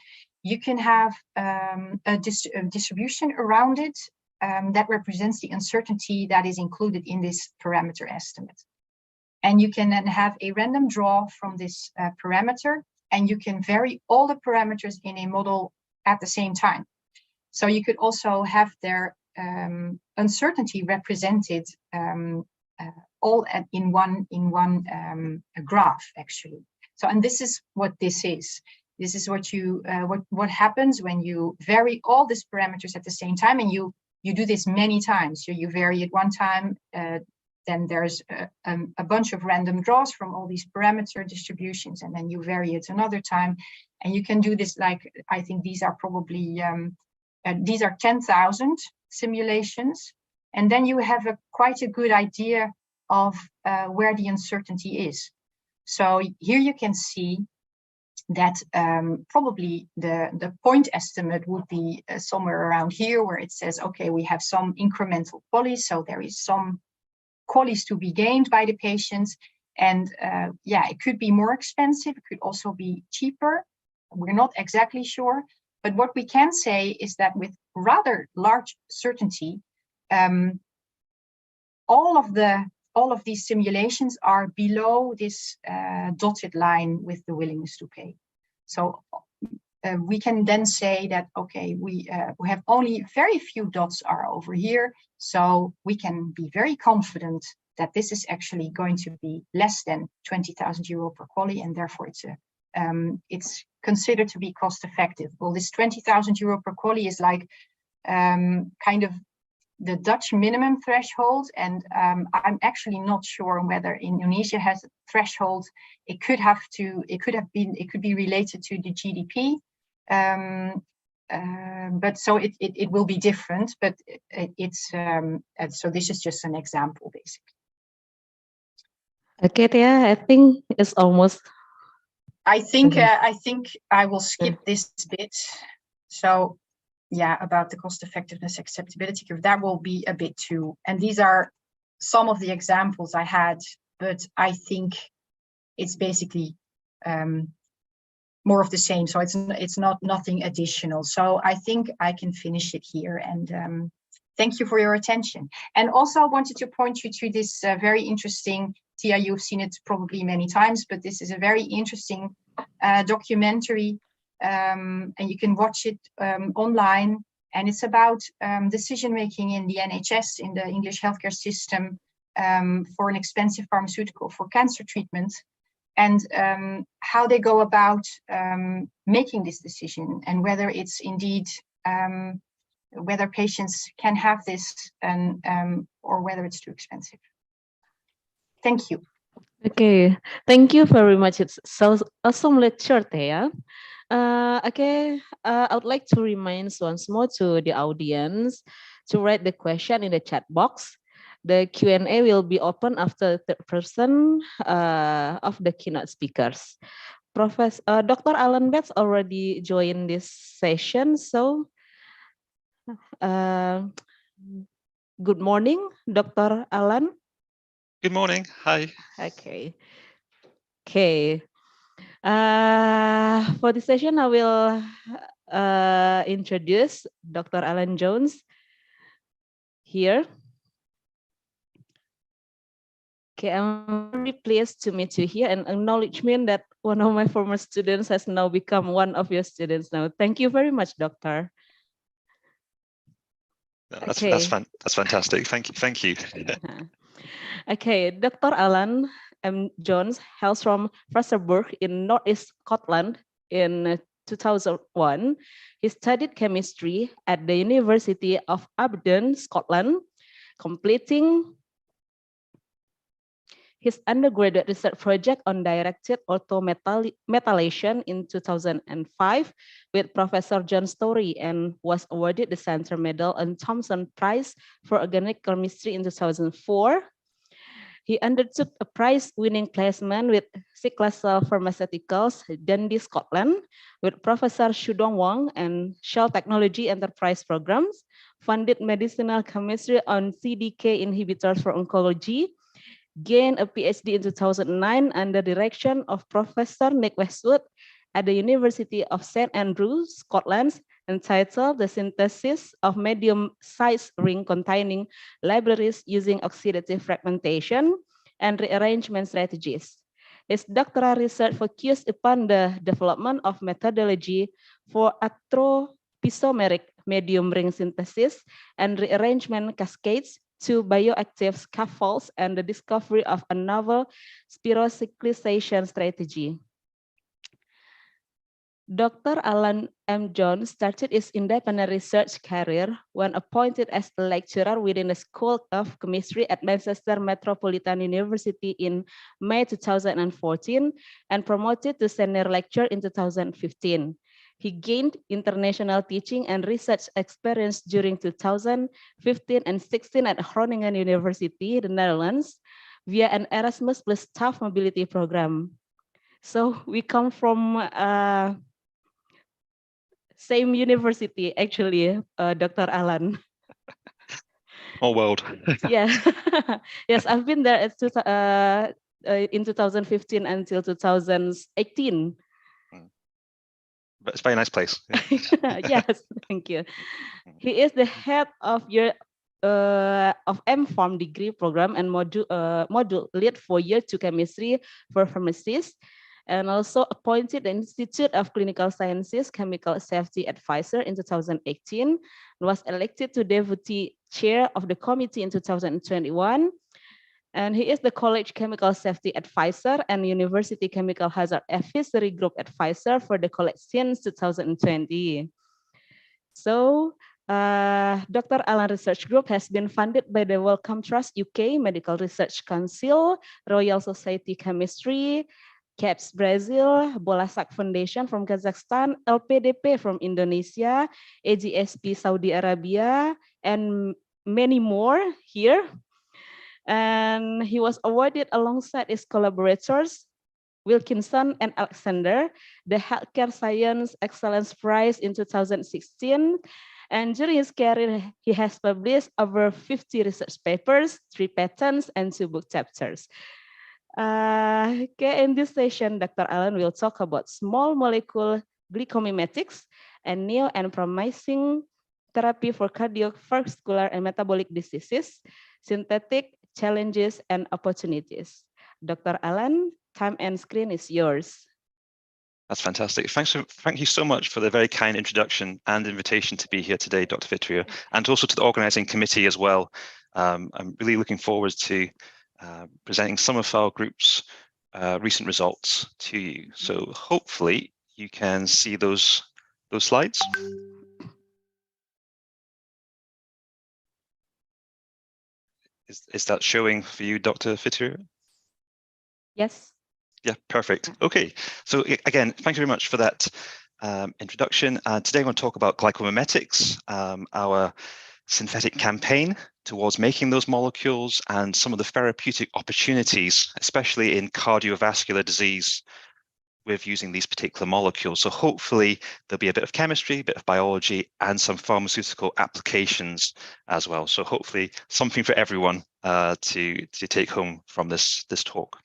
you can have a distribution around it that represents the uncertainty that is included in this parameter estimate. And you can then have a random draw from this parameter, and you can vary all the parameters in a model at the same time. So you could also have their uncertainty represented all in one graph, actually. So, and this is what this is. This is what you what happens when you vary all these parameters at the same time, and you do this many times. So you vary it one time, then there's a bunch of random draws from all these parameter distributions, and then you vary it another time. And you can do this, like, I think these are probably, these are 10,000 simulations. And then you have quite a good idea of where the uncertainty is. So here you can see that probably the point estimate would be somewhere around here, where it says, okay, we have some incremental qualities, so there is some qualities to be gained by the patients. And yeah, it could be more expensive, it could also be cheaper. We're not exactly sure, but what we can say is that with rather large certainty, all of these simulations are below this dotted line with the willingness to pay. So we can then say that, okay, we have only very few dots are over here, so we can be very confident that this is actually going to be less than 20,000 euro per quality, and therefore it's considered to be cost effective. Well, this 20,000 euro per quality is like kind of the Dutch minimum threshold, and I'm actually not sure whether Indonesia has a threshold. It could be related to the GDP, but so it will be different. But it's so this is just an example, basically. Okay, Tia, I think it's almost. I think I will skip this bit. So yeah, about the cost effectiveness acceptability curve, that will be a bit too. And these are some of the examples I had, but I think it's basically more of the same. So it's not nothing additional. So I think I can finish it here. And thank you for your attention. And also I wanted to point you to this very interesting, Tia, you've seen it probably many times, but this is a very interesting documentary, and you can watch it online. And it's about decision-making in the NHS, in the English healthcare system, for an expensive pharmaceutical for cancer treatment, and how they go about making this decision, and whether it's indeed, whether patients can have this, and or whether it's too expensive. Thank you. Okay, thank you very much. It's so awesome lecture, Thea. Okay, I would like to remind once more to the audience to write the question in the chat box. The Q&A will be open after the person of the keynote speakers. Dr. Alan Betts already joined this session, so good morning, Dr. Alan. Good morning. Hi. Okay. Okay. For this session, I will introduce Dr. Alan Jones here. Okay, I'm very pleased to meet you here, and acknowledgement that one of my former students has now become one of your students now. Thank you very much, Doctor. That's fantastic. Thank you. Okay, Dr. Alan M. Jones hails from Fraserburgh in Northeast Scotland. In 2001, he studied chemistry at the University of Aberdeen, Scotland, completing his undergraduate research project on directed autometallation in 2005 with Professor John Story and was awarded the Center Medal and Thomson Prize for Organic Chemistry in 2004. He undertook a prize-winning placement with Iccscp Pharmaceuticals, Dundee, Scotland, with Professor Shudong Wang and Shell Technology Enterprise Programs, funded medicinal chemistry on CDK inhibitors for oncology, gained a PhD in 2009 under direction of Professor Nick Westwood at the University of St. Andrews, Scotland, entitled The Synthesis of Medium-Sized Ring-Containing Libraries Using Oxidative Fragmentation and Rearrangement Strategies. His doctoral research focused upon the development of methodology for actropisomeric medium ring synthesis and rearrangement cascades to bioactive scaffolds and the discovery of a novel spirocyclization strategy. Dr. Alan M. Jones started his independent research career when appointed as a lecturer within the School of Chemistry at Manchester Metropolitan University in May 2014 and promoted to senior lecturer in 2015. He gained international teaching and research experience during 2015 and 16 at Groningen University, the Netherlands, via an Erasmus plus staff mobility program. So we come from same university, actually, Dr. Alan. Small world. Yeah. Yes, I've been there in 2015 until 2018. But it's a very nice place. Yes, thank you. He is the head of your M.Pharm degree program and module lead for year 2 chemistry for pharmacists, and also appointed the Institute of Clinical Sciences Chemical Safety Advisor in 2018, and was elected to Deputy Chair of the committee in 2021. And he is the College Chemical Safety Advisor and University Chemical Hazard Advisory Group Advisor for the college since 2020. So Dr. Alan Research Group has been funded by the Wellcome Trust UK, Medical Research Council, Royal Society Chemistry, CAPS Brazil, Bolasak Foundation from Kazakhstan, LPDP from Indonesia, Iccsp Saudi Arabia, and many more here. And he was awarded alongside his collaborators, Wilkinson and Alexander, the Healthcare Science Excellence Prize in 2016. And during his career, he has published over 50 research papers, 3 patents, and 2 book chapters. Okay, in this session, Dr. Alan will talk about small molecule glycomimetics and new and promising therapy for cardiovascular and metabolic diseases, synthetic challenges and opportunities. Dr. Alan, time and screen is yours. That's fantastic. Thank you so much for the very kind introduction and invitation to be here today, Dr. Fitrio, and also to the organizing committee as well. I'm really looking forward to presenting some of our group's recent results to you. So hopefully you can see those slides. Is that showing for you, Dr. Fitrio? Yes. Yeah, perfect. Okay, so again, thank you very much for that introduction. Today I want to talk about glycomimetics, our synthetic campaign towards making those molecules and some of the therapeutic opportunities, especially in cardiovascular disease, with using these particular molecules. So hopefully there'll be a bit of chemistry, a bit of biology, and some pharmaceutical applications as well. So hopefully something for everyone to take home from this talk.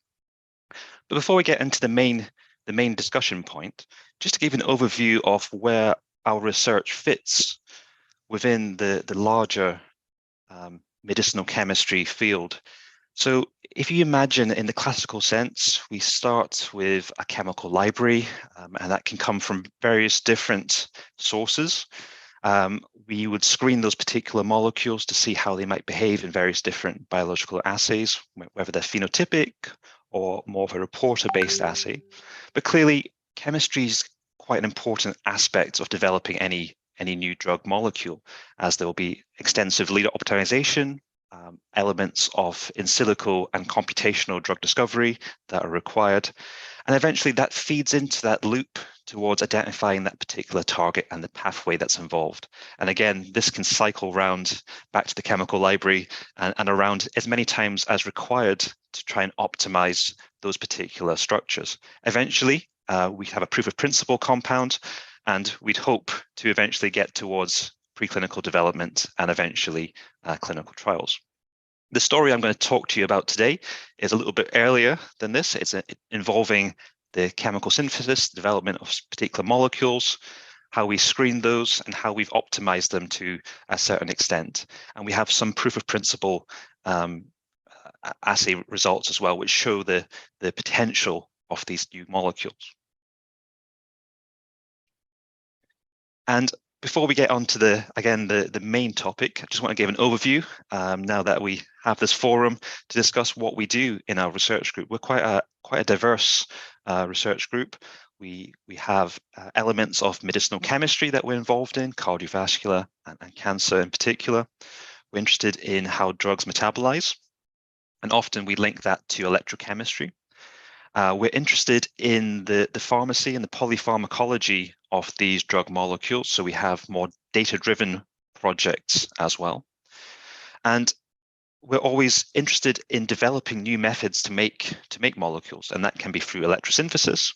But before we get into the main discussion point, just to give an overview of where our research fits within the larger medicinal chemistry field. So if you imagine in the classical sense, we start with a chemical library, and that can come from various different sources. We would screen those particular molecules to see how they might behave in various different biological assays, whether they're phenotypic or more of a reporter-based assay. But clearly, chemistry is quite an important aspect of developing any new drug molecule, as there will be extensive lead optimization, elements of in silico and computational drug discovery that are required. And eventually that feeds into that loop towards identifying that particular target and the pathway that's involved. And again, this can cycle round back to the chemical library and around as many times as required to try and optimize those particular structures. Eventually, we have a proof of principle compound, and we'd hope to eventually get towards preclinical development and eventually clinical trials. The story I'm going to talk to you about today is a little bit earlier than this. It's involving the chemical synthesis, development of particular molecules, how we screen those, and how we've optimized them to a certain extent. And we have some proof of principle assay results as well, which show the potential of these new molecules. And before we get on to the main topic, I just want to give an overview now that we have this forum to discuss what we do in our research group. We're quite a diverse research group. We have elements of medicinal chemistry that we're involved in, cardiovascular and cancer in particular. We're interested in how drugs metabolize, and often we link that to electrochemistry. We're interested in the pharmacy and the polypharmacology of these drug molecules, so we have more data-driven projects as well. And we're always interested in developing new methods to make molecules, and that can be through electrosynthesis,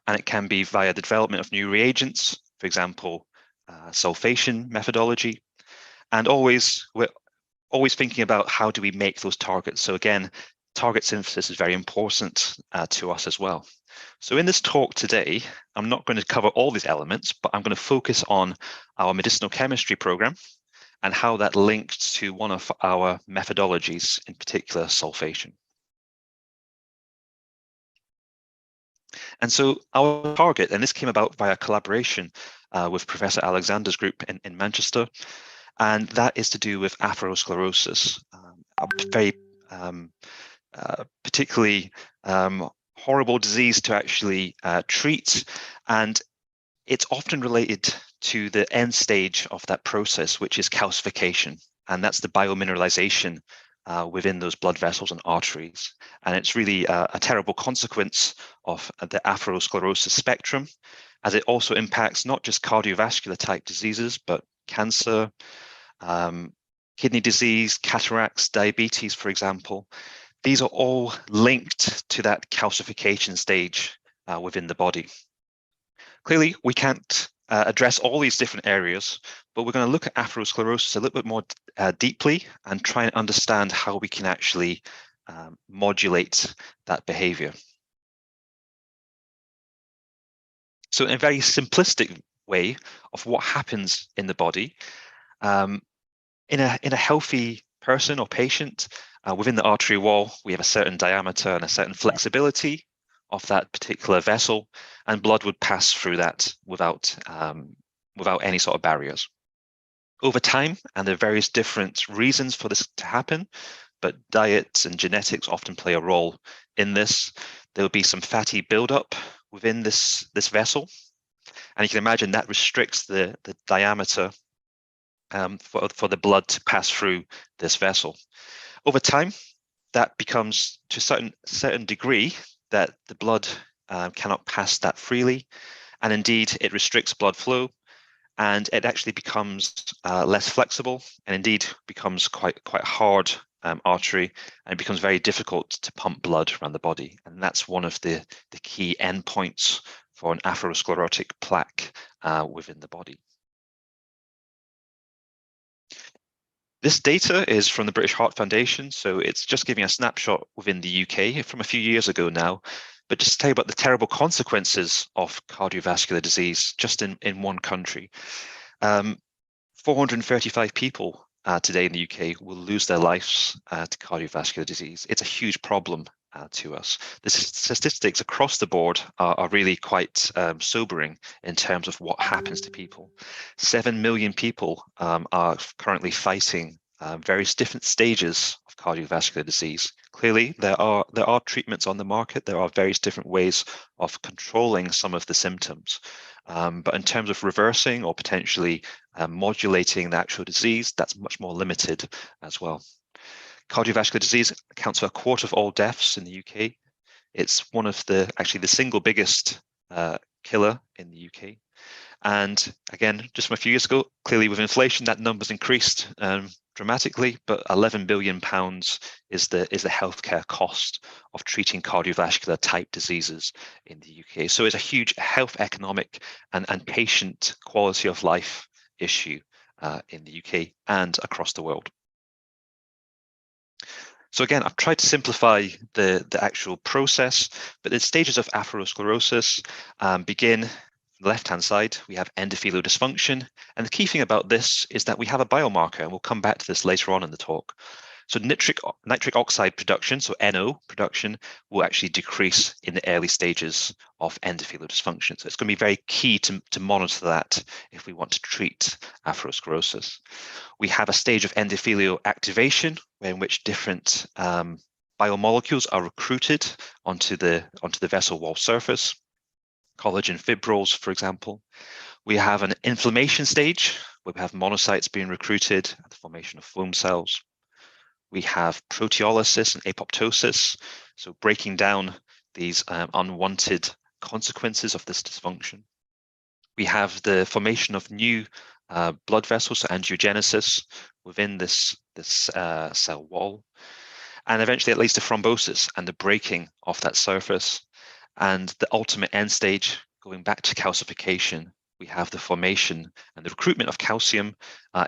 and it can be via the development of new reagents, for example, sulfation methodology, and we're always thinking about how do we make those targets. So again, target synthesis is very important to us as well. So in this talk today, I'm not going to cover all these elements, but I'm going to focus on our medicinal chemistry program and how that links to one of our methodologies, in particular sulfation. And so our target, and this came about via collaboration with Professor Alexander's group in Manchester, and that is to do with atherosclerosis, a very particularly horrible disease to actually treat, and it's often related to the end stage of that process, which is calcification, and that's the biomineralization within those blood vessels and arteries. And it's really a terrible consequence of the atherosclerosis spectrum, as it also impacts not just cardiovascular type diseases, but cancer, kidney disease, cataracts, diabetes, for example. These are all linked to that calcification stage within the body. Clearly, we can't address all these different areas, but we're going to look at atherosclerosis a little bit more deeply and try and understand how we can actually modulate that behavior. So in a very simplistic way of what happens in the body, in a healthy person or patient, within the artery wall, we have a certain diameter and a certain flexibility of that particular vessel, and blood would pass through that without any sort of barriers. Over time, and there are various different reasons for this to happen, but diet and genetics often play a role in this. There will be some fatty buildup within this vessel, and you can imagine that restricts the diameter for the blood to pass through this vessel. Over time, that becomes to a certain degree that the blood cannot pass that freely, and indeed it restricts blood flow, and it actually becomes less flexible, and indeed becomes quite hard artery, and it becomes very difficult to pump blood around the body. And that's one of the key endpoints for an atherosclerotic plaque within the body. This data is from the British Heart Foundation, so it's just giving a snapshot within the UK from a few years ago now, but just to tell you about the terrible consequences of cardiovascular disease just in one country. 435 people today in the UK will lose their lives to cardiovascular disease. It's a huge problem to us. The statistics across the board are really quite sobering in terms of what happens to people. 7 million people are currently fighting various different stages of cardiovascular disease. Clearly, there are treatments on the market. There are various different ways of controlling some of the symptoms. But in terms of reversing or potentially modulating the actual disease, that's much more limited as well. Cardiovascular disease accounts for a quarter of all deaths in the UK. It's one of actually the single biggest killer in the UK. And again, just from a few years ago, clearly with inflation, that number's increased dramatically, but £11 billion is the healthcare cost of treating cardiovascular type diseases in the UK. So it's a huge health, economic, and patient quality of life issue in the UK and across the world. So again, I've tried to simplify the actual process, but the stages of atherosclerosis begin on the left-hand side. We have endothelial dysfunction. And the key thing about this is that we have a biomarker, and we'll come back to this later on in the talk. So nitric oxide production, so NO production, will actually decrease in the early stages of endothelial dysfunction. So it's going to be very key to monitor that if we want to treat atherosclerosis. We have a stage of endothelial activation, in which different biomolecules are recruited onto the vessel wall surface, collagen fibrils, for example. We have an inflammation stage, where we have monocytes being recruited, the formation of foam cells. We have proteolysis and apoptosis, so breaking down these unwanted consequences of this dysfunction. We have the formation of new blood vessels, so angiogenesis, within this cell wall. And eventually it leads to thrombosis and the breaking of that surface. And the ultimate end stage, going back to calcification, we have the formation and the recruitment of calcium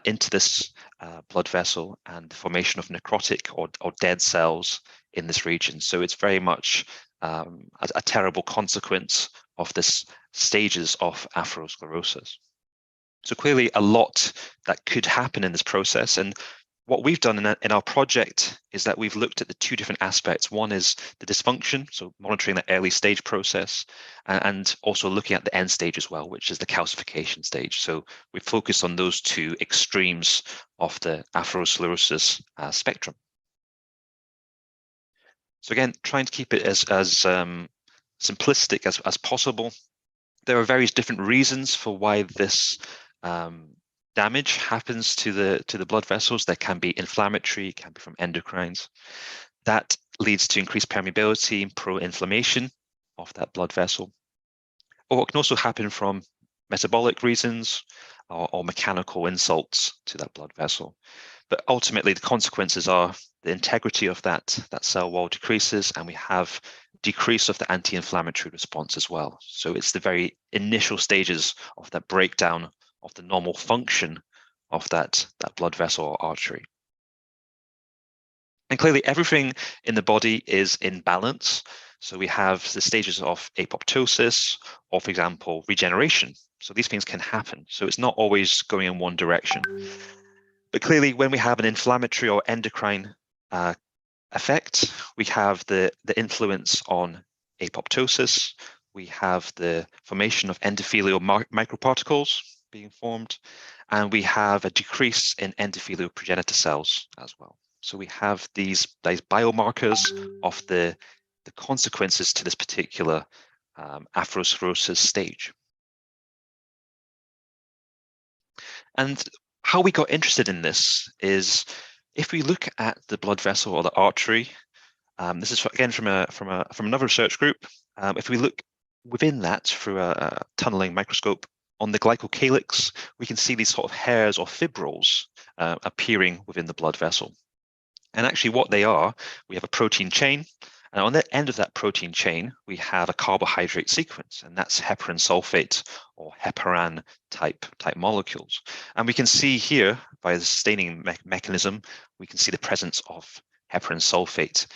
into this blood vessel and the formation of necrotic or dead cells in this region. So it's very much a terrible consequence of this stages of atherosclerosis. So clearly a lot that could happen in this process. And what we've done in our project is that we've looked at the two different aspects. One is the dysfunction, so monitoring the early stage process, and also looking at the end stage as well, which is the calcification stage. So we focused on those two extremes of the atherosclerosis spectrum. So again, trying to keep it as simplistic as possible. There are various different reasons for why this damage happens to the blood vessels. There can be inflammatory, it can be from endocrines. That leads to increased permeability and pro-inflammation of that blood vessel. Or it can also happen from metabolic reasons or mechanical insults to that blood vessel. But ultimately, the consequences are the integrity of that cell wall decreases, and we have decrease of the anti-inflammatory response as well. So it's the very initial stages of that breakdown of the normal function of that blood vessel or artery. And clearly everything in the body is in balance. So we have the stages of apoptosis or, for example, regeneration. So these things can happen. So it's not always going in one direction. But clearly when we have an inflammatory or endocrine effect, we have the influence on apoptosis. We have the formation of endothelial microparticles being formed, and we have a decrease in endothelial progenitor cells as well. So we have these biomarkers of the consequences to this particular atherosclerosis stage. And how we got interested in this is if we look at the blood vessel or the artery, this is again from another research group. If we look within that through a tunneling microscope, on the glycocalyx, we can see these sort of hairs or fibrils appearing within the blood vessel. And actually what they are, we have a protein chain, and on the end of that protein chain, we have a carbohydrate sequence, and that's heparan sulfate or heparan type molecules. And we can see here, by the staining mechanism, we can see the presence of heparan sulfate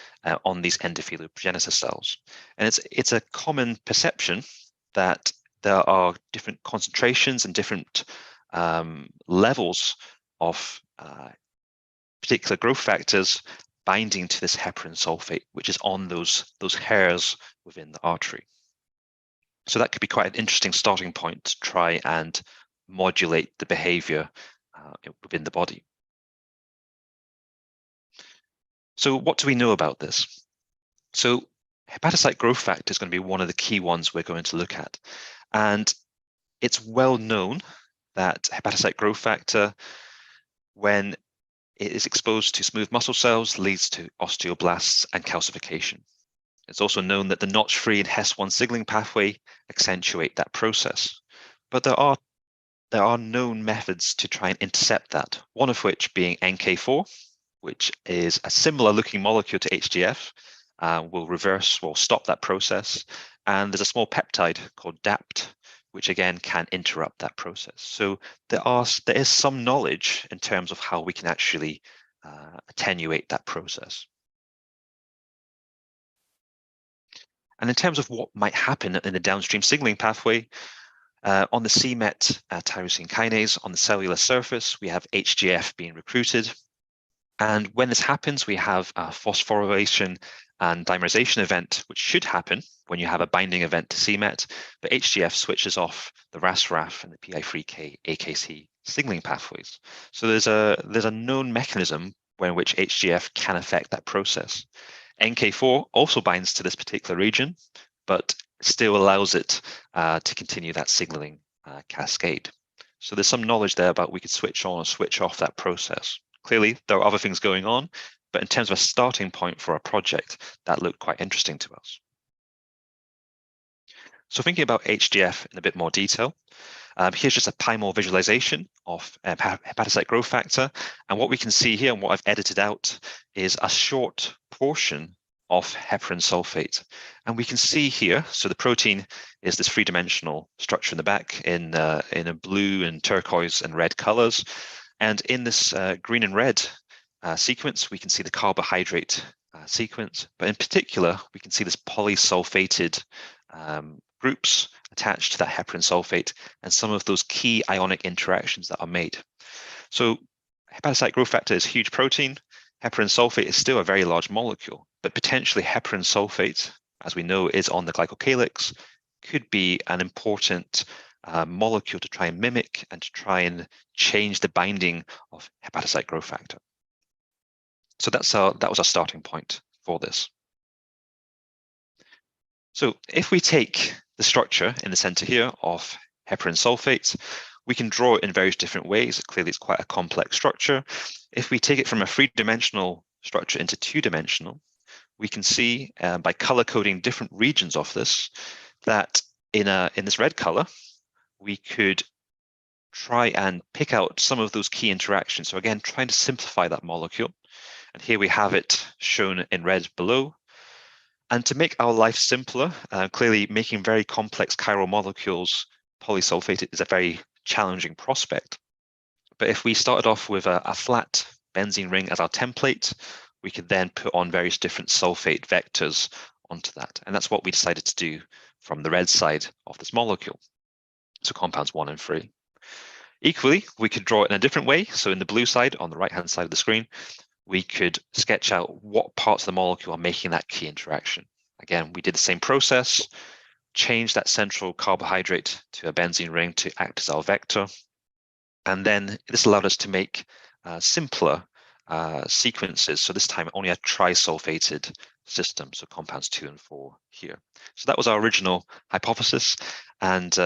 on these endothelial progenitor cells. And it's a common perception that there are different concentrations and different levels of particular growth factors binding to this heparan sulfate, which is on those hairs within the artery. So that could be quite an interesting starting point to try and modulate the behavior within the body. So what do we know about this? So hepatocyte growth factor is going to be one of the key ones we're going to look at. And it's well known that hepatocyte growth factor, when it is exposed to smooth muscle cells, leads to osteoblasts and calcification. It's also known that the notch-free and HES1 signaling pathway accentuate that process. But there are known methods to try and intercept that, one of which being NK4, which is a similar looking molecule to HGF, will stop that process. And there's a small peptide called DAPT, which again can interrupt that process. So there is some knowledge in terms of how we can actually attenuate that process. And in terms of what might happen in the downstream signaling pathway, on the c-Met tyrosine kinase, on the cellular surface, we have HGF being recruited. And when this happens, we have a phosphorylation and dimerization event, which should happen when you have a binding event to c-Met, but HGF switches off the RAS-RAF and the PI3K AKC signaling pathways. So there's a known mechanism by which HGF can affect that process. NK4 also binds to this particular region, but still allows it to continue that signaling cascade. So there's some knowledge there about we could switch on or switch off that process. Clearly, there are other things going on, but in terms of a starting point for a project, that looked quite interesting to us. So thinking about HGF in a bit more detail, here's just a PyMOL visualization of hepatocyte growth factor. And what we can see here and what I've edited out is a short portion of heparan sulfate. And we can see here, so the protein is this three-dimensional structure in the back in a blue and turquoise and red colors. And in this green and red sequence, we can see the carbohydrate sequence, but in particular, we can see this polysulfated groups attached to that heparan sulfate and some of those key ionic interactions that are made. So hepatocyte growth factor is a huge protein. Heparan sulfate is still a very large molecule, but potentially heparan sulfate, as we know, is on the glycocalyx, could be an important molecule to try and mimic and to try and change the binding of hepatocyte growth factor. So that was our starting point for this. So if we take the structure in the center here of heparan sulfate, we can draw it in various different ways. Clearly, it's quite a complex structure. If we take it from a three-dimensional structure into two-dimensional, we can see by color coding different regions of this, that in this red color, we could try and pick out some of those key interactions. So again, trying to simplify that molecule. And here we have it shown in red below. And to make our life simpler, clearly making very complex chiral molecules polysulfate is a very challenging prospect. But if we started off with a flat benzene ring as our template, we could then put on various different sulfate vectors onto that. And that's what we decided to do from the red side of this molecule. So compounds 1 and 3. Equally, we could draw it in a different way. So in the blue side, on the right-hand side of the screen, we could sketch out what parts of the molecule are making that key interaction. Again, we did the same process, changed that central carbohydrate to a benzene ring to act as our vector. And then this allowed us to make simpler sequences. So this time only a trisulfated system, so compounds 2 and 4 here. So that was our original hypothesis, and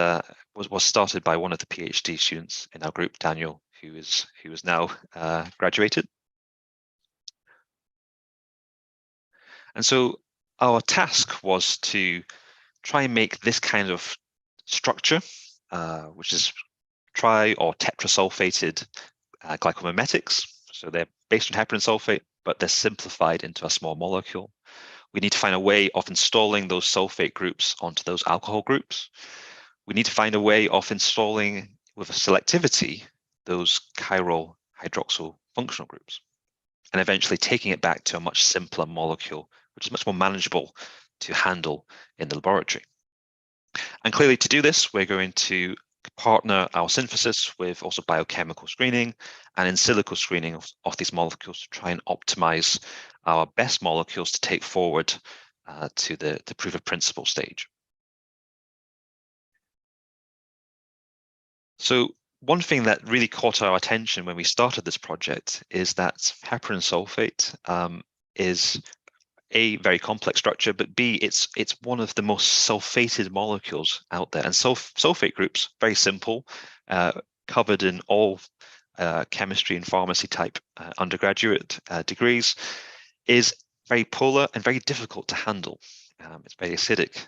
was started by one of the PhD students in our group, Daniel, who is now graduated. And so our task was to try and make this kind of structure, which is tri or tetrasulfated glycomimetics. So they're based on heparan sulfate, but they're simplified into a small molecule. We need to find a way of installing those sulfate groups onto those alcohol groups. We need to find a way of installing with a selectivity those chiral hydroxyl functional groups, and eventually taking it back to a much simpler molecule, which is much more manageable to handle in the laboratory. And clearly to do this, we're going to partner our synthesis with also biochemical screening and in silico screening of these molecules to try and optimize our best molecules to take forward to the proof of principle stage. So one thing that really caught our attention when we started this project is that heparan sulfate is A, very complex structure, but B, it's one of the most sulfated molecules out there. And sulfate groups, very simple, covered in all chemistry and pharmacy type undergraduate degrees, is very polar and very difficult to handle. It's very acidic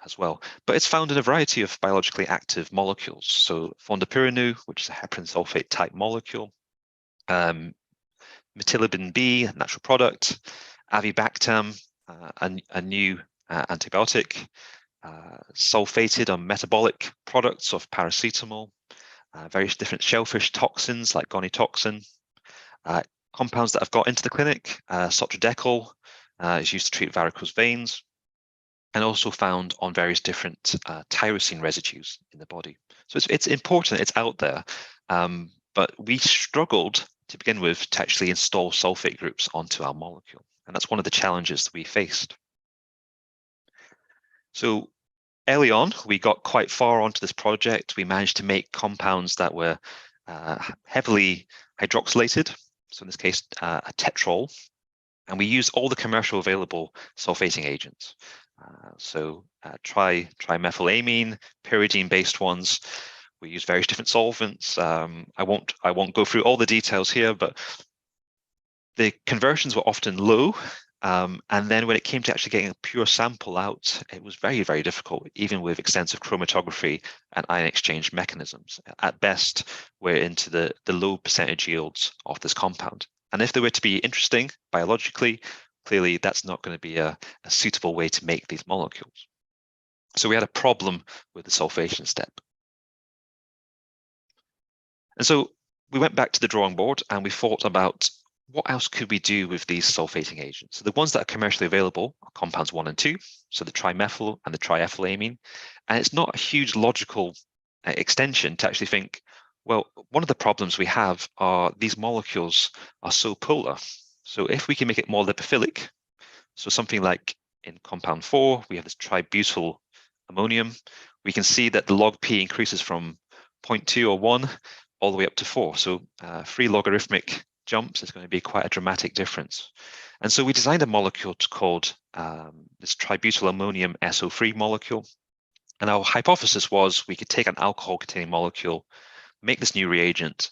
as well, but it's found in a variety of biologically active molecules. So fondaparinux, which is a heparin sulfate type molecule, metilibin B, a natural product, avibactam, a new antibiotic, sulfated on metabolic products of paracetamol, various different shellfish toxins like gonitoxin, compounds that have got into the clinic, sotradecol is used to treat varicose veins, and also found on various different tyrosine residues in the body. So it's important, it's out there, but we struggled to begin with to actually install sulfate groups onto our molecule. And that's one of the challenges that we faced. So early on, we got quite far onto this project. We managed to make compounds that were heavily hydroxylated, so in this case, a tetrol, and we used all the commercial available sulfating agents. Trimethylamine, pyridine-based ones. We use various different solvents. I won't go through all the details here, but the conversions were often low. And then when it came to actually getting a pure sample out, it was very, very difficult, even with extensive chromatography and ion exchange mechanisms. At best, we're into the low percentage yields of this compound. And if they were to be interesting biologically, clearly that's not going to be a suitable way to make these molecules. So we had a problem with the sulfation step. And so we went back to the drawing board and we thought about what else could we do with these sulfating agents. So the ones that are commercially available are compounds 1 and 2, so the trimethyl and the triethylamine. And it's not a huge logical extension to actually think, well, one of the problems we have are these molecules are so polar. So if we can make it more lipophilic, so something like in compound 4, we have this tributyl ammonium, we can see that the log P increases from 0.2 or 1 all the way up to 4. So 3 logarithmic jumps is going to be quite a dramatic difference. And so we designed a molecule called this tributyl ammonium SO3 molecule. And our hypothesis was we could take an alcohol-containing molecule, make this new reagent,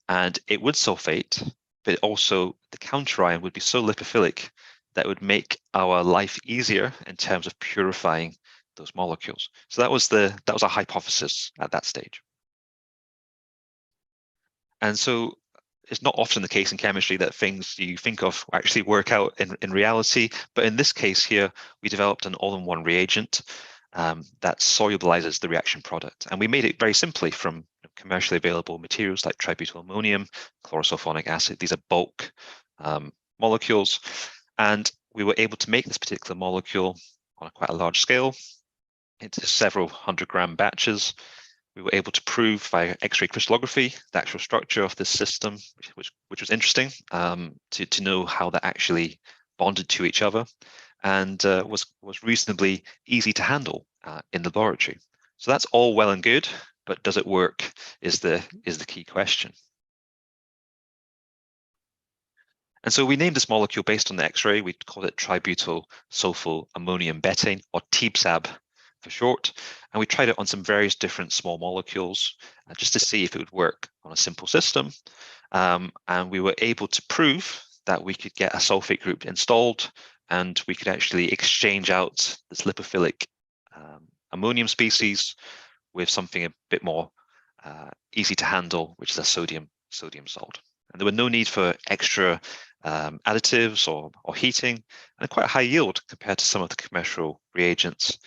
and it would sulfate, but also the counter ion would be so lipophilic that would make our life easier in terms of purifying those molecules. So that was our hypothesis at that stage. And so it's not often the case in chemistry that things you think of actually work out in reality, but in this case here, we developed an all-in-one reagent that solubilizes the reaction product. And we made it very simply from commercially available materials like tributyl ammonium, chlorosulfonic acid. These are bulk molecules. And we were able to make this particular molecule on quite a large scale into several 100-gram batches. We were able to prove via X-ray crystallography the actual structure of this system, which was interesting to know how that actually bonded to each other, and was reasonably easy to handle in the laboratory. So that's all well and good, but does it work is the key question. And so we named this molecule based on the X-ray. We called it tributyl sulfo ammonium betaine, or TBSAB for short. And we tried it on some various different small molecules just to see if it would work on a simple system. And we were able to prove that we could get a sulfate group installed and we could actually exchange out this lipophilic ammonium species with something a bit more easy to handle, which is a sodium salt. And there were no need for extra additives or heating, and quite a high yield compared to some of the commercial reagents.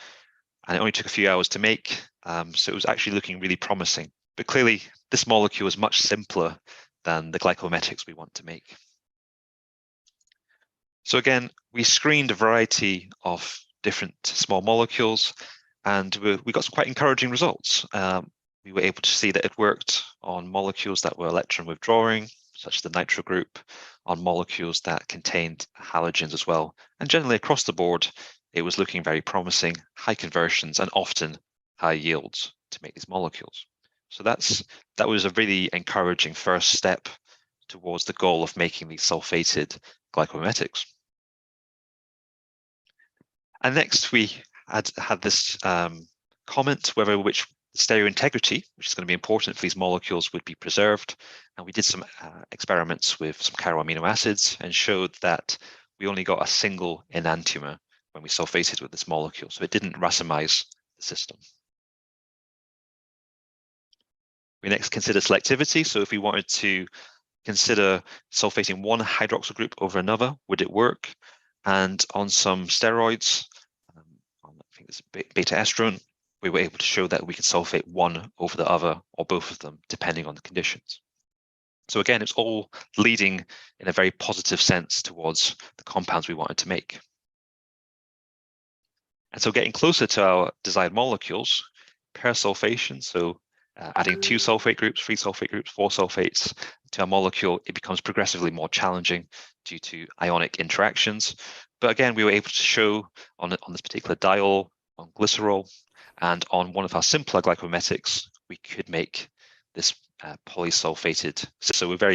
And it only took a few hours to make, so it was actually looking really promising. But clearly, this molecule is much simpler than the glycomimetics we want to make. So again, we screened a variety of different small molecules, and we got some quite encouraging results. We were able to see that it worked on molecules that were electron withdrawing, such as the nitro group, on molecules that contained halogens as well. And generally across the board, it was looking very promising, high conversions, and often high yields to make these molecules. So that was a really encouraging first step towards the goal of making these sulfated glycomimetics. And next we had this comment whether which stereointegrity, which is going to be important for these molecules, would be preserved. And we did some experiments with some chiral amino acids and showed that we only got a single enantiomer when we sulfated with this molecule. So it didn't racemize the system. We next consider selectivity. So if we wanted to consider sulfating one hydroxyl group over another, would it work? And on some steroids, I think it's beta estrone, we were able to show that we could sulfate one over the other or both of them, depending on the conditions. So again, it's all leading in a very positive sense towards the compounds we wanted to make. And so getting closer to our desired molecules, pair sulfation, so adding 2 sulfate groups, 3 sulfate groups, 4 sulfates to a molecule, it becomes progressively more challenging due to ionic interactions. But again, we were able to show on this particular diol, on glycerol, and on one of our simpler glycomimetics, we could make this polysulfated. So we're very